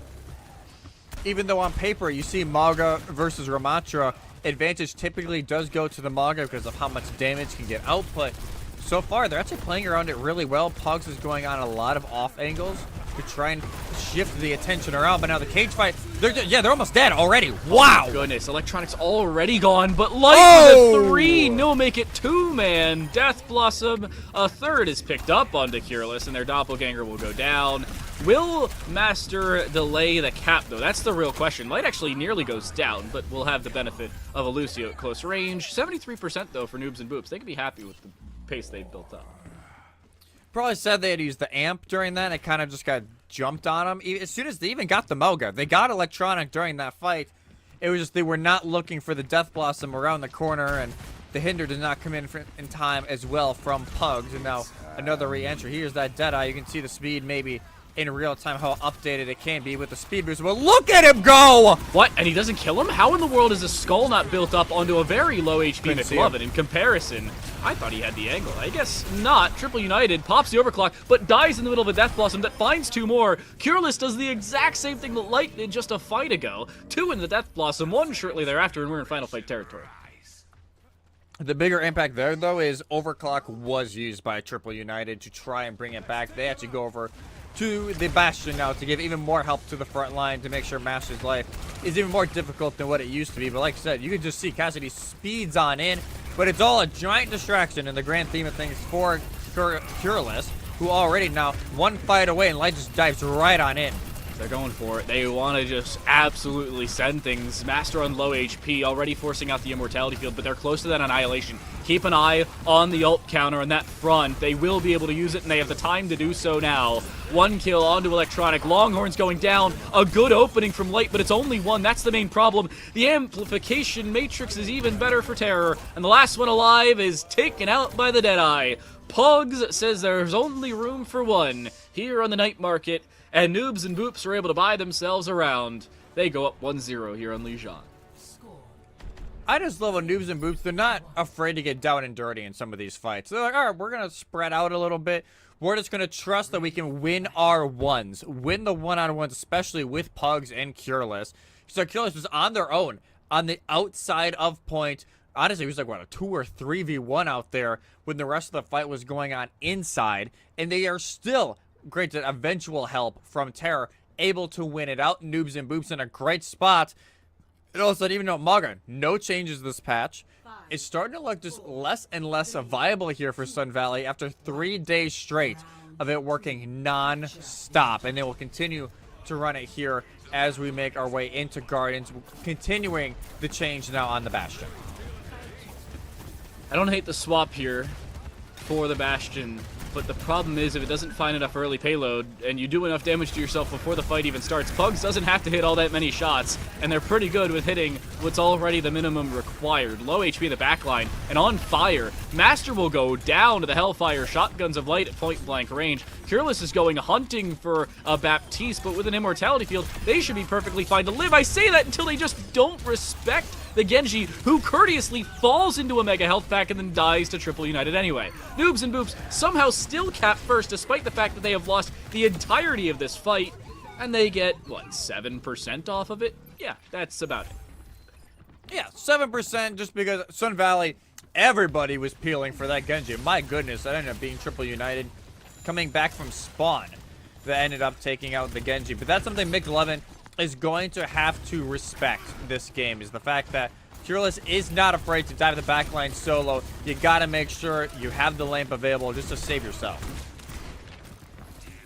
Even though on paper you see Maga versus Ramatra, advantage typically does go to the Maga because of how much damage can get output. So far, they're actually playing around it really well. Pugs is going on a lot of off angles to try and shift the attention around. But now the cage fight, they're almost dead already. Wow! Goodness, Electronics already gone, but Light with a 3. No, make it 2-man. Death Blossom, a third is picked up onto Cureless, and their doppelganger will go down. Will Master delay the cap, though? That's the real question. Light actually nearly goes down, but we'll have the benefit of a Lucio at close range. 73% though for Noobs and Boops. They can be happy with the pace they've built up. Probably said they had used the amp during that. It kind of just got jumped on them. As soon as they even got the Moga, they got Electronic during that fight. It was just they were not looking for the Death Blossom around the corner, and the Hinder did not come in time as well from Pugs. And now another re-entry. Here's that Deadeye. You can see the speed maybe in real time, how updated it can be with the speed boost. Well, look at him go! What? And he doesn't kill him? How in the world is his skull not built up onto a very low HP McLovin in comparison? I thought he had the angle. I guess not. Triple United pops the overclock, but dies in the middle of a Death Blossom that finds 2 more. Cureless does the exact same thing that Light did just a fight ago. 2 in the Death Blossom, 1 shortly thereafter, and we're in final fight territory. The bigger impact there, though, is overclock was used by Triple United to try and bring it back. They actually go over to the Bastion now to give even more help to the front line to make sure Master's life is even more difficult than what it used to be. But like I said, you can just see Cassidy speeds on in, but it's all a giant distraction in the grand theme of things for Cureless, who already now 1 fight away, and Light just dives right on in. They're going for it. They want to just absolutely send things. Master on low HP, already forcing out the Immortality Field, but they're close to that Annihilation. Keep an eye on the ult counter on that front. They will be able to use it, and they have the time to do so now. 1 kill onto Electronic. Longhorn's going down. A good opening from Light, but it's only 1. That's the main problem. The amplification matrix is even better for Terror, and the last one alive is taken out by the Deadeye. Pugs says there's only room for 1 here on the night market, and Noobs and Boops are able to buy themselves around. They go up 1-0 here on Lijiang. I just love when Noobs and Boops, they're not afraid to get down and dirty in some of these fights. They're like, all right, we're going to spread out a little bit. We're just going to trust that we can win our ones. Win the one-on-ones, especially with Pugs and Cureless. So Cureless was on their own, on the outside of point. Honestly, it was like, what, a 2 or 3v1 out there when the rest of the fight was going on inside. And they are still, granted, eventual help from Terror, able to win it out. Noobs and Boops in a great spot. And all of a sudden, even though Maga, no changes this patch, it's starting to look just less and less viable here for Sun Valley after 3 days straight of it working non-stop. And they will continue to run it here as we make our way into Gardens, continuing the change now on the Bastion. I don't hate the swap here for the Bastion, but the problem is if it doesn't find enough early payload and you do enough damage to yourself before the fight even starts, Pugs doesn't have to hit all that many shots, and they're pretty good with hitting what's already the minimum required. Low HP in the backline, and on fire. Master will go down to the Hellfire shotguns of Light at point-blank range. Cureless is going hunting for a Baptiste, but with an Immortality Field, they should be perfectly fine to live. I say that until they just don't respect the Genji, who courteously falls into a Mega Health Pack and then dies to Triple United anyway. Noobs and Boops somehow still cap first, despite the fact that they have lost the entirety of this fight, and they get, what, 7% off of it? Yeah, that's about it. Yeah, 7% just because Sun Valley, everybody was peeling for that Genji. My goodness, that ended up being Triple United coming back from spawn that ended up taking out the Genji. But that's something McLovin is going to have to respect this game, is the fact that Cureless is not afraid to dive the backline solo. You got to make sure you have the lamp available just to save yourself.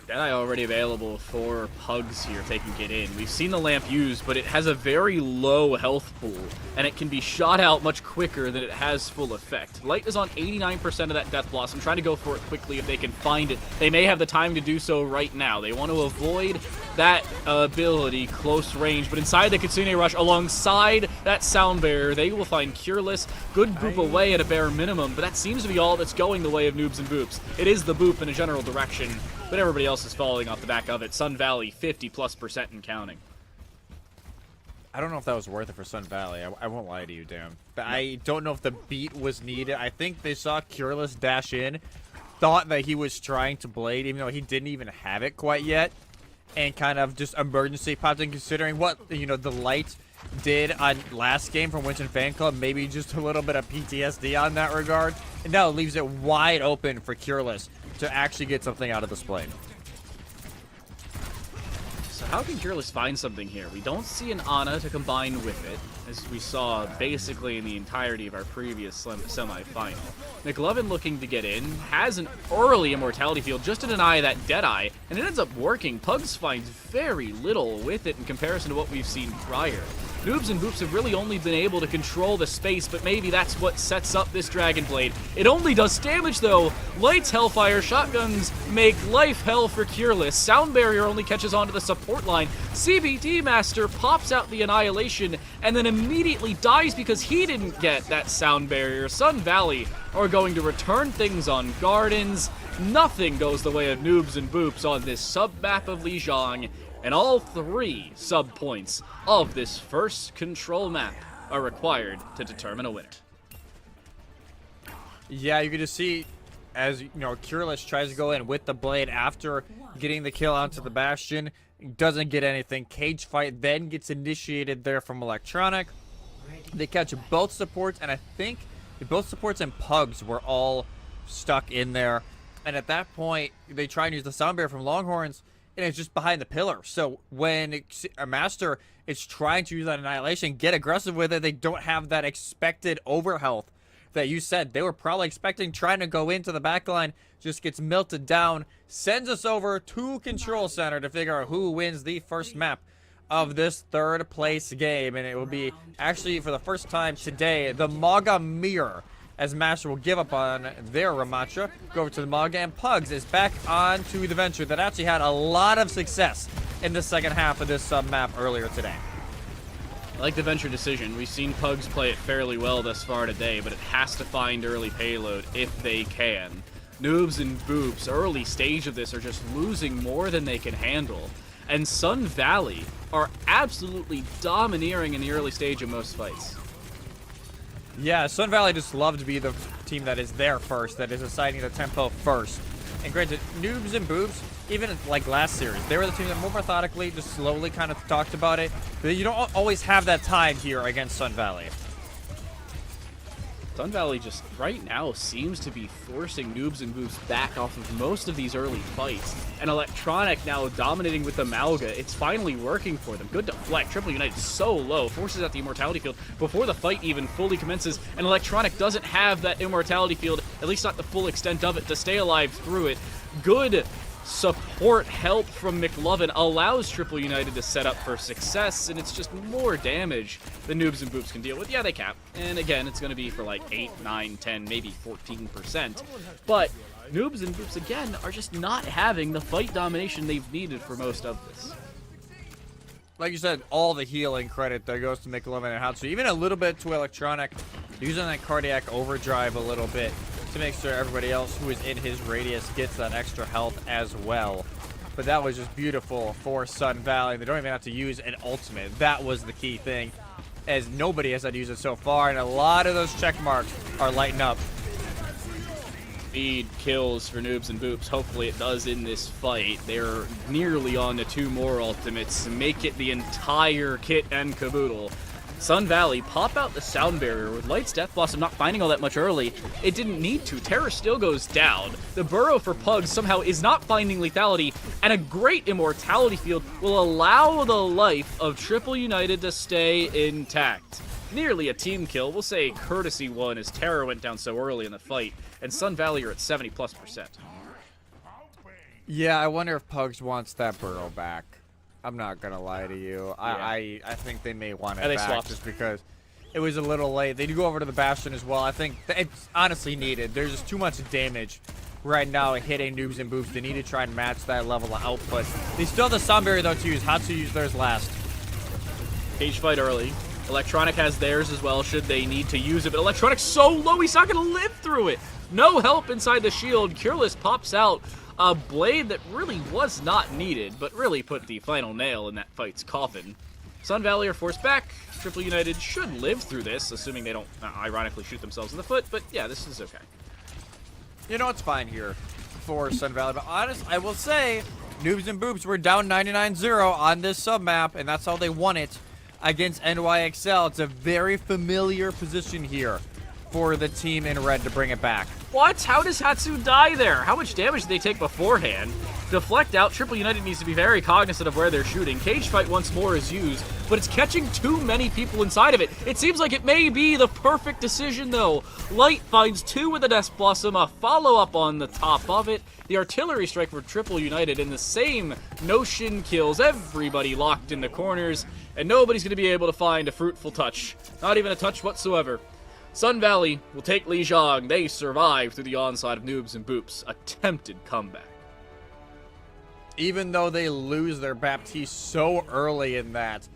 Deadeye already available for Pugs here if they can get in. We've seen the lamp used, but it has a very low health pool, and it can be shot out much quicker than it has full effect. Light is on 89% of that Death Blossom, trying to go for it quickly if they can find it. They may have the time to do so right now. They want to avoid that ability close range, but inside the Kitsune Rush, alongside that Sound Barrier, they will find Cureless. Good boop away at a bare minimum, but that seems to be all that's going the way of Noobs and Boops. It is the boop in a general direction, but everybody else is falling off the back of it. Sun Valley, 50+% and counting. I don't know if that was worth it for Sun Valley. I won't lie to you, Dan. But I don't know if the beat was needed. I think they saw Cureless dash in, thought that he was trying to Blade, even though he didn't even have it quite yet, and kind of just emergency popped in, considering what, you know, the Light did on last game from Winston Fan Club. Maybe just a little bit of PTSD on that regard. And now it leaves it wide open for Cureless to actually get something out of this Blade. So how can Cureless find something here? We don't see an Ana to combine with it, as we saw basically in the entirety of our previous semi-final. McLovin looking to get in, has an early Immortality Field just to deny that Deadeye, and it ends up working. Pugs finds very little with it in comparison to what we've seen prior. Noobs and Boops have really only been able to control the space, but maybe that's what sets up this Dragon Blade. It only does damage, though. Light's Hellfire, shotguns make life hell for Cureless. Sound Barrier only catches onto the support line. CBD Master pops out the Annihilation, and then immediately dies because he didn't get that Sound Barrier. Sun Valley are going to return things on Gardens. Nothing goes the way of Noobs and Boops on this sub-map of Lijiang. And all 3 sub-points of this first control map are required to determine a winner. Yeah, you can just see, as you know, Cureless tries to go in with the Blade after getting the kill onto the Bastion. Doesn't get anything. Cage fight then gets initiated there from Electronic. They catch both supports, and I think both supports and Pugs were all stuck in there. And at that point, they try and use the Sound Barrier from Longhorns, and it's just behind the pillar. So when a Master is trying to use that Annihilation, get aggressive with it, they don't have that expected overhealth that you said. They were probably expecting, trying to go into the backline, just gets melted down, sends us over to Control Center to figure out who wins the first map of this third place game. And it will be, actually, for the first time today, the Maga Mirror, as Master will give up on their Ramacha, go over to the Maga, and Pugs is back on to the Venture that actually had a lot of success in the second half of this sub-map earlier today. I like the Venture decision. We've seen Pugs play it fairly well thus far today, but it has to find early payload if they can. Noobs and Boops, early stage of this, are just losing more than they can handle. And Sun Valley are absolutely domineering in the early stage of most fights. Yeah, Sun Valley just love to be the team that is there first, that is assigning the tempo first. And granted, Noobs and Boops, even like last series, they were the team that more methodically, just slowly kind of talked about it. But you don't always have that time here against Sun Valley. Sun Valley just right now seems to be forcing Noobs and Boops back off of most of these early fights. And Electronic now dominating with the Malga. It's finally working for them. Good deflect. Triple United so low. Forces out the Immortality Field before the fight even fully commences. And Electronic doesn't have that Immortality Field, at least not the full extent of it, to stay alive through it. Good support help from McLovin allows Triple United to set up for success, and it's just more damage than Noobs and Boops can deal with. Yeah, they cap, and again, it's going to be for like 8, 9, 10, maybe 14%, but Noobs and Boops, again, are just not having the fight domination they've needed for most of this. Like you said, all the healing credit that goes to McLovin and Hatsu, even a little bit to Electronic, using that cardiac overdrive a little bit to make sure everybody else who is in his radius gets that extra health as well. But that was just beautiful for Sun Valley. They don't even have to use an ultimate. That was the key thing, as nobody has had to use it so far, and a lot of those check marks are lighting up. Speed kills for Noobs and Boops. Hopefully it does in this fight. They're nearly on to 2 more ultimates. Make it the entire kit and caboodle. Sun Valley pop out the Sound Barrier with Light's Death Blossom not finding all that much early. It didn't need to. Terror still goes down. The Burrow for Pugs somehow is not finding lethality, and a great Immortality Field will allow the life of Triple United to stay intact. Nearly a team kill. We'll say courtesy one as Terror went down so early in the fight, and Sun Valley are at 70+%. Yeah, I wonder if Pugs wants that burrow back. I'm not gonna lie to you. Yeah. I think they may want And it they back swapped. just because it was a little late. They do go over to the Bastion as well. I think it's honestly needed. There's just too much damage right now hitting Noobs and Boops. They need to try and match that level of output. They still have the Sunberry though to use. Hatsu used theirs last. Cage fight early. Electronic has theirs as well, should they need to use it. But Electronic's so low, he's not going to live through it. No help inside the shield. Cureless pops out a blade that really was not needed, but really put the final nail in that fight's coffin. Sun Valley are forced back. Triple United should live through this, assuming they don't ironically shoot themselves in the foot. But yeah, this is okay. You know, it's fine here for Sun Valley. But honest, I will say, Noobs and Boops were down 99-0 on this sub-map, and that's how they won it against NYXL. It's a very familiar position here for the team in red to bring it back. What? How does Hatsu die there? How much damage did they take beforehand? Deflect out. Triple United needs to be very cognizant of where they're shooting. Cage fight once more is used, but it's catching too many people inside of it. It seems like it may be the perfect decision, though. Light finds two with the Death Blossom, a follow-up on the top of it. The artillery strike for Triple United in the same notion kills everybody locked in the corners, and nobody's going to be able to find a fruitful touch. Not even a touch whatsoever. Sun Valley will take Lijiang. They survive through the onslaught of Noobs and Boops. Attempted comeback. Even though they lose their Baptiste so early in that,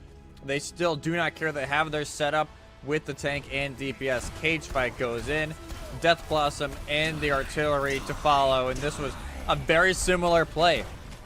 they still do not care. They have their setup with the tank and DPS. Cage fight goes in, Death Blossom and the artillery to follow, and this was a very similar play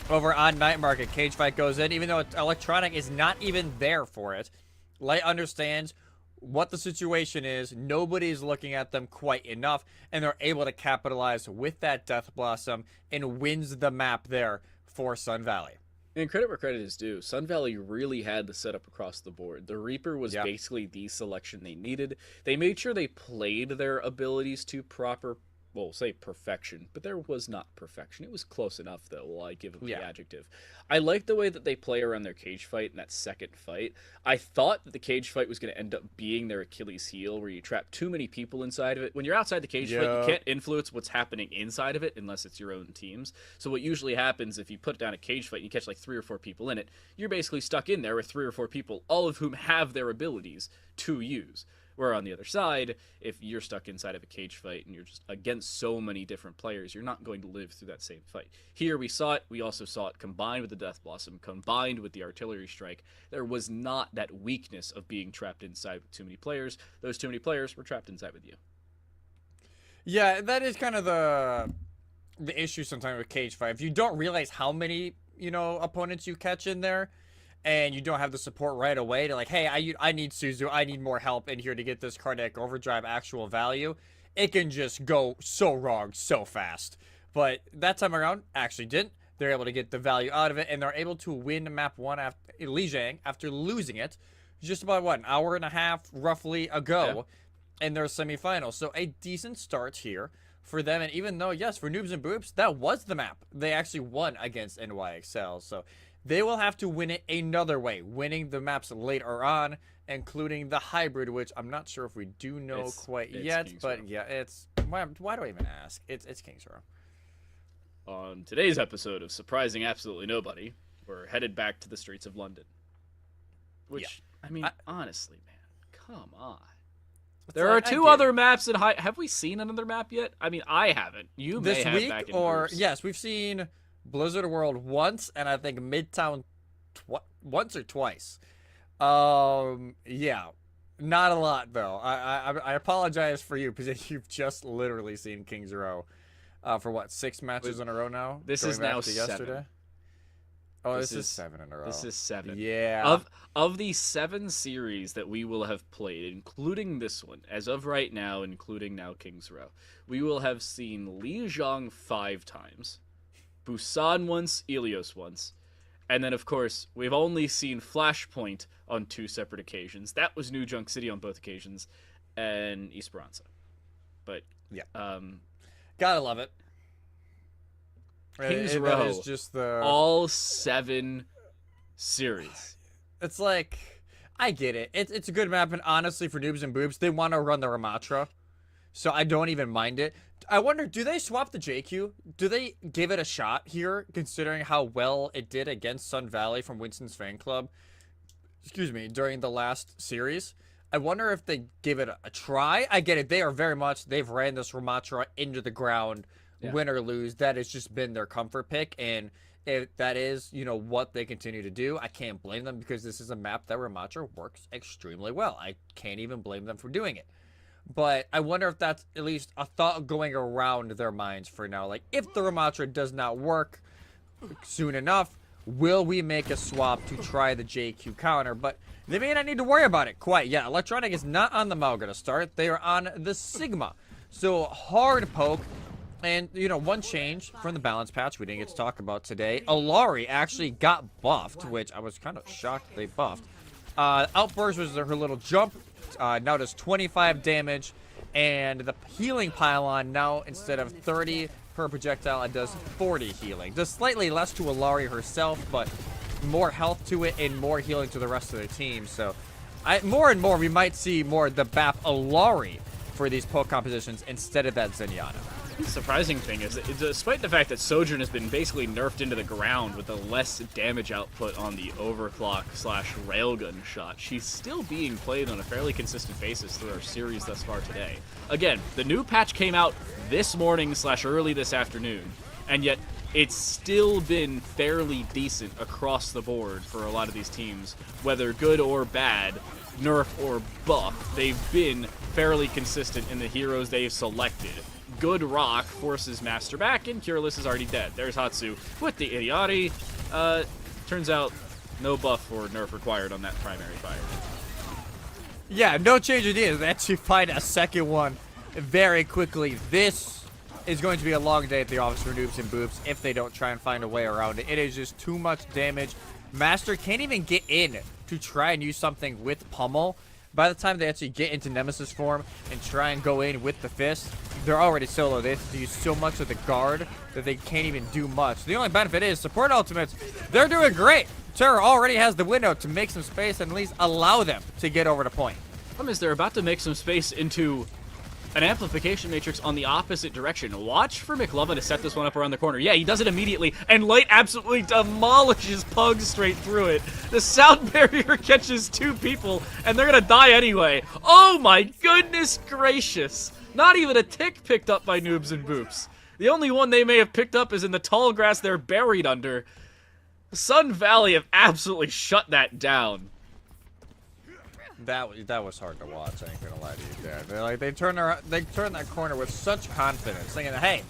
over on Night Market. Cage fight goes in, even though Electronic is not even there for it. Light understands what the situation is. Nobody's looking at them quite enough, and they're able to capitalize with that Death Blossom and wins the map there for Sun Valley. And credit where credit is due, Sun Valley really had the setup across the board. The Reaper was basically the selection they needed. They made sure they played their abilities to proper, well, say perfection, but there was not perfection. It was close enough, though, while I give them the adjective. I like the way that they play around their cage fight in that second fight. I thought that the cage fight was going to end up being their Achilles heel, where you trap too many people inside of it. When you're outside the cage fight, you can't influence what's happening inside of it unless it's your own teams. So what usually happens if you put down a cage fight and you catch like 3 or 4 people in it, you're basically stuck in there with 3 or 4 people, all of whom have their abilities to use. Where on the other side, if you're stuck inside of a cage fight and you're just against so many different players, you're not going to live through that same fight. Here we saw it. We also saw it combined with the Death Blossom, combined with the artillery strike. There was not that weakness of being trapped inside with too many players. Those too many players were trapped inside with you. Yeah, that is kind of the issue sometimes with cage fight. If you don't realize how many, opponents you catch in there, and you don't have the support right away to like, hey, I need Suzu, I need more help in here to get this cardiac overdrive actual value, it can just go so wrong so fast. But that time around, actually didn't. They're able to get the value out of it, and they're able to win map 1 after Lijiang after losing it just about, an hour and a half roughly ago in their semifinal. So a decent start here for them. And even though, yes, for Noobs and Boops, that was the map they actually won against NYXL. So they will have to win it another way, winning the maps later on, including the hybrid, which I'm not sure if we do know quite yet. King's but Row. yeah, it's why do I even ask? It's King's Row. On today's episode of Surprising Absolutely Nobody, we're headed back to the streets of London. Which, I mean, honestly, man, come on. There are 2 other maps in high. Have we seen another map yet? I mean, I haven't. You this may have week, back in or groups. yes, we've seen Blizzard World once, and I think Midtown once or twice. Yeah, not a lot though. I apologize for you because you've just literally seen Kings Row, for what, 6 matches in a row now. This is now 7. Oh, this is 7 in a row. This is 7. Yeah. Of the 7 series that we will have played, including this one, as of right now, including now Kings Row, we will have seen Lijiang 5 times, Busan once, Ilios once, and then, of course, we've only seen Flashpoint on 2 separate occasions. That was New Junk City on both occasions, and Esperansa. But, yeah. Gotta love it. Kings Row, is just all 7 series. It's like, I get it. It's a good map, and honestly, for Noobs and Boobs, they want to run the Ramatra. so I don't even mind it. I wonder, do they swap the JQ? Do they give it a shot here, considering how well it did against Sun Valley from Winston's fan club? Excuse me, during the last series. I wonder if they give it a try. I get it. They are very much, they've ran this Ramatra into the ground, win or lose. That has just been their comfort pick. And if that is, what they continue to do, I can't blame them because this is a map that Ramatra works extremely well. I can't even blame them for doing it. But I wonder if that's at least a thought going around their minds for now. Like, if the Ramatra does not work soon enough, will we make a swap to try the JQ counter? But they may not need to worry about it quite yet. Electronic is not on the Malga to start. They are on the Sigma. So, hard poke. And, one change from the balance patch we didn't get to talk about today. Alari actually got buffed, which I was kind of shocked they buffed. Outburst was her little jump. Now does 25 damage, and the healing pylon now, instead of 30 per projectile, it does 40 healing. Does slightly less to Alari herself, but more health to it and more healing to the rest of the team. So more and more we might see more the BAP Alari for these poke compositions instead of that Zenyatta. The surprising thing is that despite the fact that Sojourn has been basically nerfed into the ground with a less damage output on the overclock/railgun shot, she's still being played on a fairly consistent basis through our series thus far today. Again, the new patch came out this morning/early this afternoon, and yet it's still been fairly decent across the board for a lot of these teams, whether good or bad, nerf or buff. They've been fairly consistent in the heroes they've selected. Good Rock forces Master back, and Cureless is already dead. There's Hatsu with the Idioti. Turns out no buff or nerf required on that primary fire. Yeah, no change of ideas. They actually find a second one very quickly. This is going to be a long day at the office for Noobs and Boops if they don't try and find a way around it. It is just too much damage. Master can't even get in to try and use something with Pummel. By the time they actually get into Nemesis form and try and go in with the fist, they're already solo. They have to use so much of the guard that they can't even do much. The only benefit is support ultimates. They're doing great. Terror already has the window to make some space and at least allow them to get over the point. Problem is they're about to make some space into an amplification matrix on the opposite direction. Watch for McLovin to set this one up around the corner. Yeah, he does it immediately, and Light absolutely demolishes Pug straight through it. The sound barrier catches two people, and they're gonna die anyway. Oh my goodness gracious. Not even a tick picked up by Noobs and Boops. The only one they may have picked up is in the tall grass they're buried under. Sun Valley have absolutely shut that down. That was hard to watch. I ain't gonna lie to you, Dad. They turn that corner with such confidence, thinking, "Hey,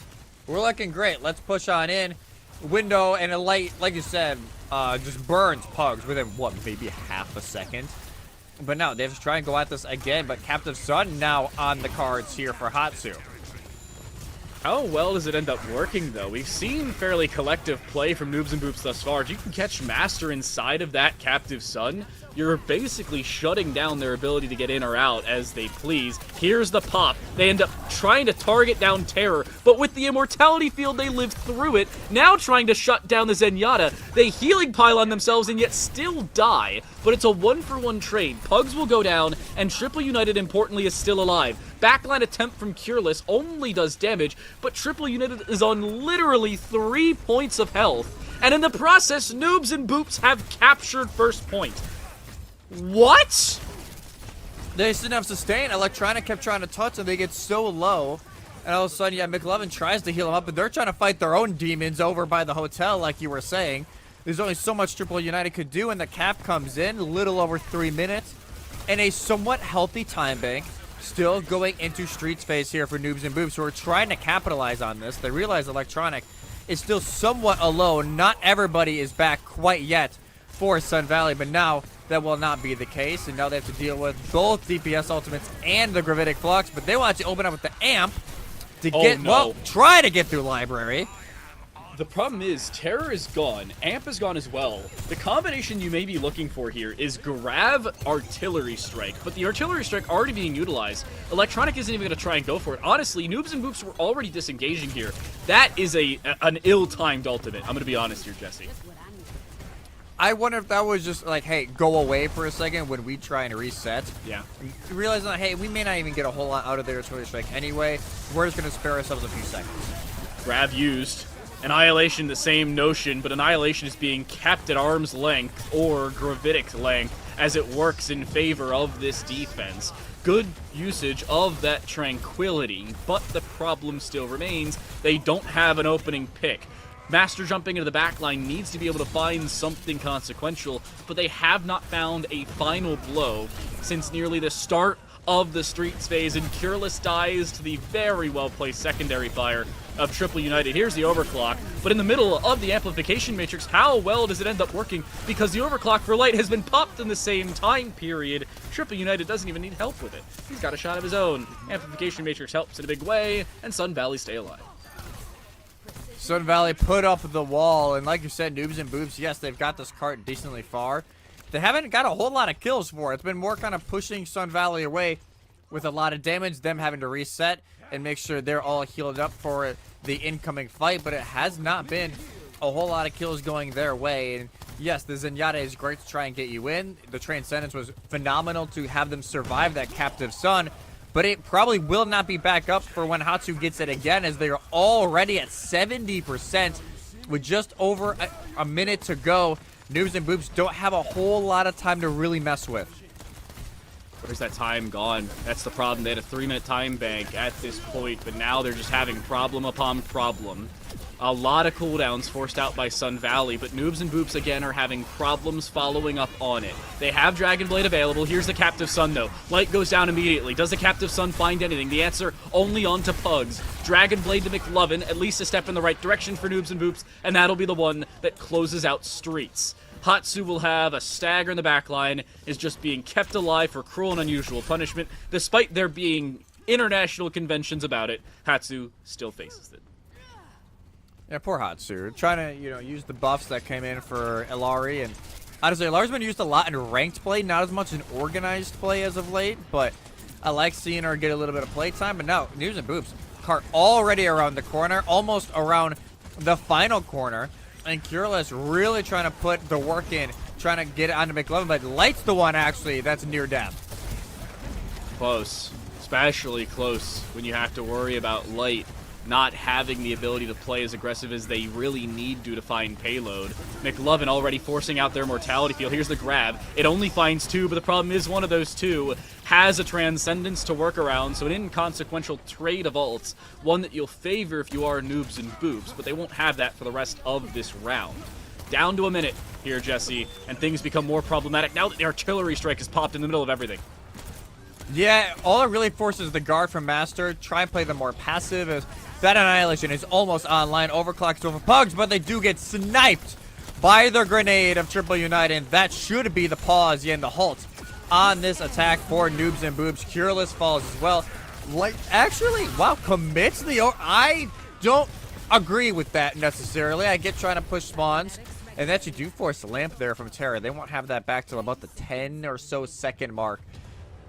we're looking great. Let's push on in." Window and a Light, like you said, just burns Pugs within what, maybe half a second. But now they have to try and go at this again. But Captive Sun now on the cards here for Hatsu. How well does it end up working, though? We've seen fairly collective play from Noobs and Boops thus far. If you can catch Master inside of that Captive Sun, you're basically shutting down their ability to get in or out as they please. Here's the pop. They end up trying to target down Terror, but with the Immortality Field, they live through it. Now trying to shut down the Zenyatta. They healing pylon themselves and yet still die, but it's a 1-for-1 trade. Pugs will go down, and Triple United, importantly, is still alive. Backline attempt from Cureless only does damage, but Triple United is on literally 3 points of health. And in the process, Noobs and Boops have captured first point. What? They just didn't have sustain. Electronic kept trying to touch and they get so low. And all of a sudden, yeah, McLovin tries to heal them up, but they're trying to fight their own demons over by the hotel, like you were saying. There's only so much Triple United could do, and the cap comes in, a little over 3 minutes. And a somewhat healthy time bank. Still going into Streets phase here for Noobs and Boops, who are trying to capitalize on this. They realize Electronic is still somewhat alone. Not everybody is back quite yet for Sun Valley, but now that will not be the case, and now they have to deal with both DPS ultimates and the Gravitic Flux, but they want to open up with the Amp to try to get through Library. The problem is, Terror is gone, Amp is gone as well. The combination you may be looking for here is grab Artillery Strike, but the Artillery Strike already being utilized. Electronic isn't even going to try and go for it. Honestly, Noobs and Boops were already disengaging here. That is an ill-timed ultimate. I'm going to be honest here, Jesse. I wonder if that was just like, hey, go away for a second when we try and reset. Yeah. Realizing that, hey, we may not even get a whole lot out of their artillery strike anyway. We're just going to spare ourselves a few seconds. Grab used. Annihilation, the same notion, but Annihilation is being kept at arm's length or gravitic length as it works in favor of this defense. Good usage of that tranquility, but the problem still remains. They don't have an opening pick. Master jumping into the backline needs to be able to find something consequential, but they have not found a final blow since nearly the start of the Streets phase, and Cureless dies to the very well-placed secondary fire of Triple United. Here's the overclock, but in the middle of the amplification matrix, how well does it end up working? Because the overclock for Light has been popped in the same time period. Triple United doesn't even need help with it. He's got a shot of his own. Amplification matrix helps in a big way, and Sun Valley stay alive. Sun Valley put up the wall, and like you said, Noobs and Boops, yes, they've got this cart decently far. They haven't got a whole lot of kills for it. It's been more kind of pushing Sun Valley away with a lot of damage, them having to reset and make sure they're all healed up for the incoming fight, but it has not been a whole lot of kills going their way. And yes, the Zenyatta is great to try and get you in. The Transcendence was phenomenal to have them survive that Captive Sun, but it probably will not be back up for when Hatsu gets it again, as they are already at 70% with just over a minute to go. Noobs and Boops don't have a whole lot of time to really mess with. Where's that time gone? That's the problem. They had a 3-minute time bank at this point, but now they're just having problem upon problem. A lot of cooldowns forced out by Sun Valley, but Noobs and Boops again are having problems following up on it. They have Dragon Blade available. Here's the Captive Sun, though. Light goes down immediately. Does the Captive Sun find anything? The answer, only onto Pugs. Dragon Blade to McLovin, at least a step in the right direction for Noobs and Boops, and that'll be the one that closes out Streets. Hatsu will have a stagger in the backline, is just being kept alive for cruel and unusual punishment. Despite there being international conventions about it, Hatsu still faces it. Yeah, poor Hatsu. Trying to, use the buffs that came in for Ilari, and honestly, Ilari's been used a lot in ranked play, not as much in organized play as of late, but I like seeing her get a little bit of play time. But now, Noobs and Boops, cart already around the corner, almost around the final corner. And Cureless really trying to put the work in, trying to get it onto McLovin, but Light's the one, actually, that's near death. Close. Especially close when you have to worry about Light not having the ability to play as aggressive as they really need to find payload. McLovin already forcing out their mortality field. Here's the grab. It only finds 2, but the problem is one of those 2 has a Transcendence to work around, so an inconsequential trade of ults, one that you'll favor if you are Noobs and Boops, but they won't have that for the rest of this round. Down to a minute here, Jesse, and things become more problematic now that the artillery strike is popped in the middle of everything. Yeah, all it really forces the guard from Master. Try and play the more passive, as that Annihilation is almost online. Overclocks over Pugs, but they do get sniped by the grenade of Triple United, and that should be the pause, and the halt on this attack for Noobs and Boops. Cureless falls as well. Like, actually, wow, commits the... I don't agree with that necessarily. I get trying to push spawns, and that you do force a lamp there from Terra. They won't have that back till about the 10 or so second mark.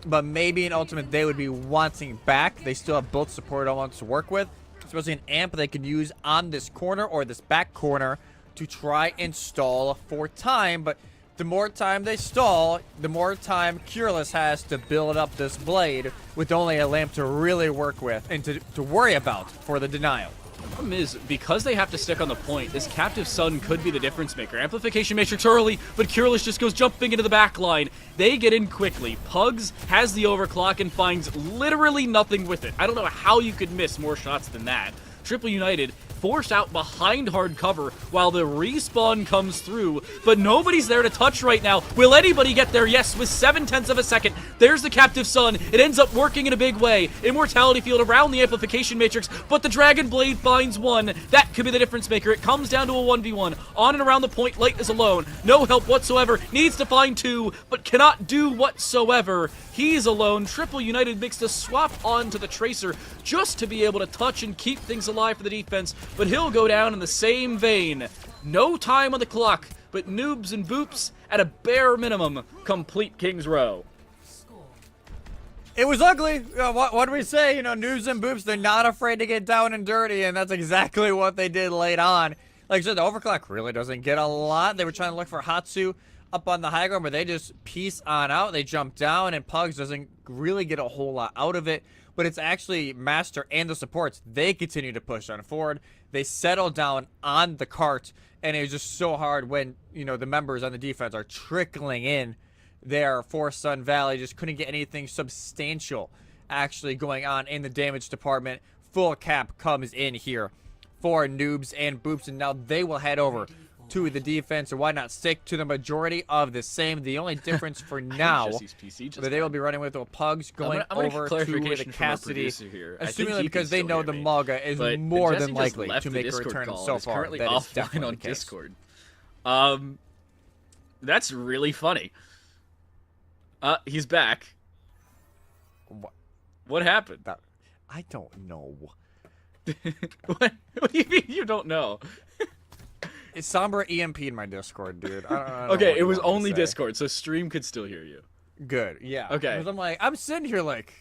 But maybe in Ultimate they would be wanting back. They still have both support elements to work with, especially an amp they can use on this corner or this back corner to try and stall for time. But the more time they stall, the more time Cureless has to build up this blade with only a lamp to really work with and to worry about for the denial. The problem is, because they have to stick on the point, this Captive Sun could be the difference maker. Amplification Matrix early, but Cureless just goes jumping into the back line. They get in quickly. Pugs has the overclock and finds literally nothing with it. I don't know how you could miss more shots than that. Triple United forced out behind hard cover while the respawn comes through, but nobody's there to touch right now. Will anybody get there? Yes, with 0.7 of a second. There's the Captive Sun. It ends up working in a big way. Immortality field around the amplification matrix, but the Dragon Blade finds 1. That could be the difference maker. It comes down to a 1v1. On and around the point, Light is alone. No help whatsoever. Needs to find 2, but cannot do whatsoever. He's alone. Triple United makes the swap onto the Tracer just to be able to touch and keep things alive for the defense, but he'll go down in the same vein. No time on the clock, but Noobs and Boops, at a bare minimum, complete King's Row. It was ugly. What do we say? Noobs and Boops, they're not afraid to get down and dirty, and that's exactly what they did late on. Like I said, the overclock really doesn't get a lot. They were trying to look for Hatsu up on the high ground, but they just piece on out. They jump down, and Pugs doesn't really get a whole lot out of it. But it's actually Master and the supports. They continue to push on forward. They settle down on the cart, and it's just so hard when, you know, the members on the defense are trickling in there for Sun Valley. Just couldn't get anything substantial actually going on in the damage department. Full cap comes in here for Noobs and Boops, and now they will head over to the defense, or why not stick to the majority of the same. The only difference for now that they will be running with Pugs going over to the Cassidy, assuming because they know the Maga is more than likely to make a return so far. That is definitely on Discord. That's really funny. He's back. What happened? I don't know. What do you mean you don't know? It's Sombra EMP in my Discord, dude. I don't okay, it was only Discord, so stream could still hear you. Good, yeah. Okay. Because I'm like, I'm sitting here like,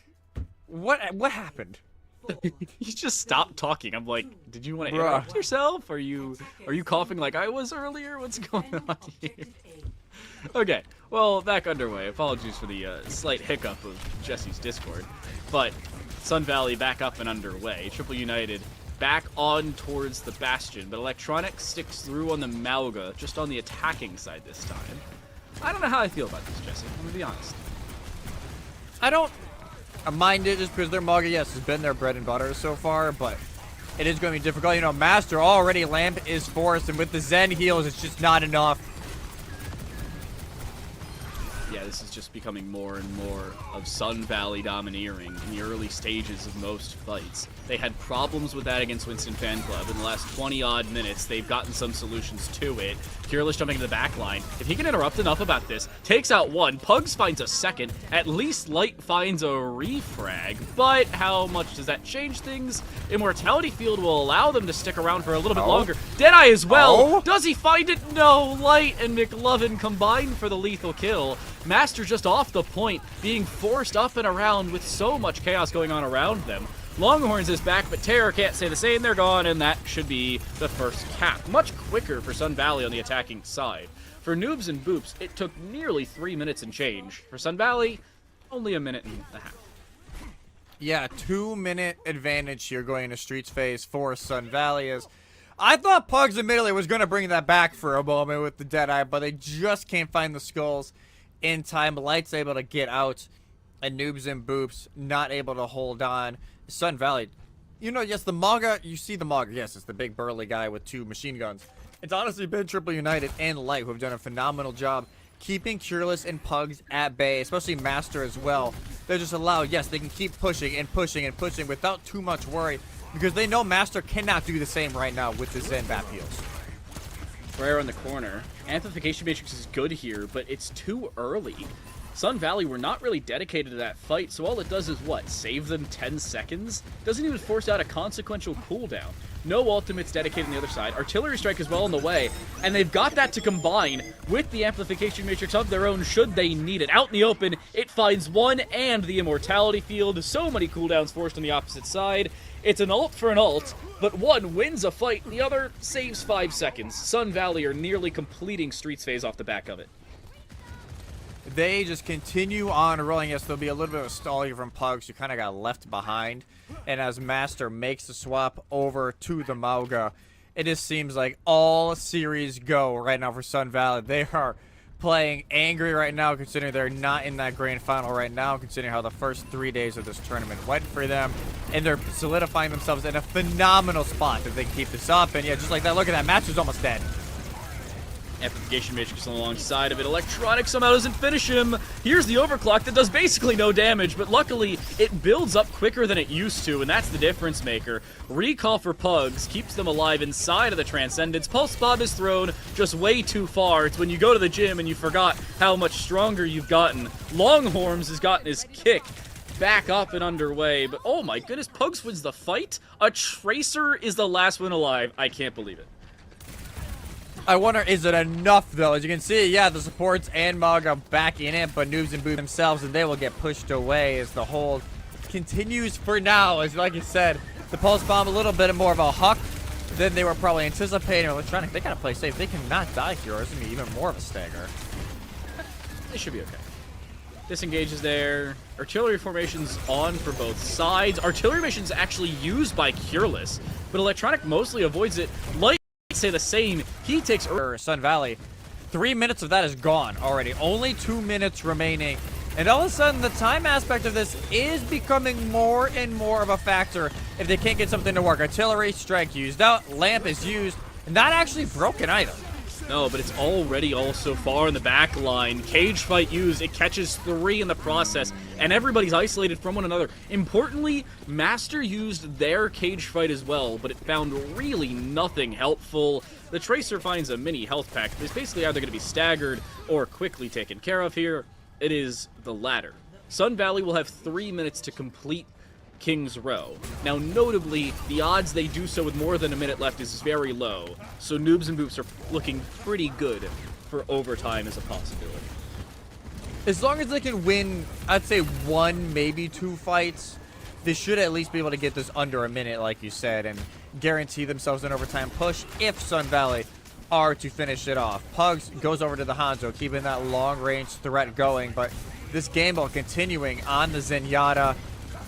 what happened? You just stopped talking. I'm like, did you want to interrupt yourself? Are you coughing like I was earlier? What's going on here? Okay, well, back underway. Apologies for the slight hiccup of Jesse's Discord, but Sun Valley back up and underway. Triple United back on towards the Bastion, but Electronics sticks through on the Malga, just on the attacking side this time. I don't know how I feel about this, Jesse. I'm gonna be honest. I don't mind it just because their Malga, yes, has been their bread and butter so far, but it is going to be difficult. You know, Master already Lamp is forced, and with the Zen heals, it's just not enough. Yeah, this is just becoming more and more of Sun Valley domineering in the early stages of most fights. They had problems with that against Winston Fan Club. In the last 20-odd minutes, they've gotten some solutions to it. Cureless jumping to the back line. If he can interrupt enough about this, takes out one. Pugs finds a second. At least Light finds a refrag. But how much does that change things? Immortality Field will allow them to stick around for a little bit longer. Deadeye as well. Does he find it? No. Light and McLovin combine for the lethal kill. Master just off the point, being forced up and around with so much chaos going on around them. Longhorns is back, but Terror can't say the same. They're gone, and that should be the first cap. Much quicker for Sun Valley on the attacking side. For Noobs and Boops, it took nearly 3 minutes and change. For Sun Valley, only a minute and a half. Yeah, 2-minute advantage here going into Streets phase for Sun Valley. Is I thought Pugs admittedly was going to bring that back for a moment with the Deadeye, but they just can't find the skulls in time. Light's able to get out, and Noobs and Boops not able to hold on. Sun Valley, you know, yes, the Maga, you see the Maga, yes, it's the big burly guy with 2 machine guns. It's honestly been Triple United and Light who have done a phenomenal job keeping Cureless and Pugs at bay, especially Master as well. They just allow, yes, they can keep pushing and pushing and pushing without too much worry, because they know Master cannot do the same right now with the Zen Bat heals. Rare in the corner. Amplification Matrix is good here, but it's too early. Sun Valley were not really dedicated to that fight, so all it does is what? Save them 10 seconds? Doesn't even force out a consequential cooldown. No ultimates dedicated on the other side. Artillery Strike is well on the way, and they've got that to combine with the Amplification Matrix of their own should they need it. Out in the open, it finds one and the Immortality Field. So many cooldowns forced on the opposite side. It's an ult for an ult, but one wins a fight, the other saves 5 seconds. Sun Valley are nearly completing Streets phase off the back of it. They just continue on rolling. Yes, there'll be a little bit of a stall here from Pugs, who kind of got left behind. And as Master makes the swap over to the Mauga, it just seems like all series go right now for Sun Valley. They are playing angry right now, considering they're not in that grand final right now, considering how the first 3 days of this tournament went for them. And they're solidifying themselves in a phenomenal spot if they keep this up. And yeah, just like that, look at that, Master's almost dead. Amplification Matrix alongside of it. Electronic somehow doesn't finish him. Here's the overclock that does basically no damage, but luckily it builds up quicker than it used to, and that's the difference maker. Recall for Pugs keeps them alive inside of the Transcendence. Pulse Bomb is thrown just way too far. It's when you go to the gym and you forgot how much stronger you've gotten. Longhorns has gotten his kick back up and underway, but oh my goodness, Pugs wins the fight? A Tracer is the last one alive. I can't believe it. I wonder, is it enough, though? As you can see, yeah, the supports and Mog are back in it, but Noobs and Boops themselves, and they will get pushed away as the hold continues for now. As like you said, the Pulse Bomb a little bit more of a huck than they were probably anticipating. Electronic, they gotta play safe. They cannot die here, or it's gonna be even more of a stagger. They should be okay. Disengage is there. Artillery formations on for both sides. Artillery missions actually used by Cureless, but Electronic mostly avoids it. Light say the same. He takes Sun Valley. 3 minutes of that is gone already. Only 2 minutes remaining. And all of a sudden, the time aspect of this is becoming more and more of a factor if they can't get something to work. Artillery strike used out. Lamp is used. Not actually broken either. No, but it's already all so far in the back line. Cage fight used. It catches 3 in the process, and everybody's isolated from one another. Importantly, Master used their cage fight as well, but it found really nothing helpful. The Tracer finds a mini health pack. It's basically either going to be staggered or quickly taken care of here. It is the latter. Sun Valley will have 3 minutes to complete King's Row. Now, notably, the odds they do so with more than a minute left is very low, so Noobs and Boops are looking pretty good for overtime as a possibility. As long as they can win, I'd say 1, maybe 2 fights, they should at least be able to get this under a minute, like you said, and guarantee themselves an overtime push if Sun Valley are to finish it off. Pugs goes over to the Hanzo, keeping that long-range threat going, but this game ball continuing on the Zenyatta.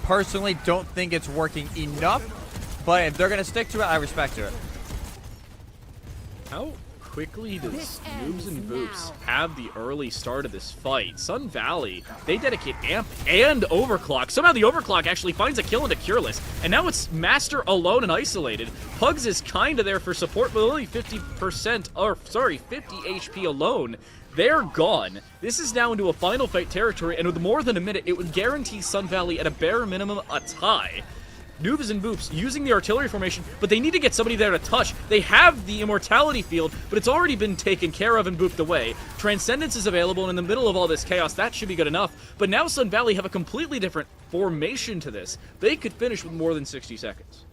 Personally, don't think it's working enough, but if they're going to stick to it, I respect it. How quickly does Noobs and Boops have the early start of this fight? Sun Valley, they dedicate Amp and Overclock. Somehow the Overclock actually finds a kill into Cureless, and now it's Master alone and isolated. Pugs is kind of there for support, but only 50%, or sorry, 50 HP alone. They're gone. This is now into a final fight territory, and with more than a minute, it would guarantee Sun Valley at a bare minimum a tie. Noobs and Boops using the artillery formation, but they need to get somebody there to touch. They have the immortality field, but it's already been taken care of and booped away. Transcendence is available, and in the middle of all this chaos, that should be good enough. But now Sun Valley have a completely different formation to this. They could finish with more than 60 seconds.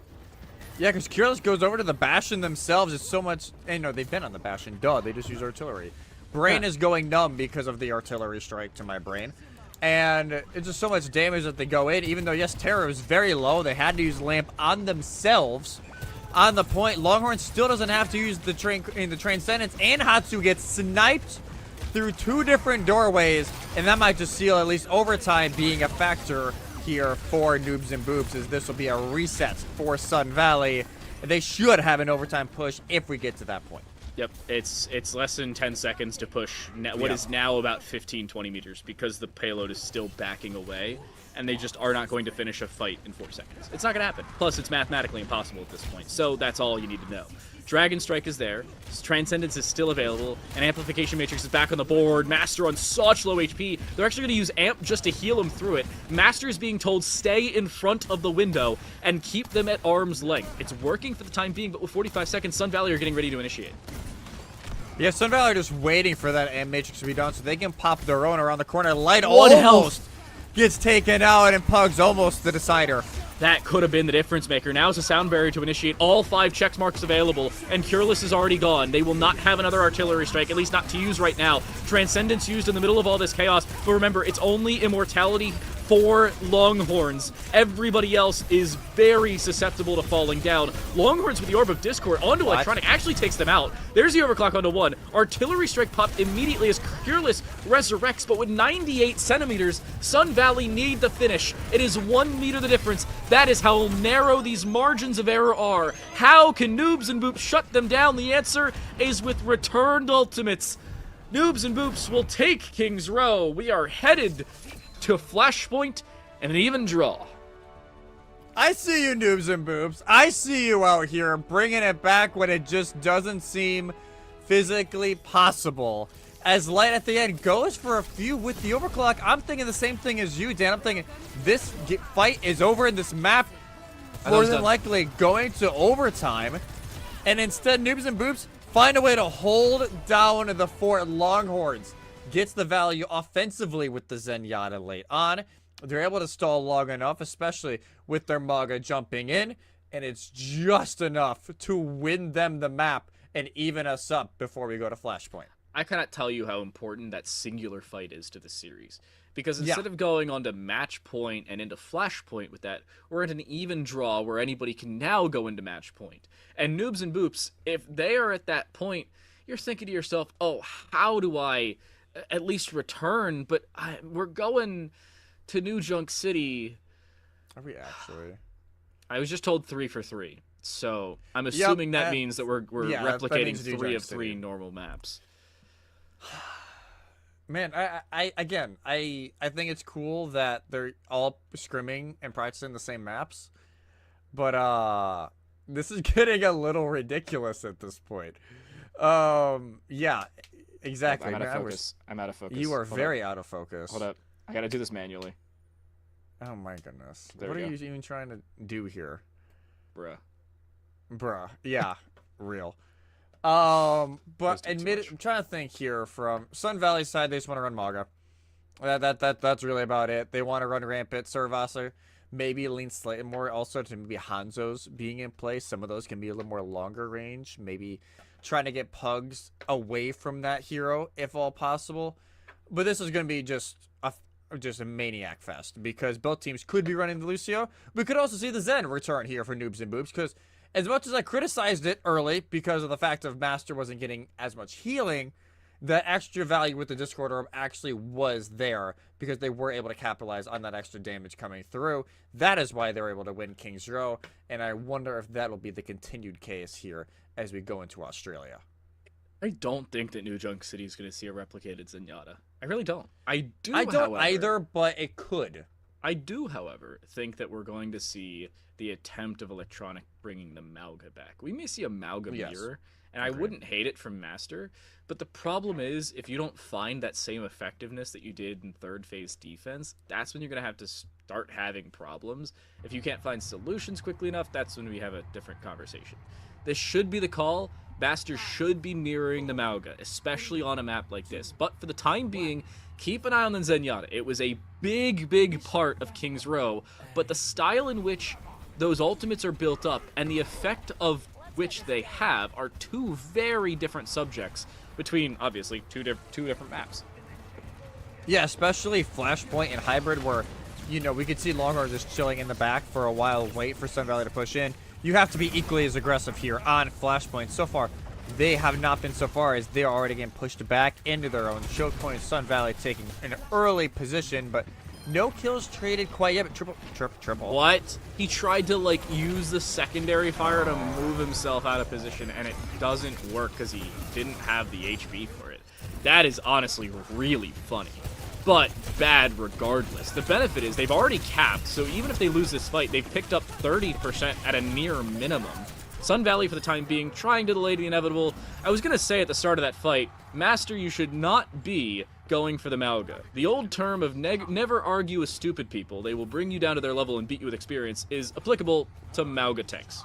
Yeah, because Cureless goes over to the Bastion themselves. It's so much, and no, they've been on the Bastion. Duh, they just use artillery. Brain is going numb because of the artillery strike to my brain. And it's just so much damage that they go in. Even though, yes, Terror is very low. They had to use Lamp on themselves. On the point, Longhorn still doesn't have to use the Transcendence. And Hatsu gets sniped through 2 different doorways. And that might just seal at least overtime being a factor here for Noobs and Boops, as this will be a reset for Sun Valley. They should have an overtime push if we get to that point. Yep, it's less than 10 seconds to push what is now about 15-20 meters because the payload is still backing away, and they just are not going to finish a fight in 4 seconds. It's not going to happen. Plus, it's mathematically impossible at this point, so that's all you need to know. Dragon Strike is there, Transcendence is still available, and Amplification Matrix is back on the board. Master on such low HP, they're actually going to use Amp just to heal him through it. Master is being told stay in front of the window and keep them at arm's length. It's working for the time being, but with 45 seconds, Sun Valley are getting ready to initiate. Yeah, Sun Valley are just waiting for that Amp Matrix to be done so they can pop their own around the corner. Light almost gets taken out, and Pug's almost the decider. That could have been the difference maker. Now is a sound barrier to initiate. All 5 check marks available, and Cureless is already gone. They will not have another artillery strike, at least not to use right now. Transcendence used in the middle of all this chaos, but remember, it's only immortality for Longhorns. Everybody else is very susceptible to falling down. Longhorns with the Orb of Discord onto Electronic actually takes them out. There's the overclock onto 1. Artillery strike popped immediately as Cureless resurrects, but with 98 centimeters, Sun Valley need the finish. It is 1 meter the difference. That is how narrow these margins of error are. How can Noobs and Boops shut them down? The answer is with returned ultimates. Noobs and Boops will take King's Row. We are headed to Flashpoint and an even draw. I see you, Noobs and Boops. I see you out here bringing it back when it just doesn't seem physically possible. As Light at the end goes for a few with the overclock, I'm thinking the same thing as you, Dan. I'm thinking this fight is over in this map, more than likely going to overtime. And instead, Noobs and Boops find a way to hold down the fort. Longhorns gets the value offensively with the Zenyatta late on. They're able to stall long enough, especially with their Maga jumping in, and it's just enough to win them the map and even us up before we go to Flashpoint. I cannot tell you how important that singular fight is to the series. Because instead of going on to match point and into Flashpoint with that, we're at an even draw where anybody can now go into match point. And Noobs and Boops, if they are at that point, you're thinking to yourself, oh, how do I at least return? But we're going to New Junk City. Are we actually? I was just told 3 for 3. So I'm assuming that means that we're replicating 3 of 3 normal maps. Man, I think it's cool that they're all scrimming and practicing the same maps, but this is getting a little ridiculous at this point. Yeah, exactly. I'm out of focus. I'm out of focus. You are very out of focus. Hold up. I gotta do this manually. Oh my goodness. What are you even trying to do here? Bruh. Yeah, real. But admit it, I'm trying to think here from Sun Valley's side, they just want to run Maga. That's really about it. They want to run Rampant, Survasser, maybe lean slightly more also to maybe Hanzo's being in place. Some of those can be a little more longer range. Maybe trying to get Pugs away from that hero if all possible. But this is going to be just a maniac fest because both teams could be running the Lucio. We could also see the Zen return here for Noobs and Boops because as much as I criticized it early because of the fact of Master wasn't getting as much healing, the extra value with the Discord Orb actually was there because they were able to capitalize on that extra damage coming through. That is why they were able to win King's Row, and I wonder if that will be the continued case here as we go into Australia. I don't think that New Junk City is going to see a replicated Zenyatta. I really don't. I don't either, but it could. I do, however, think that we're going to see the attempt of Electronic bringing the Mauga back. We may see a Mauga mirror, and I wouldn't hate it from Master, but the problem is if you don't find that same effectiveness that you did in third phase defense, that's when you're going to have to start having problems. If you can't find solutions quickly enough, that's when we have a different conversation. This should be the call. Master should be mirroring the Mauga, especially on a map like this. But for the time being, keep an eye on the Zenyatta. It was a big part of King's Row, but the style in which those ultimates are built up and the effect of which they have are two very different subjects between, obviously, two different maps. Yeah, especially Flashpoint and Hybrid where, you know, we could see Longhorn just chilling in the back for a while, wait for Sun Valley to push in. You have to be equally as aggressive here on Flashpoint. So far, they have not been so far as they are already getting pushed back into their own choke point. Sun Valley taking an early position, but no kills traded quite yet. But triple. What? He tried to, like, use the secondary fire to move himself out of position, and it doesn't work because he didn't have the HP for it. That is honestly really funny. But bad regardless. The benefit is they've already capped, so even if they lose this fight, they've picked up 30% at a near minimum. Sun Valley, for the time being, trying to delay the inevitable. I was going to say at the start of that fight, Master, you should not be going for the Mauga. The old term of never argue with stupid people, they will bring you down to their level and beat you with experience, is applicable to Mauga tanks.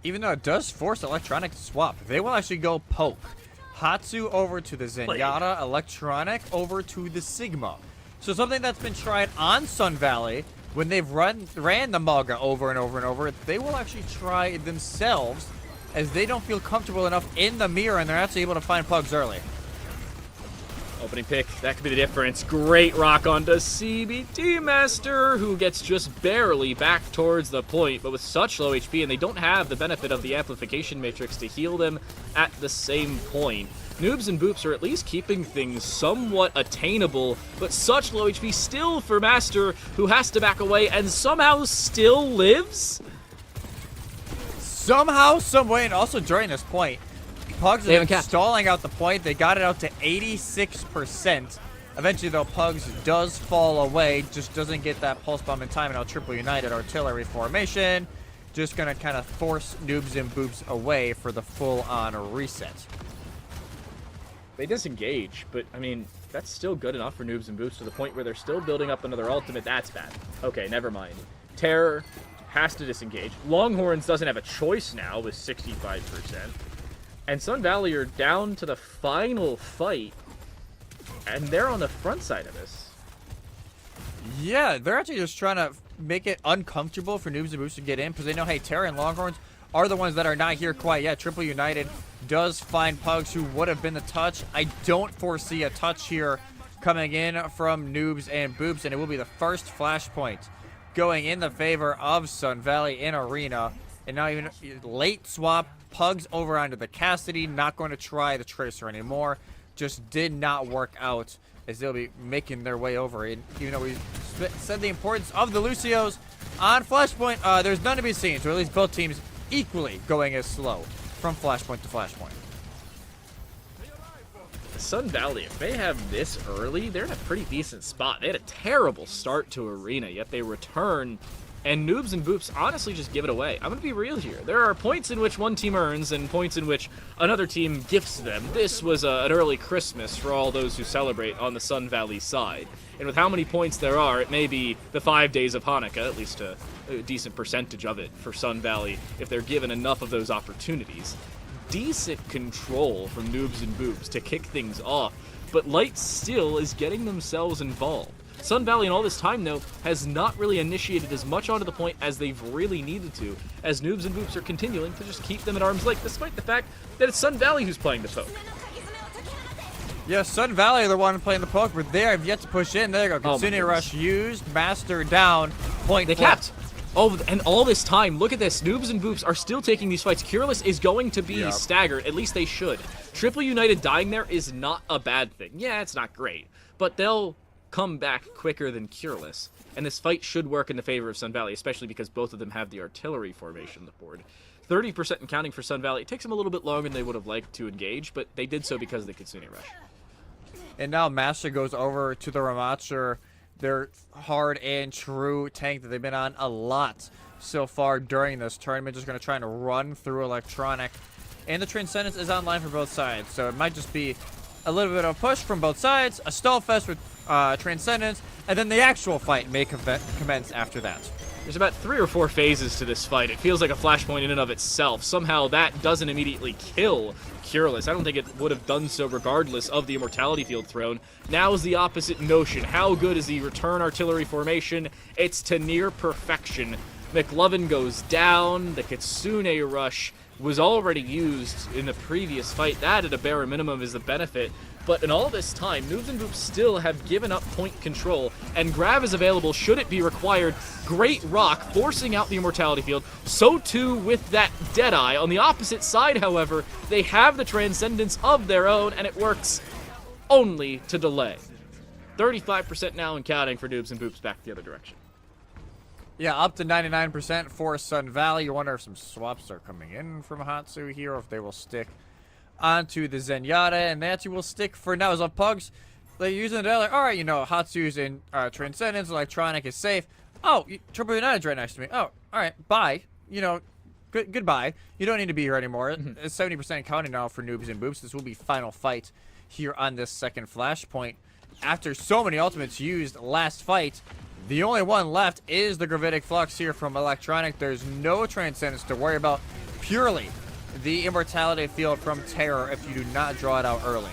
Even though it does force Electronic to swap, they will actually go poke. Hatsu over to the Zenyatta, Electronic over to the Sigma. So something that's been tried on Sun Valley, when they've ran the Mauga over and over and over, they will actually try it themselves as they don't feel comfortable enough in the mirror and they're actually able to find Pugs early. Opening pick, that could be the difference. Great rock onto CBT Master, who gets just barely back towards the point, but with such low HP, and they don't have the benefit of the amplification matrix to heal them at the same point. Noobs and Boops are at least keeping things somewhat attainable, but such low HP still for Master, who has to back away and somehow still lives? Somehow, some way, and also during this point, Pugs is stalling out the point. They got it out to 86%. Eventually, though, Pugs does fall away. Just doesn't get that pulse bomb in time. And now Triple United Artillery formation. Just going to kind of force Noobs and Boops away for the full-on reset. They disengage, but, I mean, that's still good enough for Noobs and Boops to the point where they're still building up another ultimate. That's bad. Okay, never mind. Terror has to disengage. Longhorns doesn't have a choice now with 65%. And Sun Valley are down to the final fight, and they're on the front side of this. Yeah, they're actually just trying to make it uncomfortable for Noobs and Boops to get in, because they know, hey, Terra and Longhorns are the ones that are not here quite yet. Triple United does find Pugs, who would have been the touch. I don't foresee a touch here coming in from Noobs and Boops, and it will be the first Flashpoint going in the favor of Sun Valley in Arena. And now even late swap, Pugs over onto the Cassidy, not going to try the Tracer anymore. Just did not work out as they'll be making their way over. And even though we said the importance of the Lucios on Flashpoint, there's none to be seen. So at least both teams equally going as slow from Flashpoint to Flashpoint. Sun Valley, if they have this early, they're in a pretty decent spot. They had a terrible start to Arena, yet they return, and Noobs and Boops honestly just give it away. I'm going to be real here. There are points in which one team earns and points in which another team gifts them. This was an early Christmas for all those who celebrate on the Sun Valley side. And with how many points there are, it may be the 5 days of Hanukkah, at least a decent percentage of it for Sun Valley, if they're given enough of those opportunities. Decent control from Noobs and Boops to kick things off, but Light still is getting themselves involved. Sun Valley in all this time, though, has not really initiated as much onto the point as they've really needed to, as Noobs and Boops are continuing to just keep them at arm's length, despite the fact that it's Sun Valley who's playing the poke. Yeah, Sun Valley are the one playing the poke, but they have yet to push in. There you go. Kitsune Rush used, Master down, point. They capped. Oh, and all this time, look at this. Noobs and Boops are still taking these fights. Cureless is going to be staggered. At least they should. Triple United dying there is not a bad thing. Yeah, it's not great, but they'll come back quicker than Cureless. And this fight should work in the favor of Sun Valley, especially because both of them have the artillery formation on the board. 30% and counting for Sun Valley. It takes them a little bit longer than they would have liked to engage, but they did so because of the Kitsune Rush. And now Master goes over to the Ramacher, their hard and true tank that they've been on a lot so far during this tournament. Just going to try and run through Electronic. And the Transcendence is online for both sides, so it might just be a little bit of a push from both sides, a stall fest with Transcendence, and then the actual fight may commence after that. There's about 3 or 4 phases to this fight. It feels like a flashpoint in and of itself. Somehow that doesn't immediately kill Cureless. I don't think it would have done so regardless of the Immortality Field thrown. Now is the opposite notion. How good is the return artillery formation? It's to near perfection. McLovin goes down. The Kitsune Rush was already used in the previous fight. That, at a bare minimum, is the benefit. But in all this time, Noobs and Boops still have given up point control, and grab is available should it be required. Great rock, forcing out the Immortality Field. So too with that Deadeye. On the opposite side, however, they have the Transcendence of their own, and it works only to delay. 35% now and counting for Noobs and Boops back the other direction. Yeah, up to 99% for Sun Valley. You wonder if some swaps are coming in from Hatsu here, or if they will stick onto the Zenyatta, and that you will stick for now. As of Pugs, they're using the all right, you know, Hatsu's in Transcendence, Electronic is safe. Oh, Triple United's right next to me. Oh, all right, bye. You know, goodbye. You don't need to be here anymore. It's 70% counting now for Noobs and Boops. This will be final fight here on this second Flashpoint. After so many ultimates used last fight, the only one left is the Gravitic Flux here from Electronic. There's no Transcendence to worry about. Purely the Immortality Field from Terror if you do not draw it out early.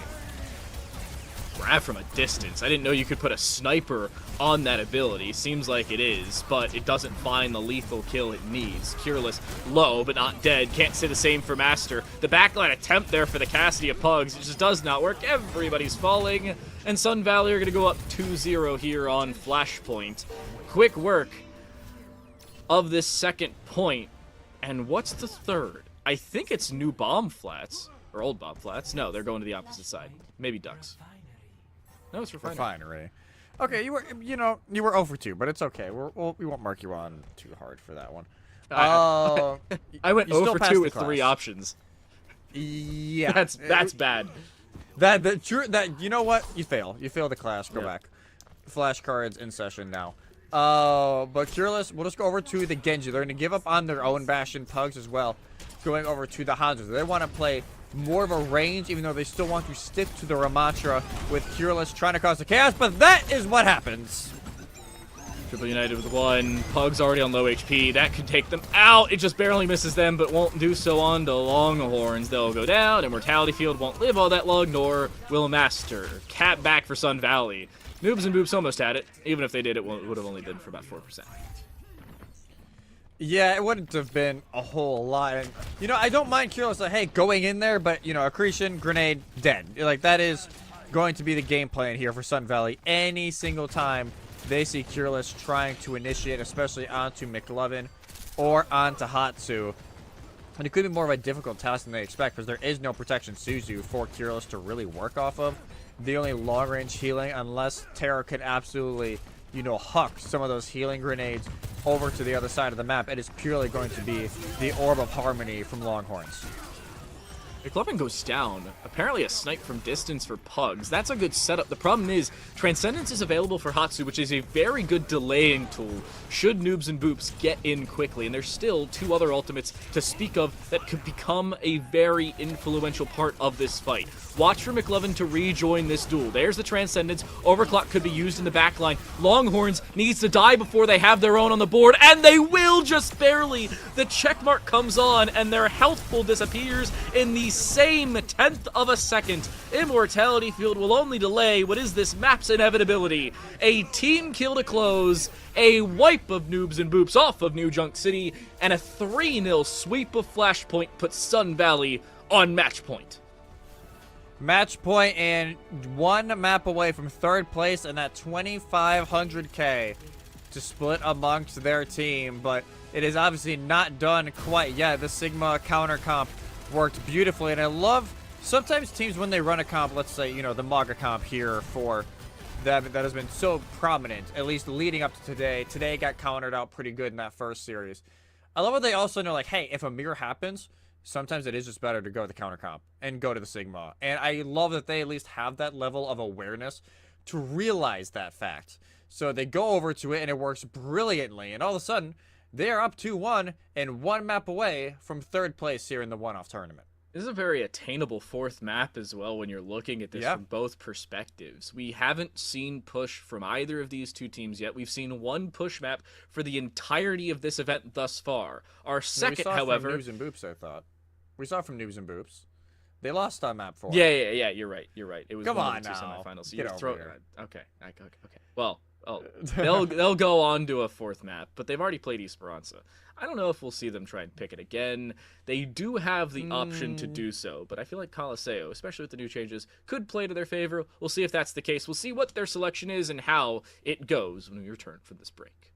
Grab from a distance. I didn't know you could put a sniper on that ability. Seems like it is, but it doesn't find the lethal kill it needs. Cureless, low, but not dead. Can't say the same for Master. The backline attempt there for the Cassidy of Pugs. It just does not work. Everybody's falling. And Sun Valley are going to go up 2-0 here on Flashpoint. Quick work of this second point. And what's the third? I think it's New Bomb Flats. Or Old Bomb Flats. No, they're going to the opposite side. Maybe Ducks. No, it's Refinery. Okay, you were 0 for 2, but it's okay. We won't mark you on too hard for that one. I went 0 for 2 with 3 options. Yeah, that's bad. That you know what? You fail. You fail the class. Go back. Flashcards in session now. But Cureless, we'll just go over to the Genji. They're going to give up on their own Bastion Pugs as well. Going over to the Hanzo. They want to play more of a range, even though they still want to stick to the Ramatra with Cureless trying to cause the chaos, but that is what happens. Triple United with 1. Pug's already on low HP. That could take them out. It just barely misses them, but won't do so on the Longhorns. They'll go down. Immortality Field won't live all that long, nor will Master. Cap back for Sun Valley. Noobs and Boops almost had it. Even if they did, it would have only been for about 4%. Yeah, it wouldn't have been a whole lot. And, you know, I don't mind Cureless, like, hey, going in there, but, you know, Accretion, Grenade, dead. Like, that is going to be the game plan here for Sun Valley. Any single time they see Cureless trying to initiate, especially onto McLovin or onto Hatsu. And it could be more of a difficult task than they expect because there is no protection Suzu for Cureless to really work off of. The only long-range healing, unless Terra could absolutely, you know, huck some of those healing grenades over to the other side of the map, it is purely going to be the Orb of Harmony from Longhorns. McLovin goes down. Apparently a snipe from distance for Pugs. That's a good setup. The problem is, Transcendence is available for Hatsu, which is a very good delaying tool should Noobs and Boops get in quickly. And there's still 2 other ultimates to speak of that could become a very influential part of this fight. Watch for McLovin to rejoin this duel. There's the Transcendence. Overclock could be used in the backline. Longhorns needs to die before they have their own on the board, and they will just barely. The checkmark comes on, and their health pool disappears in the same 1/10 of a second. Immortality Field will only delay what is this map's inevitability. A team kill to close, a wipe of Noobs and Boops off of New Junk City, and a 3-0 sweep of Flashpoint puts Sun Valley on match point. Match point and 1 map away from 3rd place and that 2,500K to split amongst their team, but it is obviously not done quite yet. The Sigma counter comp worked beautifully, and I love sometimes teams when they run a comp, let's say, you know, the Maga comp here for them that has been so prominent, at least leading up to today. Today got countered out pretty good in that first series. I love how they also know, like, hey, if a mirror happens, sometimes it is just better to go to the counter comp and go to the Sigma. And I love that they at least have that level of awareness to realize that fact. So they go over to it and it works brilliantly. And all of a sudden, they are up 2-1 and 1 map away from 3rd place here in the one-off tournament. This is a very attainable 4th map as well when you're looking at this from both perspectives. We haven't seen push from either of these 2 teams yet. We've seen 1 push map for the entirety of this event thus far. Our second, however... From Noobs and Boops, I thought. We saw from Noobs and Boops. They lost on map 4. Yeah, you're right. It was Come one on of the 2 now. semifinals. Get over here. Okay. Well, they'll go on to a 4th map, but they've already played Esperansa. I don't know if we'll see them try and pick it again. They do have the option to do so, but I feel like Colosseo, especially with the new changes, could play to their favor. We'll see if that's the case. We'll see what their selection is and how it goes when we return from this break.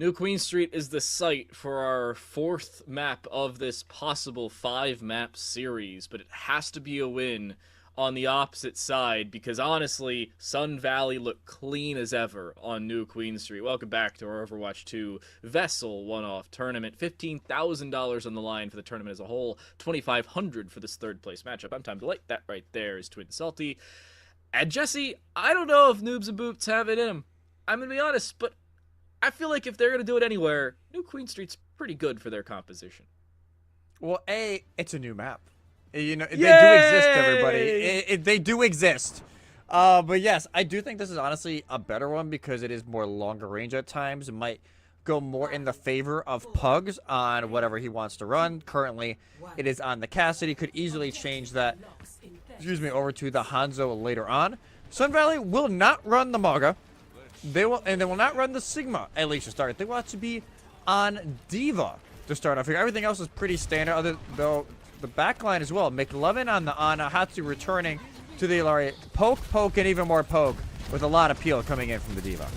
New Queen Street is the site for our 4th map of this possible 5-map series, but it has to be a win on the opposite side because honestly, Sun Valley looked clean as ever on New Queen Street. Welcome back to our Overwatch 2 VESL one-off tournament. $15,000 on the line for the tournament as a whole, $2,500 for this 3rd place matchup. I'm Time to Light. That right there is Twin Salty. And Jesse, I don't know if Noobs and Boops have it in them. I'm going to be honest, but I feel like if they're going to do it anywhere, New Queen Street's pretty good for their composition. Well, it's a new map. You know, they do exist, everybody. They do exist. But yes, I do think this is honestly a better one because it is more longer range at times. It might go more in the favor of Pugs on whatever he wants to run. Currently, it is on the Cassidy. Could easily change that, over to the Hanzo later on. Sun Valley will not run the Maga. They will not run the Sigma, at least to start. They want to be on Diva to start off. Everything else is pretty standard, other though the backline as well. McLovin on the Ana, Hatsu returning to the Ilaria. Poke, and even more poke with a lot of peel coming in from the Diva.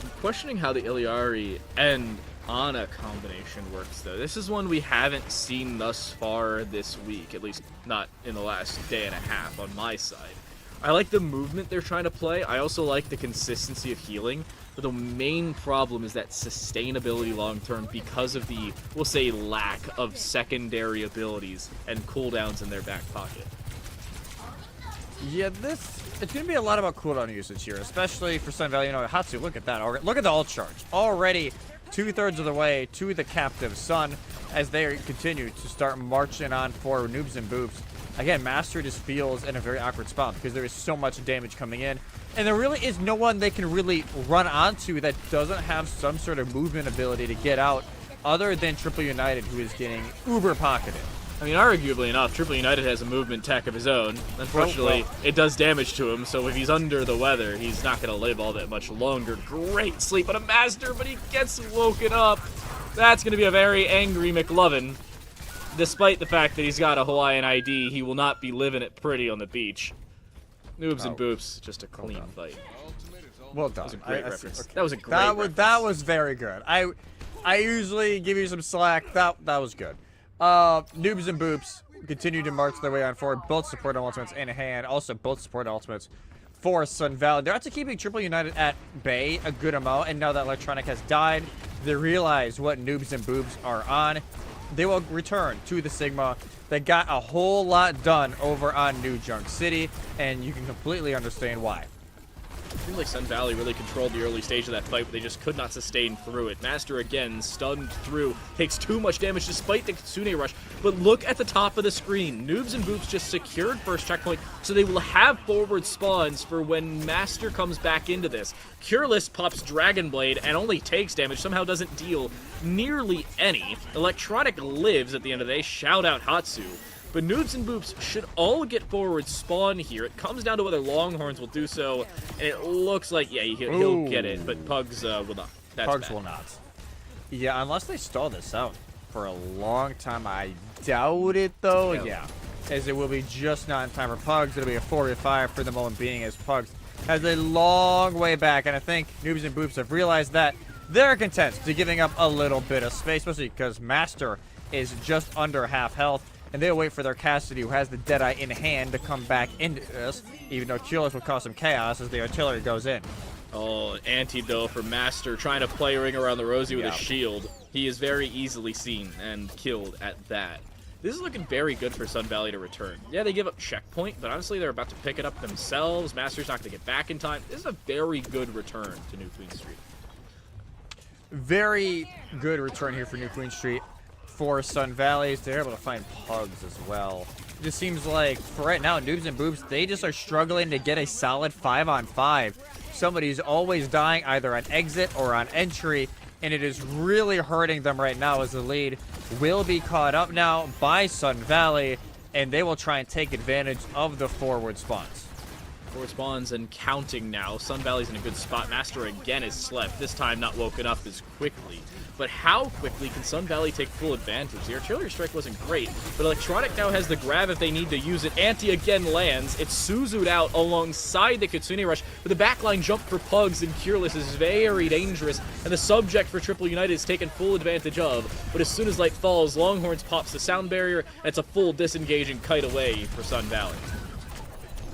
I'm questioning how the Iliari and Ana combination works, though. This is one we haven't seen thus far this week, at least not in the last day and a half on my side. I like the movement they're trying to play. I also like the consistency of healing. But the main problem is that sustainability long-term because of the, we'll say, lack of secondary abilities and cooldowns in their back pocket. Yeah, it's going to be a lot about cooldown usage here, especially for Sun Valley. You know, Hatsu, look at that. Look at the ult charge. Already 2/3 of the way to the captive Sun as they continue to start marching on for Noobs and Boops. Again, Master just feels in a very awkward spot because there is so much damage coming in. And there really is no one they can really run onto that doesn't have some sort of movement ability to get out other than Triple United, who is getting uber pocketed. I mean, arguably enough, Triple United has a movement tech of his own. Unfortunately, it does damage to him, so if he's under the weather, he's not going to live all that much longer. Great sleep on a Master, but he gets woken up. That's going to be a very angry McLovin. Despite the fact that he's got a Hawaiian ID, he will not be living it pretty on the beach. Noobs and Boops, just a clean fight. Well done. That was a great reference. Okay. That was a great reference. That was very good. I usually give you some slack. That was good. Noobs and Boops continue to march their way on forward. Both support ultimates in hand. Also, both support ultimates for Sun Valley. They're actually keeping Triple United at bay a good amount. And now that Electronic has died, they realize what Noobs and Boops are on. They will return to the Sigma. They got a whole lot done over on New Junk City, and you can completely understand why. I feel like Sun Valley really controlled the early stage of that fight, but they just could not sustain through it. Master again, stunned through, takes too much damage despite the Kitsune rush. But look at the top of the screen. Noobs and Boops just secured first checkpoint, so they will have forward spawns for when Master comes back into this. Cureless pops Dragon Blade and only takes damage, somehow doesn't deal nearly any. Electronic lives at the end of the day. Shout out Hatsu. But Noobs and Boops should all get forward spawn here. It comes down to whether Longhorns will do so, and it looks like, yeah, he'll get it, but Pugs will not. That's Pugs bad. will not. Yeah, unless they stall this out for a long time. I doubt it, though. Yeah. As it will be just not in time for Pugs. It'll be a 4v5 for the moment being, as Pugs has a long way back, and I think Noobs and Boops have realized that they're content to giving up a little bit of space, especially because Master is just under half health. And they'll wait for their Cassidy, who has the Deadeye in hand, to come back into this, even though Cureless will cause some chaos as the artillery goes in. Oh, an antidote for Master trying to play ring around the Rosie with a shield. He is very easily seen and killed at that. This is looking very good for Sun Valley to return. Yeah, they give up checkpoint, but honestly, they're about to pick it up themselves. Master's not going to get back in time. This is a very good return to New Queen Street. Very good return here for New Queen Street. For Sun Valleys, they're able to find Pugs as well. It just seems like, for right now, Noobs and Boops, they just are struggling to get a solid 5-on-5. Somebody's always dying either on exit or on entry, and it is really hurting them right now as the lead will be caught up now by Sun Valley, and they will try and take advantage of the forward spawns. Forward spawns and counting now. Sun Valley's in a good spot. Master again is slept, this time not woken up as quickly. But how quickly can Sun Valley take full advantage? The artillery strike wasn't great, but Electronic now has the grab if they need to use it. Anti again lands. It's Suzu'd out alongside the Kitsune Rush, but the backline jump for Pugs and Cureless is very dangerous, and the subject for Triple United is taken full advantage of. But as soon as light falls, Longhorns pops the sound barrier, and it's a full disengage and kite away for Sun Valley.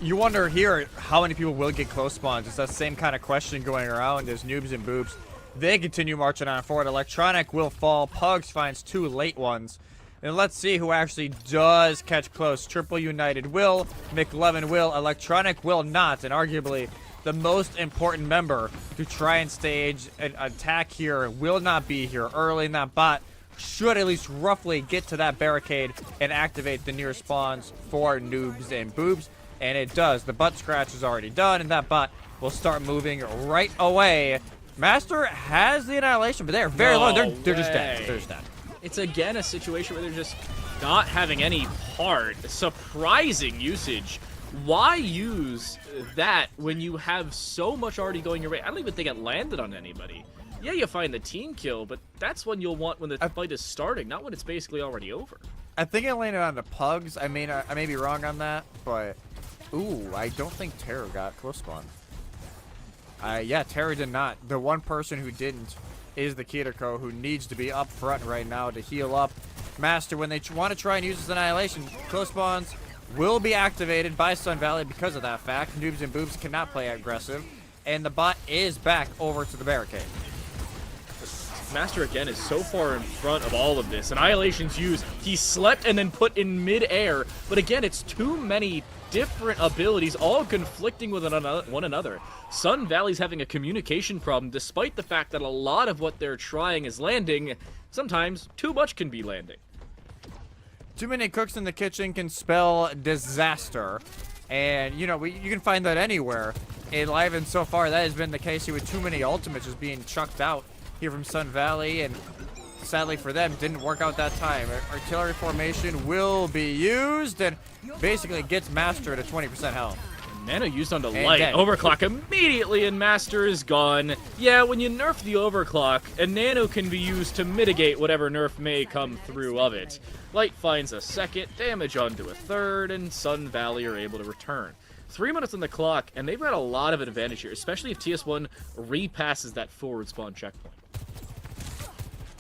You wonder here how many people will get close spawns. It's that same kind of question going around as Noobs and Boops. They continue marching on forward. Electronic will fall. Pugs finds 2 late ones. And let's see who actually does catch close. Triple United will. McLevin will. Electronic will not. And arguably the most important member to try and stage an attack here will not be here early in that bot. Should at least roughly get to that barricade and activate the near spawns for Noobs and Boobs. And it does. The butt scratch is already done, and that bot will start moving right away. Master has the annihilation, but they're very low. They're just dead. They're just dead. It's again a situation where they're just not having any part. Surprising usage. Why use that when you have so much already going your way? I don't even think it landed on anybody. Yeah, you find the team kill, but that's when you'll want when the fight is starting, not when it's basically already over. I think it landed on the Pugs. I may be wrong on that, but ooh, I don't think Terror got close spawn. Yeah, Terror did not. The one person who didn't is the Kiriko, who needs to be up front right now to heal up. Master, when they want to try and use this annihilation, close spawns will be activated by Sun Valley because of that fact. Noobs and Boobs cannot play aggressive, and the bot is back over to the barricade. Master again is so far in front of all of this. Annihilation's used. He slept and then put in mid-air, but again, it's too many different abilities all conflicting with one another. Sun Valley's having a communication problem despite the fact that a lot of what they're trying is landing. Sometimes too much can be landing. Too many cooks in the kitchen can spell disaster. And, you know, you can find that anywhere. In Live, and so far that has been the case here with too many ultimates just being chucked out here from Sun Valley, and sadly for them, didn't work out that time. Artillery formation will be used and basically gets Master to 20% health. Nano used on the light. Overclock immediately, and Master is gone. Yeah, when you nerf the overclock, a Nano can be used to mitigate whatever nerf may come through of it. Light finds a second, damage onto a third, and Sun Valley are able to return. 3 minutes on the clock, and they've got a lot of advantage here, especially if TS1 repasses that forward spawn checkpoint.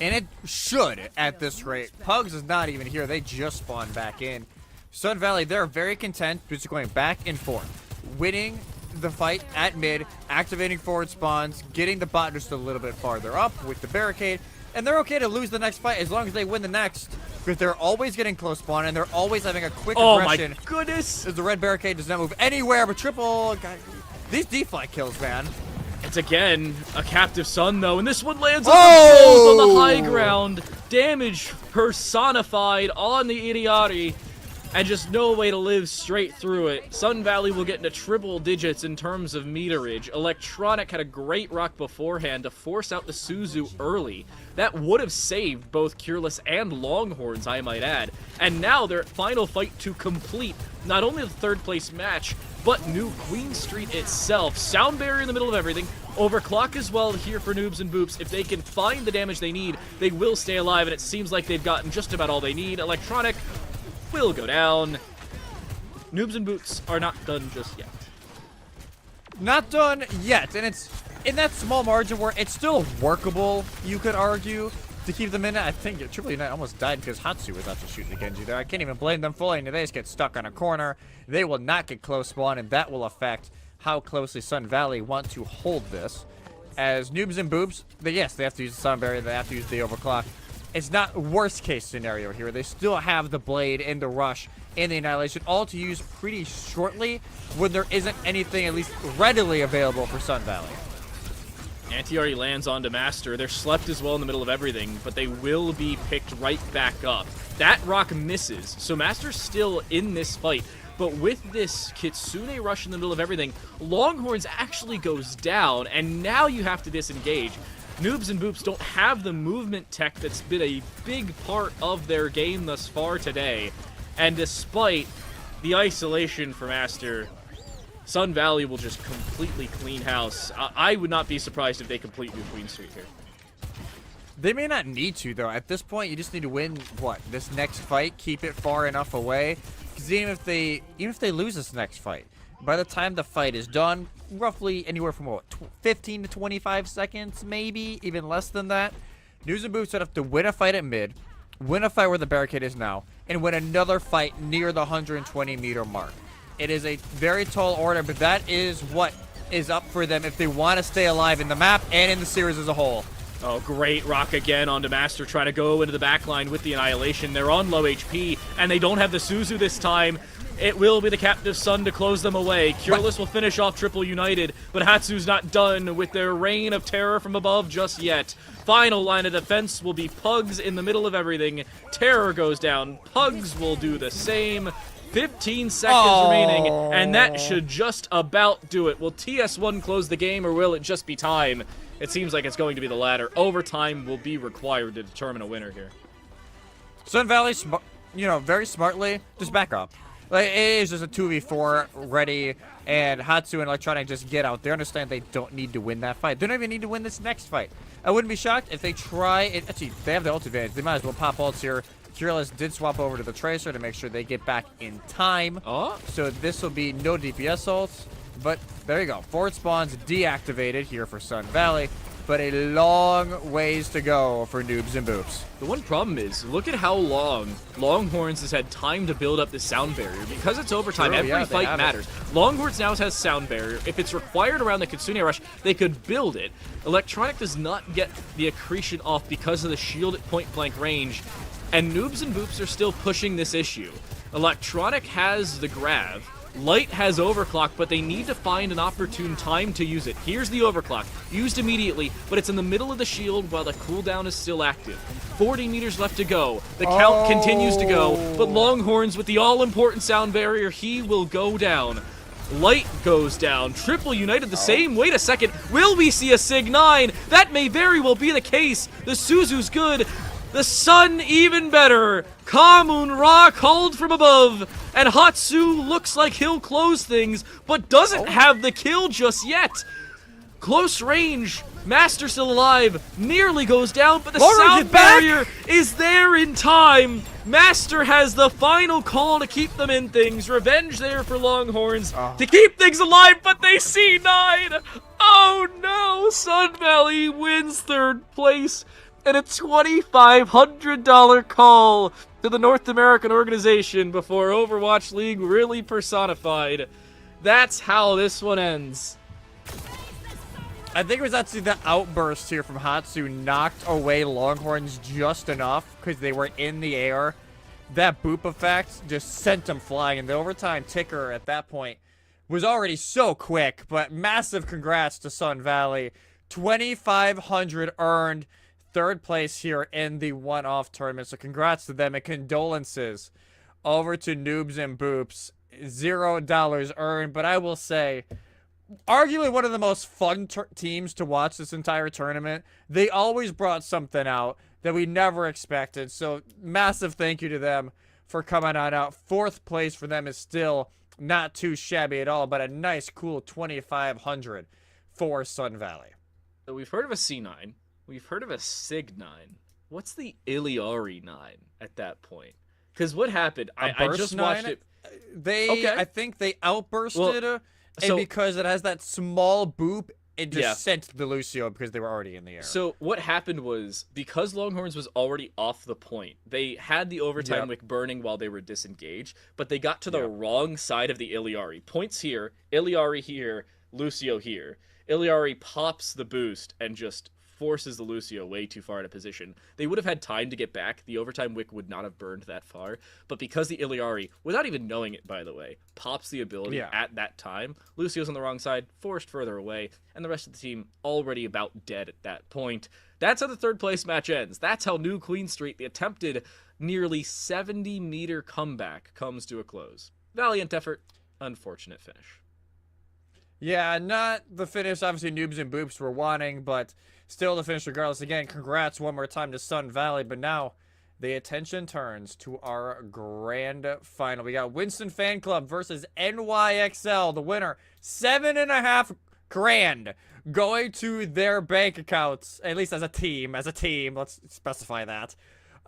And it should at this rate. Pugs is not even here. They just spawned back in. Sun Valley, they're very content just going back and forth. Winning the fight at mid, activating forward spawns, getting the bot just a little bit farther up with the barricade. And they're okay to lose the next fight as long as they win the next. Because they're always getting close spawn and they're always having a quick aggression. Oh my goodness! As the red barricade does not move anywhere, but triple. God, these deflag kills, man. It's again a captive Sun though, and this one lands on themselves on the high ground. Damage personified on the Iriari, and just no way to live straight through it. Sun Valley will get into triple digits in terms of meterage. Electronic had a great rock beforehand to force out the Suzu early. That would have saved both Cureless and Longhorns, I might add. And now their final fight to complete not only the third place match, but New Queen Street itself. Sound barrier in the middle of everything. Overclock as well here for Noobs and Boops. If they can find the damage they need, they will stay alive, and it seems like they've gotten just about all they need. Electronic will go down. Noobs and Boots are not done just yet. Not done yet, and it's in that small margin where it's still workable, you could argue, to keep them in it. I think Triple Unite almost died because Hatsu was out to shoot the Genji there. I can't even blame them fully, and they just get stuck on a corner. They will not get close spawn, and that will affect how closely Sun Valley want to hold this. As Noobs and Boobs, yes, they have to use the Sound Barrier, they have to use the Overclock. It's not worst case scenario here. They still have the Blade and the Rush and the Annihilation, all to use pretty shortly when there isn't anything at least readily available for Sun Valley. Anti-Ari lands onto Master. They're slept as well in the middle of everything, but they will be picked right back up. That rock misses, so Master's still in this fight. But with this Kitsune Rush in the middle of everything, Longhorns actually goes down, and now you have to disengage. Noobs and Boops don't have the movement tech that's been a big part of their game thus far today. And despite the isolation for Master, Sun Valley will just completely clean house. I would not be surprised if they complete new Queen Street here. They may not need to, though. At this point, you just need to win, what, this next fight, keep it far enough away. Because even if they lose this next fight, by the time the fight is done, roughly anywhere from, what, 15 to 25 seconds, maybe, even less than that, Noobs and Boops would have to win a fight at mid, win a fight where the barricade is now, and win another fight near the 120-meter mark. It is a very tall order, but that is what is up for them if they want to stay alive in the map and in the series as a whole. Oh, great rock again onto Master, trying to go into the backline with the Annihilation. They're on low HP, and they don't have the Suzu this time. It will be the Captive Sun to close them away. Cureless will finish off Triple United, but Hatsu's not done with their reign of terror from above just yet. Final line of defense will be Pugs in the middle of everything. Terror goes down. Pugs will do the same. 15 seconds remaining, and that should just about do it. Will TS1 close the game, or will it just be time? It seems like it's going to be the latter. Overtime will be required to determine a winner here. Sun Valley, very smartly, just back up. Like, it is just a 2v4 ready, and Hatsu and Electronic just get out. They understand they don't need to win that fight. They don't even need to win this next fight. I wouldn't be shocked if they try it. Actually, they have the ult advantage. They might as well pop ults here. Cureless did swap over to the Tracer to make sure they get back in time. Oh. So this will be no DPS ults. But there you go. Forward spawns deactivated here for Sun Valley. But a long ways to go for Noobs and Boops. The one problem is, look at how long Longhorns has had time to build up this sound barrier. Because it's overtime, every fight matters. Longhorns now has sound barrier. If it's required around the Kitsune Rush, they could build it. Electronic does not get the accretion off because of the shield at point-blank range. And Noobs and Boops are still pushing this issue. Electronic has the Grav. Light has overclock, but they need to find an opportune time to use it. Here's the overclock, used immediately, but it's in the middle of the shield while the cooldown is still active. 40 meters left to go. The count continues to go, but Longhorns with the all-important sound barrier, he will go down. Light goes down. Triple United the same. Wait a second. Will we see a Sig 9? That may very well be the case. The Suzu's good. The Sun even better. Kamun Ra called from above. And Hatsu looks like he'll close things, but doesn't have the kill just yet. Close range. Master still alive. Nearly goes down, but the sound barrier is there in time. Master has the final call to keep them in things. Revenge there for Longhorns to keep things alive, but they see 9. Oh no. Sun Valley wins 3rd place. And a $2,500 call to the North American organization before Overwatch League really personified. That's how this one ends. I think it was actually the outburst here from Hatsu knocked away Longhorns just enough because they were in the air. That boop effect just sent them flying, and the overtime ticker at that point was already so quick, but massive congrats to Sun Valley. 2,500 earned. 3rd place here in the one-off tournament. So congrats to them and condolences over to Noobs and Boops. $0 earned. But I will say, arguably one of the most fun teams to watch this entire tournament. They always brought something out that we never expected. So massive thank you to them for coming on out. 4th place for them is still not too shabby at all, but a nice, cool 2,500 for Sun Valley. So we've heard of a C9. We've heard of a Sig 9. What's the Iliari 9 at that point? Because what happened? I just watched it. I think they outbursted and because it has that small boop, it just sent the Lucio because they were already in the air. So what happened was, because Longhorns was already off the point, they had the overtime wick burning while they were disengaged, but they got to the wrong side of the Iliari. Points here, Iliari here, Lucio here. Iliari pops the boost and just forces the Lucio way too far out of position. They would have had time to get back. The overtime wick would not have burned that far. But because the Iliari, without even knowing it, by the way, pops the ability at that time, Lucio's on the wrong side, forced further away, and the rest of the team already about dead at that point. That's how the 3rd place match ends. That's how New Queen Street, the attempted nearly 70-meter comeback, comes to a close. Valiant effort, unfortunate finish. Yeah, not the finish obviously Noobs and Boops were wanting, but still the finish regardless. Again, congrats one more time to Sun Valley, but now the attention turns to our grand final. We got Winston Fan Club versus NYXL. The winner, $7.5 grand going to their bank accounts, at least as a team. Let's specify that.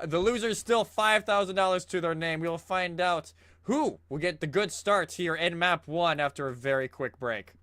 The losers still $5,000 to their name. We will find out who will get the good starts here in map 1 after a very quick break.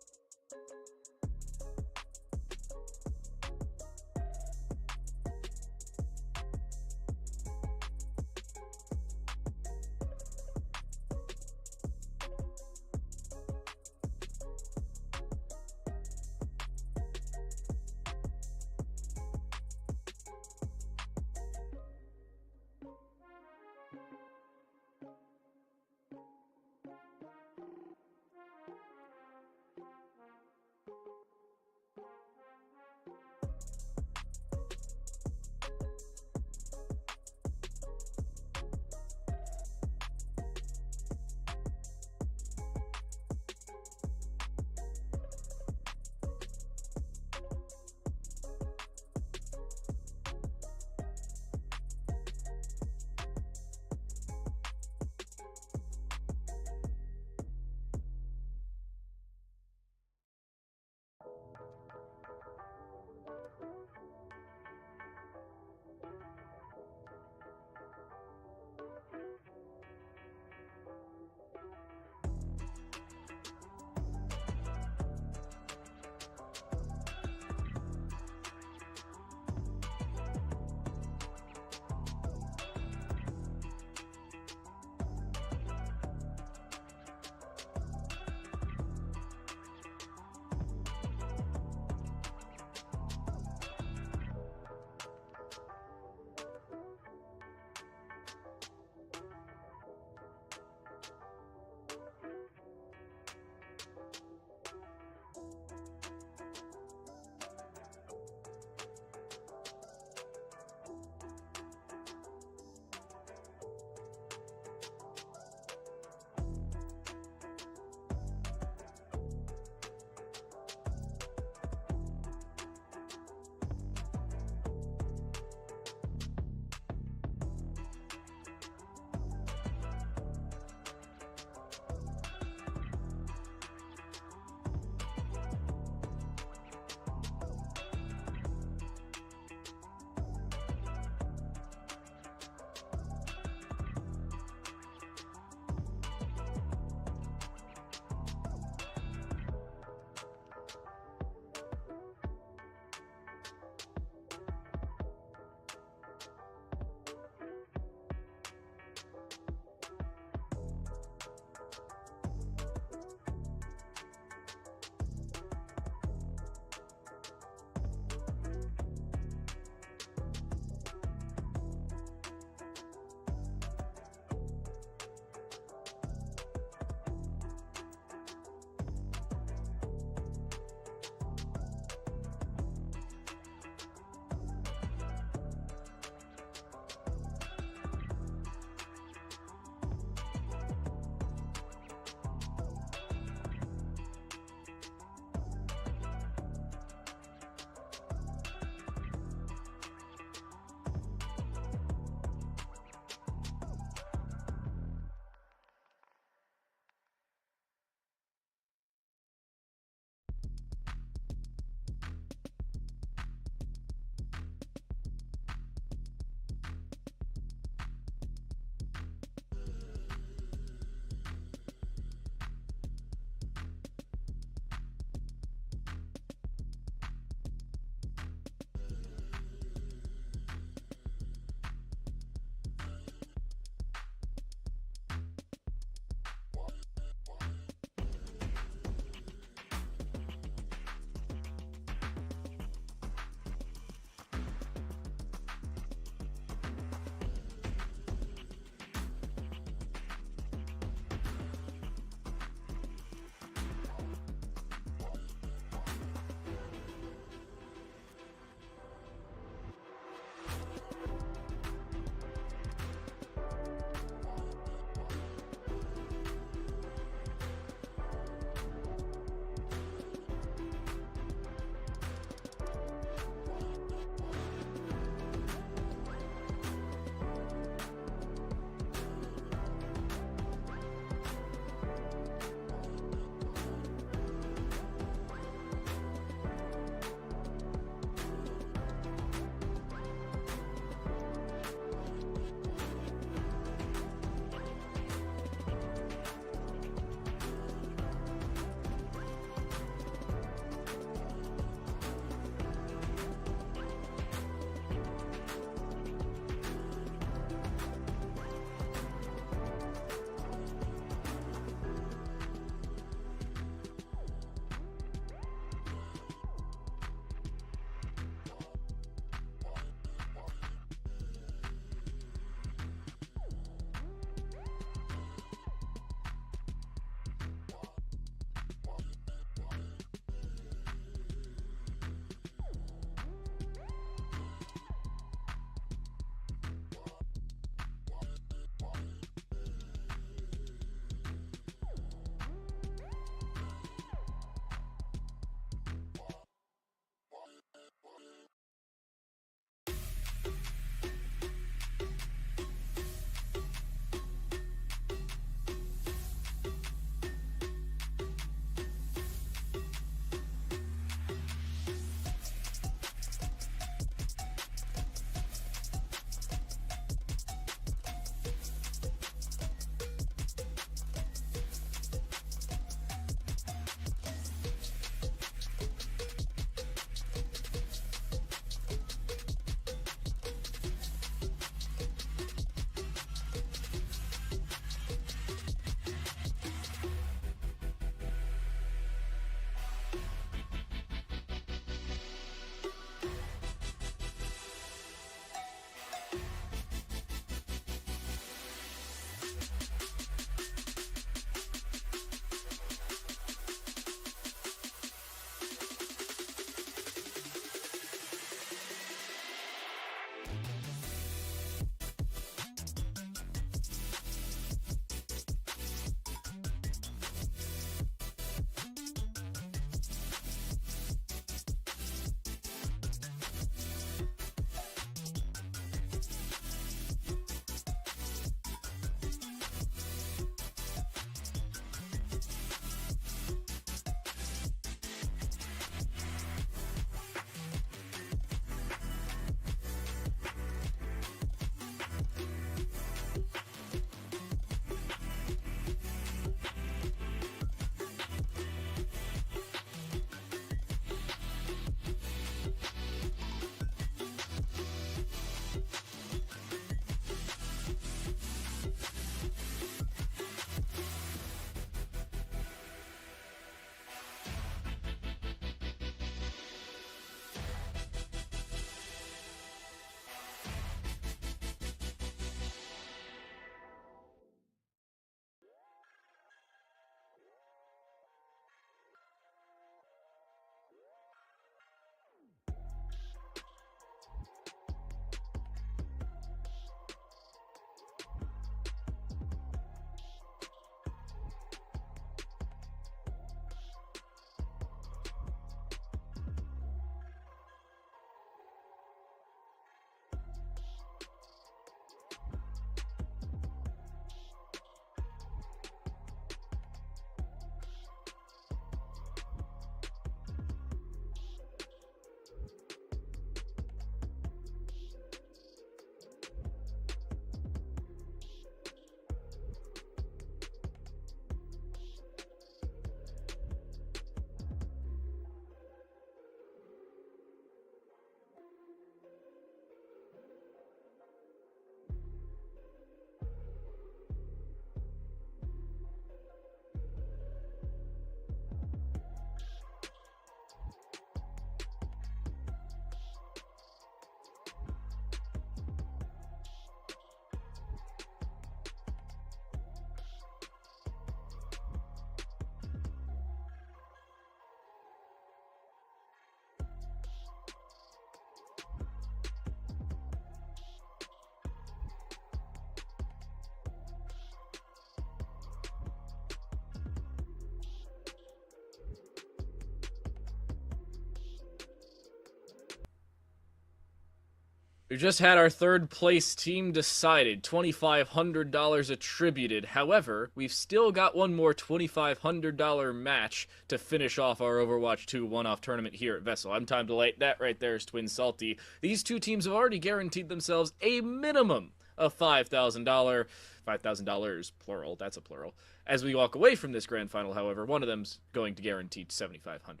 We just had our third place team decided, $2,500 attributed. However, we've still got one more $2,500 match to finish off our Overwatch 2 one-off tournament here at VESL. I'm Time Delight. That right there is Twin Salty. These two teams have already guaranteed themselves a minimum of $5,000. $5,000 plural. That's a plural. As we walk away from this grand final, however, one of them's going to guarantee $7,500.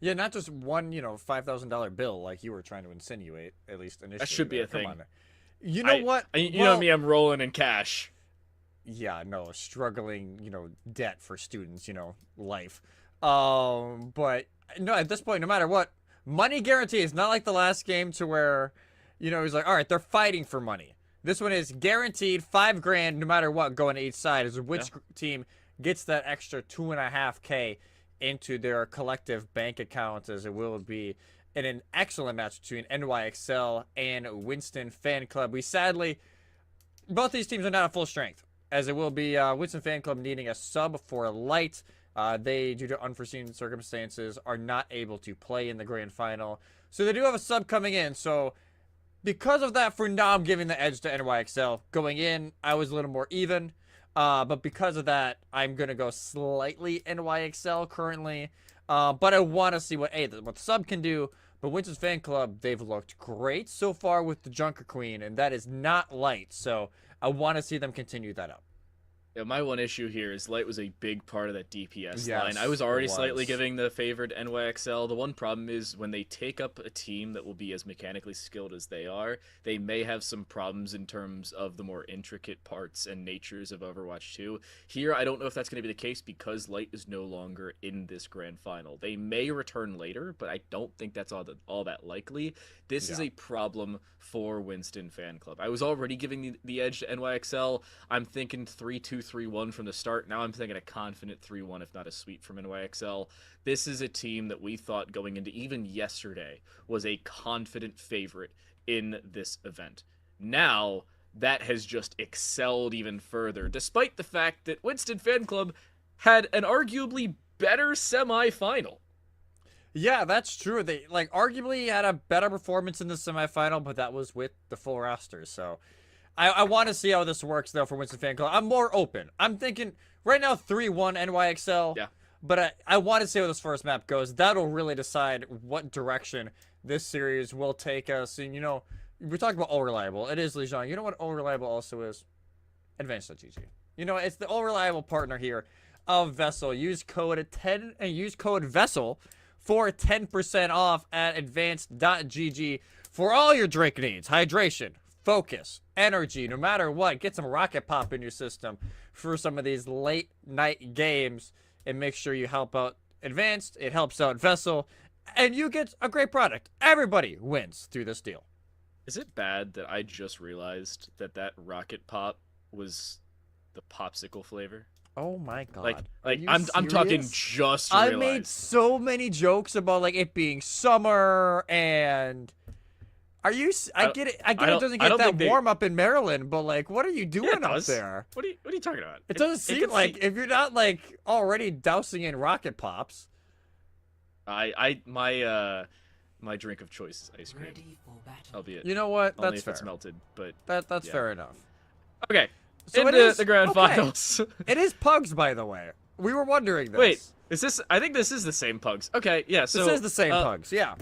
Yeah, not just one, $5,000 bill like you were trying to insinuate, at least initially. That should be a thing. Come on. You know what? You know me, I'm rolling in cash. Yeah, no, struggling, debt for students, life. But no, at this point, no matter what, money guarantee is not like the last game to where, he's like, all right, they're fighting for money. This one is guaranteed $5,000 no matter what going to each side. Is which team gets that extra $2,500 into their collective bank accounts, as it will be in an excellent match between NYXL and Winston Fan Club. Both these teams are not at full strength, as it will be Winston Fan Club needing a sub for Light. They, due to unforeseen circumstances, are not able to play in the grand final. So they do have a sub coming in. So because of that, for now, I'm giving the edge to NYXL. Going in, I was a little more even. But because of that, I'm going to go slightly NYXL currently. But I want to see what the sub can do. But Winston's Fan Club, they've looked great so far with the Junker Queen, and that is not Light. So I want to see them continue that up. Yeah, my one issue here is Light was a big part of that DPS Yes, line. I was already slightly giving the favored NYXL. The one problem is when they take up a team that will be as mechanically skilled as they are, they may have some problems in terms of the more intricate parts and natures of Overwatch 2. Here, I don't know if that's going to be the case because Light is no longer in this grand final. They may return later, but I don't think that's all that likely. This is a problem for Winston Fan Club. I was already giving the edge to NYXL. I'm thinking 3-2-3-1 from the start. Now I'm thinking a confident 3-1, if not a sweep from NYXL. This is a team that we thought going into even yesterday was a confident favorite in this event. Now, that has just excelled even further, despite the fact that Winston Fan Club had an arguably better semifinal. Yeah, that's true. They arguably had a better performance in the semifinal, but that was with the full roster. So I want to see how this works though for Winston Fan Club. I'm more open. I'm thinking right now 3-1 NYXL. Yeah. But I want to see how this first map goes. That'll really decide what direction this series will take us. And we're talking about all reliable. It is Lijiang. You know what all reliable also is? Advanced.gg. It's the all reliable partner here of VESL. Use code VESL for 10% off at advanced.gg for all your drink needs. Hydration, focus, energy, no matter what. Get some rocket pop in your system for some of these late night games and make sure you help out Advanced. It helps out VESL and you get a great product. Everybody wins through this deal. Is it bad that I just realized that rocket pop was the popsicle flavor? Oh my god! I'm talking just. Realized. I made so many jokes about it being summer and. Are you? I get it. I get it doesn't get that warm up in Maryland, but what are you doing up there? What are you talking about? It doesn't seem if you're not already dousing in rocket pops. My drink of choice is ice cream. Albeit, you know what? Only that's if fair. It's melted, but that's fair enough. Okay. So into the grand finals. It is Pugs, by the way. We were wondering this. Wait, is this? I think this is the same Pugs. Okay, yeah. So this is the same Pugs. Yeah.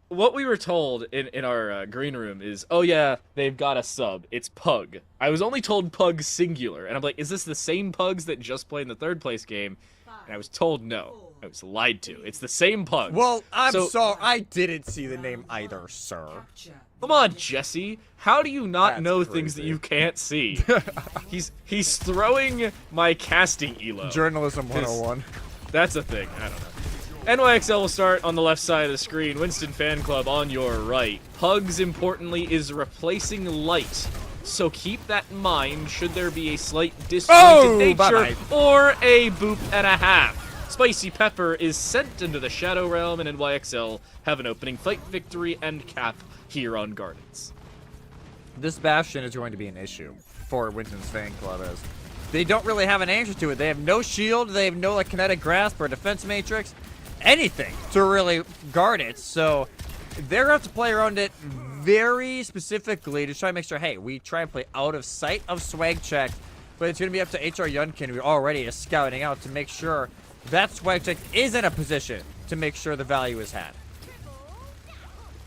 What we were told in our green room is, oh yeah, they've got a sub. It's Pug. I was only told Pug singular, and I'm like, is this the same Pugs that just played in the third place game? And I was told no. I was lied to. It's the same Pugs. Well, I'm sorry. I didn't see the name either, sir. Come on, Jesse. How do you not know things that you can't see? He's throwing my casting elo. Journalism 101. That's a thing. I don't know. NYXL will start on the left side of the screen. Winston Fan Club on your right. Pugs, importantly, is replacing Light. So keep that in mind should there be a slight disjointed nature or a boop and a half. Spicy Pepper is sent into the Shadow Realm, and NYXL have an opening fight victory and cap here on Gardens. This Bastion is going to be an issue for Winston's Fan Club, as they don't really have an answer to it. They have no shield, they have no kinetic grasp or defense matrix, anything to really guard it. So they're going to have to play around it very specifically to try and make sure, hey, we try and play out of sight of Swag Check, but it's going to be up to HR Yunkin, who already is scouting out to make sure that Swag Check is in a position to make sure the value is had.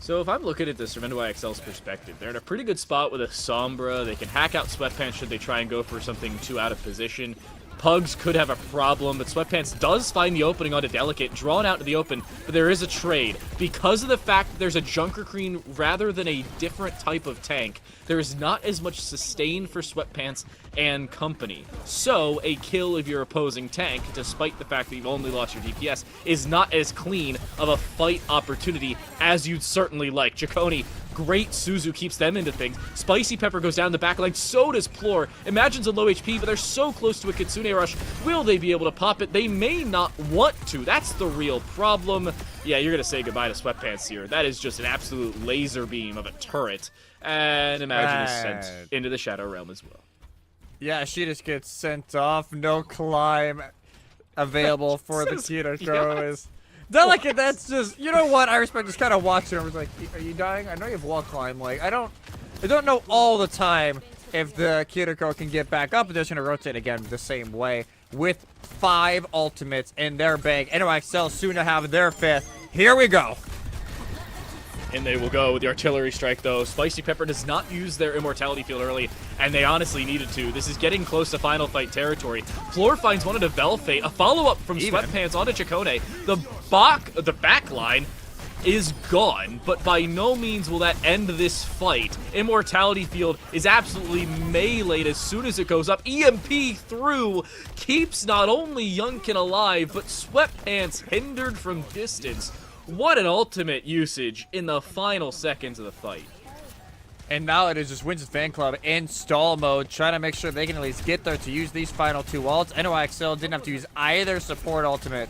So if I'm looking at this from NYXL's perspective, they're in a pretty good spot with a Sombra. They can hack out Sweatpants should they try and go for something too out of position. Pugs could have a problem, but Sweatpants does find the opening onto Delicate, drawn out to the open, but there is a trade. Because of the fact that there's a Junker Queen rather than a different type of tank, there is not as much sustain for Sweatpants and company. So, a kill of your opposing tank, despite the fact that you've only lost your DPS, is not as clean of a fight opportunity as you'd certainly like. Chaconi, great Suzu keeps them into things. Spicy Pepper goes down the back line, so does Plore. Imagine's a low HP, but they're so close to a Kitsune Rush. Will they be able to pop it? They may not want to. That's the real problem. Yeah, you're going to say goodbye to Sweatpants here. That is just an absolute laser beam of a turret. And Imagine is sent into the Shadow Realm as well. Yeah, she just gets sent off. No climb available for the Kiriko. Delicate, that's just, you know what, I respect just kind of watching her. I was like, are you dying? I know you have wall climb. Like, I don't know all the time if the Kiriko can get back up. They're just going to rotate again the same way with 5 ultimates in their bag. NYXL soon to have their 5th. Here we go. And they will go with the artillery strike, though. Spicy Pepper does not use their immortality field early, and they honestly needed to. This is getting close to final fight territory. Floor finds one into Velfate, a follow-up from Sweatpants onto Chacone. The back line is gone, but by no means will that end this fight. Immortality field is absolutely meleeed as soon as it goes up. EMP through keeps not only Yunkin alive, but Sweatpants hindered from distance. What an ultimate usage in the final seconds of the fight. And now it is just Winston's fan club in stall mode, trying to make sure they can at least get there to use these final 2 ults. NYXL didn't have to use either support ultimate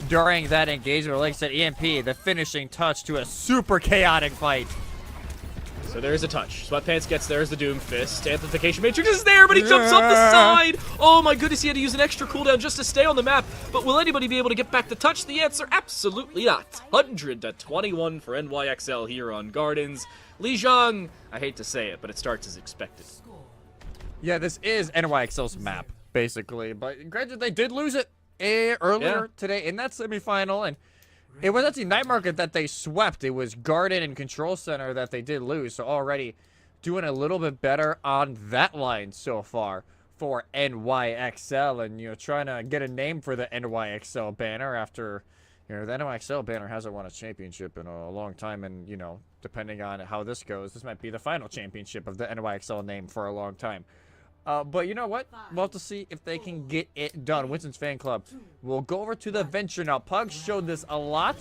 during that engagement. Like I said, EMP, the finishing touch to a super chaotic fight. So there's a touch. Sweatpants gets there as the Doom Fist. Amplification Matrix is there, but he jumps up the side. Oh my goodness, he had to use an extra cooldown just to stay on the map. But will anybody be able to get back the touch? The answer, absolutely not. 100-21 for NYXL here on Gardens. Li Zhang, I hate to say it, but it starts as expected. Yeah, this is NYXL's map, basically. But granted, they did lose it earlier today in that semifinal, and it was actually Night Market that they swept. It was Garden and Control Center that they did lose. So already doing a little bit better on that line so far for NYXL. And, you know, trying to get a name for the NYXL banner after, you know, the NYXL banner hasn't won a championship in a long time. And, you know, depending on how this goes, this might be the final championship of the NYXL name for a long time. But you know what? We'll have to see if they can get it done. Winston's fan club will go over to the Venture now. Pugs showed this a lot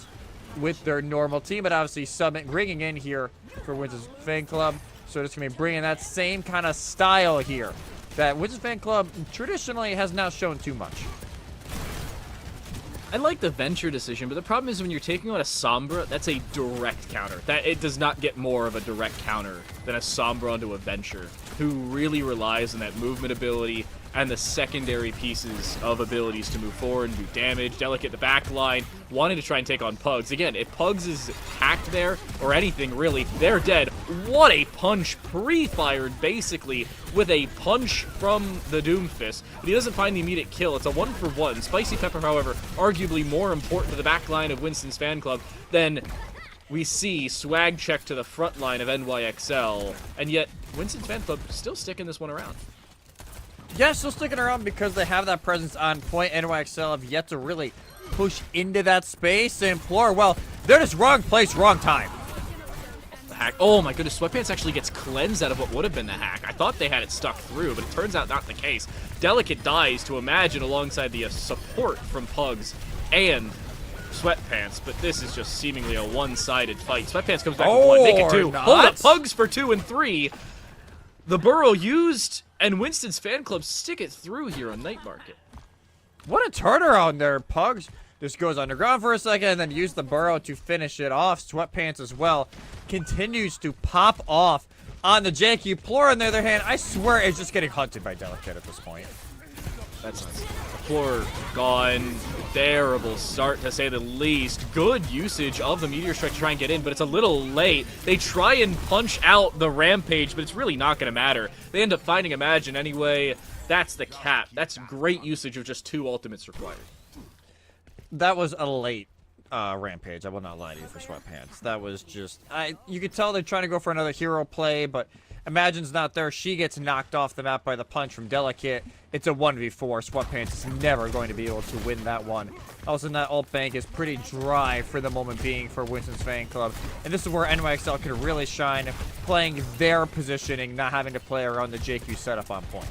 with their normal team, but obviously Summit bringing in here for Winston's fan club. So it's going to be bringing that same kind of style here that Winston's fan club traditionally has not shown too much. I like the Venture decision, but the problem is when you're taking on a Sombra, that's a direct counter. That it does not get more of a direct counter than a Sombra onto a Venture, who really relies on that movement ability and the secondary pieces of abilities to move forward and do damage. Delicate the back line, wanting to try and take on Pugs. Again, if Pugs is hacked there, or anything really, they're dead. What a punch, pre-fired basically, with a punch from the Doom Fist. But he doesn't find the immediate kill. It's a 1-for-1. Spicy Pepper, however, arguably more important to the back line of Winston's fan club than we see Swag Check to the front line of NYXL. And yet, Winston's fan club still sticking this one around. Yeah, still sticking around because they have that presence on point. NYXL have yet to really push into that space. And Plore, well, they're just wrong place, wrong time. The hack. Oh my goodness, Sweatpants actually gets cleansed out of what would have been the hack. I thought they had it stuck through, but it turns out not the case. Delicate dies to Imagine alongside the support from Pugs and Sweatpants, but this is just seemingly a one-sided fight. Sweatpants comes back with 1, make it 2. Hold up, Pugs for 2 and 3. The Burrow used, and Winston's fan club stick it through here on Night Market. What a turnaround there. Pugs just goes underground for a second and then use the Burrow to finish it off. Sweatpants as well continues to pop off on the janky. Plore, on the other hand, I swear is just getting hunted by Delicate at this point. That's nice. Poor gone. Terrible start, to say the least. Good usage of the Meteor Strike to try and get in, but it's a little late. They try and punch out the Rampage, but it's really not going to matter. They end up finding Imagine anyway. That's the cap. That's great usage of just 2 ultimates required. That was a late Rampage. I will not lie to you for Sweatpants. That was just... you could tell they're trying to go for another hero play, but Imagine's not there. She gets knocked off the map by the punch from Delicate. It's a 1v4. Sweatpants is never going to be able to win that one. Also, that ult bank is pretty dry for the moment being for Winston's fan club. And this is where NYXL can really shine, playing their positioning, not having to play around the JQ setup on point.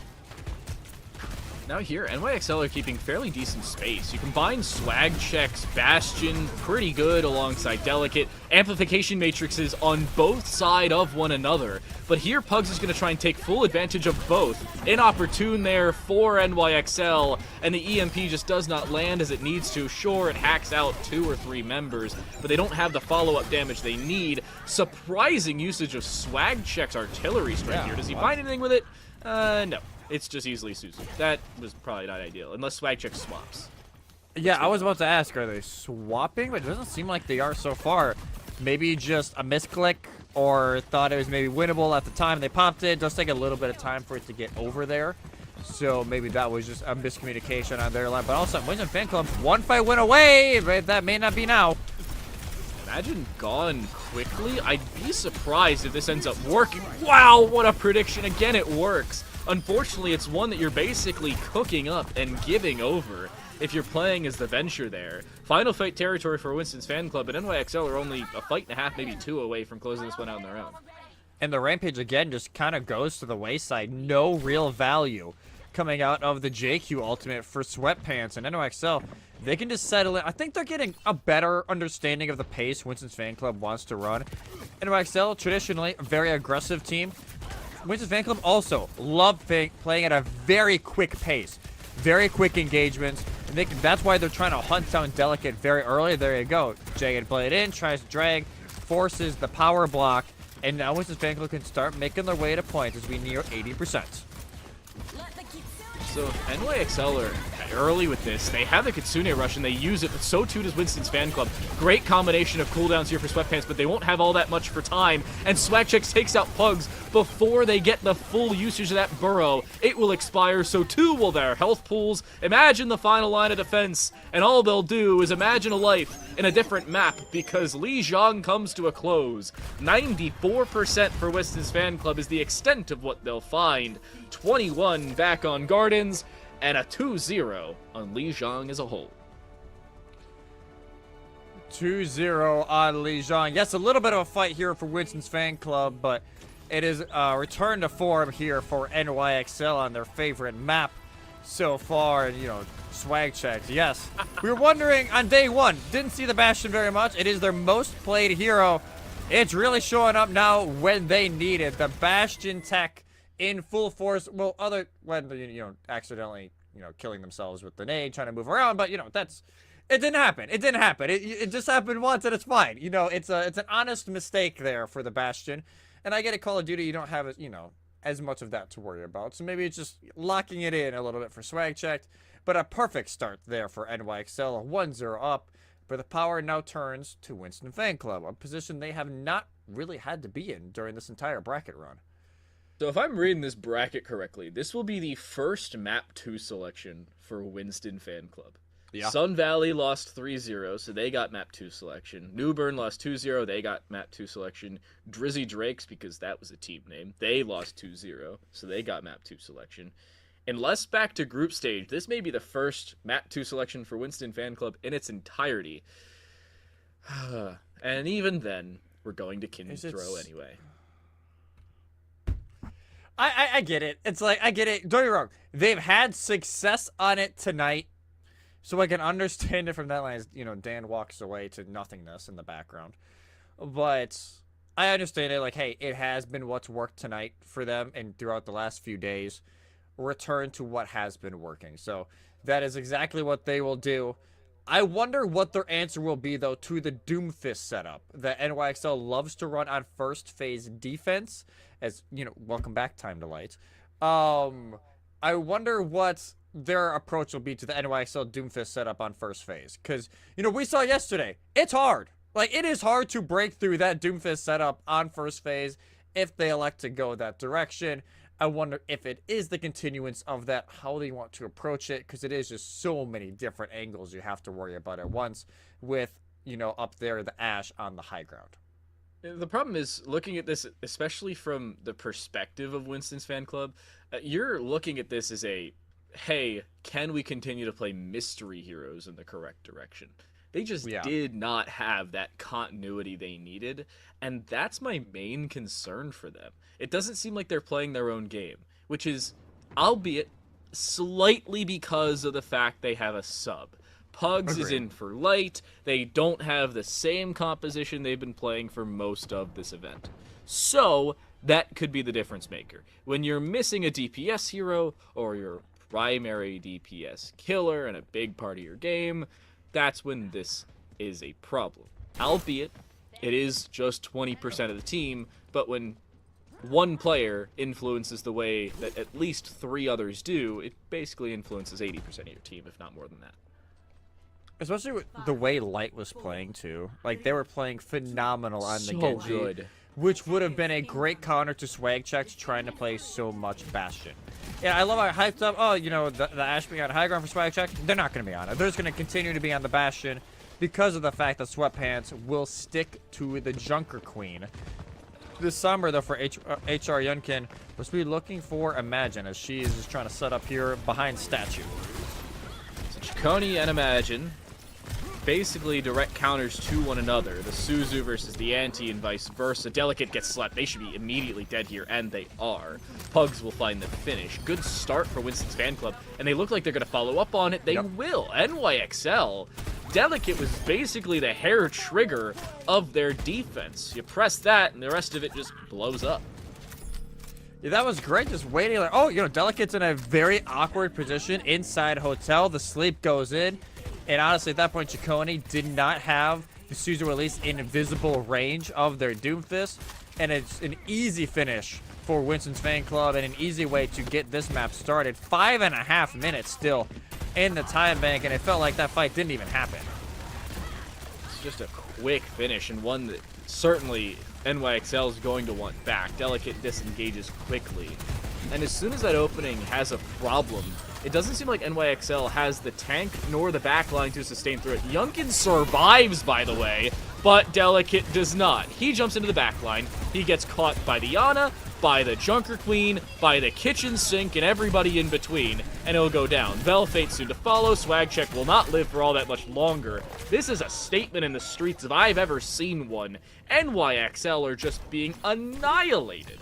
Now here, NYXL are keeping fairly decent space. You combine Swag Checks, Bastion, pretty good alongside Delicate, amplification matrices on both sides of one another. But here, Pugs is going to try and take full advantage of both. Inopportune there for NYXL, and the EMP just does not land as it needs to. Sure, it hacks out 2 or 3 members, but they don't have the follow-up damage they need. Surprising usage of Swag Checks artillery strike here. Does he find anything with it? No. It's just easily Suzu. That was probably not ideal, unless Swag Check swaps. Yeah, I was about to ask, are they swapping? But it doesn't seem like they are so far. Maybe just a misclick, or thought it was maybe winnable at the time they popped it. It does take a little bit of time for it to get over there. So maybe that was just a miscommunication on their line. But also, Winston Fan Club, 1 fight win away, but that may not be now. Imagine gone quickly. I'd be surprised if this ends up working. Wow, what a prediction. Again, it works. Unfortunately, it's one that you're basically cooking up and giving over if you're playing as the Venture there. Final fight territory for Winston's fan club, but NYXL are only a fight and a half, maybe 2 away from closing this one out on their own. And the Rampage, again, just kind of goes to the wayside. No real value coming out of the JQ ultimate for Sweatpants. And NYXL, they can just settle in. I think they're getting a better understanding of the pace Winston's fan club wants to run. NYXL, traditionally, a very aggressive team. Winston's fan club also love playing at a very quick pace. Very quick engagements. And that's why they're trying to hunt down Delicate very early. There you go. Jagged blade in, tries to drag, forces the power block. And now Winston's fan club can start making their way to points as we near 80%. So NYXL are early with this. They have the Kitsune Rush and they use it, but so too does Winston's fan club. Great combination of cooldowns here for Sweatpants, but they won't have all that much for time. And Swag Checks takes out Pugs before they get the full usage of that burrow. It will expire, so too will their health pools. Imagine the final line of defense, and all they'll do is imagine a life in a different map because Jang comes to a close. 94% for Winston's fan club is the extent of what they'll find. 21 back on Gardens, and a 2-0 on Jang as a whole. 2-0 on Jang. Yes, a little bit of a fight here for Winston's fan club, but it is a return to form here for NYXL on their favorite map so far. And, you know, Swag Checks. Yes, we were wondering on day 1, didn't see the Bastion very much. It is their most played hero. It's really showing up now when they need it. The Bastion tech in full force. Well, when you know, accidentally, you know, killing themselves with the nade, trying to move around, but you know, it didn't happen. It didn't happen. It just happened once, and it's fine. You know, it's an honest mistake there for the Bastion. And I get it, Call of Duty, you don't have, you know, as much of that to worry about. So maybe it's just locking it in a little bit for Swag Checked, but a perfect start there for NYXL, 1-0 up. But the power now turns to Winston Fan Club, a position they have not really had to be in during this entire bracket run. So if I'm reading this bracket correctly, this will be the first Map 2 selection for Winston Fan Club. Yeah. Sun Valley lost 3-0, so they got Map 2 selection. Newburn lost 2-0, they got Map 2 selection. Drizzy Drakes, because that was a team name, they lost 2-0, so they got Map 2 selection. Unless back to group stage, this may be the first Map 2 selection for Winston Fan Club in its entirety. And even then, we're going to King's Throw anyway. I get it. It's like, I get it. Don't get me wrong. They've had success on it tonight. So I can understand it from that line. You know, Dan walks away to nothingness in the background. But I understand it. Like, hey, it has been what's worked tonight for them and throughout the last few days. Return to what has been working. So that is exactly what they will do. I wonder what their answer will be, though, to the Doomfist setup that NYXL loves to run on first phase defense. As, you know, welcome back, Time to Light. I wonder what their approach will be to the NYXL Doomfist setup on first phase. Because, we saw yesterday, it's hard. Like, it is hard to break through that Doomfist setup on first phase if they elect to go that direction. I wonder if it is the continuance of that, how they want to approach it, because it is just so many different angles you have to worry about at once with, up there, the Ashe on the high ground. The problem is, looking at this, especially from the perspective of Winston's fan club, you're looking at this as hey, can we continue to play mystery heroes in the correct direction? They just did not have that continuity they needed, and that's my main concern for them. It doesn't seem like they're playing their own game, which is, albeit slightly because of the fact they have a sub. Pugs is in for light. They don't have the same composition they've been playing for most of this event. So, that could be the difference maker. When you're missing a DPS hero, or your primary DPS killer in a big part of your game, that's when this is a problem. Albeit, it is just 20% of the team, but when one player influences the way that at least 3 others do, it basically influences 80% of your team, if not more than that. Especially with the way Light was playing, too. Like, they were playing phenomenal on the Genji. Good. Which would have been a great counter to Swag Check's trying to play so much Bastion. Yeah, I love how I hyped up, the Ashe being on high ground for Swag Check. They're not going to be on it. They're just going to continue to be on the Bastion because of the fact that Sweatpants will stick to the Junker Queen. This summer, though, for HR Yunkin, was be looking for Imagine, as she is just trying to set up here behind Statue. So Chaconi and Imagine, basically direct counters to one another. The Suzu versus the Anti and vice versa. Delicate gets slapped. They should be immediately dead here, and they are. Pugs will find the finish. Good start for Winston's fan club, and they look like they're going to follow up on it. They will. NYXL. Delicate was basically the hair trigger of their defense. You press that, and the rest of it just blows up. Yeah, that was great. Just waiting. Like, Delicate's in a very awkward position inside hotel. The sleep goes in. And honestly, at that point, Chaconi did not have the Suzu at least in visible range of their Doomfist. And it's an easy finish for Winston's fan club and an easy way to get this map started. 5.5 minutes still in the time bank, and it felt like that fight didn't even happen. It's just a quick finish, and one that certainly NYXL is going to want back. Delicate disengages quickly. And as soon as that opening has a problem, it doesn't seem like NYXL has the tank nor the backline to sustain through it. Yunkin survives, by the way, but Delicate does not. He jumps into the backline. He gets caught by the Ana, by the Junker Queen, by the kitchen sink, and everybody in between, and it'll go down. Velfate soon to follow. Swag Check will not live for all that much longer. This is a statement in the streets if I've ever seen one. NYXL are just being annihilated.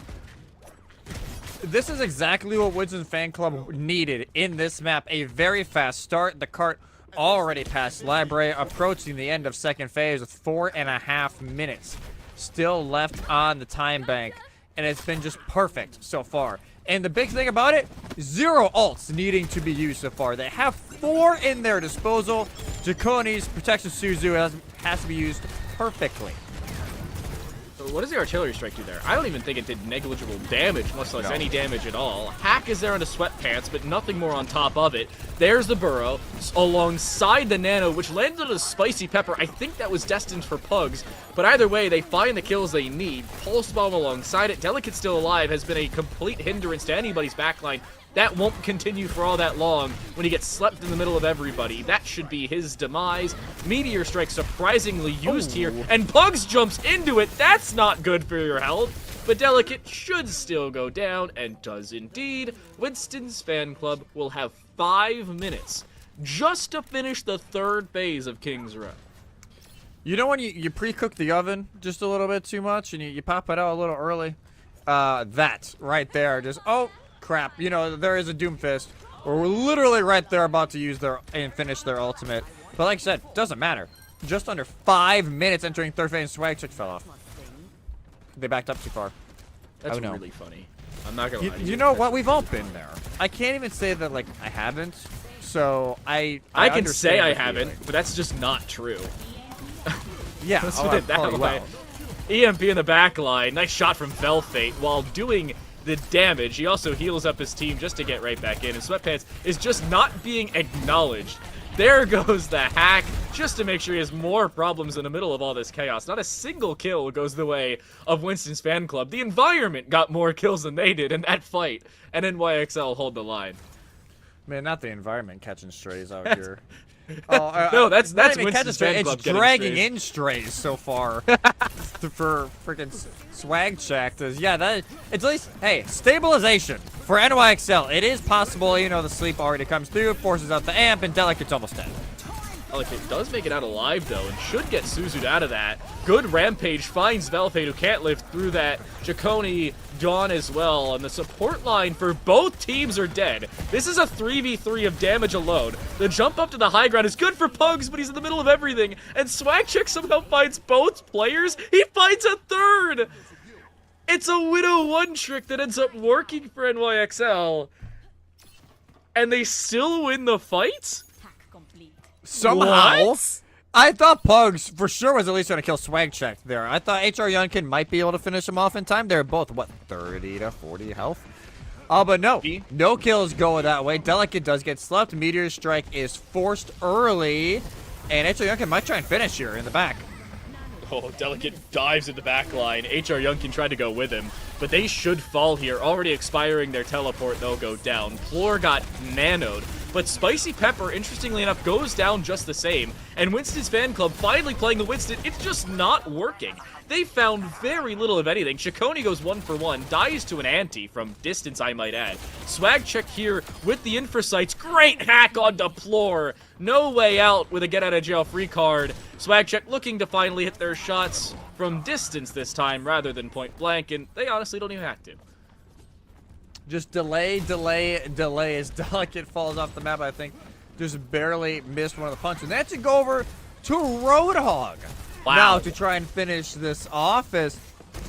This is exactly what Winston's fan club needed in this map. A very fast start. The cart already past Library, approaching the end of second phase with 4.5 minutes still left on the time bank. And it's been just perfect so far. And the big thing about it, 0 ults needing to be used so far. They have 4 in their disposal. Chaconi's Protection Suzu has to be used perfectly. What does the artillery strike do there? I don't even think it did negligible damage, much less any damage at all. Hack is there on the Sweatpants, but nothing more on top of it. There's the Burrow alongside the Nano, which landed on a Spicy Pepper. I think that was destined for Pugs, but either way, they find the kills they need. Pulse Bomb alongside it. Delicate still alive has been a complete hindrance to anybody's backline. That won't continue for all that long when he gets slept in the middle of everybody. That should be his demise. Meteor Strike surprisingly used here, and Pugs jumps into it. That's not good for your health, but Delicate should still go down, and does indeed. Winston's fan club will have 5 minutes just to finish the 3rd phase of King's Row. You know when you pre-cook the oven just a little bit too much, and you pop it out a little early? That right there, just, oh, crap, there is a Doomfist, or we're literally right there about to use and finish their ultimate. But like I said, doesn't matter. Just under 5 minutes entering 3rd phase, Swag Check fell off. They backed up too far. That's really funny. I'm not gonna lie. You know what? We've all been there. I can't even say that, like, I haven't. So I can say I haven't, but that's just not true. Yeah, let's put it that way. EMP in the back line. Nice shot from Velfate while doing the damage. He also heals up his team just to get right back in, and Sweatpants is just not being acknowledged. There goes the hack, just to make sure he has more problems in the middle of all this chaos. Not a single kill goes the way of Winston's fan club. The environment got more kills than they did in that fight, and NYXL hold the line. Man, not the environment catching strays out here. Oh, no, that's Winston's fan club. It's dragging in strays so far for freaking Swag Shack. Yeah, it's at least, hey, stabilization for NYXL. It is possible, you know, the sleep already comes through, forces out the amp, and Delicate's almost dead. Delicate does make it out alive, though, and should get Suzu'd out of that. Good Rampage finds Velfade, who can't live through that. Jaconi, Dawn as well, and the support line for both teams are dead. This is a 3v3 of damage alone. The jump up to the high ground is good for Pugs, but he's in the middle of everything, and Swagcheck somehow finds both players. He finds a third! It's a Widow 1 trick that ends up working for NYXL, and they still win the fight? Somehow, what? I thought Pugs for sure was at least going to kill Swag Check there. I thought HR Yunkin might be able to finish him off in time. They're both, what, 30 to 40 health? But no. No kills go that way. Delicate does get slept. Meteor Strike is forced early. And HR Yunkin might try and finish here in the back. Oh, Delicate dives at the back line. HR Yunkin tried to go with him, but they should fall here. Already expiring their teleport, they'll go down. Plor got nanoed, but Spicy Pepper, interestingly enough, goes down just the same. And Winston's fan club finally playing the Winston. It's just not working. They found very little of anything. Chaconi goes 1 for 1, dies to an anti from distance, I might add. Swag Check here with the infrasights. Great hack on Plor. No way out with a get out of jail free card. Swag Check looking to finally hit their shots from distance this time rather than point blank, and they honestly don't even have to. Just delay as Delicate falls off the map, I think. Just barely missed one of the punches. And that should go over to Roadhog. Wow. Now to try and finish this off. As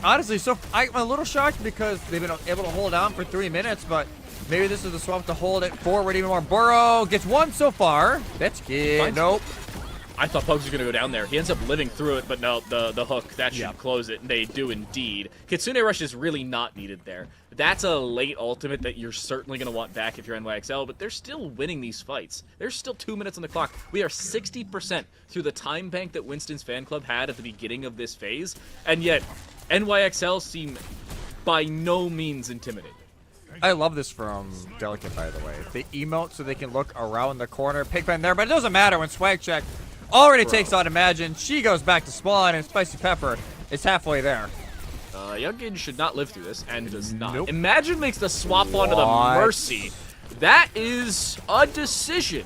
honestly, I'm a little shocked because they've been able to hold on for 3 minutes, but maybe this is the swap to hold it forward even more. Burrow gets one so far. That's good. Nope. I thought Pugs was going to go down there. He ends up living through it, but no, the hook, that should close it, and they do indeed. Kitsune Rush is really not needed there. That's a late ultimate that you're certainly going to want back if you're NYXL, but they're still winning these fights. There's still 2 minutes on the clock. We are 60% through the time bank that Winston's fan club had at the beginning of this phase, and yet NYXL seem by no means intimidated. I love this from Delicate, by the way. They emote so they can look around the corner. Pigpen there, but it doesn't matter when Swag Check already takes out Imagine. She goes back to spawn, and Spicy Pepper is halfway there. Youngin should not live through this, and does not. Nope. Imagine makes the swap onto the Mercy. That is a decision.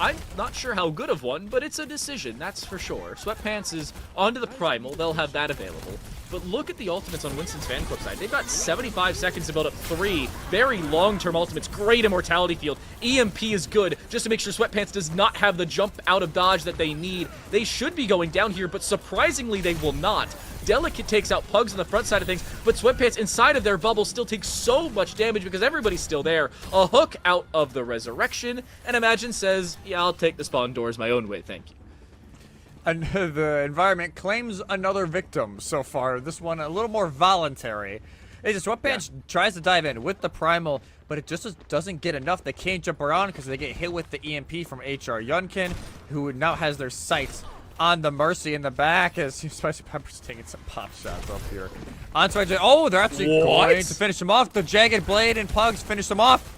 I'm not sure how good of one, but it's a decision, that's for sure. Sweatpants is onto the Primal. They'll have that available. But look at the ultimates on Winston's fan club side. They've got 75 seconds to build up 3 very long-term ultimates. Great immortality field. EMP is good, just to make sure Sweatpants does not have the jump out of dodge that they need. They should be going down here, but surprisingly they will not. Delicate takes out Pugs on the front side of things, but Sweatpants inside of their bubble still takes so much damage because everybody's still there. A hook out of the Resurrection, and Imagine says, yeah, I'll take the spawn doors my own way, thank you. And the environment claims another victim so far. This one a little more voluntary. Sweatpants tries to dive in with the Primal, but it just doesn't get enough. They can't jump around because they get hit with the EMP from HR Yunkin, who now has their sights on the Mercy in the back as Spicy Pepper's taking some pop shots up here. On Swag Check. Oh, they're actually going to finish him off. The Jagged Blade and Pugs finish him off.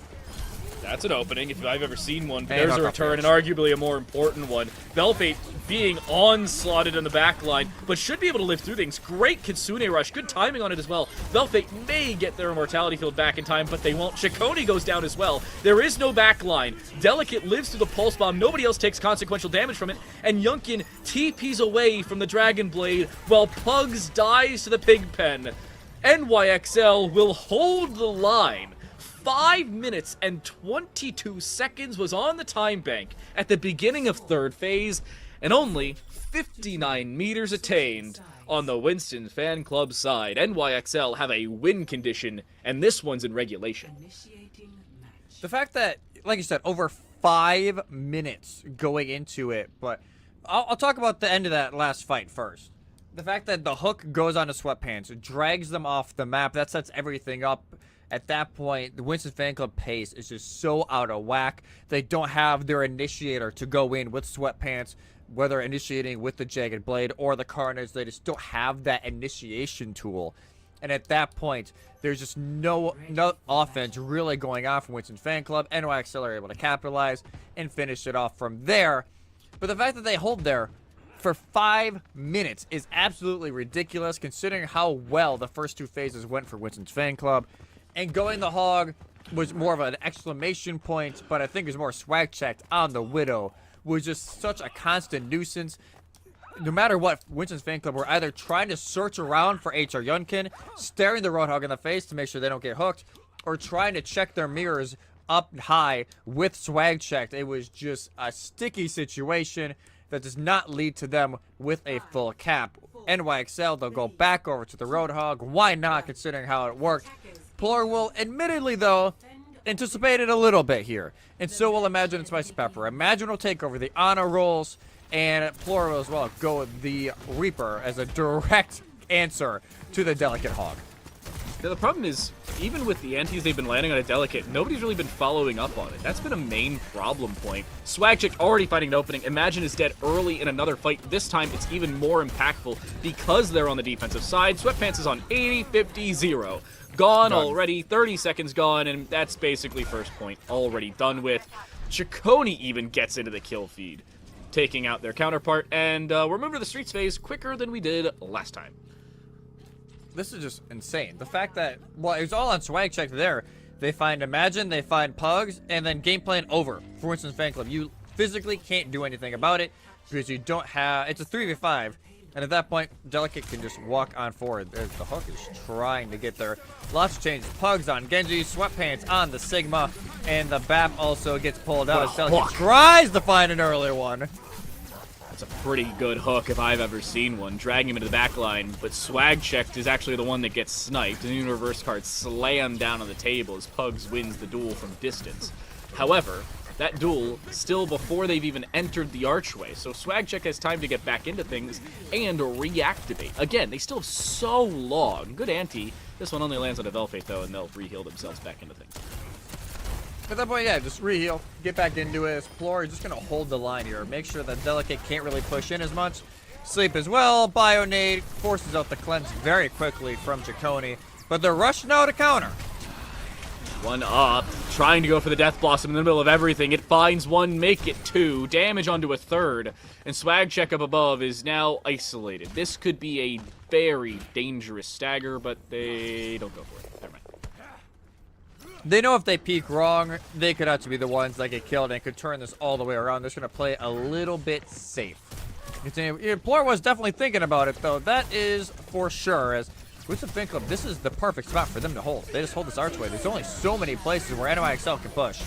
That's an opening if I've ever seen one. But there's a return, and arguably a more important one. Velfate being onslaughted in the back line, but should be able to live through things. Great Kitsune Rush. Good timing on it as well. Velfate may get their immortality field back in time, but they won't. Chaconi goes down as well. There is no back line. Delicate lives through the Pulse Bomb. Nobody else takes consequential damage from it, and Yunkin TPs away from the Dragon Blade while Pugs dies to the Pigpen. NYXL will hold the line. 5 minutes and 22 seconds was on the time bank at the beginning of third phase, and only 59 meters attained on the Winston fan club side. NYXL have a win condition, and this one's in regulation. The fact that, like you said, over 5 minutes going into it, but I'll talk about the end of that last fight first. The fact that the hook goes onto Sweatpants, drags them off the map, that sets everything up. At that point, the Winston fan club pace is just so out of whack. They don't have their initiator to go in with Sweatpants, whether initiating with the Jagged Blade or the Carnage. They just don't have that initiation tool. And at that point, there's just no offense really going on from Winston fan club. NYXL are able to capitalize and finish it off from there. But the fact that they hold there for 5 minutes is absolutely ridiculous, considering how well the first 2 phases went for Winston's fan club. And going the hog was more of an exclamation point, but I think it was more swag checked on the Widow. Was just such a constant nuisance. No matter what, Winston's fan club were either trying to search around for HR Yunkin, staring the Roadhog in the face to make sure they don't get hooked, or trying to check their mirrors up high with swag checked. It was just a sticky situation that does not lead to them with a full cap. NYXL, they'll go back over to the Roadhog. Why not, considering how it worked? Plor will, admittedly though, anticipate it a little bit here. And so will Imagine and Spicy Pepper. Imagine will take over the honor rolls, and Plor will as well go with the Reaper as a direct answer to the Delicate Hog. The problem is, even with the antis they've been landing on a Delicate, nobody's really been following up on it. That's been a main problem point. Swagchick already finding an opening. Imagine is dead early in another fight. This time, it's even more impactful because they're on the defensive side. Sweatpants is on 80, 50, 0. Gone already, 30 seconds gone, and that's basically first point already done with. Chaconi even gets into the kill feed, taking out their counterpart, and we're moving to the Streets phase quicker than we did last time. This is just insane. The fact that, well, it was all on swag check there. They find Imagine, they find Pugs, and then game plan over for Winston's fan club. You physically can't do anything about it because you don't have, it's a 3v5. And at that point, Delicate can just walk on forward. The Hook is trying to get there. Lots of changes. Pugs on Genji, Sweatpants on the Sigma, and the BAP also gets pulled out. Delicate tries to find an early one. That's a pretty good hook if I've ever seen one, dragging him into the back line, but Swag Checked is actually the one that gets sniped, and even reverse card slammed down on the table as Pugs wins the duel from distance. However, that duel still before they've even entered the archway, so Swagcheck has time to get back into things and reactivate. Again, they still have so long. Good ante. This one only lands on a Velfate though, and they'll re-heal themselves back into things. At that point, yeah, just re-heal, get back into it. Plor is just going to hold the line here, make sure that Delicate can't really push in as much. Sleep as well, Bionade forces out the cleanse very quickly from Chaconi, but they're rushing out to counter. One up, trying to go for the Death Blossom in the middle of everything. It finds one, make it two, damage onto a third, and Swag Check up above is now isolated. This could be a very dangerous stagger, but they don't go for it. Never mind. They know if they peek wrong, they could actually be the ones that get killed and could turn this all the way around. They're just going to play a little bit safe. Plor was definitely thinking about it, though. That is for sure, as Winston fan club, this is the perfect spot for them to hold. They just hold this archway. There's only so many places where NYXL can push.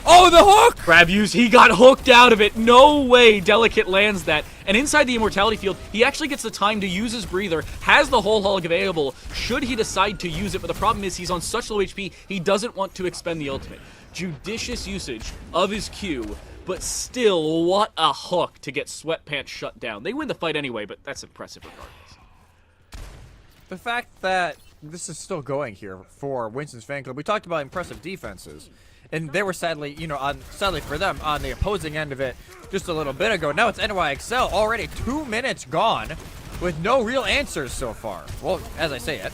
Oh, the hook! Crab use, he got hooked out of it. No way Delicate lands that. And inside the Immortality field, he actually gets the time to use his breather, has the whole hog available, should he decide to use it. But the problem is he's on such low HP, he doesn't want to expend the ultimate. Judicious usage of his Q, but still, what a hook to get Sweatpants shut down. They win the fight anyway, but that's impressive regardless. The fact that this is still going here for Winston's fan club, we talked about impressive defenses. And they were sadly, sadly for them, on the opposing end of it just a little bit ago. Now it's NYXL, already 2 minutes gone with no real answers so far. Well, as I say it.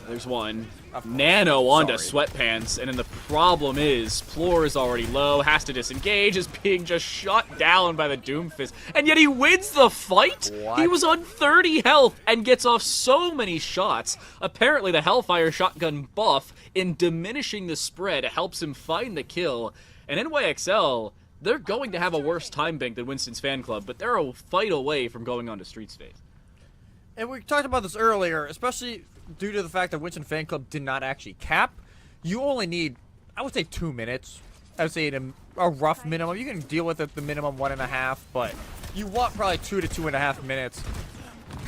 There's one. Nano onto Sweatpants, and then the problem is Plor is already low, has to disengage, is being just shot down by the Doomfist, and yet he wins the fight? What? He was on 30 health and gets off so many shots. Apparently the Hellfire shotgun buff in diminishing the spread helps him find the kill, and NYXL, they're going to have a worse time bank than Winston's fan club, but they're a fight away from going on to Streets phase. And we talked about this earlier, especially due to the fact that Winston fan club did not actually cap. You only need, I would say, 2 minutes. I would say a rough minimum. You can deal with it the minimum 1.5, but you want probably 2 to 2.5 minutes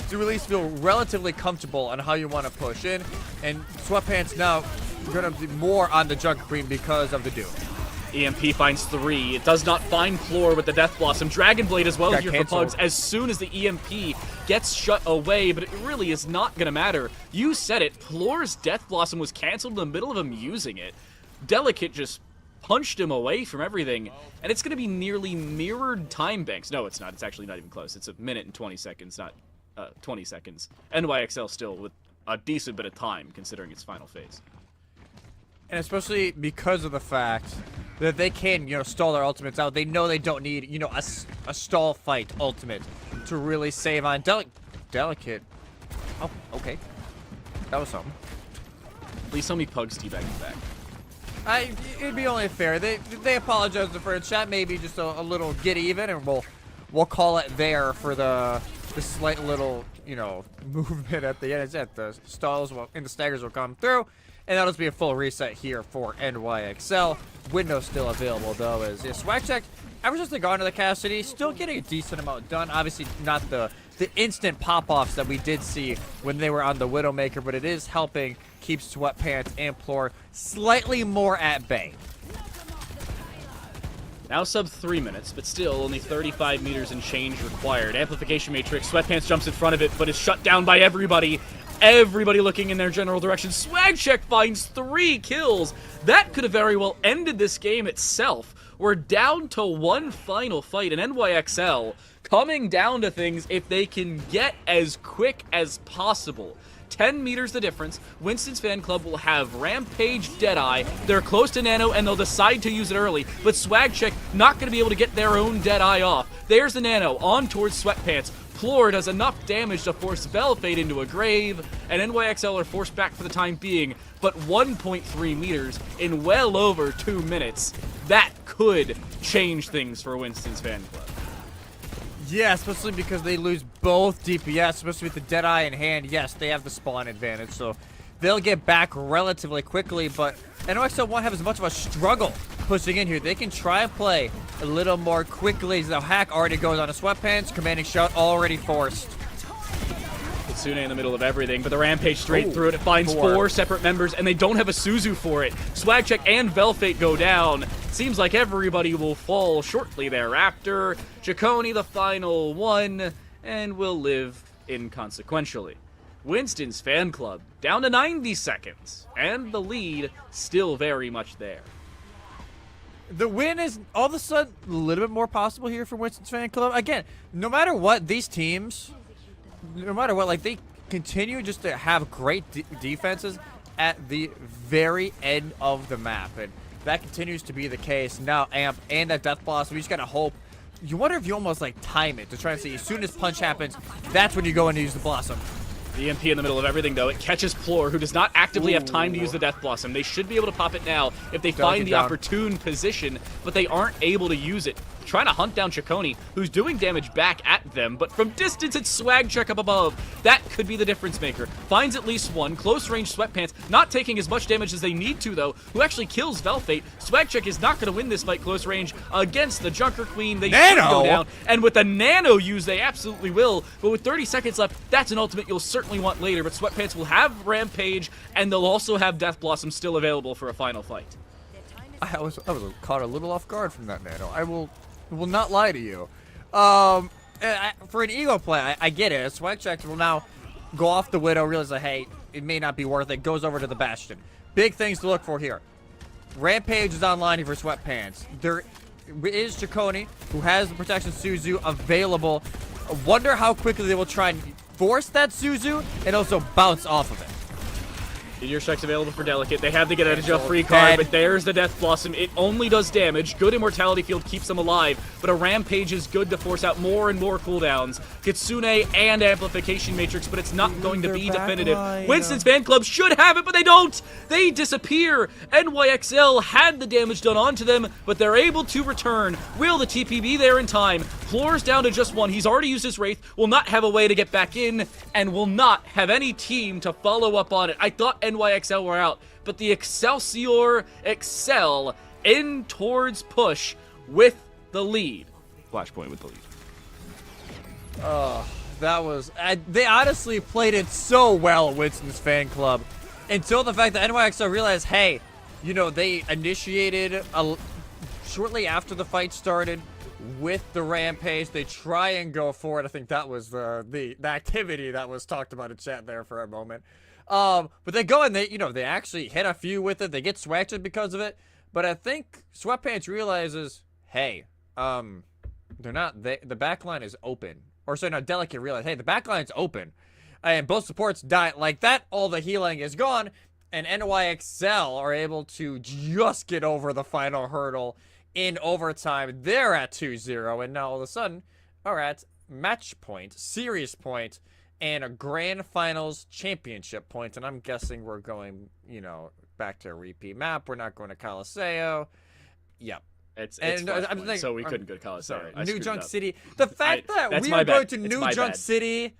to at least feel relatively comfortable on how you want to push in. And Sweatpants now going to be more on the Junk Queen because of the Doom. EMP finds 3. It does not find Floor with the Death Blossom. Dragon Blade as well here for Pugs as soon as the EMP gets shut away, but it really is not going to matter. You said it. Floor's Death Blossom was canceled in the middle of him using it. Delicate just punched him away from everything, and it's going to be nearly mirrored time banks. No, it's not. It's actually not even close. It's a minute and 20 seconds, not 20 seconds. NYXL still with a decent bit of time considering its final phase. And especially because of the fact that they can, stall their ultimates out. They know they don't need, a stall fight ultimate to really save on Delicate. Oh, okay. That was something. Please tell me Pugs teabagging back. It'd be only fair. They apologized for the chat, maybe just a little get even, and we'll call it there for the slight little, movement at the end. The stalls and the staggers will come through. And that'll just be a full reset here for NYXL. Window still available, though, as Swag Check, ever since they got into the Cassidy, still getting a decent amount done. Obviously, not the instant pop-offs that we did see when they were on the Widowmaker, but it is helping keep Sweatpants and Plor slightly more at bay. Now sub 3 minutes, but still only 35 meters and change required. Amplification Matrix, Sweatpants jumps in front of it, but is shut down by everybody. Everybody looking in their general direction. Swag Check finds 3 kills. That could have very well ended this game itself. We're down to one final fight, and NYXL coming down to things if they can get as quick as possible. 10 meters the difference. Winston's fan club will have Rampage, Deadeye. They're close to Nano, and they'll decide to use it early. But Swag Check not going to be able to get their own Deadeye off. There's the Nano on towards Sweatpants. Plor does enough damage to force Velfade into a grave, and NYXL are forced back for the time being, but 1.3 meters in well over 2 minutes. That could change things for Winston's fan club. Yeah, especially because they lose both DPS, especially with the Deadeye in hand. Yes, they have the spawn advantage, so they'll get back relatively quickly, but NYXL won't have as much of a struggle pushing in here. They can try and play a little more quickly. Now Hack already goes on to Sweatpants, commanding shout already forced. Kitsune in the middle of everything, but the Rampage straight through it. It finds 4 separate members, and they don't have a Suzu for it. Swag Check and Velfate go down. Seems like everybody will fall shortly thereafter. Chaconi, the final one, and will live inconsequentially. Winston's fan club down to 90 seconds, and the lead still very much there. The win is all of a sudden a little bit more possible here for Winston's fan club. Again, no matter what, these teams, no matter what, like, they continue just to have great defenses at the very end of the map, and that continues to be the case. Now Amp and that Death Blossom, we just gotta hope. You wonder if you almost like time it to try and see as soon as punch happens, that's when you go and use the Blossom. The EMP in the middle of everything, though. It catches Plor, who does not actively have time to use the Death Blossom. They should be able to pop it now if they find the opportune position, but they aren't able to use it. Trying to hunt down Chaconi, who's doing damage back at them, but from distance, it's Swag Check up above. That could be the difference maker. Finds at least one. Close range Sweatpants, not taking as much damage as they need to, though, who actually kills Velfate. Swag Check is not going to win this fight close range against the Junker Queen. They should go down, and with the Nano use, they absolutely will. But with 30 seconds left, that's an ultimate you'll certainly want later, but Sweatpants will have Rampage, and they'll also have Death Blossom still available for a final fight. I was caught a little off guard from that Nano. I will not lie to you. For an ego play, I get it. Swag Check will now go off the Widow, realize that, hey, it may not be worth it, goes over to the Bastion. Big things to look for here. Rampage is online here for Sweatpants. There is Chaconi, who has the Protection Suzu available. I wonder how quickly they will try and force that Suzu and also bounce off of it. Meteor Strike's available for Delicate. They have to get out of jail free card, but there's the Death Blossom. It only does damage. Good Immortality Field keeps them alive, but a Rampage is good to force out more and more cooldowns. Kitsune and Amplification Matrix, but it's not going to be definitive. Winston's fan club should have it, but they don't! They disappear! NYXL had the damage done onto them, but they're able to return. Will the TP be there in time? Floor's down to just one. He's already used his Wraith, will not have a way to get back in, and will not have any team to follow up on it. I thought NYXL were out, but the Excelsior excel in towards push with the lead. Flashpoint with the lead. That was... they honestly played it so well, Winston's fan club, until the fact that NYXL realized, hey, you know, they initiated shortly after the fight started, with the rampage, they try and go for it. I think that was the activity that was talked about in chat there for a moment. But they go and they actually hit a few with it. They get swatched because of it. But I think Sweatpants realizes, hey, they're not. The backline is open. Or sorry, no, Delicate realized, hey, the backline's open, and both supports die like that. All the healing is gone, and NYXL are able to just get over the final hurdle in overtime. They're at 2-0, and now all of a sudden are at match point, series point, and a grand finals championship point. And I'm guessing we're going, back to a repeat map. We're not going to Coliseo. Yep. It's Flashpoint, so we couldn't go to Coliseo. New Junk City. The fact that we are going to New Junk City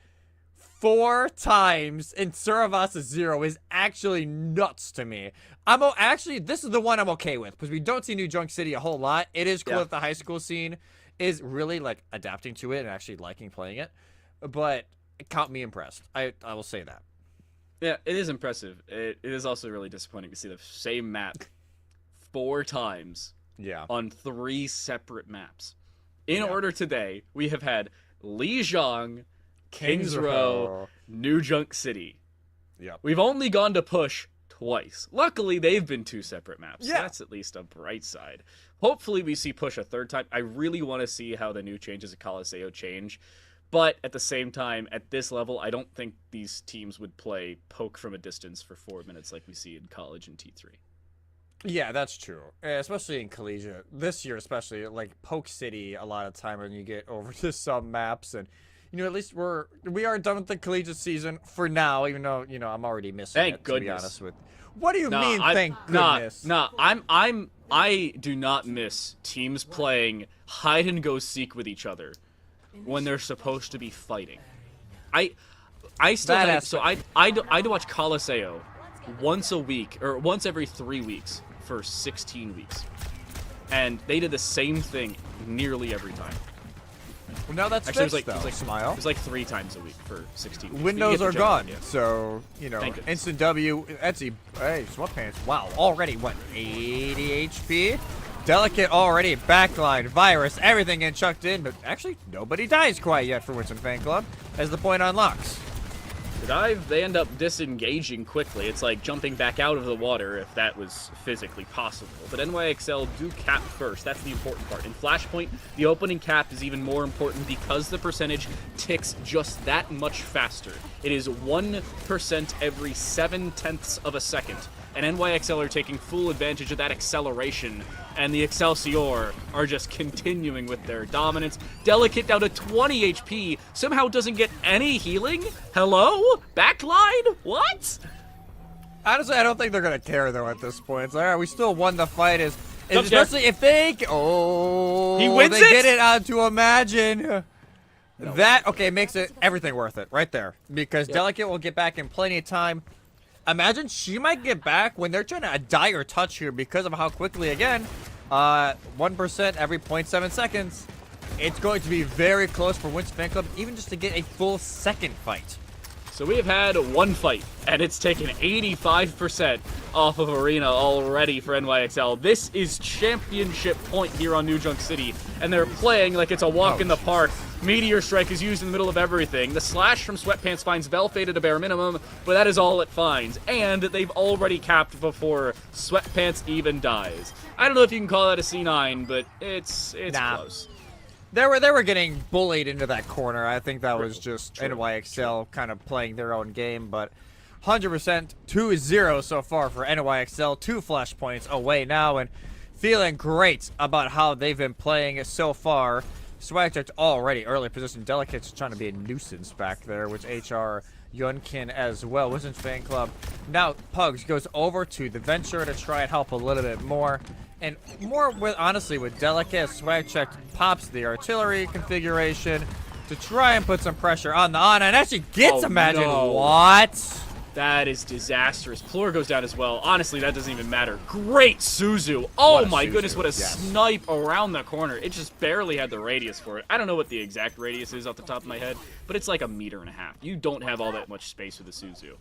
4 times in Saravasa 0 is actually nuts to me. Actually, this is the one I'm okay with, because we don't see New Junk City a whole lot. It is cool that the high school scene is really, like, adapting to it and actually liking playing it. But it caught me impressed. I will say that. Yeah, it is impressive. It is also really disappointing to see the same map 4 times on 3 separate maps. In order today, we have had Lijiang, Kings Row, New Junk City. Yep. We've only gone to push twice. Luckily, they've been 2 separate maps. Yeah. So that's at least a bright side. Hopefully, we see push a 3rd time. I really want to see how the new changes at Coliseo change. But at the same time, at this level, I don't think these teams would play poke from a distance for 4 minutes like we see in college and T3. Yeah, that's true. Especially in collegiate. This year, especially, like, Poke City, a lot of time when you get over to some maps. And, at least we are done with the collegiate season for now, even though, I'm already missing it, to be honest with. What do you mean, thank goodness? I do not miss teams playing hide and go seek with each other when they're supposed to be fighting. I do watch Coliseo once a week, or once every 3 weeks for 16 weeks. And they did the same thing nearly every time. Well, now that's actually fixed, though. Smile. It was like 3 times a week for 16 weeks. Windows are gone, so, instant W, Etsy, hey, Sweatpants, wow, already, 80 HP? Delicate already, backline, virus, everything getting chucked in, but actually, nobody dies quite yet for Winston Fan Club, as the point unlocks. The dive, they end up disengaging quickly. It's like jumping back out of the water if that was physically possible. But NYXL do cap first. That's the important part. In Flashpoint, the opening cap is even more important because the percentage ticks just that much faster. It is 1% every 0.7 of a second. And NYXL are taking full advantage of that acceleration, and the Excelsior are just continuing with their dominance. Delicate down to 20 HP, somehow doesn't get any healing? Hello? Backline? What? Honestly, I don't think they're going to care, though, at this point. It's like, all right, we still won the fight, especially if they... Oh, he wins they get it on to Imagine. No. That, okay, makes everything worth it right there, because Delicate will get back in plenty of time. Imagine she might get back when they're trying to dire touch here because of how quickly, again, 1% every 0.7 seconds. It's going to be very close for Winston Fan Club, even just to get a full second fight. So we have had 1 fight, and it's taken 85% off of Arena already for NYXL. This is championship point here on New Junk City, and they're playing like it's a walk in the park. Meteor Strike is used in the middle of everything. The slash from Sweatpants finds Velfade at a bare minimum, but that is all it finds. And they've already capped before Sweatpants even dies. I don't know if you can call that a C9, but it's close. They were getting bullied into that corner. I think that was just NYXL kind of playing their own game, but 100% 2-0 so far for NYXL. 2 flashpoints away now, and feeling great about how they've been playing so far. Swag checked already early position. Delicate's trying to be a nuisance back there, which HR Yunkin as well. Winston's Fan Club. Now Pugs goes over to the Venture to try and help a little bit more. And more with, honestly, with Delicate, Swag checked pops the artillery configuration to try and put some pressure on the Ana, and actually gets Imagine. No. What? That is disastrous. Plur goes down as well. Honestly, that doesn't even matter. Great Suzu. Oh my goodness, what a snipe around the corner. It just barely had the radius for it. I don't know what the exact radius is off the top of my head, but it's like 1.5 meters. You don't have all that much space with a Suzu.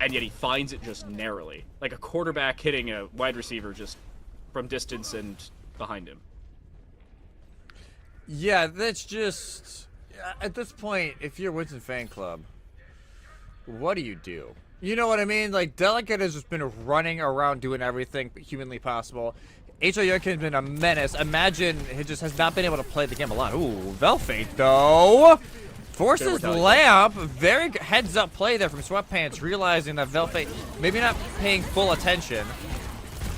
And yet he finds it just narrowly. Like a quarterback hitting a wide receiver just from distance and behind him. Yeah, that's just... At this point, if you're Winston fan club, what do you do? You know what I mean? Like, Delicate has just been running around doing everything humanly possible. H.O. Young has been a menace. Imagine he just has not been able to play the game a lot. Ooh, Velfate, though. Forces Lamp. Very heads-up play there from Sweatpants, realizing that Velfate maybe not paying full attention.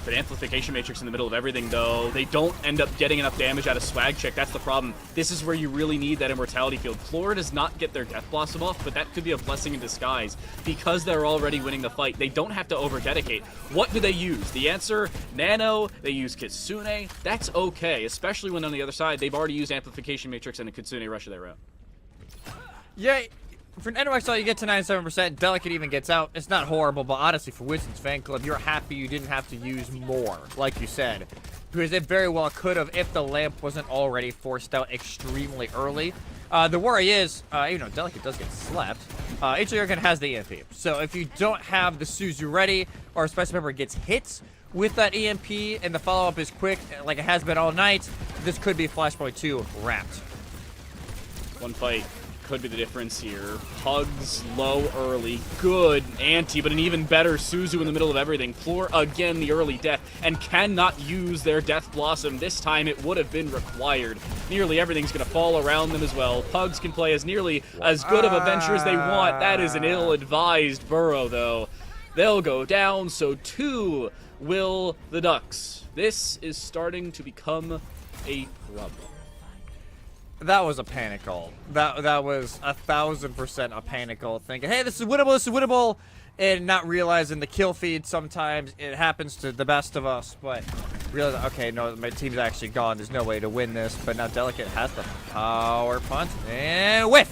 But Amplification Matrix in the middle of everything, though. They don't end up getting enough damage out of Swag Check. That's the problem. This is where you really need that Immortality Field. Flora does not get their Death Blossom off, but that could be a blessing in disguise. Because they're already winning the fight, they don't have to over-dedicate. What do they use? The answer, Nano, they use Kitsune. That's okay, especially when on the other side, they've already used Amplification Matrix and a Kitsune rush of their own. Yeah, for an NYXL, you get to 97%. Delicate even gets out. It's not horrible, but honestly, for Winston's fan club, you're happy you didn't have to use more, like you said. Because it very well could have if the lamp wasn't already forced out extremely early. The worry is, even though Delicate does get slept, H.O. Jurgen has the EMP. So if you don't have the Suzu ready, or a Spice Member gets hits with that EMP, and the follow-up is quick, like it has been all night, this could be Flashpoint 2 wrapped. One fight could be the difference here. Pugs low early. Good anti, but an even better Suzu in the middle of everything. Floor again the early death and cannot use their Death Blossom. This time it would have been required. Nearly everything's going to fall around them as well. Pugs can play as nearly as good of a venture as they want. That is an ill-advised burrow, though. They'll go down, so too will the Ducks. This is starting to become a problem. That was a panic ult. That was 1,000% a panic ult. Thinking, hey, this is winnable, and not realizing the kill feed sometimes it happens to the best of us. But realize, okay, no, my team's actually gone. There's no way to win this. But now Delicate has the power punch and whiff.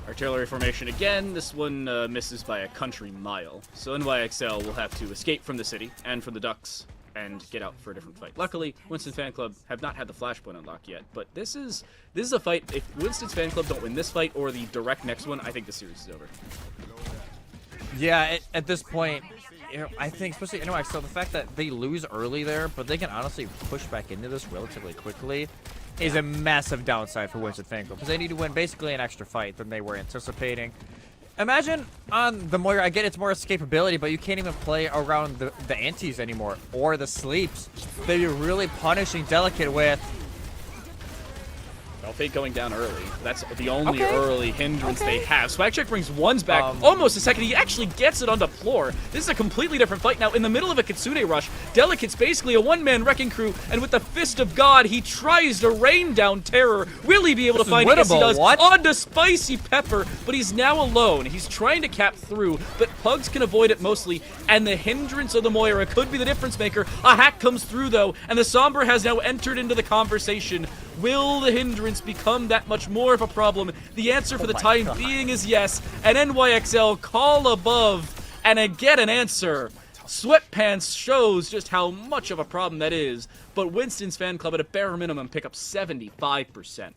Artillery formation again. This one misses by a country mile. So NYXL will have to escape from the city and from the Ducks and get out for a different fight. Luckily, Winston Fan Club have not had the Flashpoint unlocked yet, but this is a fight. If Winston's Fan Club don't win this fight or the direct next one, I think the series is over. Yeah, at this point, you know, I think, especially anyway, so the fact that they lose early there, but they can honestly push back into this relatively quickly, is a massive downside for Winston Fan Club, because they need to win basically an extra fight than they were anticipating. Imagine on the Moira, I get it's more escapability, but you can't even play around the antis anymore, or the sleeps that you're really punishing Delicate with. Fate going down early. That's the only early hindrance they have. Swagcheck brings ones back almost a second. He actually gets it on the floor. This is a completely different fight now. In the middle of a Kitsune rush, Delicate's basically a one-man wrecking crew, and with the Fist of God, he tries to rain down terror. Will he be able to find it? Yes, he does. Onto Spicy Pepper, but he's now alone. He's trying to cap through, but Pugs can avoid it mostly, and the hindrance of the Moira could be the difference maker. A hack comes through, though, and the Sombra has now entered into the conversation. Will the hindrance become that much more of a problem? The answer for the time being is yes. And NYXL call above and get an answer. Sweatpants shows just how much of a problem that is. But Winston's Fan Club at a bare minimum pick up 75%.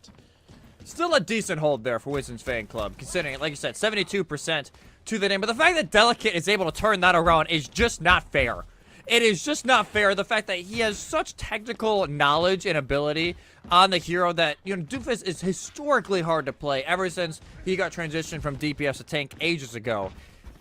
Still a decent hold there for Winston's Fan Club, considering, like you said, 72% to the name. But the fact that Delicate is able to turn that around is just not fair. It is just not fair, the fact that he has such technical knowledge and ability on the hero that, you know, Doofus is historically hard to play ever since he got transitioned from DPS to tank ages ago.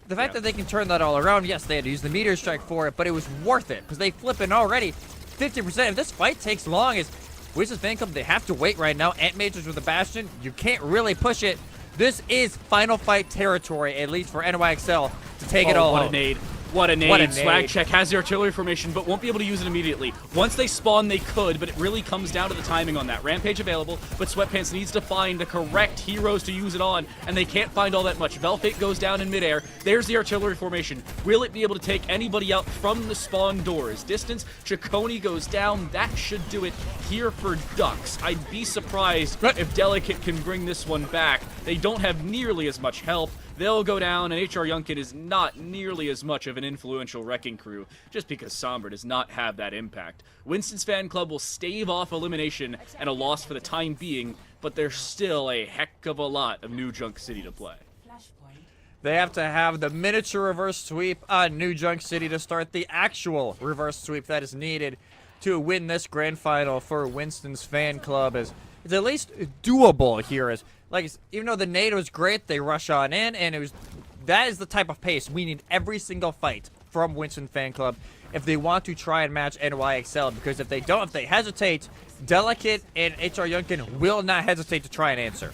The fact that they can turn that all around, yes, they had to use the meteor strike for it, but it was worth it, because they flip in already 50%. If this fight takes long, as Wizards Fan Club, they have to wait right now. Ant Mages with the Bastion, you can't really push it. This is final fight territory, at least for NYXL, to take it all home. What a nade. What a nade. Swag Check has the artillery formation, but won't be able to use it immediately. Once they spawn, they could, but it really comes down to the timing on that. Rampage available, but Sweatpants needs to find the correct heroes to use it on, and they can't find all that much. Velfate goes down in midair. There's the artillery formation. Will it be able to take anybody out from the spawn doors? Distance, Chaconi goes down. That should do it here for Ducks. I'd be surprised if Delicate can bring this one back. They don't have nearly as much help. They'll go down, and HR Youngkin is not nearly as much of an influential wrecking crew, just because Sombra does not have that impact. Winston's Fan Club will stave off elimination and a loss for the time being, but there's still a heck of a lot of New Junk City to play. They have to have the miniature reverse sweep on New Junk City to start the actual reverse sweep that is needed to win this grand final for Winston's fan club is at least doable here. Is like, even though the nade was great, they rush on in, and that is the type of pace we need every single fight from Winston fan club if they want to try and match NYXL, because if they don't, if they hesitate, Delicate and HR Yunkin will not hesitate to try and answer.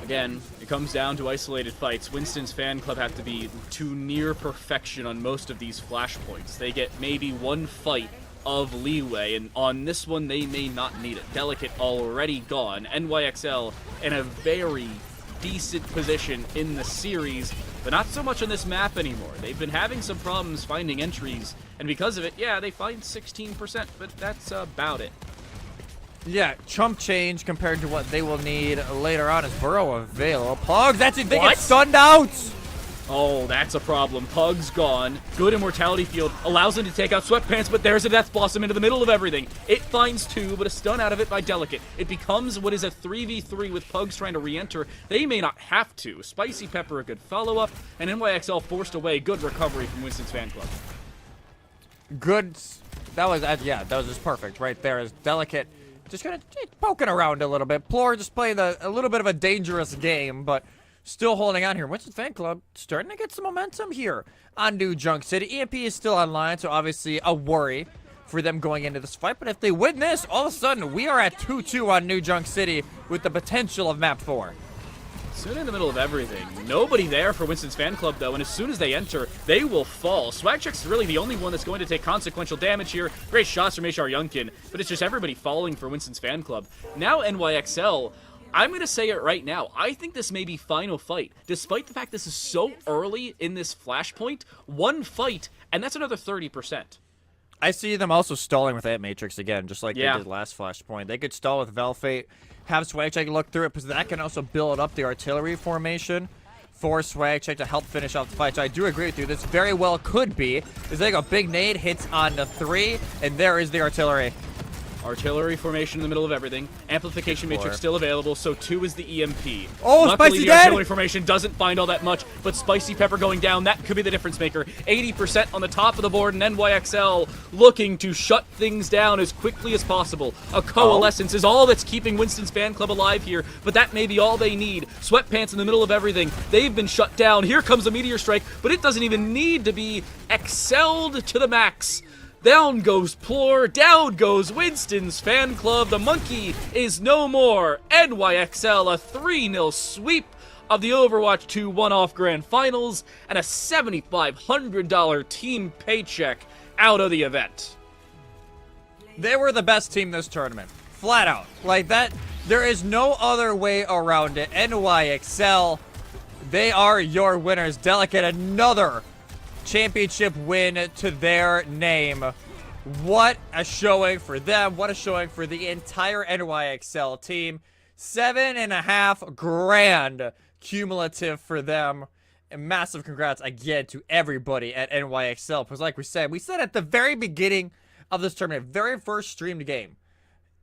Again, it comes down to isolated fights. Winston's fan club have to be to near perfection on most of these flashpoints. They get maybe one fight of leeway, and on this one they may not need it. Delicate already gone. NYXL in a very decent position in the series, but not so much on this map anymore. They've been having some problems finding entries, and because of it, yeah, they find 16%, but that's about it. Yeah, chump change compared to what they will need later on is Burrow available. Pugs, that's it, they get stunned out! Oh, that's a problem. Pug's gone. Good immortality field allows him to take out Sweatpants, but there's a Death Blossom into the middle of everything. It finds 2, but a stun out of it by Delicate. It becomes what is a 3v3 with Pugs trying to re-enter. They may not have to. Spicy Pepper a good follow-up, and NYXL forced away. Good recovery from Winston's fan club. Good. That was just perfect right there. As Delicate just kind of poking around a little bit. Plor just playing a little bit of a dangerous game, but still holding on here. Winston's fan club starting to get some momentum here on New Junk City. EMP is still online, so obviously a worry for them going into this fight. But if they win this, all of a sudden we are at 2-2 on New Junk City with the potential of map 4. Soon in the middle of everything. Nobody there for Winston's fan club, though, and as soon as they enter, they will fall. Swagcheck's really the only one that's going to take consequential damage here. Great shots from HR Yunkin, but it's just everybody falling for Winston's fan club. Now NYXL, I'm going to say it right now. I think this may be final fight. Despite the fact this is so early in this flashpoint, one fight, and that's another 30%. I see them also stalling with Ant Matrix again, just like they did last flashpoint. They could stall with Velfate, have Swagcheck look through it, because that can also build up the artillery formation for Swagcheck to help finish off the fight. So I do agree with you. This very well could be. Is like a big nade hits on the 3, and there is the artillery. Artillery formation in the middle of everything. Amplification matrix still available, so 2 is the EMP. Oh, luckily, Spicy the dead! Artillery formation doesn't find all that much, but Spicy Pepper going down, that could be the difference maker. 80% on the top of the board, and NYXL looking to shut things down as quickly as possible. A coalescence is all that's keeping Winston's fan club alive here, but that may be all they need. Sweatpants in the middle of everything. They've been shut down. Here comes a Meteor Strike, but it doesn't even need to be excelled to the max. Down goes Plor, down goes Winston's fan club. The monkey is no more. NYXL, a 3-0 sweep of the Overwatch 2 one-off grand finals, and a $7,500 team paycheck out of the event. They were the best team this tournament. Flat out. Like that, there is no other way around it. NYXL, they are your winners. Delicate, another championship win to their name. What a showing for them. What a showing for the entire NYXL team. $7.5 grand cumulative for them. And massive congrats again to everybody at NYXL. Because like we said at the very beginning of this tournament, very first streamed game,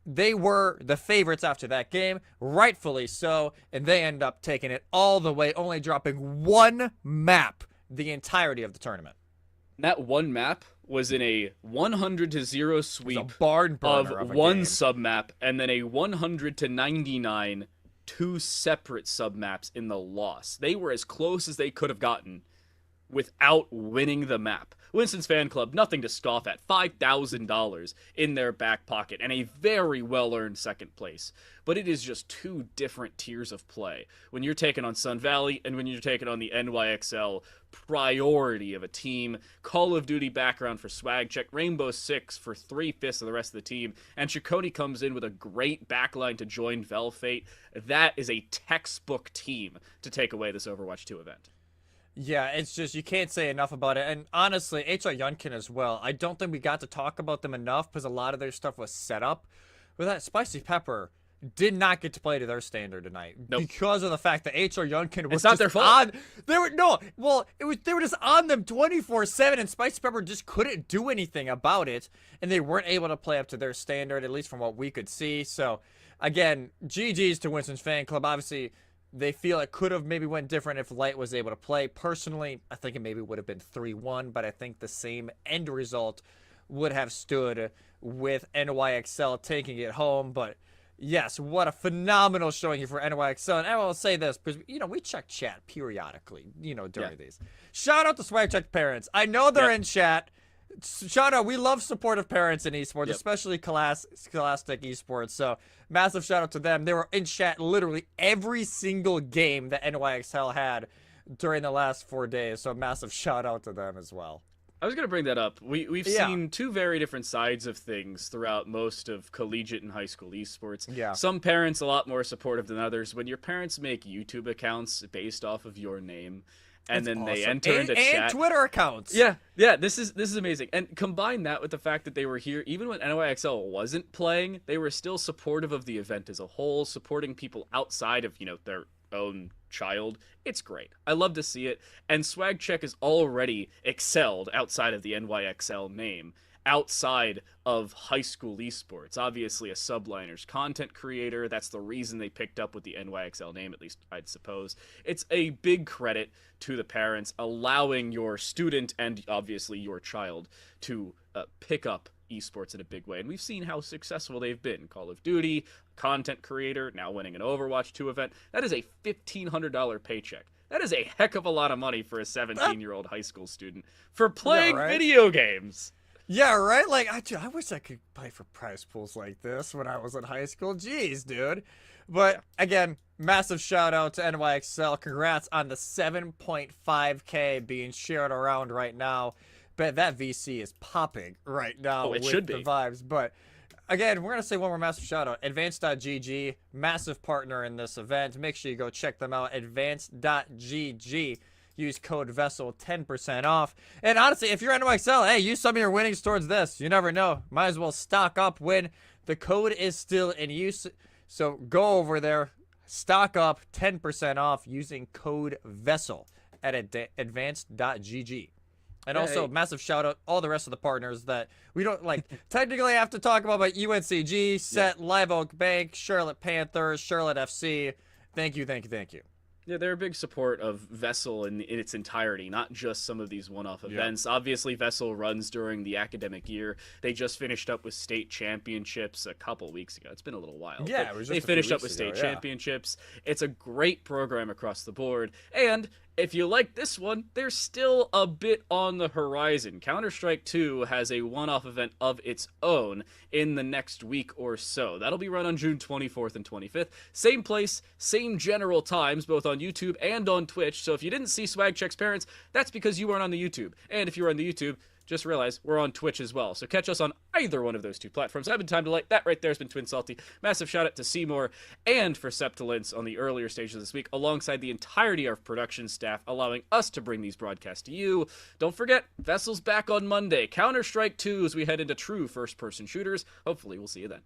they were the favorites after that game, rightfully so, and they end up taking it all the way, only dropping one map the entirety of the tournament. That one map was in a 100-0 sweep a barn burner of a one game. submap, and then a 100-99 2 separate submaps in the loss. They were as close as they could have gotten without winning the map. Winston's fan club, nothing to scoff at. $5,000 in their back pocket and a very well-earned second place. But it is just 2 different tiers of play. When you're taking on Sun Valley and when you're taking on the NYXL priority of a team, Call of Duty background for Swagcheck, Rainbow Six for 3/5 of the rest of the team, and Chaconi comes in with a great backline to join Velfate. That is a textbook team to take away this Overwatch 2 event. Yeah, it's just, you can't say enough about it. And honestly, HR Yunkin as well. I don't think we got to talk about them enough because a lot of their stuff was set up. But that Spicy Pepper did not get to play to their standard tonight. Nope. Because of the fact that HR Yunkin was it's not just their fault. on. They were just on them 24/7, and Spicy Pepper just couldn't do anything about it. And they weren't able to play up to their standard, at least from what we could see. So, again, GG's to Winston's fan club. Obviously, they feel it could have maybe went different if Light was able to play. Personally, I think it maybe would have been 3-1, but I think the same end result would have stood with NYXL taking it home. But yes, what a phenomenal showing here for NYXL. And I will say this, because, we check chat periodically, during these. Shout out to Swag Check parents. I know they're in chat. Shout out. We love supportive parents in esports, especially Scholastic esports. So massive shout out to them. They were in chat literally every single game that NYXL had during the last 4 days. So massive shout out to them as well. I was going to bring that up. We've seen two very different sides of things throughout most of collegiate and high school esports. Yeah. Some parents a lot more supportive than others. When your parents make YouTube accounts based off of your name, and then they enter into chat. And Twitter accounts. Yeah, this is amazing. And combine that with the fact that they were here, even when NYXL wasn't playing, they were still supportive of the event as a whole, supporting people outside of, their own child. It's great. I love to see it. And Swag Check is already excelled outside of the NYXL name, outside of high school esports. Obviously a subliners content creator. That's the reason they picked up with the NYXL name, at least I'd suppose. It's a big credit to the parents allowing your student and obviously your child to pick up esports in a big way. And we've seen how successful they've been. Call of Duty, content creator, now winning an Overwatch 2 event. That is a $1,500 paycheck. That is a heck of a lot of money for a 17-year-old high school student for playing video games. Yeah, right? Like, I wish I could play for prize pools like this when I was in high school. Jeez, dude. But, again, massive shout out to NYXL. Congrats on the 7.5K being shared around right now. But that VC is popping right now it with should be. the vibes. But, again, we're going to say one more massive shout out. Advanced.gg, massive partner in this event. Make sure you go check them out. Advanced.gg. Use code VESL, 10% off. And honestly, if you're NYXL, hey, use some of your winnings towards this. You never know. Might as well stock up when the code is still in use. So go over there, stock up, 10% off using code VESL at advanced.gg. And also, massive shout out all the rest of the partners that we don't technically have to talk about, but UNCG, SET, Live Oak Bank, Charlotte Panthers, Charlotte FC. Thank you. Yeah, they're a big support of VESL in its entirety, not just some of these one-off events. Obviously, VESL runs during the academic year. They just finished up with state championships a couple weeks ago. It's been a little while. Yeah, it was just they finished up with state championships. It's a great program across the board. And if you like this one, there's still a bit on the horizon. Counter-Strike 2 has a one-off event of its own in the next week or so. That'll be run on June 24th and 25th. Same place, same general times, both on YouTube and on Twitch. So if you didn't see Swag Check's parents, that's because you weren't on the YouTube. And if you were on the YouTube, just realize we're on Twitch as well. So catch us on either one of those two platforms. I've been Time to Light. That right there has been Twin Salty. Massive shout out to Seymour and for Septilence on the earlier stages of this week, alongside the entirety of production staff, allowing us to bring these broadcasts to you. Don't forget, VESL's back on Monday. Counter-Strike 2 as we head into true first-person shooters. Hopefully we'll see you then.